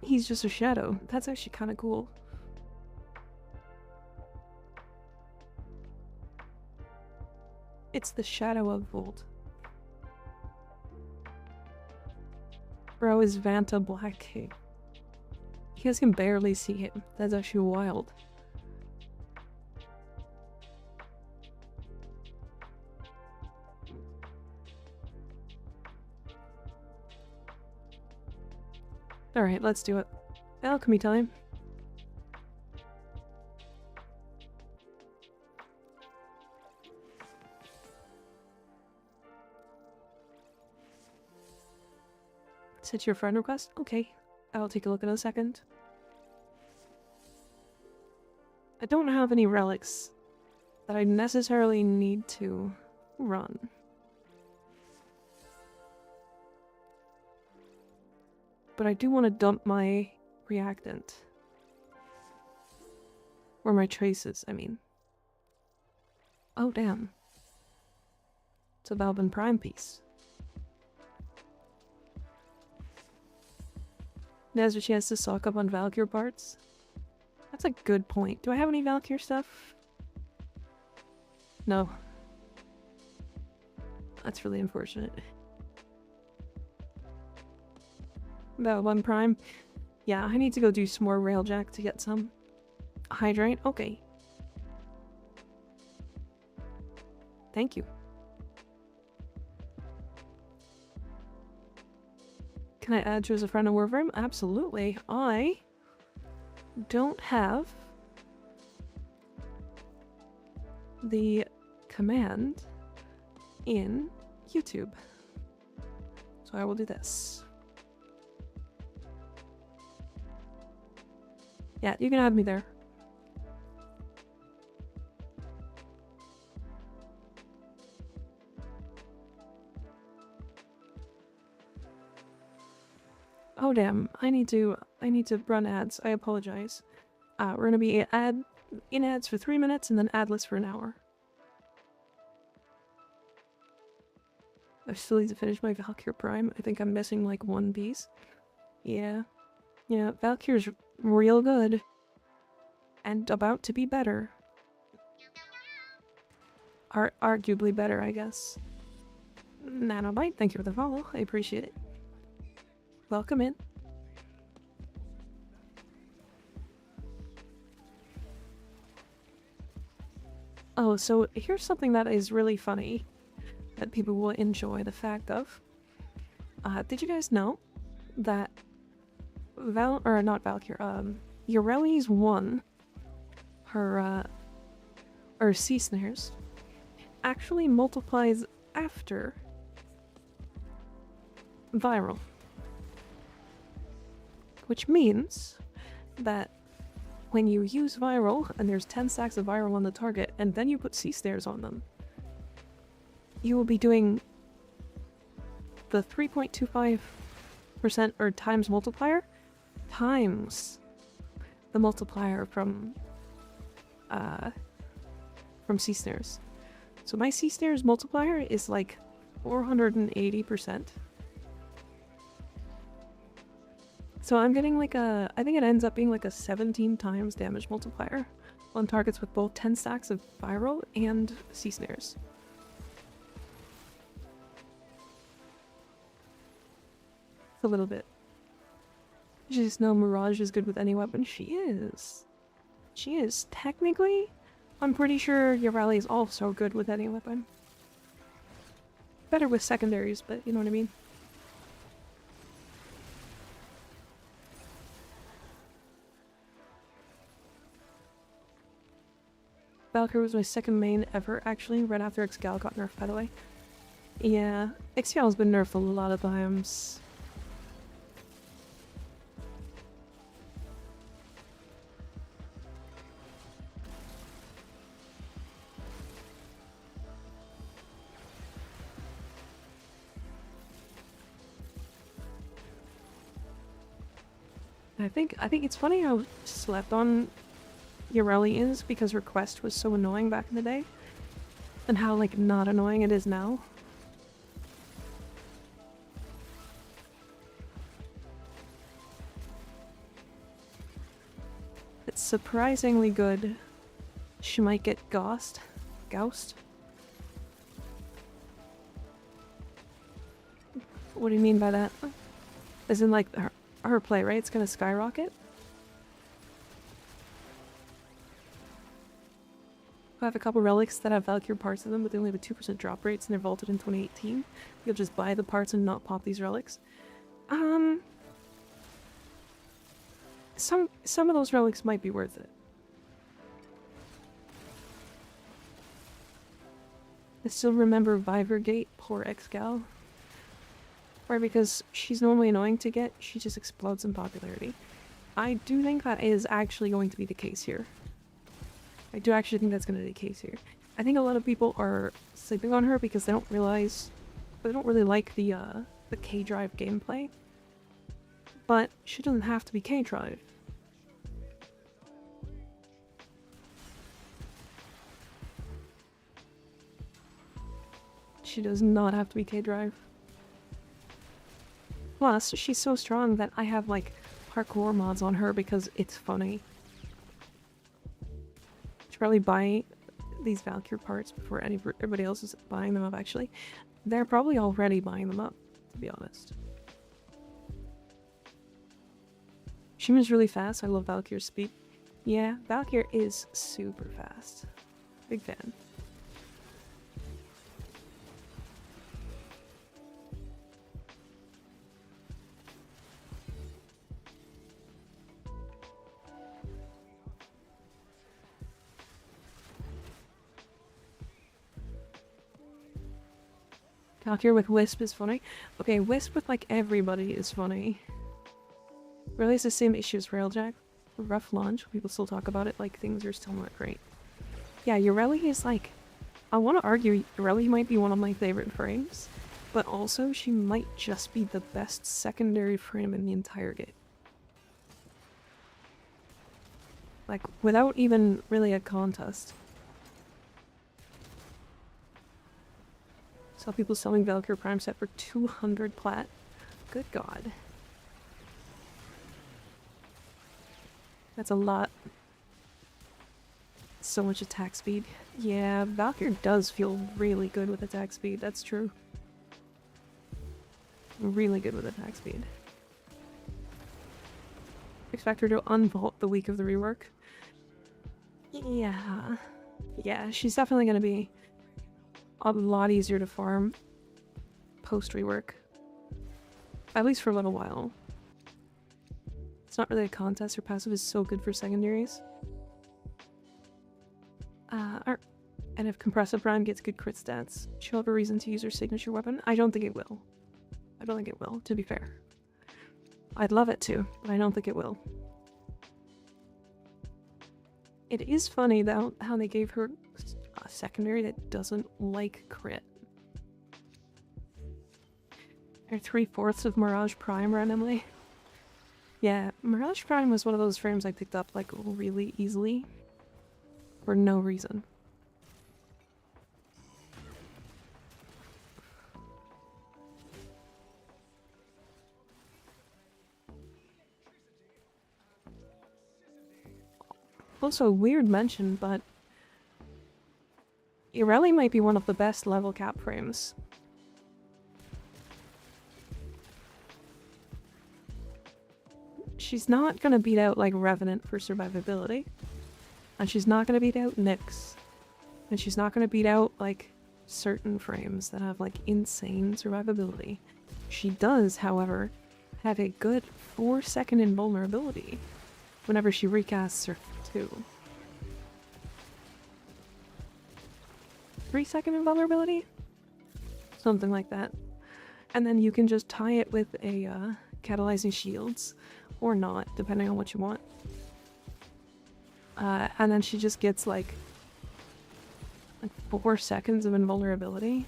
He's just a shadow. That's actually kind of cool. It's the shadow of Volt. Bro is Vanta Black King. You guys can barely see him. That's actually wild. Alright, let's do it. Alchemy time. Set your friend request? Okay. I'll take a look in a second. I don't have any relics that I necessarily need to run. But I do want to dump my reactant. Or my traces, I mean. Oh, damn. It's a Valvin Prime piece. Now's your chance to stock up on Valkyr parts. That's a good point. Do I have any Valkyr stuff? No. That's really unfortunate. Valvin Prime. Yeah, I need to go do some more Railjack to get some. Hydrate? Okay. Thank you. Can I add you as a friend on Warframe? Absolutely. I don't have the command in YouTube. So I will do this. Yeah, you can add me there. Oh damn, I need to run ads. I apologize. We're gonna be in ads for 3 minutes and then adless for an hour. I still need to finish my Valkyr Prime. I think I'm missing like one piece. Yeah. Yeah, Valkyr's real good. And about to be better. Arguably better, I guess. Nanobite, thank you for the follow. I appreciate it. Welcome in. Oh, so here's something that is really funny that people will enjoy the fact of. Did you guys know that Yareli's won her sea snares actually multiplies after viral. Which means that when you use viral and there's 10 stacks of viral on the target and then you put sea snares on them, you will be doing the 3.25% or times multiplier times the multiplier from sea snares. So my sea snares multiplier is like 480%. So I'm getting like I think it ends up being like a 17 times damage multiplier on targets with both 10 stacks of viral and sea snares. It's a little bit. You just know Mirage is good with any weapon. She is. She is. Technically, I'm pretty sure Yareli is also good with any weapon. Better with secondaries, but you know what I mean. Valkyrie was my second main ever, actually, right after Exgal got nerfed, by the way. Yeah, Exgal's been nerfed a lot of times. I think it's funny how slept on Yareli is because her quest was so annoying back in the day, and how like not annoying it is now. It's surprisingly good. She might get Goused. What do you mean by that? As in like her play rate's gonna skyrocket? I have a couple relics that have Valkyrie parts in them, but they only have a 2% drop rates and they're vaulted in 2018. You'll just buy the parts and not pop these relics. Some of those relics might be worth it. I still remember Vivergate, poor Exgal. Right, because she's normally annoying to get, she just explodes in popularity. I do think that is actually going to be the case here. I do actually think that's going to be the case here. I think a lot of people are sleeping on her because they don't realize, they don't really like the K-Drive gameplay. But she doesn't have to be K-Drive. She does not have to be K-Drive. Plus, she's so strong that I have, like, parkour mods on her because it's funny. Should probably buy these Valkyrie parts before everybody else is buying them up, actually. They're probably already buying them up, to be honest. She moves really fast. I love Valkyrie's speed. Yeah, Valkyrie is super fast. Big fan. Valkyrie with Wisp is funny. Okay, Wisp with like everybody is funny. Really, it's the same issue as Railjack. Rough launch. People still talk about it like things are still not great. Yeah, Yareli is like... I want to argue Yareli might be one of my favorite frames, but also she might just be the best secondary frame in the entire game. Like, without even really a contest. Saw people selling Valkyrie Prime set for 200 plat. Good god. That's a lot. So much attack speed. Yeah, Valkyrie does feel really good with attack speed, that's true. Really good with attack speed. Expect her to unvault the week of the rework. Yeah. Yeah, she's definitely gonna be a lot easier to farm post-rework. At least for a little while. It's not really a contest, her passive is so good for secondaries. And if Compressive Prime gets good crit stats, she'll have a reason to use her signature weapon. I don't think it will. I don't think it will, to be fair. I'd love it to, but I don't think it will. It is funny, though, how they gave her a secondary that doesn't like crit. Or 3/4 of Mirage Prime randomly. Yeah, Mirage Prime was one of those frames I picked up, like, really easily. For no reason. also a weird mention, but Yareli might be one of the best level cap frames. She's not gonna beat out like Revenant for survivability, and she's not gonna beat out Nyx, and she's not gonna beat out like certain frames that have like insane survivability. She does, however, have a good 4-second invulnerability whenever she recasts her 2. 3-second invulnerability? Something like that. And then you can just tie it with a catalyzing shields, or not, depending on what you want. And then she just gets like 4 seconds of invulnerability.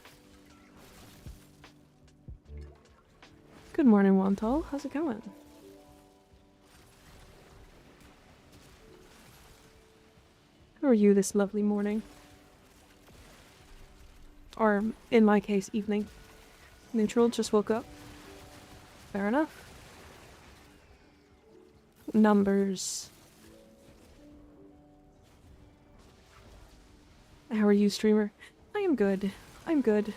Good morning, Wantal. How's it going? How are you this lovely morning? Or, in my case, evening. Neutral, just woke up. Fair enough. Numbers. How are you, streamer? I am good. I'm good.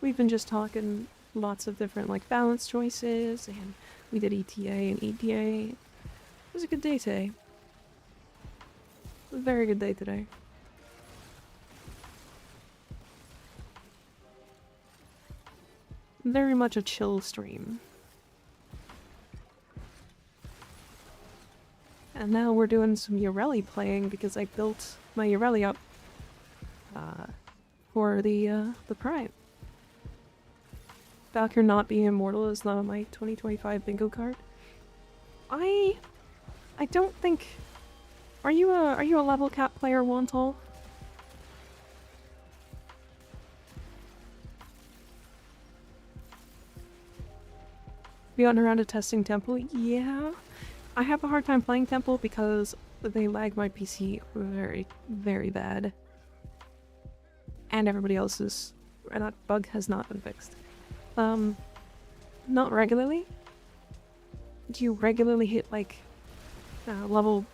We've been just talking lots of different, like, balance choices, and we did ETA and EDA. It was a good day today. It was a very good day today. Very much a chill stream. And now we're doing some Yareli playing because I built my Yareli up for the Prime. Valkyr not being immortal is not on my 2025 bingo card. I don't think. Are you a level cap player, Wantal? Be gotten around to testing Temple? Yeah. I have a hard time playing Temple because they lag my PC very, very bad. And everybody else's. And that bug has not been fixed. Not regularly. Do you regularly hit like level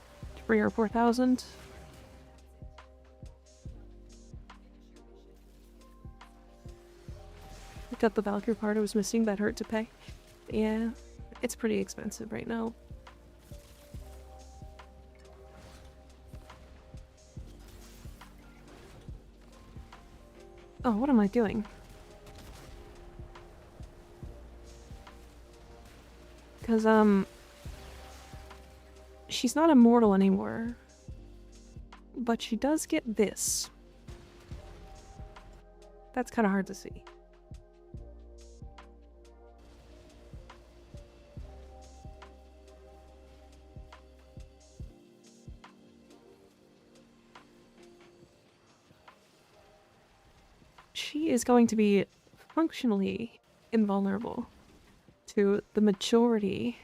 3 or 4,000? I got the Valkyr part I was missing, that hurt to pay. Yeah, it's pretty expensive right now. Oh, what am I doing? Because, she's not immortal anymore. But she does get this. That's kind of hard to see. She is going to be functionally invulnerable to the majority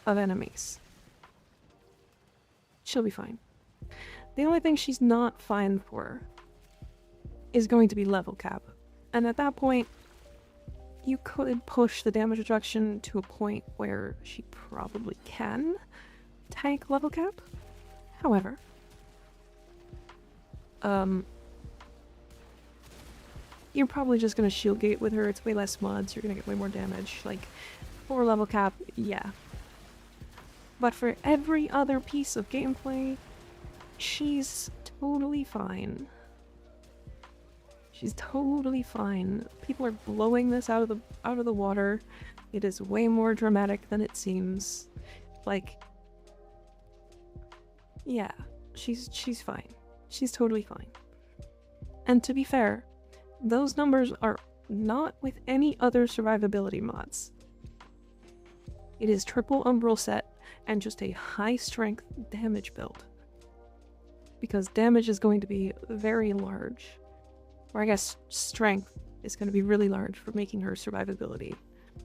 of enemies. She'll be fine. The only thing she's not fine for is going to be level cap. And at that point, you could push the damage reduction to a point where she probably can tank level cap. However, you're probably just gonna shield gate with her. It's way less mods. You're gonna get way more damage. Like, for level cap, yeah. But for every other piece of gameplay, she's totally fine. She's totally fine. People are blowing this out of the water. It is way more dramatic than it seems. Like, yeah, she's fine. She's totally fine. And to be fair, those numbers are not with any other survivability mods. It is triple umbral set and just a high strength damage build. Because damage is going to be very large. Or I guess strength is going to be really large for making her survivability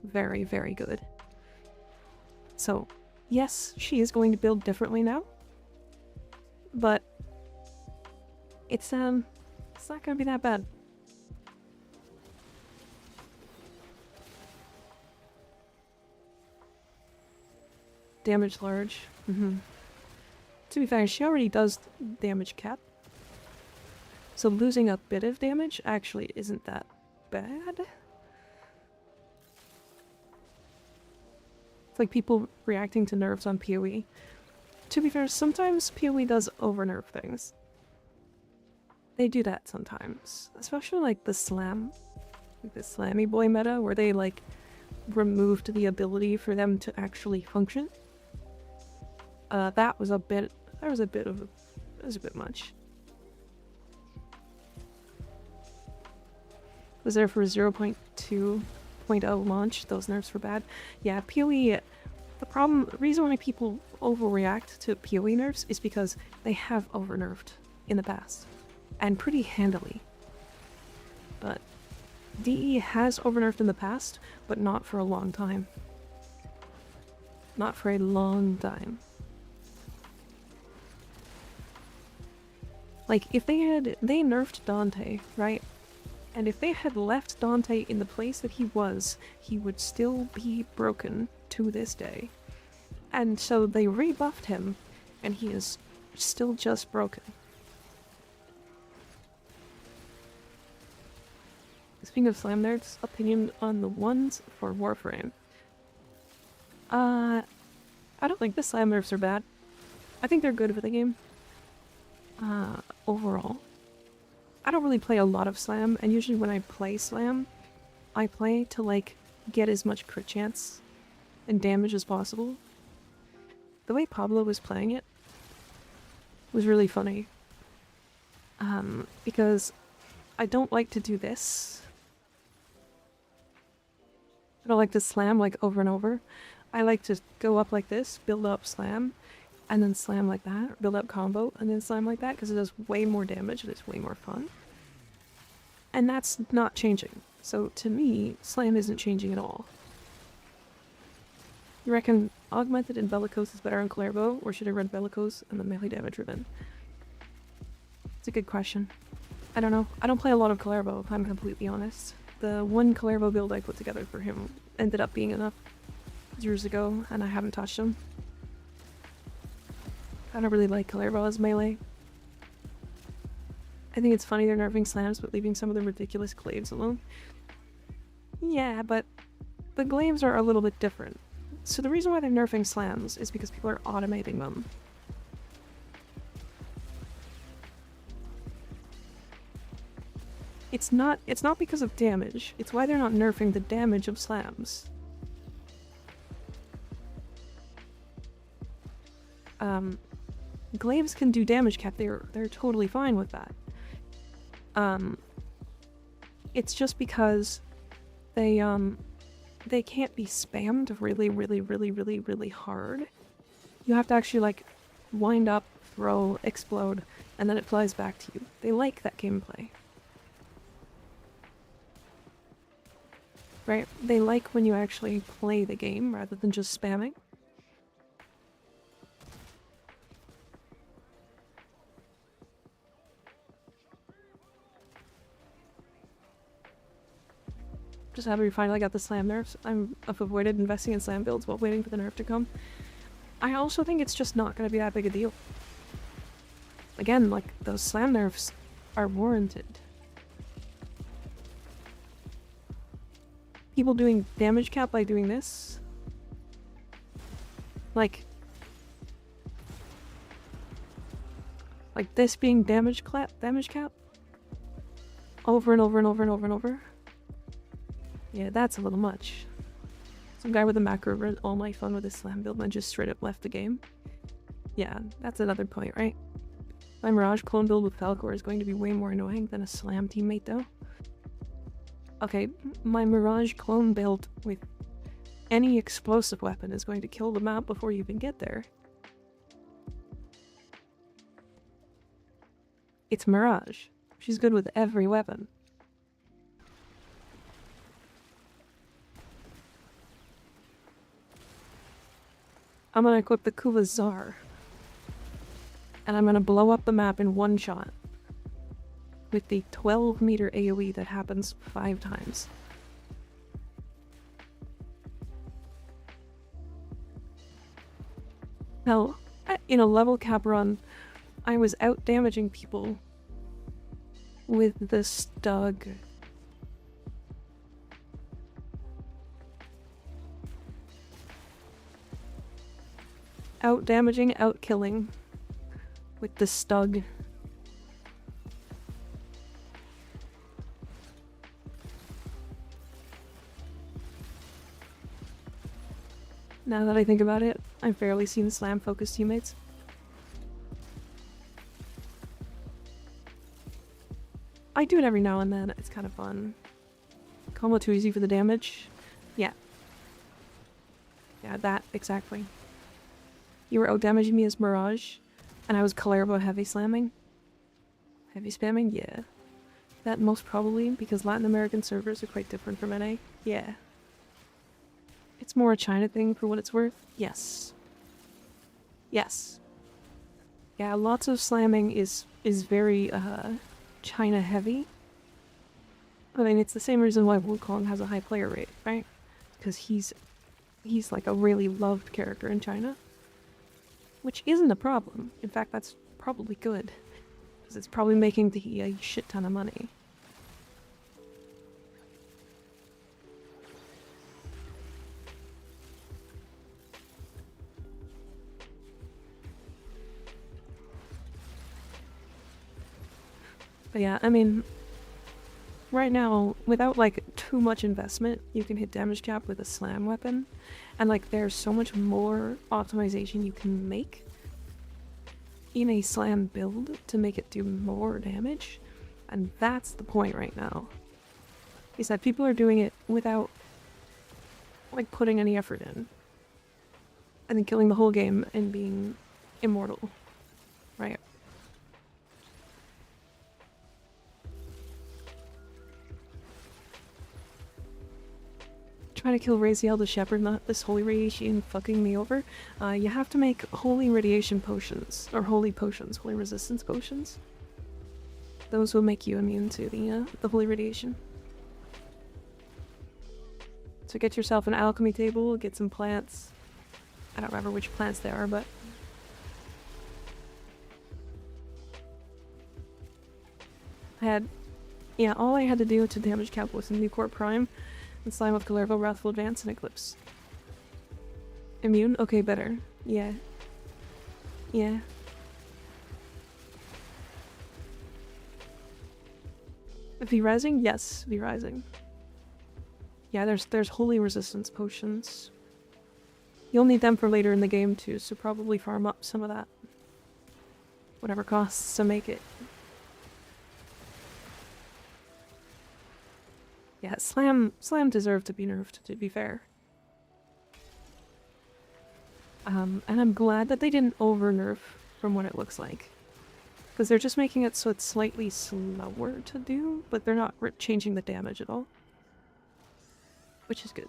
very, very good. So, yes, she is going to build differently now. But it's not going to be that bad. Damage large. To be fair, she already does damage cap. So losing a bit of damage actually isn't that bad. It's like people reacting to nerfs on PoE. To be fair, sometimes PoE does over-nerf things. They do that sometimes. Especially like the slam. Like the slammy boy meta, where they like removed the ability for them to actually function. That was a bit much. Was there for 0.2.0 launch, those nerfs were bad. Yeah, PoE, the reason why people overreact to PoE nerfs is because they have over-nerfed in the past. And pretty handily. But DE has over-nerfed in the past, but not for a long time. Not for a long time. Like, if they nerfed Dante, right? And if they had left Dante in the place that he would still be broken to this day. And so they rebuffed him, and he is still just broken. Speaking of Slam Nerds, opinion on the ones for Warframe. I don't think the Slam Nerfs are bad. I think they're good for the game. Overall. I don't really play a lot of Slam, and usually when I play Slam, I play to, like, get as much crit chance and damage as possible. The way Pablo was playing it was really funny. Because I don't like to do this. I don't like to slam, like, over and over. I like to go up like this, build up slam, and then slam like that, or build up combo, and then slam like that, because it does way more damage and it's way more fun. And that's not changing. So to me, slam isn't changing at all. You reckon augmented and bellicose is better on Clairbow, or should I run bellicose and the melee damage ribbon? It's a good question. I don't know. I don't play a lot of Clairbow, if I'm completely honest. The one Clairbow build I put together for him ended up being enough years ago, and I haven't touched him. I don't really like Clairbow as melee. I think it's funny they're nerfing slams but leaving some of the ridiculous glaives alone. Yeah, but the glaives are a little bit different. So the reason why they're nerfing slams is because people are automating them. It's not because of damage. It's why they're not nerfing the damage of slams. Glaives can do damage cap. They're totally fine with that. It's just because they can't be spammed really hard. You have to actually, like, wind up, throw, explode, and then it flies back to you. They like that gameplay. Right? They like when you actually play the game rather than just spamming. Just happy we finally got the slam nerfs. I've avoided investing in slam builds while waiting for the nerf to come. I also think it's just not going to be that big a deal. Again, like, those slam nerfs are warranted. People doing damage cap by doing this. Like this being damage cap over and over and over and over and over. Yeah, that's a little much. Some guy with a macro read all my fun with his slam build and just straight up left the game. Yeah, that's another point, right? My Mirage clone build with Falcor is going to be way more annoying than a slam teammate, though. Okay, my Mirage clone build with any explosive weapon is going to kill the map before you even get there. It's Mirage. She's good with every weapon. I'm gonna equip the Kuvazar. And I'm gonna blow up the map in one shot. With the 12-meter AoE that happens 5 times. Hell, in a level cap run, I was out damaging people with the Stug. Out damaging, out killing with the Stug. Now that I think about it, I've barely seen slam-focused teammates. I do it every now and then, it's kind of fun. Combo too easy for the damage. Yeah. Yeah, that, exactly. You were out-damaging me as Mirage, and I was Kalerbo heavy slamming. Heavy spamming? Yeah. That most probably, because Latin American servers are quite different from NA. Yeah. It's more a China thing for what it's worth. Yes. Yes. Yeah, lots of slamming is very, China heavy. I mean, it's the same reason why Wukong has a high player rate, right? Because he's like a really loved character in China. Which isn't a problem. In fact, that's probably good. Because it's probably making the a shit ton of money. But yeah, I mean, right now, without like too much investment, you can hit damage cap with a slam weapon. And like there's so much more optimization you can make in a slam build to make it do more damage. And that's the point right now. Is that people are doing it without like putting any effort in. And then killing the whole game and being immortal. Right? Trying to kill Raziel the Shepherd, not this holy radiation fucking me over. You have to make holy radiation potions, or holy potions, holy resistance potions. Those will make you immune to the holy radiation. So get yourself an alchemy table, get some plants. I don't remember which plants they are, but... all I had to do to damage cap was a Yareli Prime. And slime with Kalervo, Wrathful Advance, and Eclipse. Immune? Okay, better. Yeah. Yeah. V-Rising? Yes, V-Rising. Yeah, there's holy resistance potions. You'll need them for later in the game too, so probably farm up some of that. Whatever costs to make it. Yeah, Slam deserved to be nerfed, to be fair. And I'm glad that they didn't over-nerf from what it looks like. Because they're just making it so it's slightly slower to do, but they're not changing the damage at all. Which is good.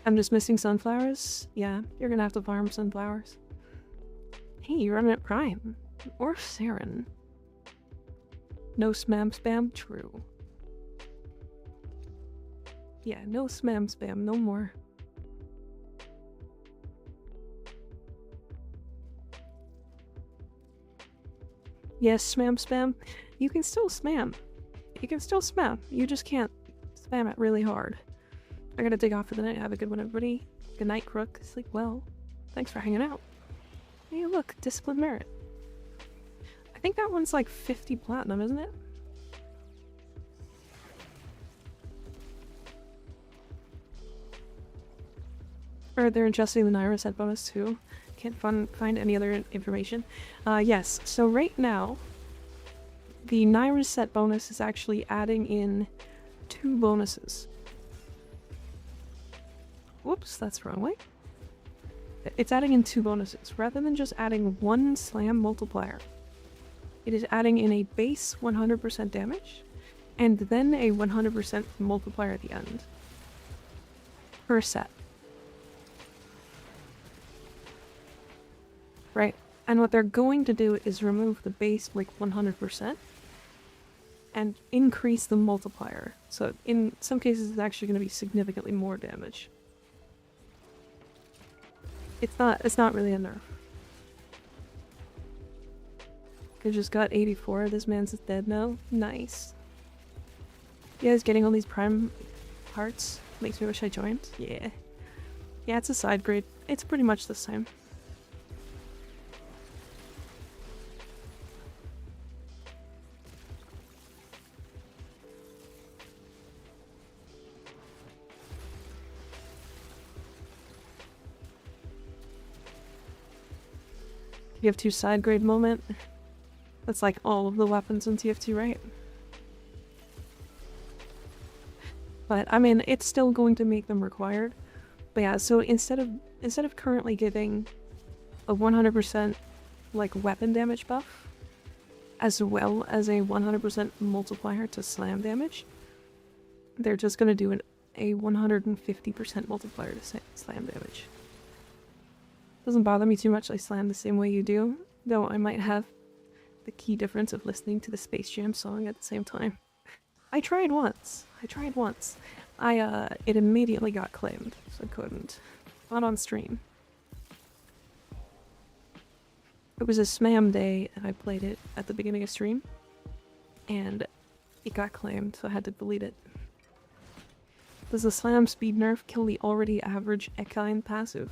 I'm just missing sunflowers? Yeah, you're gonna have to farm sunflowers. Hey, you're running at Prime. Or Saren. No spam? True. Yeah, no spam, no more. Yes, spam. You can still spam. You can still spam. You just can't spam it really hard. I gotta dig off for the night. Have a good one, everybody. Good night, Crook. Sleep well. Thanks for hanging out. Hey, look, Discipline Merit. I think that one's like 50 platinum, isn't it? Or they're adjusting the Naira set bonus too. Can't find any other information. Yes, so right now, the Naira set bonus is actually adding in 2 bonuses. Whoops, that's the wrong way. It's adding in 2 bonuses, rather than just adding 1 slam multiplier. It is adding in a base 100% damage, and then a 100% multiplier at the end. Per set. Right, and what they're going to do is remove the base like 100% and increase the multiplier. So in some cases it's actually going to be significantly more damage. It's not really a nerf. I just got 84. This man's dead now. Nice. Yeah, he's getting all these prime parts. Makes me wish I joined. Yeah. Yeah, it's a side grade. It's pretty much the same. TF2 side grade moment. That's like all of the weapons in TF2, right? But I mean, it's still going to make them required. But yeah, so instead of currently giving a 100% like weapon damage buff, as well as a 100% multiplier to slam damage, they're just gonna do a 150% multiplier to slam damage. Doesn't bother me too much. I slam the same way you do, though I might have the key difference of listening to the Space Jam song at the same time. I tried once. It immediately got claimed, so I couldn't. Not on stream. It was a SMAM day, and I played it at the beginning of stream, and it got claimed, so I had to delete it. Does the slam speed nerf kill the already average Equine passive?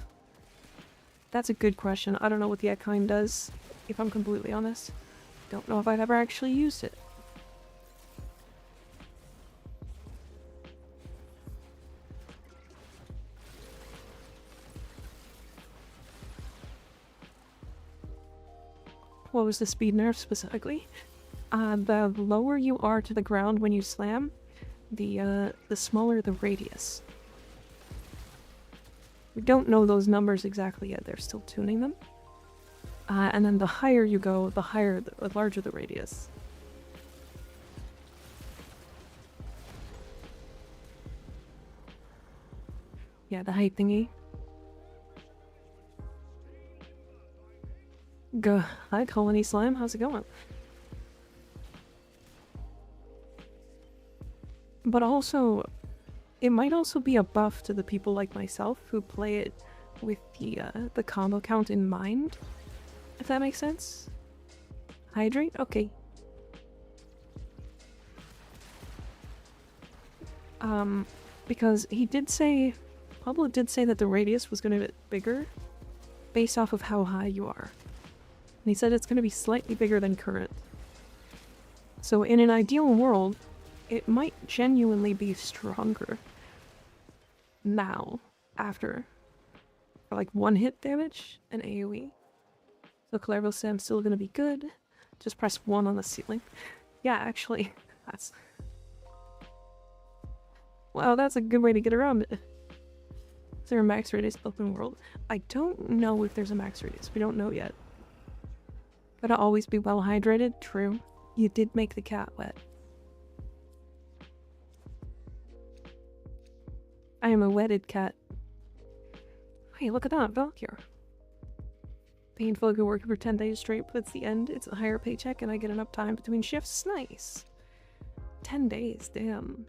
That's a good question. I don't know what the Equine does, if I'm completely honest. Don't know if I've ever actually used it. What was the speed nerf specifically? The lower you are to the ground when you slam, the smaller the radius. We don't know those numbers exactly yet, they're still tuning them. And then the higher you go, the larger the radius. Yeah, the height thingy. Hi, Colony Slime, how's it going? But also, it might also be a buff to the people like myself who play it with the combo count in mind, if that makes sense. Hydrate? Okay. Because Pablo did say that the radius was going to be bigger based off of how high you are. And he said it's going to be slightly bigger than current. So in an ideal world, it might genuinely be stronger now, after, for like one hit damage and AoE. So Clairville Sam's still going to be good. Just press 1 on the ceiling. Yeah, actually, that's... Wow, that's a good way to get around it. Is there a max radius open world? I don't know if there's a max radius. We don't know yet. Gotta always be well hydrated. True. You did make the cat wet. I am a wetted cat. Hey, look at that, Valkyr. Painful good working for 10 days straight, but it's the end. It's a higher paycheck and I get enough time between shifts. Nice. 10 days, damn.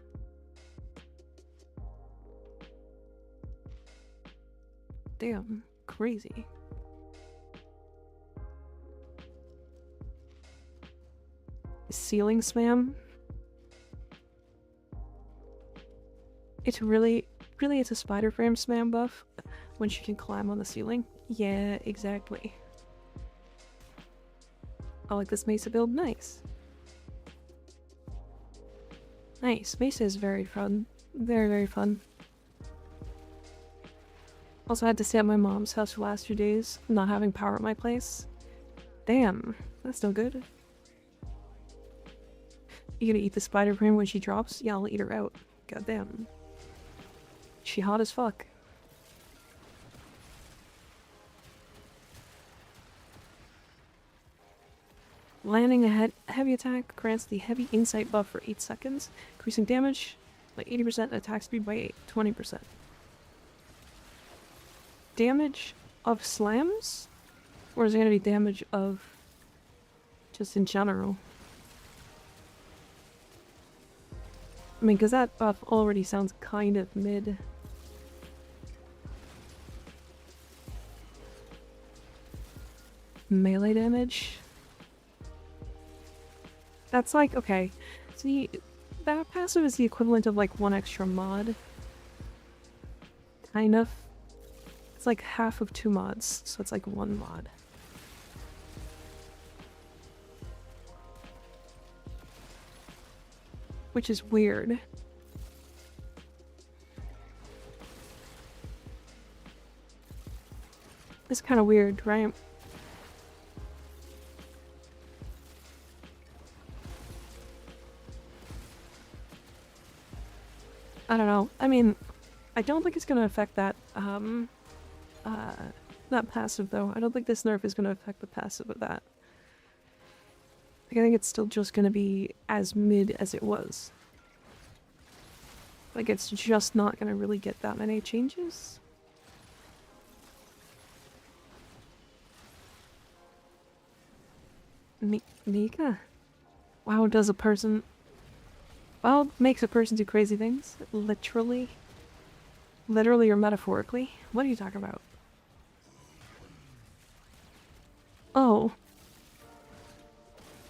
Damn, crazy. Ceiling spam? It's really it's a spider frame spam buff when she can climb on the ceiling. Yeah, exactly. I like this Mesa build. Nice. Nice. Mesa is very fun. Very, very fun. Also had to stay at my mom's house for the last 2 days, not having power at my place. Damn, that's no good. You gonna eat the spider frame when she drops? Yeah, I'll eat her out. Goddamn. She hot as fuck. Landing a heavy attack grants the heavy insight buff for 8 seconds, increasing damage by 80% and attack speed by 20%. Damage of slams? Or is it gonna be damage of just in general? I mean, because that buff already sounds kind of mid. Melee damage? That's like, okay. See, that passive is the equivalent of like 1 extra mod. Kind of. It's like half of 2 mods, so it's like 1 mod. Which is weird. It's kind of weird, right? I don't know. I mean, I don't think it's gonna affect that, that passive though. I don't think this nerf is gonna affect the passive of that. Like, I think it's still just gonna be as mid as it was. Like, it's just not gonna really get that many changes. Mika? Wow, does a person... Well, makes a person do crazy things. Literally. Literally or metaphorically. What are you talking about? Oh.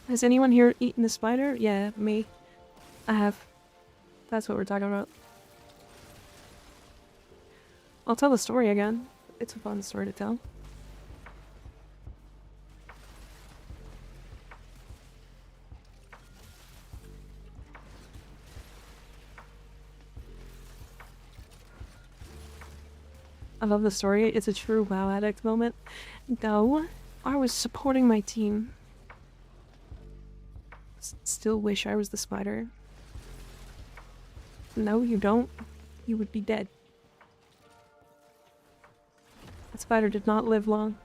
Has anyone here eaten the spider? Yeah, me. I have. That's what we're talking about. I'll tell the story again. It's a fun story to tell. I love the story. It's a true WoW addict moment. Though, I was supporting my team. Still wish I was the spider. No, you don't. You would be dead. That spider did not live long.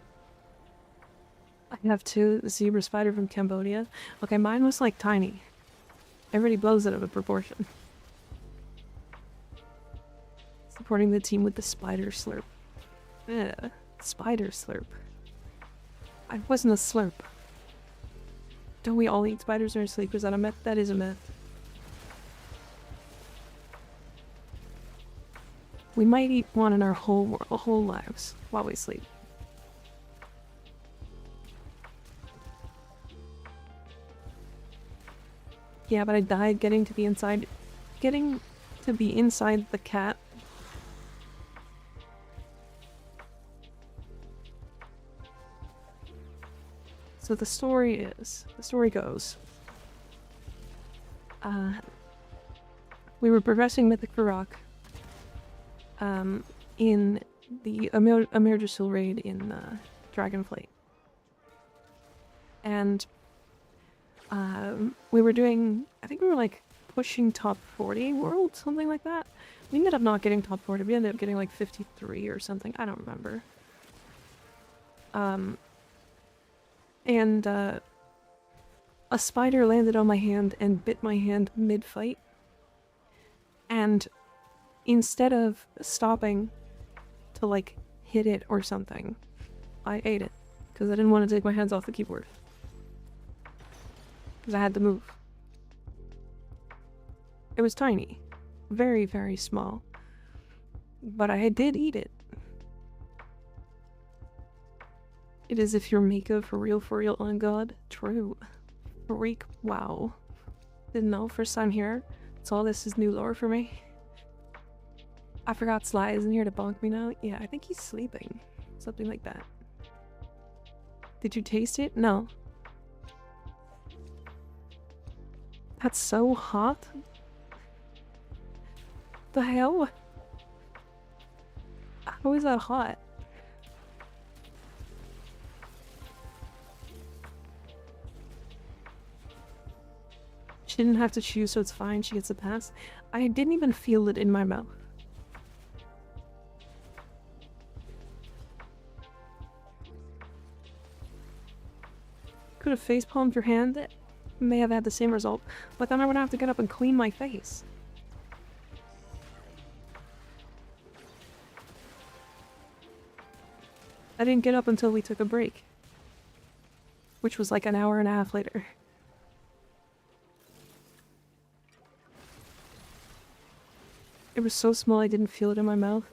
I have 2. The zebra spider from Cambodia. Okay, mine was like tiny. Everybody blows it out of proportion. Supporting the team with the spider slurp. Ugh, spider slurp. I wasn't a slurp. Don't we all eat spiders in our sleep? Is that a myth? That is a myth. We might eat one in our whole lives while we sleep. Yeah, but I died getting to be inside the cat. So the story goes, we were progressing Mythic Varrock, in the Amir Drasul raid in, Dragonflight. And, we were doing, I think we were like pushing top 40 world, something like that. We ended up not getting top 40, we ended up getting like 53 or something, I don't remember. And, a spider landed on my hand and bit my hand mid-fight. And instead of stopping to, like, hit it or something, I ate it. Because I didn't want to take my hands off the keyboard. Because I had to move. It was tiny. Very, very small. But I did eat it. It is if you're Mika for real on God. True. Freak. Wow. Didn't know. First time here. So all this is new lore for me. I forgot Sly isn't here to bonk me now. Yeah, I think he's sleeping. Something like that. Did you taste it? No. That's so hot. The hell? How is that hot? She didn't have to chew, so it's fine. She gets a pass. I didn't even feel it in my mouth. Could have facepalmed your hand. It may have had the same result, but then I would have to get up and clean my face. I didn't get up until we took a break. Which was like an hour and a half later. It was so small I didn't feel it in my mouth.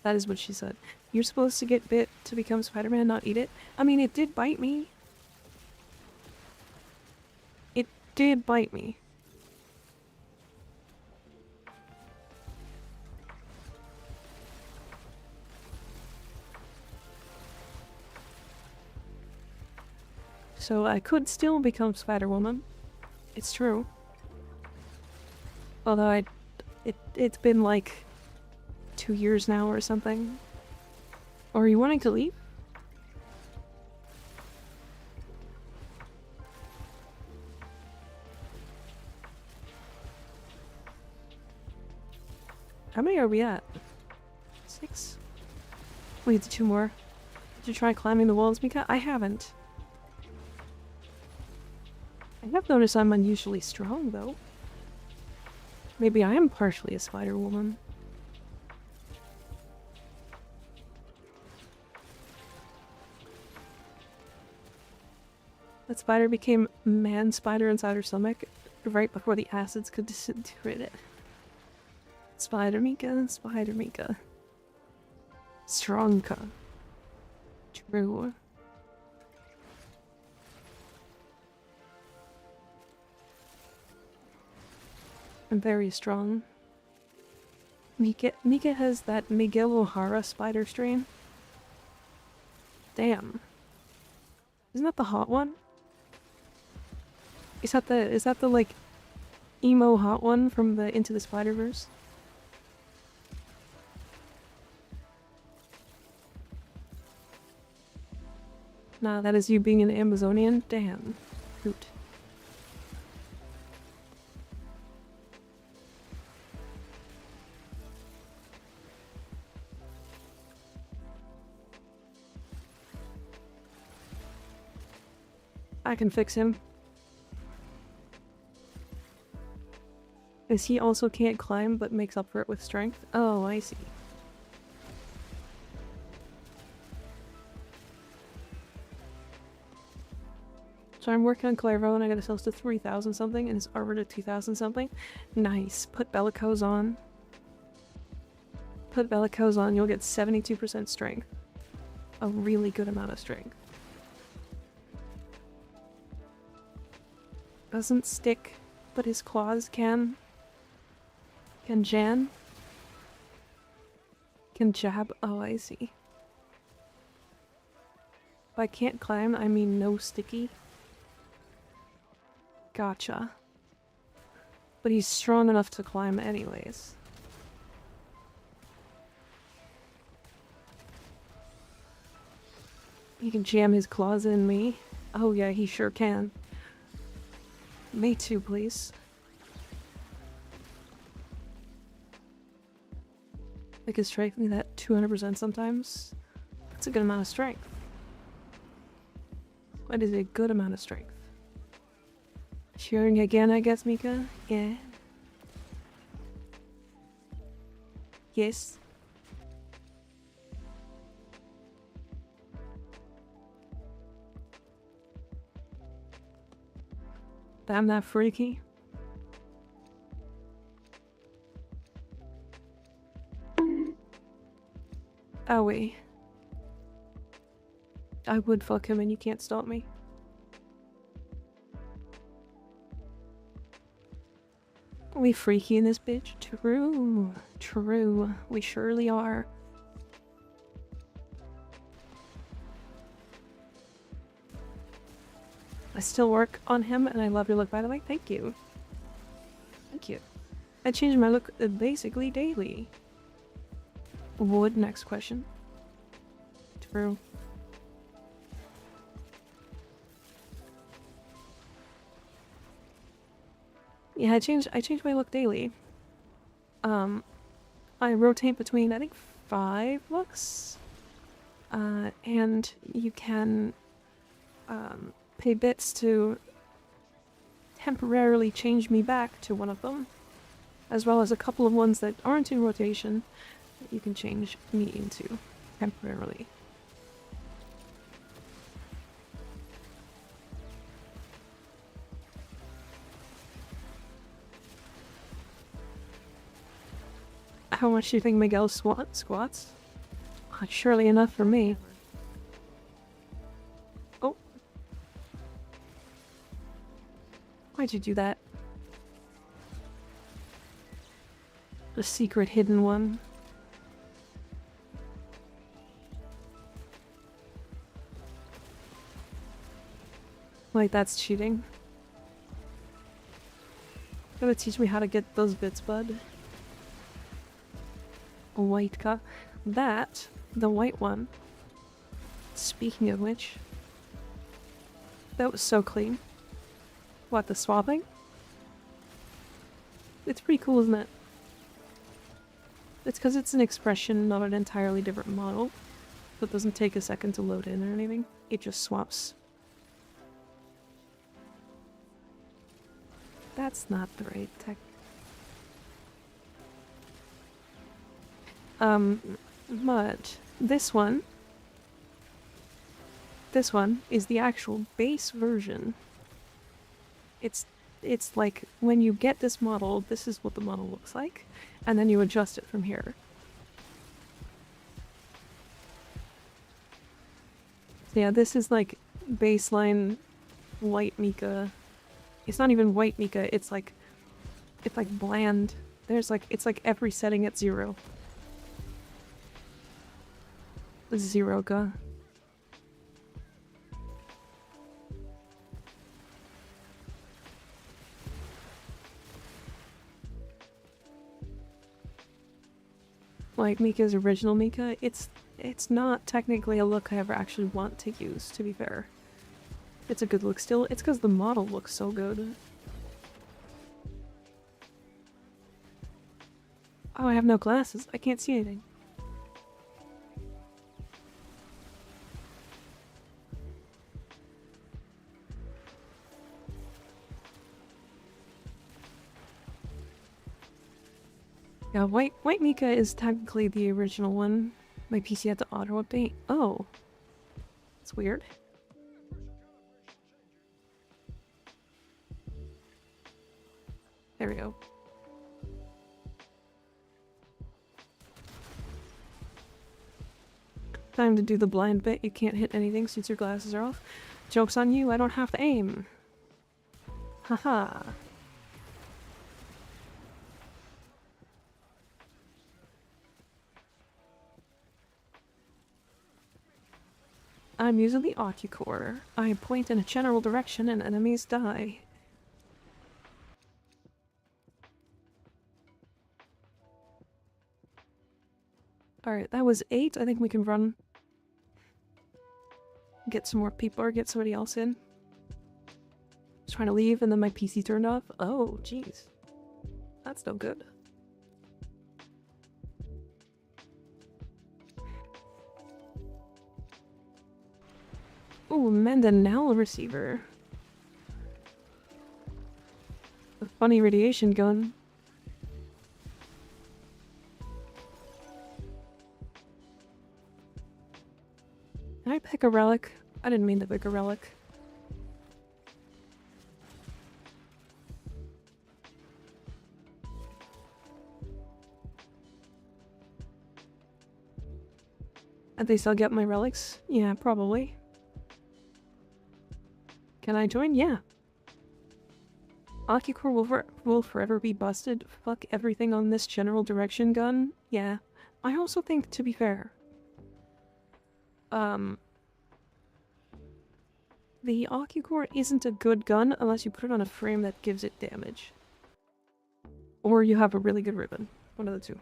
That is what she said. You're supposed to get bit to become Spider-Man, not eat it? I mean, it did bite me. did bite me. So I could still become Spider-Woman. It's true. Although it's been like 2 years now or something. Or are you wanting to leave? How many are we at? 6? We need 2 more. Did you try climbing the walls, Mika? I haven't. I have noticed I'm unusually strong, though. Maybe I am partially a Spider-Woman. That spider became man-spider inside her stomach right before the acids could disintegrate it. Spider-Mika, Spider-Mika. Strongka. True. I'm very strong. Mika has that Miguel O'Hara spider strain. Damn. Isn't that the hot one? Is that the like emo hot one from the Into the Spider-Verse? Nah, that is you being an Amazonian? Damn. Hoot. I can fix him. Is he also can't climb but makes up for it with strength? Oh, I see. So I'm working on Clairvaux and I got his health to 3,000 something and his armor to 2,000 something. Nice. Put Bellicose on. Put Bellicose on, you'll get 72% strength. A really good amount of strength. Doesn't stick, but his claws can. Can Jan? Can jab? Oh, I see. By can't climb, I mean no sticky. Gotcha. But he's strong enough to climb anyways. He can jam his claws in me. Oh yeah, he sure can. Me too, please. Like his strength me that 200% sometimes. That's a good amount of strength. What is a good amount of strength? Sharing again, I guess, Mika? Yeah. Yes. Damn that freaky. Oh wait. I would fuck him and you can't stop me. We freaky in this bitch? True. True. We surely are. I still work on him and I love your look, by the way. Thank you. Thank you. I change my look basically daily. Would, next question. True. Yeah, I change my look daily. I rotate between, I think, 5 looks. And you can, pay bits to temporarily change me back to one of them. As well as a couple of ones that aren't in rotation that you can change me into temporarily. How much do you think Miguel squats? Surely enough for me. Oh. Why'd you do that? The secret hidden one. Like, that's cheating. Gotta teach me how to get those bits, bud. A white cup. That, the white one. Speaking of which, that was so clean. What, the swapping? It's pretty cool, isn't it? It's because it's an expression, not an entirely different model. So it doesn't take a second to load in or anything. It just swaps. That's not the right tech. But this one is the actual base version. It's like when you get this model, this is what the model looks like, and then you adjust it from here. So yeah, this is like baseline white mica. It's not even white mica, it's like bland. There's like, it's like every setting at 0. 0 ga. Like Mika's original Mika, it's not technically a look I ever actually want to use, to be fair. It's a good look still. It's because the model looks so good. Oh, I have no glasses. I can't see anything. Yeah, white Mika is technically the original one. My PC had to auto-update. Oh. That's weird. There we go. Time to do the blind bit. You can't hit anything since your glasses are off. Joke's on you, I don't have to aim. Haha. I'm using the Ocucore. I point in a general direction and enemies die. Alright, that was 8. I think we can run. Get some more people or get somebody else in. Just trying to leave and then my PC turned off. Oh, jeez. That's no good. Ooh, Mandanel receiver. A funny radiation gun. Did I pick a relic? I didn't mean to pick a relic. At least I'll get my relics? Yeah, probably. Can I join? Yeah. Ocucore will forever be busted. Fuck everything on this general direction gun. Yeah. I also think, to be fair, the Ocucore isn't a good gun unless you put it on a frame that gives it damage. Or you have a really good ribbon. One of the two.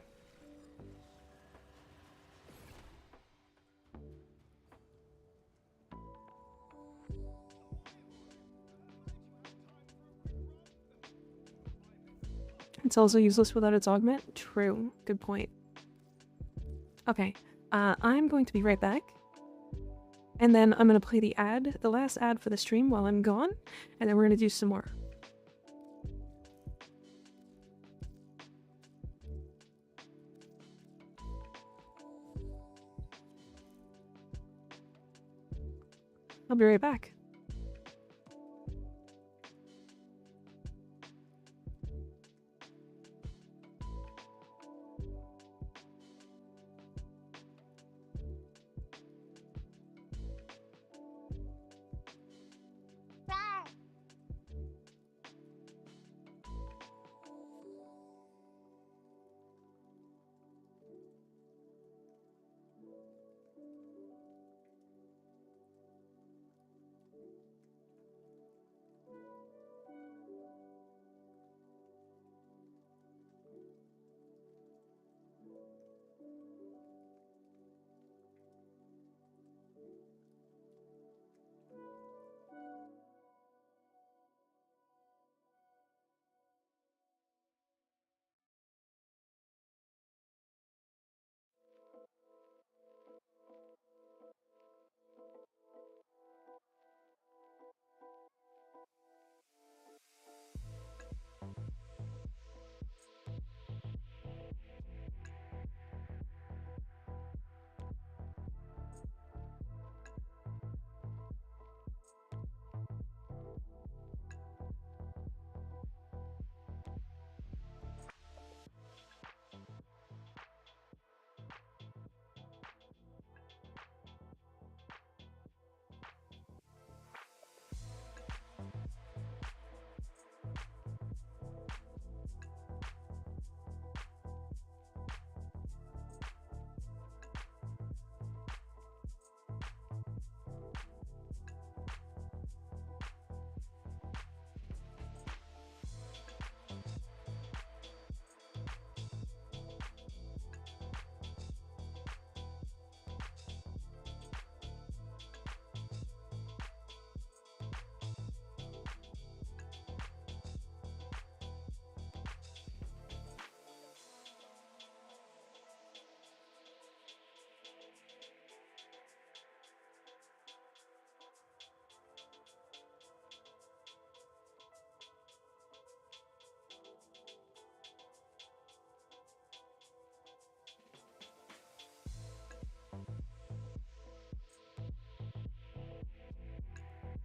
It's also useless without its augment. True. Good point. Okay. I'm going to be right back. And then I'm going to play the ad, the last ad for the stream while I'm gone. And then we're going to do some more. I'll be right back.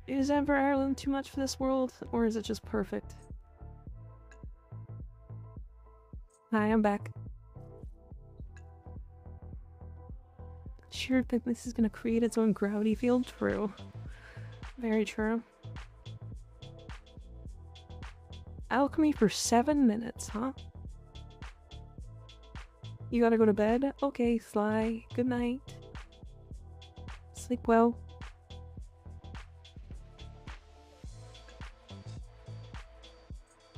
Is Ever Ireland too much for this world, or is it just perfect? Hi, I'm back. Sure think this is gonna create its own gravity field? True. Very true. Alchemy for 7 minutes, huh? You gotta go to bed? Okay, Sly. Good night. Sleep well.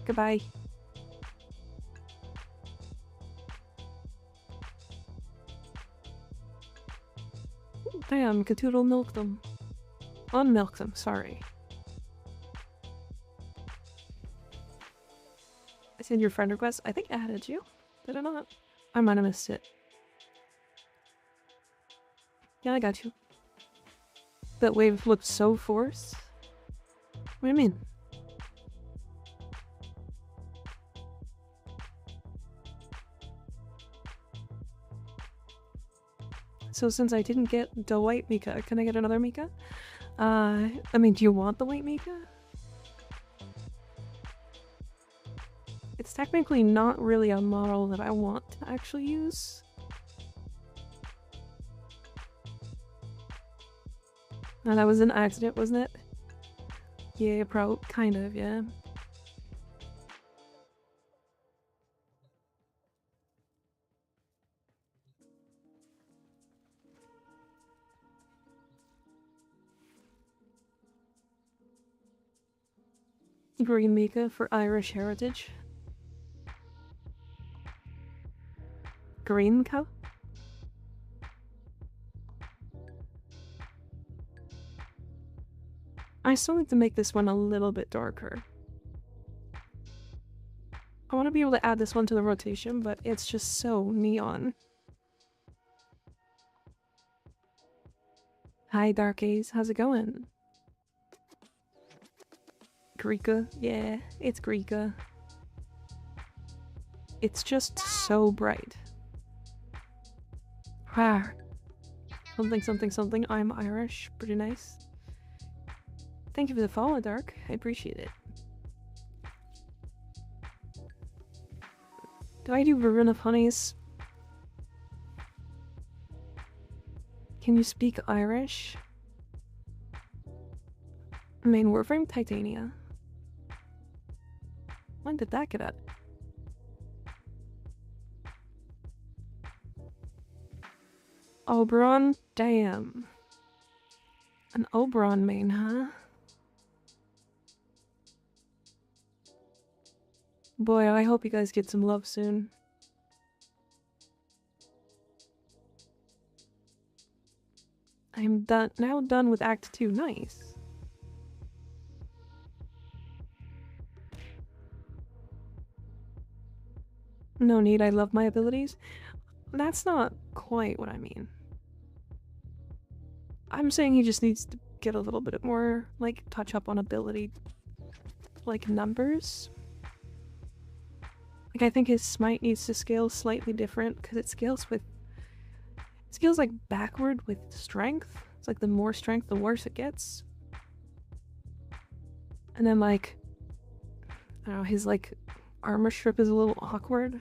Goodbye. Damn, Catoodle milked them. Unmilked them, sorry. I sent your friend request. I think I added you. Did I not? I might have missed it. Yeah, I got you. That wave looked so forced. What do you mean? So since I didn't get the white Mika, can I get another Mika? I mean, do you want the white Mika? It's technically not really a model that I want to actually use. No, that was an accident, wasn't it? Yeah, kind of, yeah. Green Mika for Irish heritage. Green cow? I still need to make this one a little bit darker. I want to be able to add this one to the rotation, but it's just so neon. Hi, Dark Ace. How's it going? Greeka? Yeah, it's Greeka. It's just so bright. Wow. Something, something, something. I'm Irish. Pretty nice. Thank you for the follow, Dark. I appreciate it. Do I do Varun of Honeys? Can you speak Irish? Main Warframe Titania. When did that get out? Oberon? Damn. An Oberon main, huh? Boy, I hope you guys get some love soon. I'm now done with Act 2. Nice. No need, I love my abilities. That's not quite what I mean. I'm saying he just needs to get a little bit more, like, touch up on ability, like, numbers. Like, I think his smite needs to scale slightly different, because it scales like, backward with strength. It's like the more strength, the worse it gets. And then, like, I don't know, his, like, armor strip is a little awkward.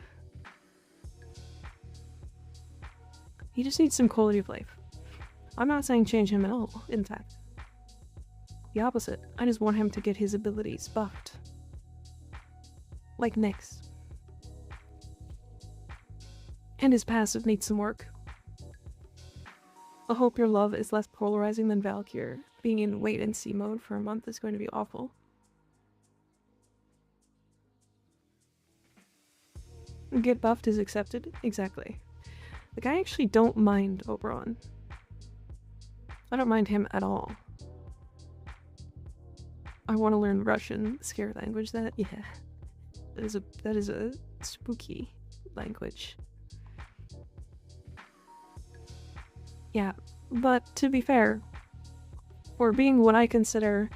He just needs some quality of life. I'm not saying change him at all, in fact. The opposite. I just want him to get his abilities buffed. Like Nyx. And his passive needs some work. I hope your love is less polarizing than Valkyr. Being in wait-and-see mode for a month is going to be awful. Get buffed is accepted? Exactly. Like, I actually don't mind Oberon. I don't mind him at all. I want to learn Russian. Scary language, that? Yeah. That is a spooky language. Yeah, but to be fair, for being what I consider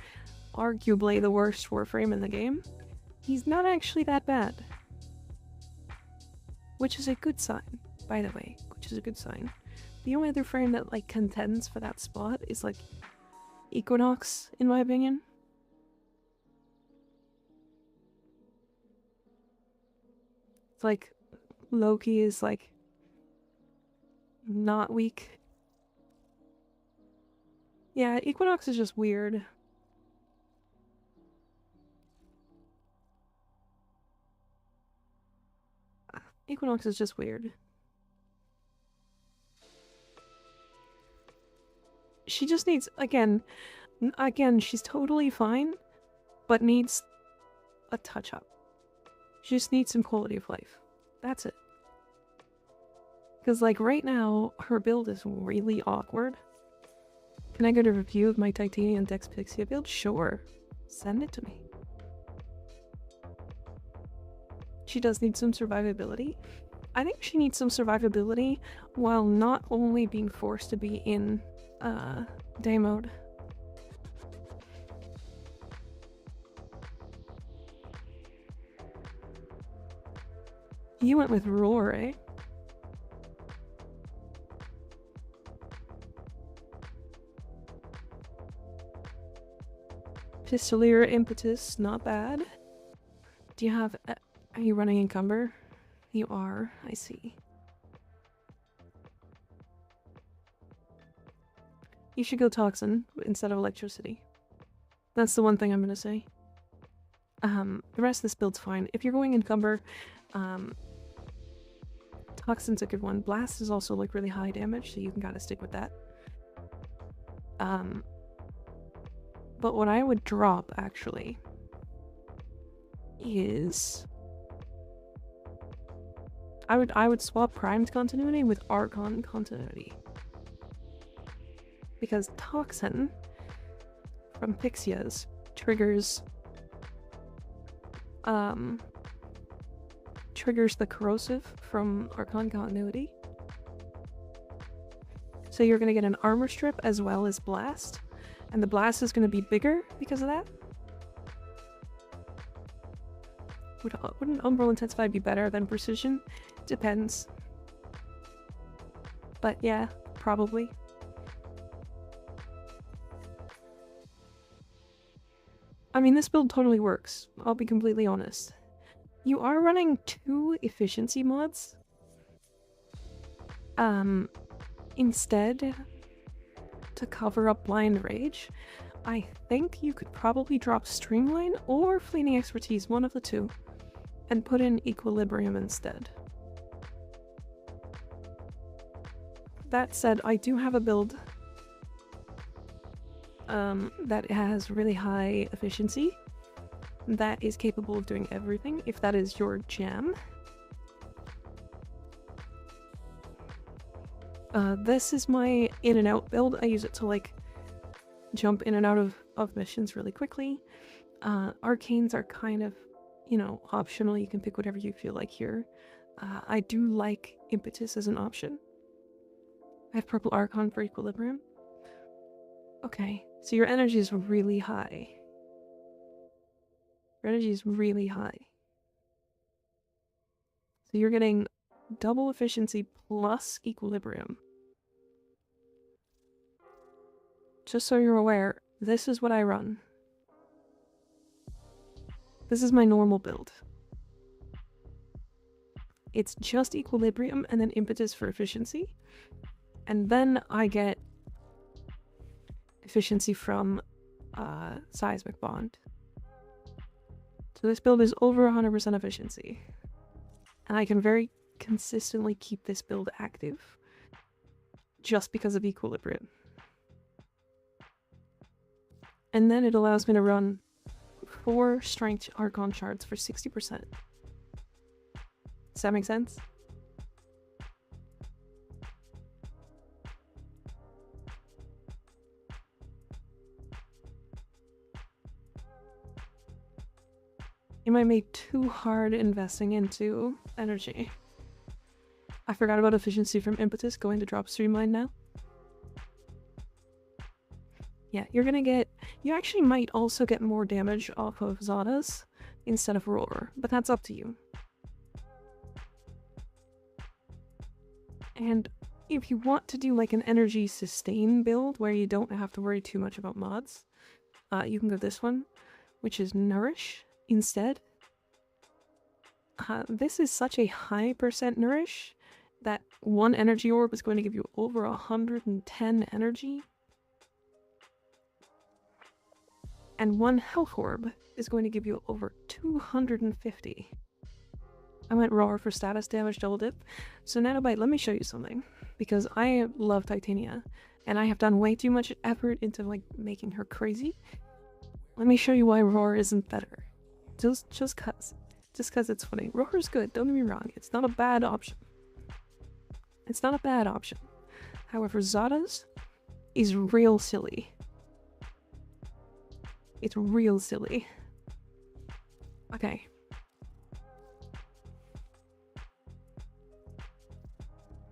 arguably the worst Warframe in the game, he's not actually that bad. Which is a good sign, by the way, which is a good sign. The only other frame that, like, contends for that spot is, like, Equinox, in my opinion. It's like Loki is like not weak. Yeah, Equinox is just weird. Equinox is just weird. She just needs, again, she's totally fine, but needs a touch-up. She just needs some quality of life. That's it. Because, like, right now, her build is really awkward. Can I get a review of my Titanium Dex Pixia build? Sure. Send it to me. She does need some survivability. I think she needs some survivability while not only being forced to be in day mode. You went with Roar, eh? Pistolier Impetus, not bad. Do you have... are you running Encumber? You are, I see. You should go Toxin instead of Electricity. That's the one thing I'm gonna say. The rest of this build's fine. If you're going Encumber, Toxin's a good one. Blast is also like really high damage, so you can gotta stick with that. But what I would drop, actually, is... I would swap Primed Continuity with Archon Continuity. Because Toxin from Pixia's triggers the Corrosive from Archon Continuity. So you're gonna get an armor strip as well as Blast. And the Blast is gonna be bigger because of that. Wouldn't Umbral Intensify be better than Precision? Depends. But yeah, probably. I mean, this build totally works. I'll be completely honest. You are running 2 efficiency mods. Instead, to cover up Blind Rage, I think you could probably drop Streamline or Fleeting Expertise, one of the two, and put in Equilibrium instead. That said, I do have a build that has really high efficiency that is capable of doing everything, if that is your jam. This is my in and out build. I use it to like jump in and out of missions really quickly. Arcanes are kind of, you know, optional. You can pick whatever you feel like here. I do like Impetus as an option. I have Purple Archon for Equilibrium. Okay, so your energy is really high. Your energy is really high. So you're getting double efficiency plus Equilibrium. Just so you're aware, this is what I run. This is my normal build. It's just Equilibrium and then Impetus for efficiency. And then I get efficiency from Seismic Bond. So this build is over 100% efficiency. And I can very consistently keep this build active just because of Equilibrium. And then it allows me to run 4 Strength Archon shards for 60%. Does that make sense? You might make too hard investing into energy. I forgot about efficiency from Impetus going to drop Streamline now. Yeah, you're gonna get... You actually might also get more damage off of Zada's instead of Roar, but that's up to you. And if you want to do like an energy sustain build where you don't have to worry too much about mods, you can go this one, which is Nourish instead. This is such a high percent Nourish that one energy orb is going to give you over 110 energy. And one health orb is going to give you over 250. I went Roar for status damage double dip. So Nanobite, let me show you something. Because I love Titania, and I have done way too much effort into like making her crazy. Let me show you why Roar isn't better. Just cause it's funny. Roar is good, don't get me wrong. It's not a bad option. It's not a bad option. However, Zada's is real silly. It's real silly. Okay.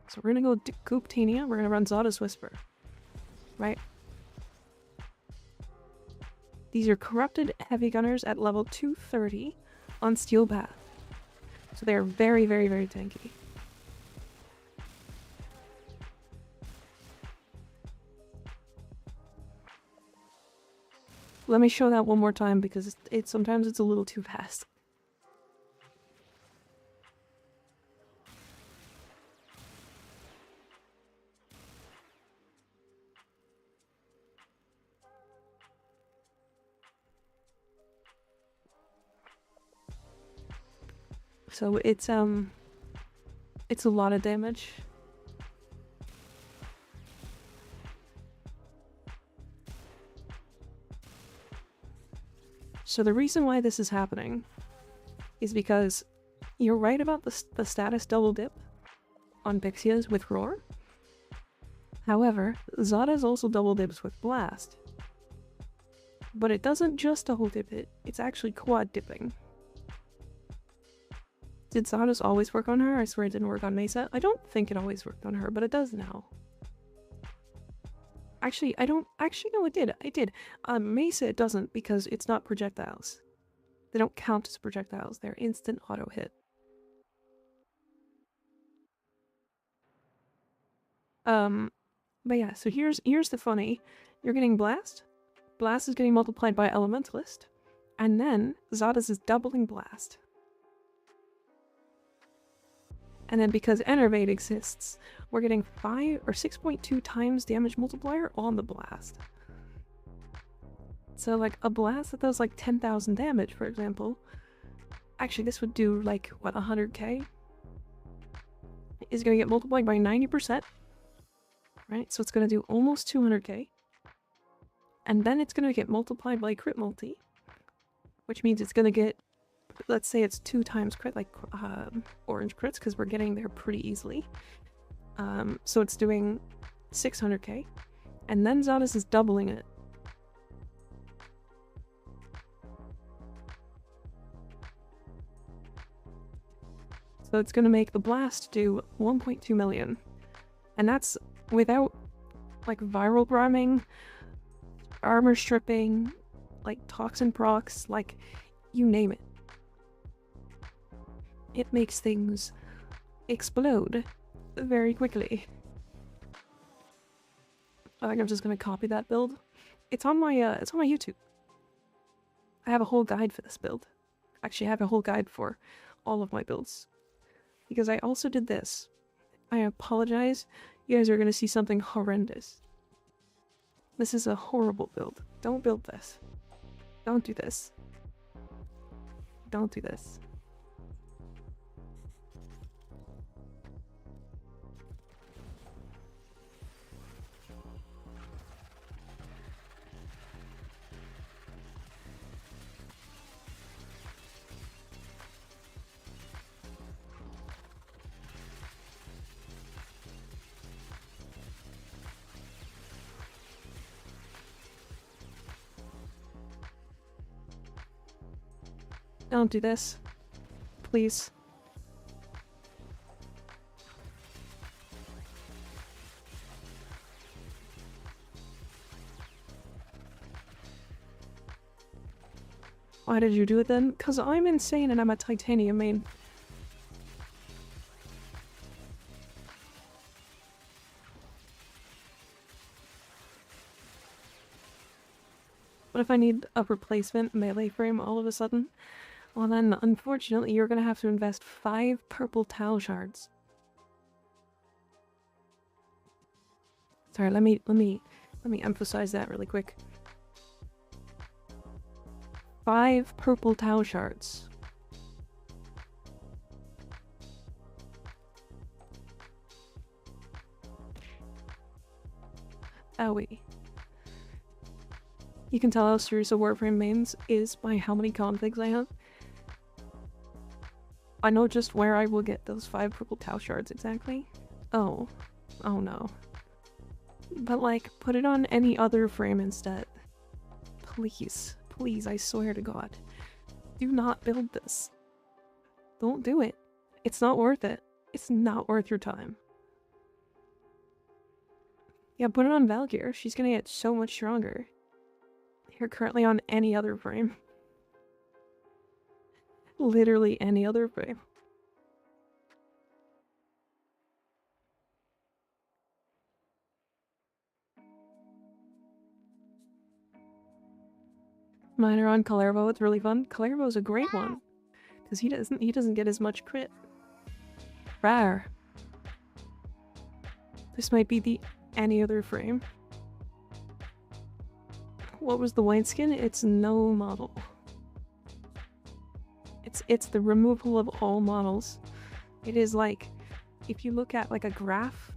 So we're gonna go Gooptania, we're gonna run Zada's Whisper. Right? These are corrupted heavy gunners at level 230 on Steel Path. So they are very, very, very tanky. Let me show that one more time because sometimes it's a little too fast. So it's a lot of damage. So the reason why this is happening is because you're right about the status double dip on Pixias with Roar. However, Zada's also double dips with Blast. But it doesn't just double dip it, it's actually quad dipping. Did Zada's always work on her? I swear it didn't work on Mesa. I don't think it always worked on her, but it does now. Actually, no, it did. It did. Mesa it doesn't because it's not projectiles. They don't count as projectiles. They're instant auto hit. But yeah, so here's the funny. You're getting Blast. Blast is getting multiplied by Elementalist. And then Zada's is doubling Blast. And then because Enervate exists, we're getting 5 or 6.2 times damage multiplier on the Blast. So like a Blast that does like 10,000 damage, for example. Actually, this would do like, what, 100k? Is going to get multiplied by 90%. Right? So it's going to do almost 200k. And then it's going to get multiplied by crit multi. Which means it's going to get, let's say it's 2 times crit, like orange crits, because we're getting there pretty easily. So it's doing 600k. And then Zada's is doubling it. So it's going to make the Blast do 1.2 million. And that's without, like, viral priming, armor stripping, like, toxin procs, like, you name it. It makes things explode very quickly. I think I'm just gonna copy that build. It's on my YouTube. I have a whole guide for this build. Actually, I have a whole guide for all of my builds. Because I also did this. I apologize. You guys are gonna see something horrendous. This is a horrible build. Don't build this. Don't do this. Don't do this. Don't do this. Please. Why did you do it then? 'Cause I'm insane and I'm a titanium main. What if I need a replacement melee frame all of a sudden? Well then, unfortunately, you're gonna have to invest 5 purple tau shards. Sorry, let me emphasize that really quick. 5 purple tau shards. Owie. You can tell how serious a Warframe mains is by how many configs I have. I know just where I will get those 5 purple tau shards exactly. Oh. Oh no. But like, put it on any other frame instead. Please. Please, I swear to God. Do not build this. Don't do it. It's not worth it. It's not worth your time. Yeah, put it on Valkyr. She's gonna get so much stronger. You're currently on any other frame. Literally any other frame. Mine are on Kalervo. It's really fun. Kalervo's a great one. Because he doesn't get as much crit. Rare. This might be the any other frame. What was the white skin? It's no model. It's the removal of all models. It is like, if you look at like a graph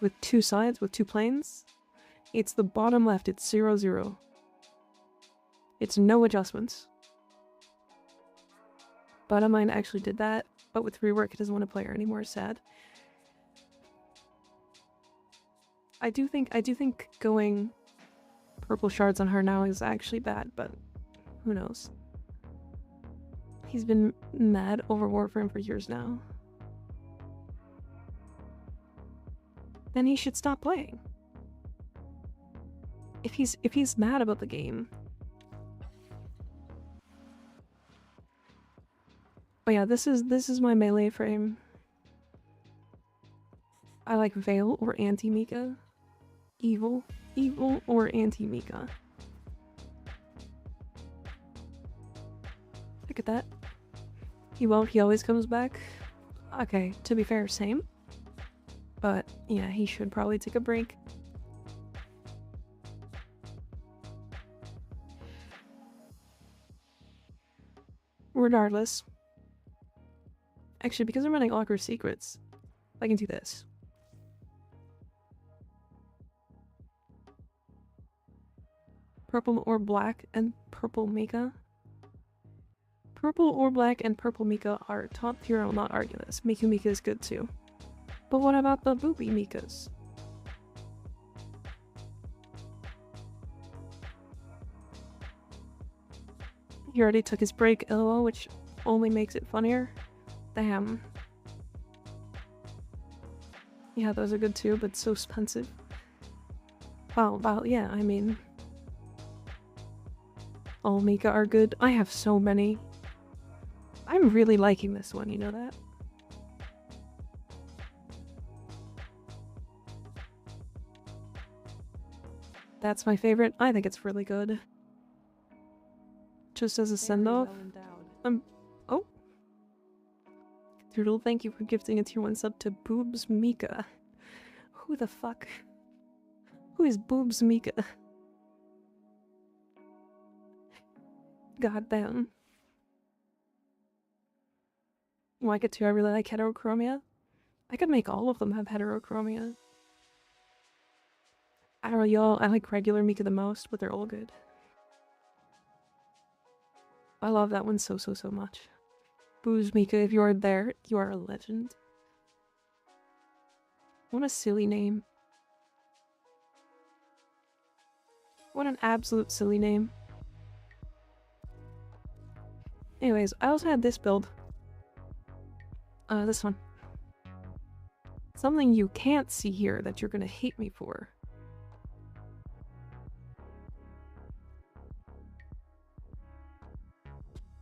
with 2 sides, with 2 planes, it's the bottom left, it's 0, 0. It's no adjustments. But mine actually did that, but with rework it doesn't want to play her anymore, sad. I do think going purple shards on her now is actually bad, but who knows. He's been mad over Warframe for years now. Then he should stop playing. If he's mad about the game. But yeah, this is my melee frame. I like Veil or Anti-Mika. Evil or Anti-Mika. Look at that. He always comes back. Okay, to be fair, same. But yeah, he should probably take a break. Regardless. Actually, because I'm running Awkward Secrets, I can do this. Purple or black and purple Mika. Purple or black and purple Mika are top tier, I will not argue this. Miku Mika is good too. But what about the booby Mikas? He already took his break, lol, which only makes it funnier. Damn. Yeah, those are good too, but so expensive. Wow, yeah, I mean... all Mika are good. I have so many. I'm really liking this one, you know that? That's my favorite. I think it's really good. Just as a send-off. Oh. Doodle, thank you for gifting a tier 1 sub to Boobs Mika. Who the fuck? Who is Boobs Mika? God damn. Like it too, I really like heterochromia. I could make all of them have heterochromia. I don't know, y'all, I like regular Mika the most, but they're all good. I love that one so much. Booze Mika, if you are there, you are a legend. What a silly name. What an absolute silly name. Anyways, I also had this build. This one. Something you can't see here that you're gonna hate me for.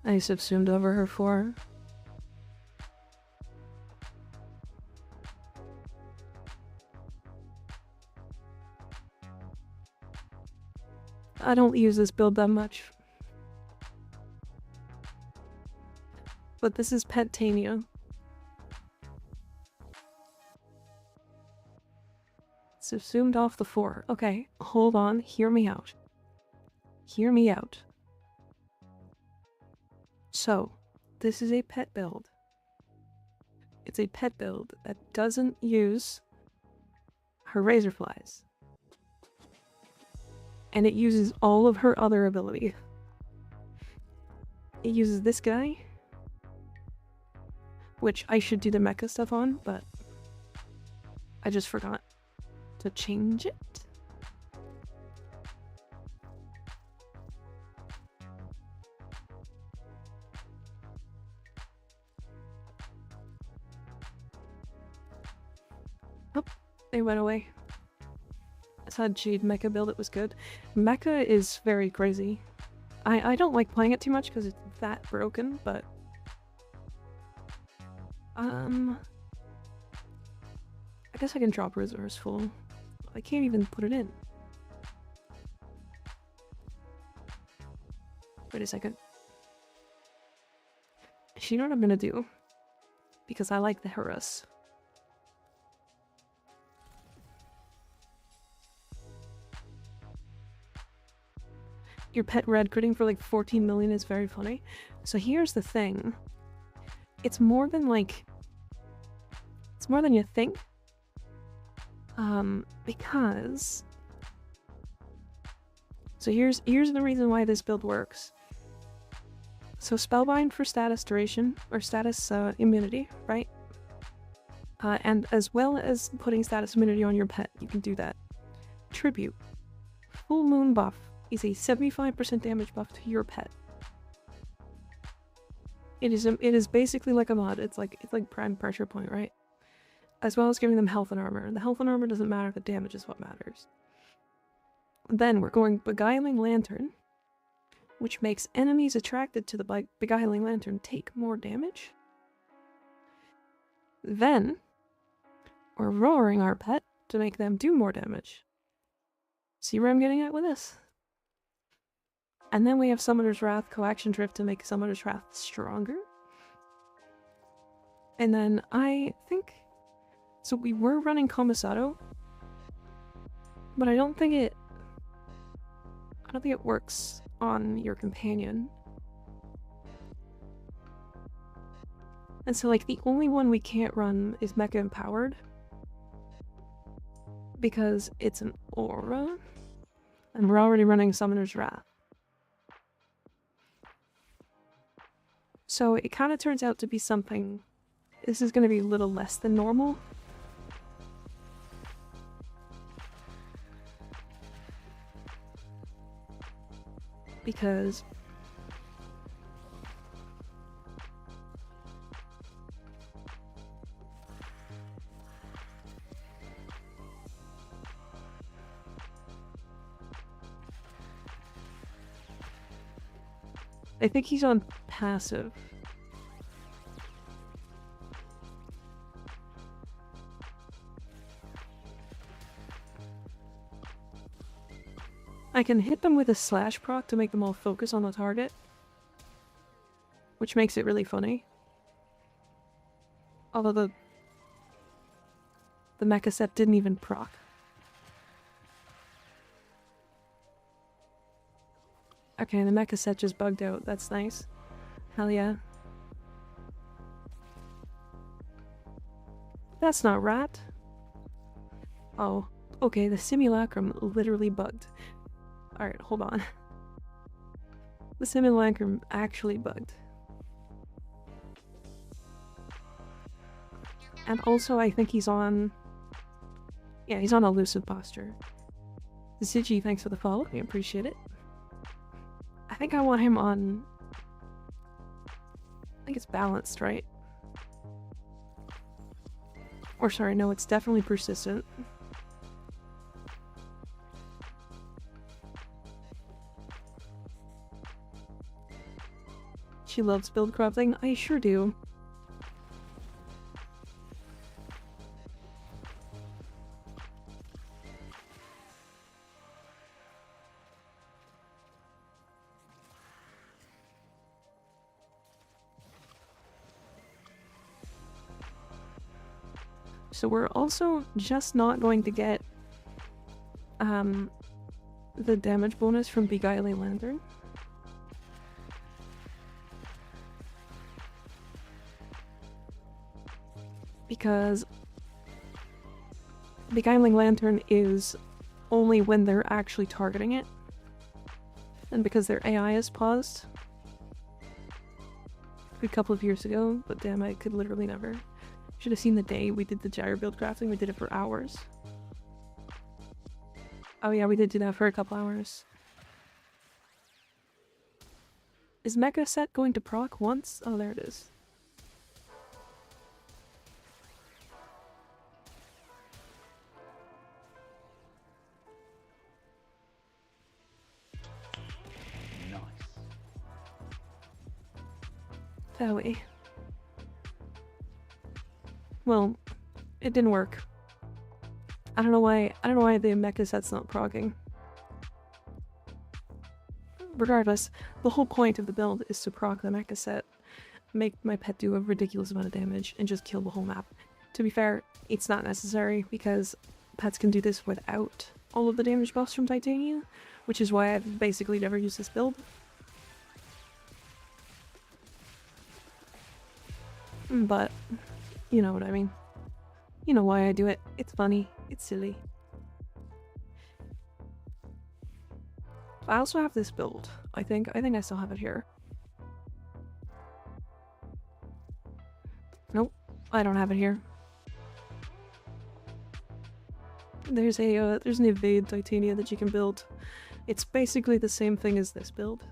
I subsumed over her for. I don't use this build that much. But this is Pet Tania. Subsumed off the 4. Okay, hold on. Hear me out. Hear me out. So, this is a pet build. It's a pet build that doesn't use her razor flies. And it uses all of her other ability. It uses this guy, which I should do the mecha stuff on, but I just forgot to change it. Oh, they went away. I saw Jade Mecha build, it was good. Mecha is very crazy. I don't like playing it too much because it's that broken, but... I guess I can drop resource full. I can't even put it in. Wait a second. You know what I'm gonna do? Because I like the harass. Your pet red critting for like 14 million is very funny. So here's the thing. It's more than like... It's more than you think. Because... So here's the reason why this build works. So Spellbind for status duration, or status immunity, right? And as well as putting status immunity on your pet, you can do that. Tribute. Full Moon buff is a 75% damage buff to your pet. It is basically like a mod. It's like prime pressure point, right? As well as giving them health and armor. The health and armor doesn't matter, the damage is what matters. Then we're going Beguiling Lantern, which makes enemies attracted to the Beguiling Lantern take more damage. Then we're roaring our pet to make them do more damage. See where I'm getting at with this? And then we have Summoner's Wrath, Coaction Drift to make Summoner's Wrath stronger. And then I think... So we were running Commissado, but I don't think it works on your companion. And so like the only one we can't run is Mecha Empowered, because it's an aura, and we're already running Summoner's Wrath. So it kind of turns out to be something... This is going to be a little less than normal. Because... I think he's on passive. I can hit them with a slash proc to make them all focus on the target, which makes it really funny. Although the mecha set didn't even proc. Okay, the mecha set just bugged out. That's nice. Hell yeah. That's not right. Oh, okay, the simulacrum literally bugged. Alright, hold on. The simulacrum actually bugged. And also, I think he's on... Yeah, he's on Elusive Posture. Zigi, thanks for the follow. I appreciate it. I think I want him on... I think it's balanced, right? Or sorry, no, it's definitely persistent. She loves build crafting. I sure do. So we're also just not going to get the damage bonus from Beguiling Lantern. Because Beguiling Lantern is only when they're actually targeting it. And because their AI is paused. A couple of years ago, but damn, I could literally never. Should have seen the day we did the gyro build crafting. We did it for hours. Oh yeah, we did do that for a couple hours. Is Mecha Set going to proc once? Oh, there it is. Nice. That way. Well, it didn't work. I don't know why the Mecha Set's not proccing. Regardless, the whole point of the build is to proc the Mecha Set, make my pet do a ridiculous amount of damage, and just kill the whole map. To be fair, it's not necessary because pets can do this without all of the damage buffs from Titania, which is why I've basically never used this build. But, you know what I mean. You know why I do it. It's funny. It's silly. I also have this build, I think. I think I still have it here. Nope, I don't have it here. There's an evade Titania that you can build. It's basically the same thing as this build.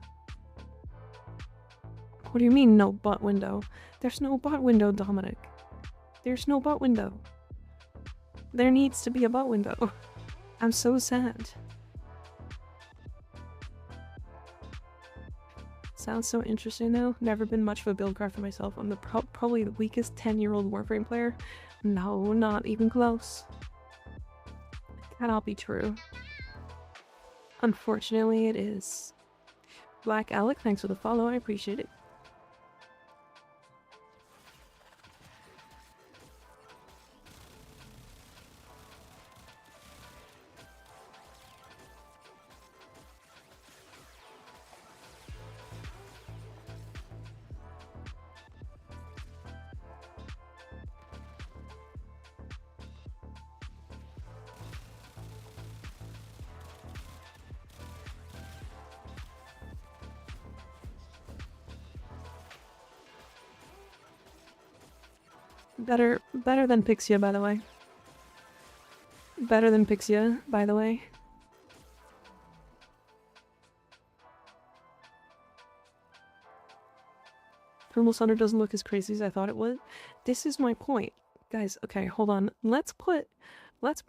What do you mean, no bot window? There's no bot window, Dominic. There's no bot window. There needs to be a bot window. I'm so sad. Sounds so interesting though. Never been much of a build crafter myself. I'm probably the weakest 10-year-old Warframe player. No, not even close. Cannot be true. Unfortunately, it is. Black Alec, thanks for the follow. I appreciate it. Better than Pixia, by the way. Better than Pixia, by the way. Thermal Sunder doesn't look as crazy as I thought it would. This is my point. Guys, okay, hold on. Let's put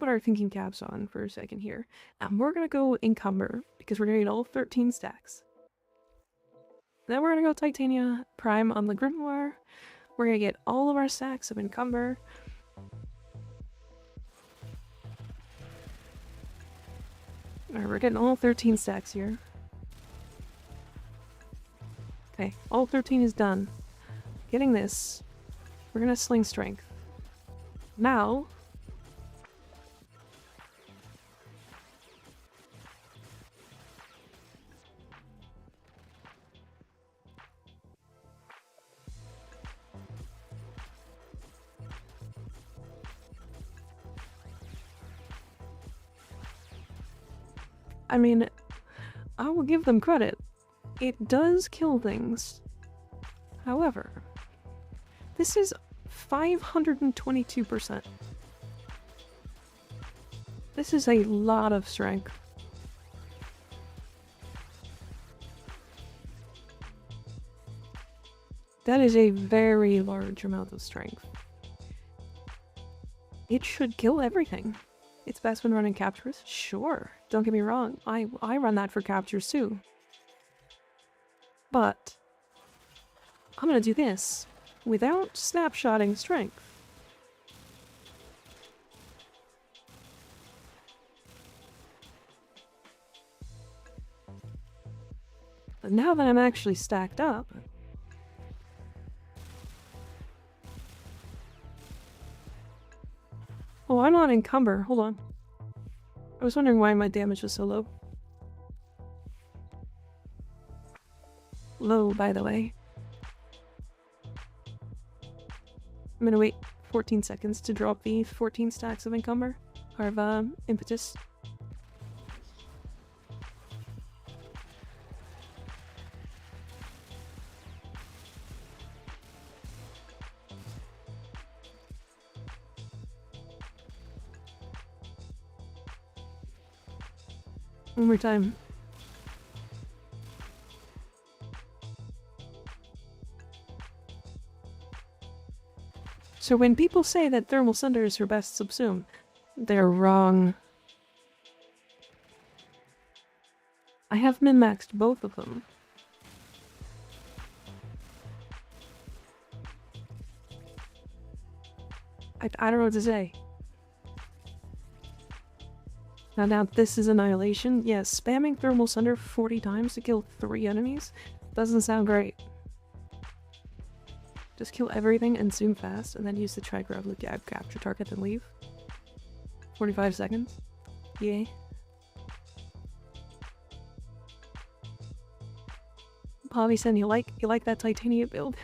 our thinking caps on for a second here. And we're gonna go Encumber, because we're gonna need all 13 stacks. Then we're gonna go Titania Prime on the Grimoire. We're gonna get all of our stacks of Encumber. Alright, we're getting all 13 stacks here. Okay, all 13 is done. Getting this. We're gonna sling strength. Now... I mean, I will give them credit. It does kill things. However, this is 522%. This is a lot of strength. That is a very large amount of strength. It should kill everything. It's best when running captures? Sure. Don't get me wrong. I run that for captures too. But I'm gonna do this without snapshotting strength. But now that I'm actually stacked up, Oh, I'm not encumber. Hold on. I was wondering why my damage was so low. Low, by the way. I'm gonna wait 14 seconds to drop the 14 stacks of encumber. Or of, impetus. One more time. So when people say that Thermal Sunder is her best subsume, they're wrong. I have min-maxed both of them. I don't know what to say. Now this is Annihilation. Yes, spamming Thermal Sunder 40 times to kill 3 enemies doesn't sound great. Just kill everything and zoom fast, and then use the trigger of the capture target and leave. 45 seconds. Yay. Pavi said you like that Titania build?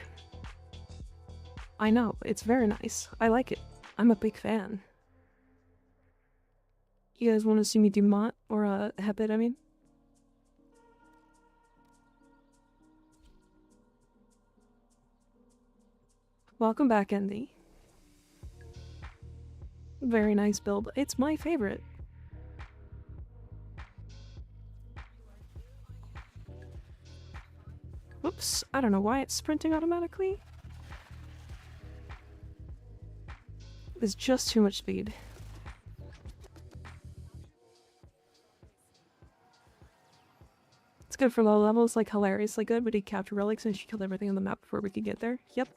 I know, it's very nice. I like it. I'm a big fan. You guys want to see me do Mott or Hepit, I mean? Welcome back, Andy. Very nice build. It's my favorite. Whoops, I don't know why it's sprinting automatically. There's just too much speed. It's good for low levels, like hilariously good, but he captured relics and she killed everything on the map before we could get there. Yep.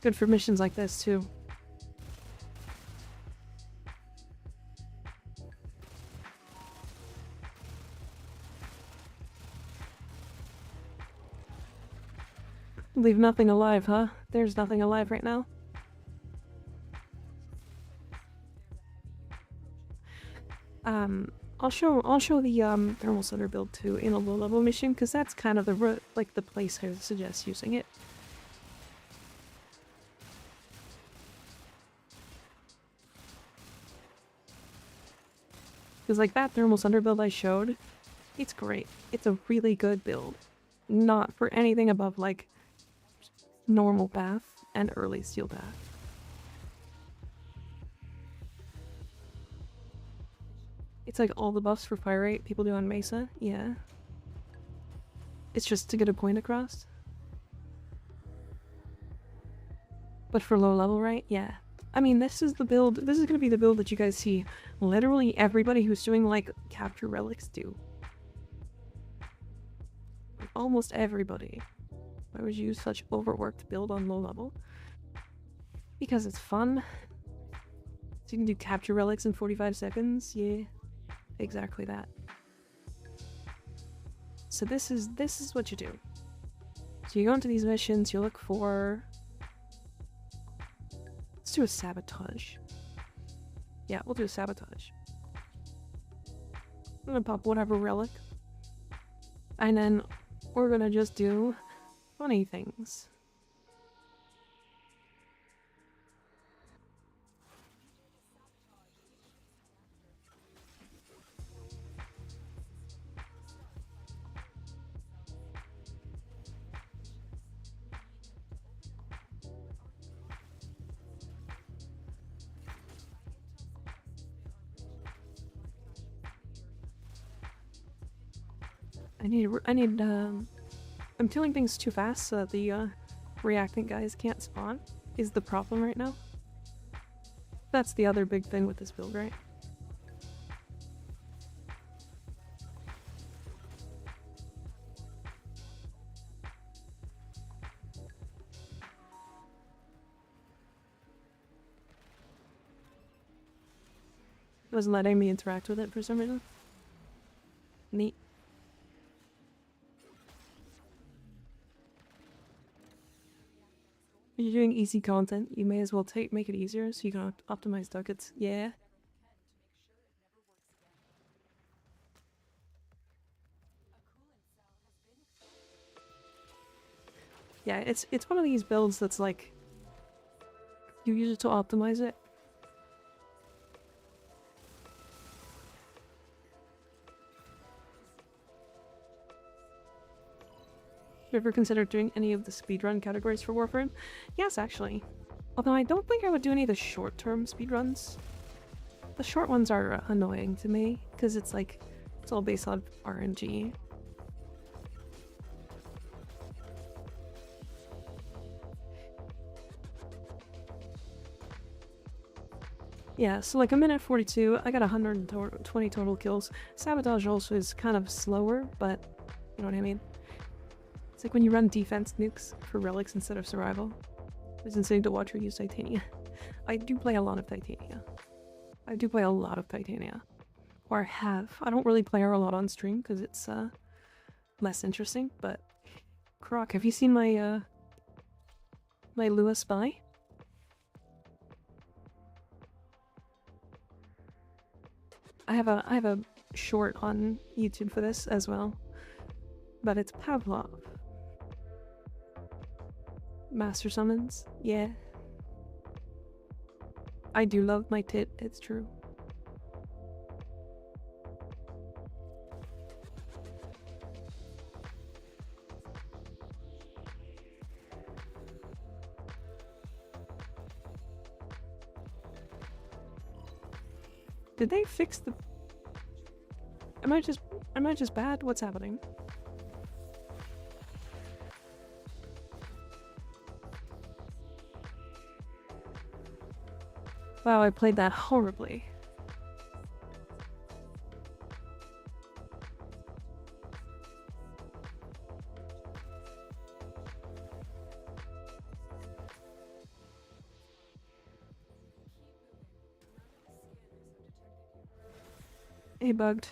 Good for missions like this, too. Leave nothing alive, huh? There's nothing alive right now. I'll show the Thermal Sunder build too in a low level mission, because that's kind of the place I would suggest using it. Because like that Thermal Sunder build I showed, it's great. It's a really good build. Not for anything above like normal path and early steel path. It's like all the buffs for fire rate people do on Mesa, yeah. It's just to get a point across. But for low level, right? Yeah. I mean, this is gonna be the build that you guys see literally everybody who's doing like capture relics do. Almost everybody. Why would you use such overworked build on low level? Because it's fun. So you can do capture relics in 45 seconds, yeah. Exactly that. So this is what you do. So you go into these missions, you look for... Let's do a sabotage. Yeah, we'll do a sabotage. I'm gonna pop whatever relic. And then we're gonna just do funny things. I'm killing things too fast so that the reactant guys can't spawn is the problem right now. That's the other big thing with this build, right? It wasn't letting me interact with it for some reason. Neat. If you're doing easy content, you may as well make it easier so you can optimize ducats. Yeah. Yeah, it's one of these builds that's like you use it to optimize it. Have you ever considered doing any of the speedrun categories for Warframe? Yes, actually. Although I don't think I would do any of the short-term speedruns. The short ones are annoying to me, because it's like, it's all based on RNG. Yeah, so like a minute 42, I got 120 total kills. Sabotage also is kind of slower, but you know what I mean? It's like when you run defense nukes for relics instead of survival. It's insane to watch her use Titania. I do play a lot of Titania. I do play a lot of Titania. Or have. I don't really play her a lot on stream because it's less interesting, but Croc, have you seen my my Lua Spy? I have a short on YouTube for this as well. But it's Pavlov. Master summons, yeah. I do love my tit, it's true. Did they fix the... Am I just bad? What's happening? Wow, I played that horribly. Hey, bugged.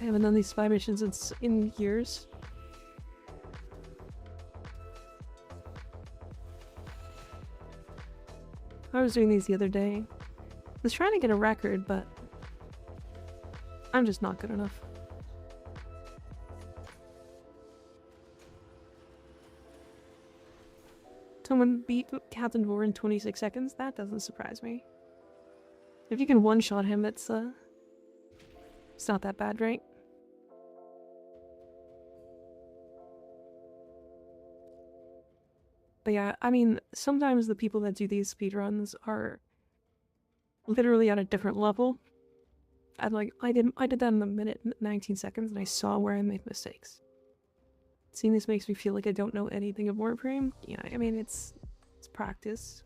I haven't done these spy missions in years. I was doing these the other day. I was trying to get a record, but I'm just not good enough. Someone beat Captain Vor in 26 seconds? That doesn't surprise me. If you can one-shot him, it's not that bad, right? But yeah, I mean, sometimes the people that do these speedruns are literally at a different level. And like, I did that in a minute 19 seconds and I saw where I made mistakes. Seeing this makes me feel like I don't know anything of Warframe. Yeah, I mean, it's practice.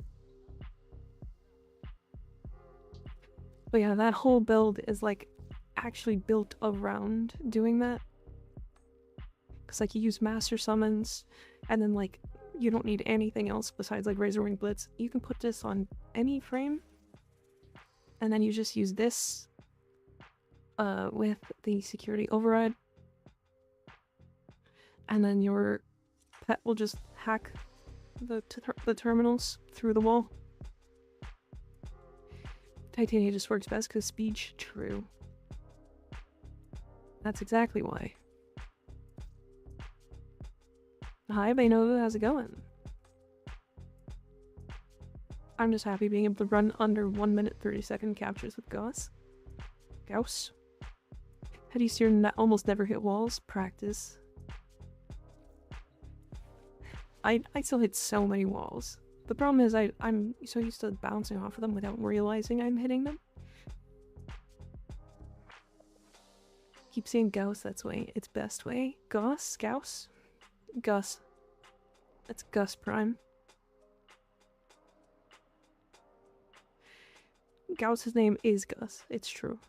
But yeah, that whole build is like actually built around doing that. Because like you use master summons and then like you don't need anything else besides like Razor Wing Blitz. You can put this on any frame and then you just use this with the security override, and then your pet will just hack the terminals through the wall. Titania just works best because speech, true. That's exactly why. Hi, Bainova, how's it going? I'm just happy being able to run under 1 minute 30-second captures with Gauss. Gauss? How do you steer almost never hit walls? Practice. I still hit so many walls. The problem is I'm so used to bouncing off of them without realizing I'm hitting them. Keep saying Gauss, that's way. It's best way. Gauss? Gauss? Gus. That's Gus Prime. Gauss's name is Gus. It's true.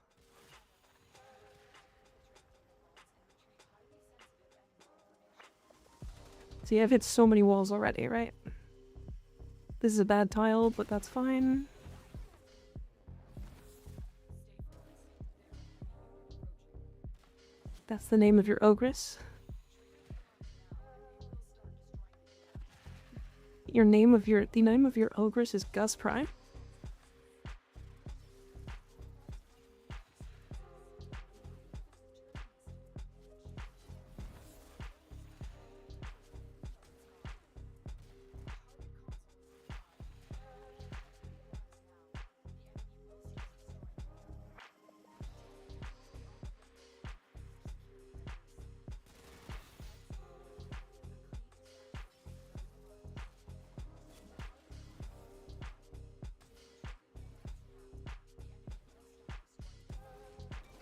See, I've hit so many walls already, right? This is a bad tile, but that's fine. That's the name of your ogress. The name of your ogress is Gus Prime.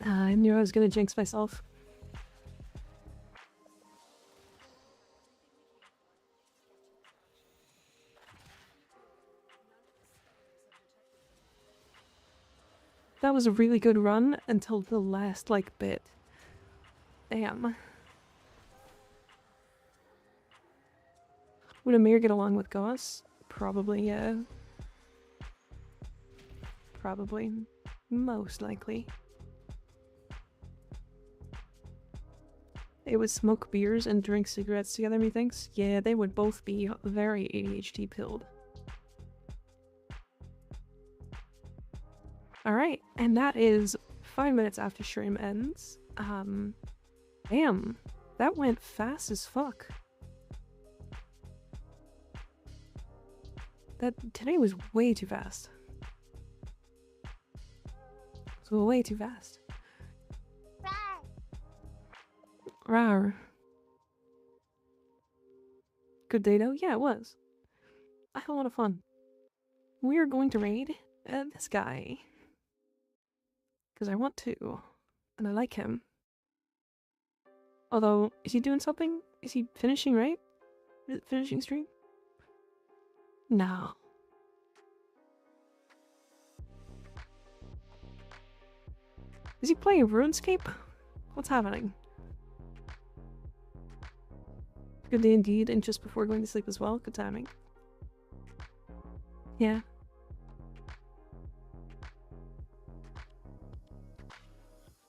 I knew I was gonna jinx myself. That was a really good run until the last, like, bit. Damn. Would Amir get along with Gauss? Probably, yeah. Probably. Most likely. They would smoke beers and drink cigarettes together, methinks? Yeah, they would both be very ADHD pilled. Alright, and that is 5 minutes after stream ends. Damn. That went fast as fuck. Today was way too fast. So way too fast. Rawr. Good day though? Yeah, it was. I had a lot of fun. We are going to raid this guy. Because I want to. And I like him. Although, is he doing something? Is he finishing, right? Is it finishing stream? No. Is he playing RuneScape? What's happening? Good day indeed, and just before going to sleep as well. Good timing. Yeah.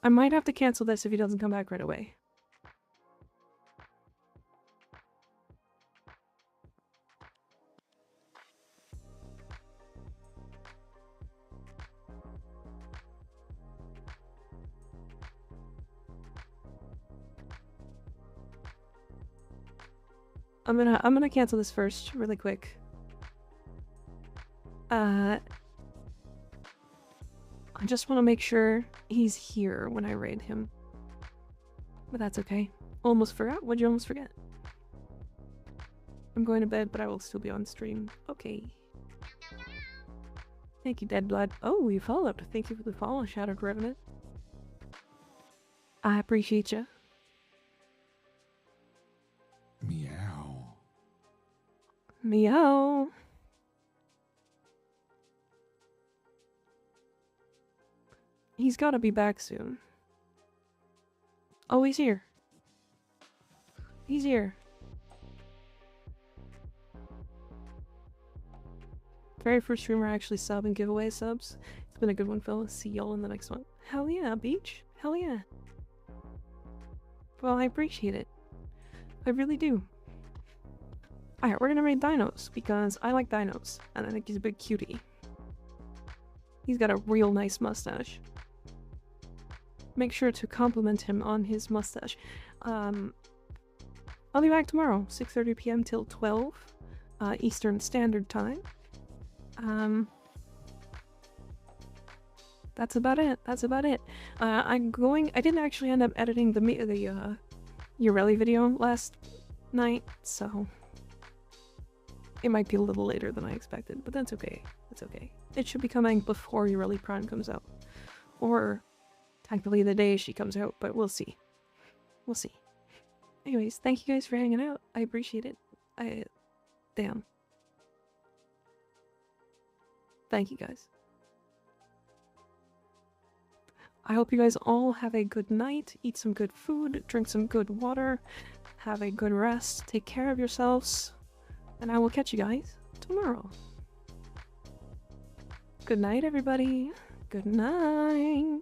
I might have to cancel this if he doesn't come back right away. I'm gonna cancel this first, really quick. I just want to make sure he's here when I raid him. But that's okay. Almost forgot? What'd you almost forget? I'm going to bed, but I will still be on stream. Okay. Thank you, Dead Blood. Oh, you followed. Thank you for the follow, Shattered Revenant. I appreciate you. Meow. Meow. He's gotta be back soon. Oh, he's here. He's here. Very first streamer actually sub and giveaway subs. It's been a good one, fellas. See y'all in the next one. Hell yeah, Beach. Hell yeah. Well, I appreciate it. I really do. Alright, we're gonna raid Dinos, because I like Dinos, and I think he's a big cutie. He's got a real nice mustache. Make sure to compliment him on his mustache. I'll be back tomorrow, 6:30 p.m. till 12 Eastern Standard Time. That's about it. That's about it. I didn't actually end up editing the Yareli video last night, so it might be a little later than I expected, but that's okay. That's okay. It should be coming before Yareli Prime comes out. Or technically the day she comes out, but we'll see. We'll see. Anyways, thank you guys for hanging out. I appreciate it. Damn. Thank you guys. I hope you guys all have a good night, eat some good food, drink some good water, have a good rest, take care of yourselves, and I will catch you guys tomorrow. Good night, everybody. Good night.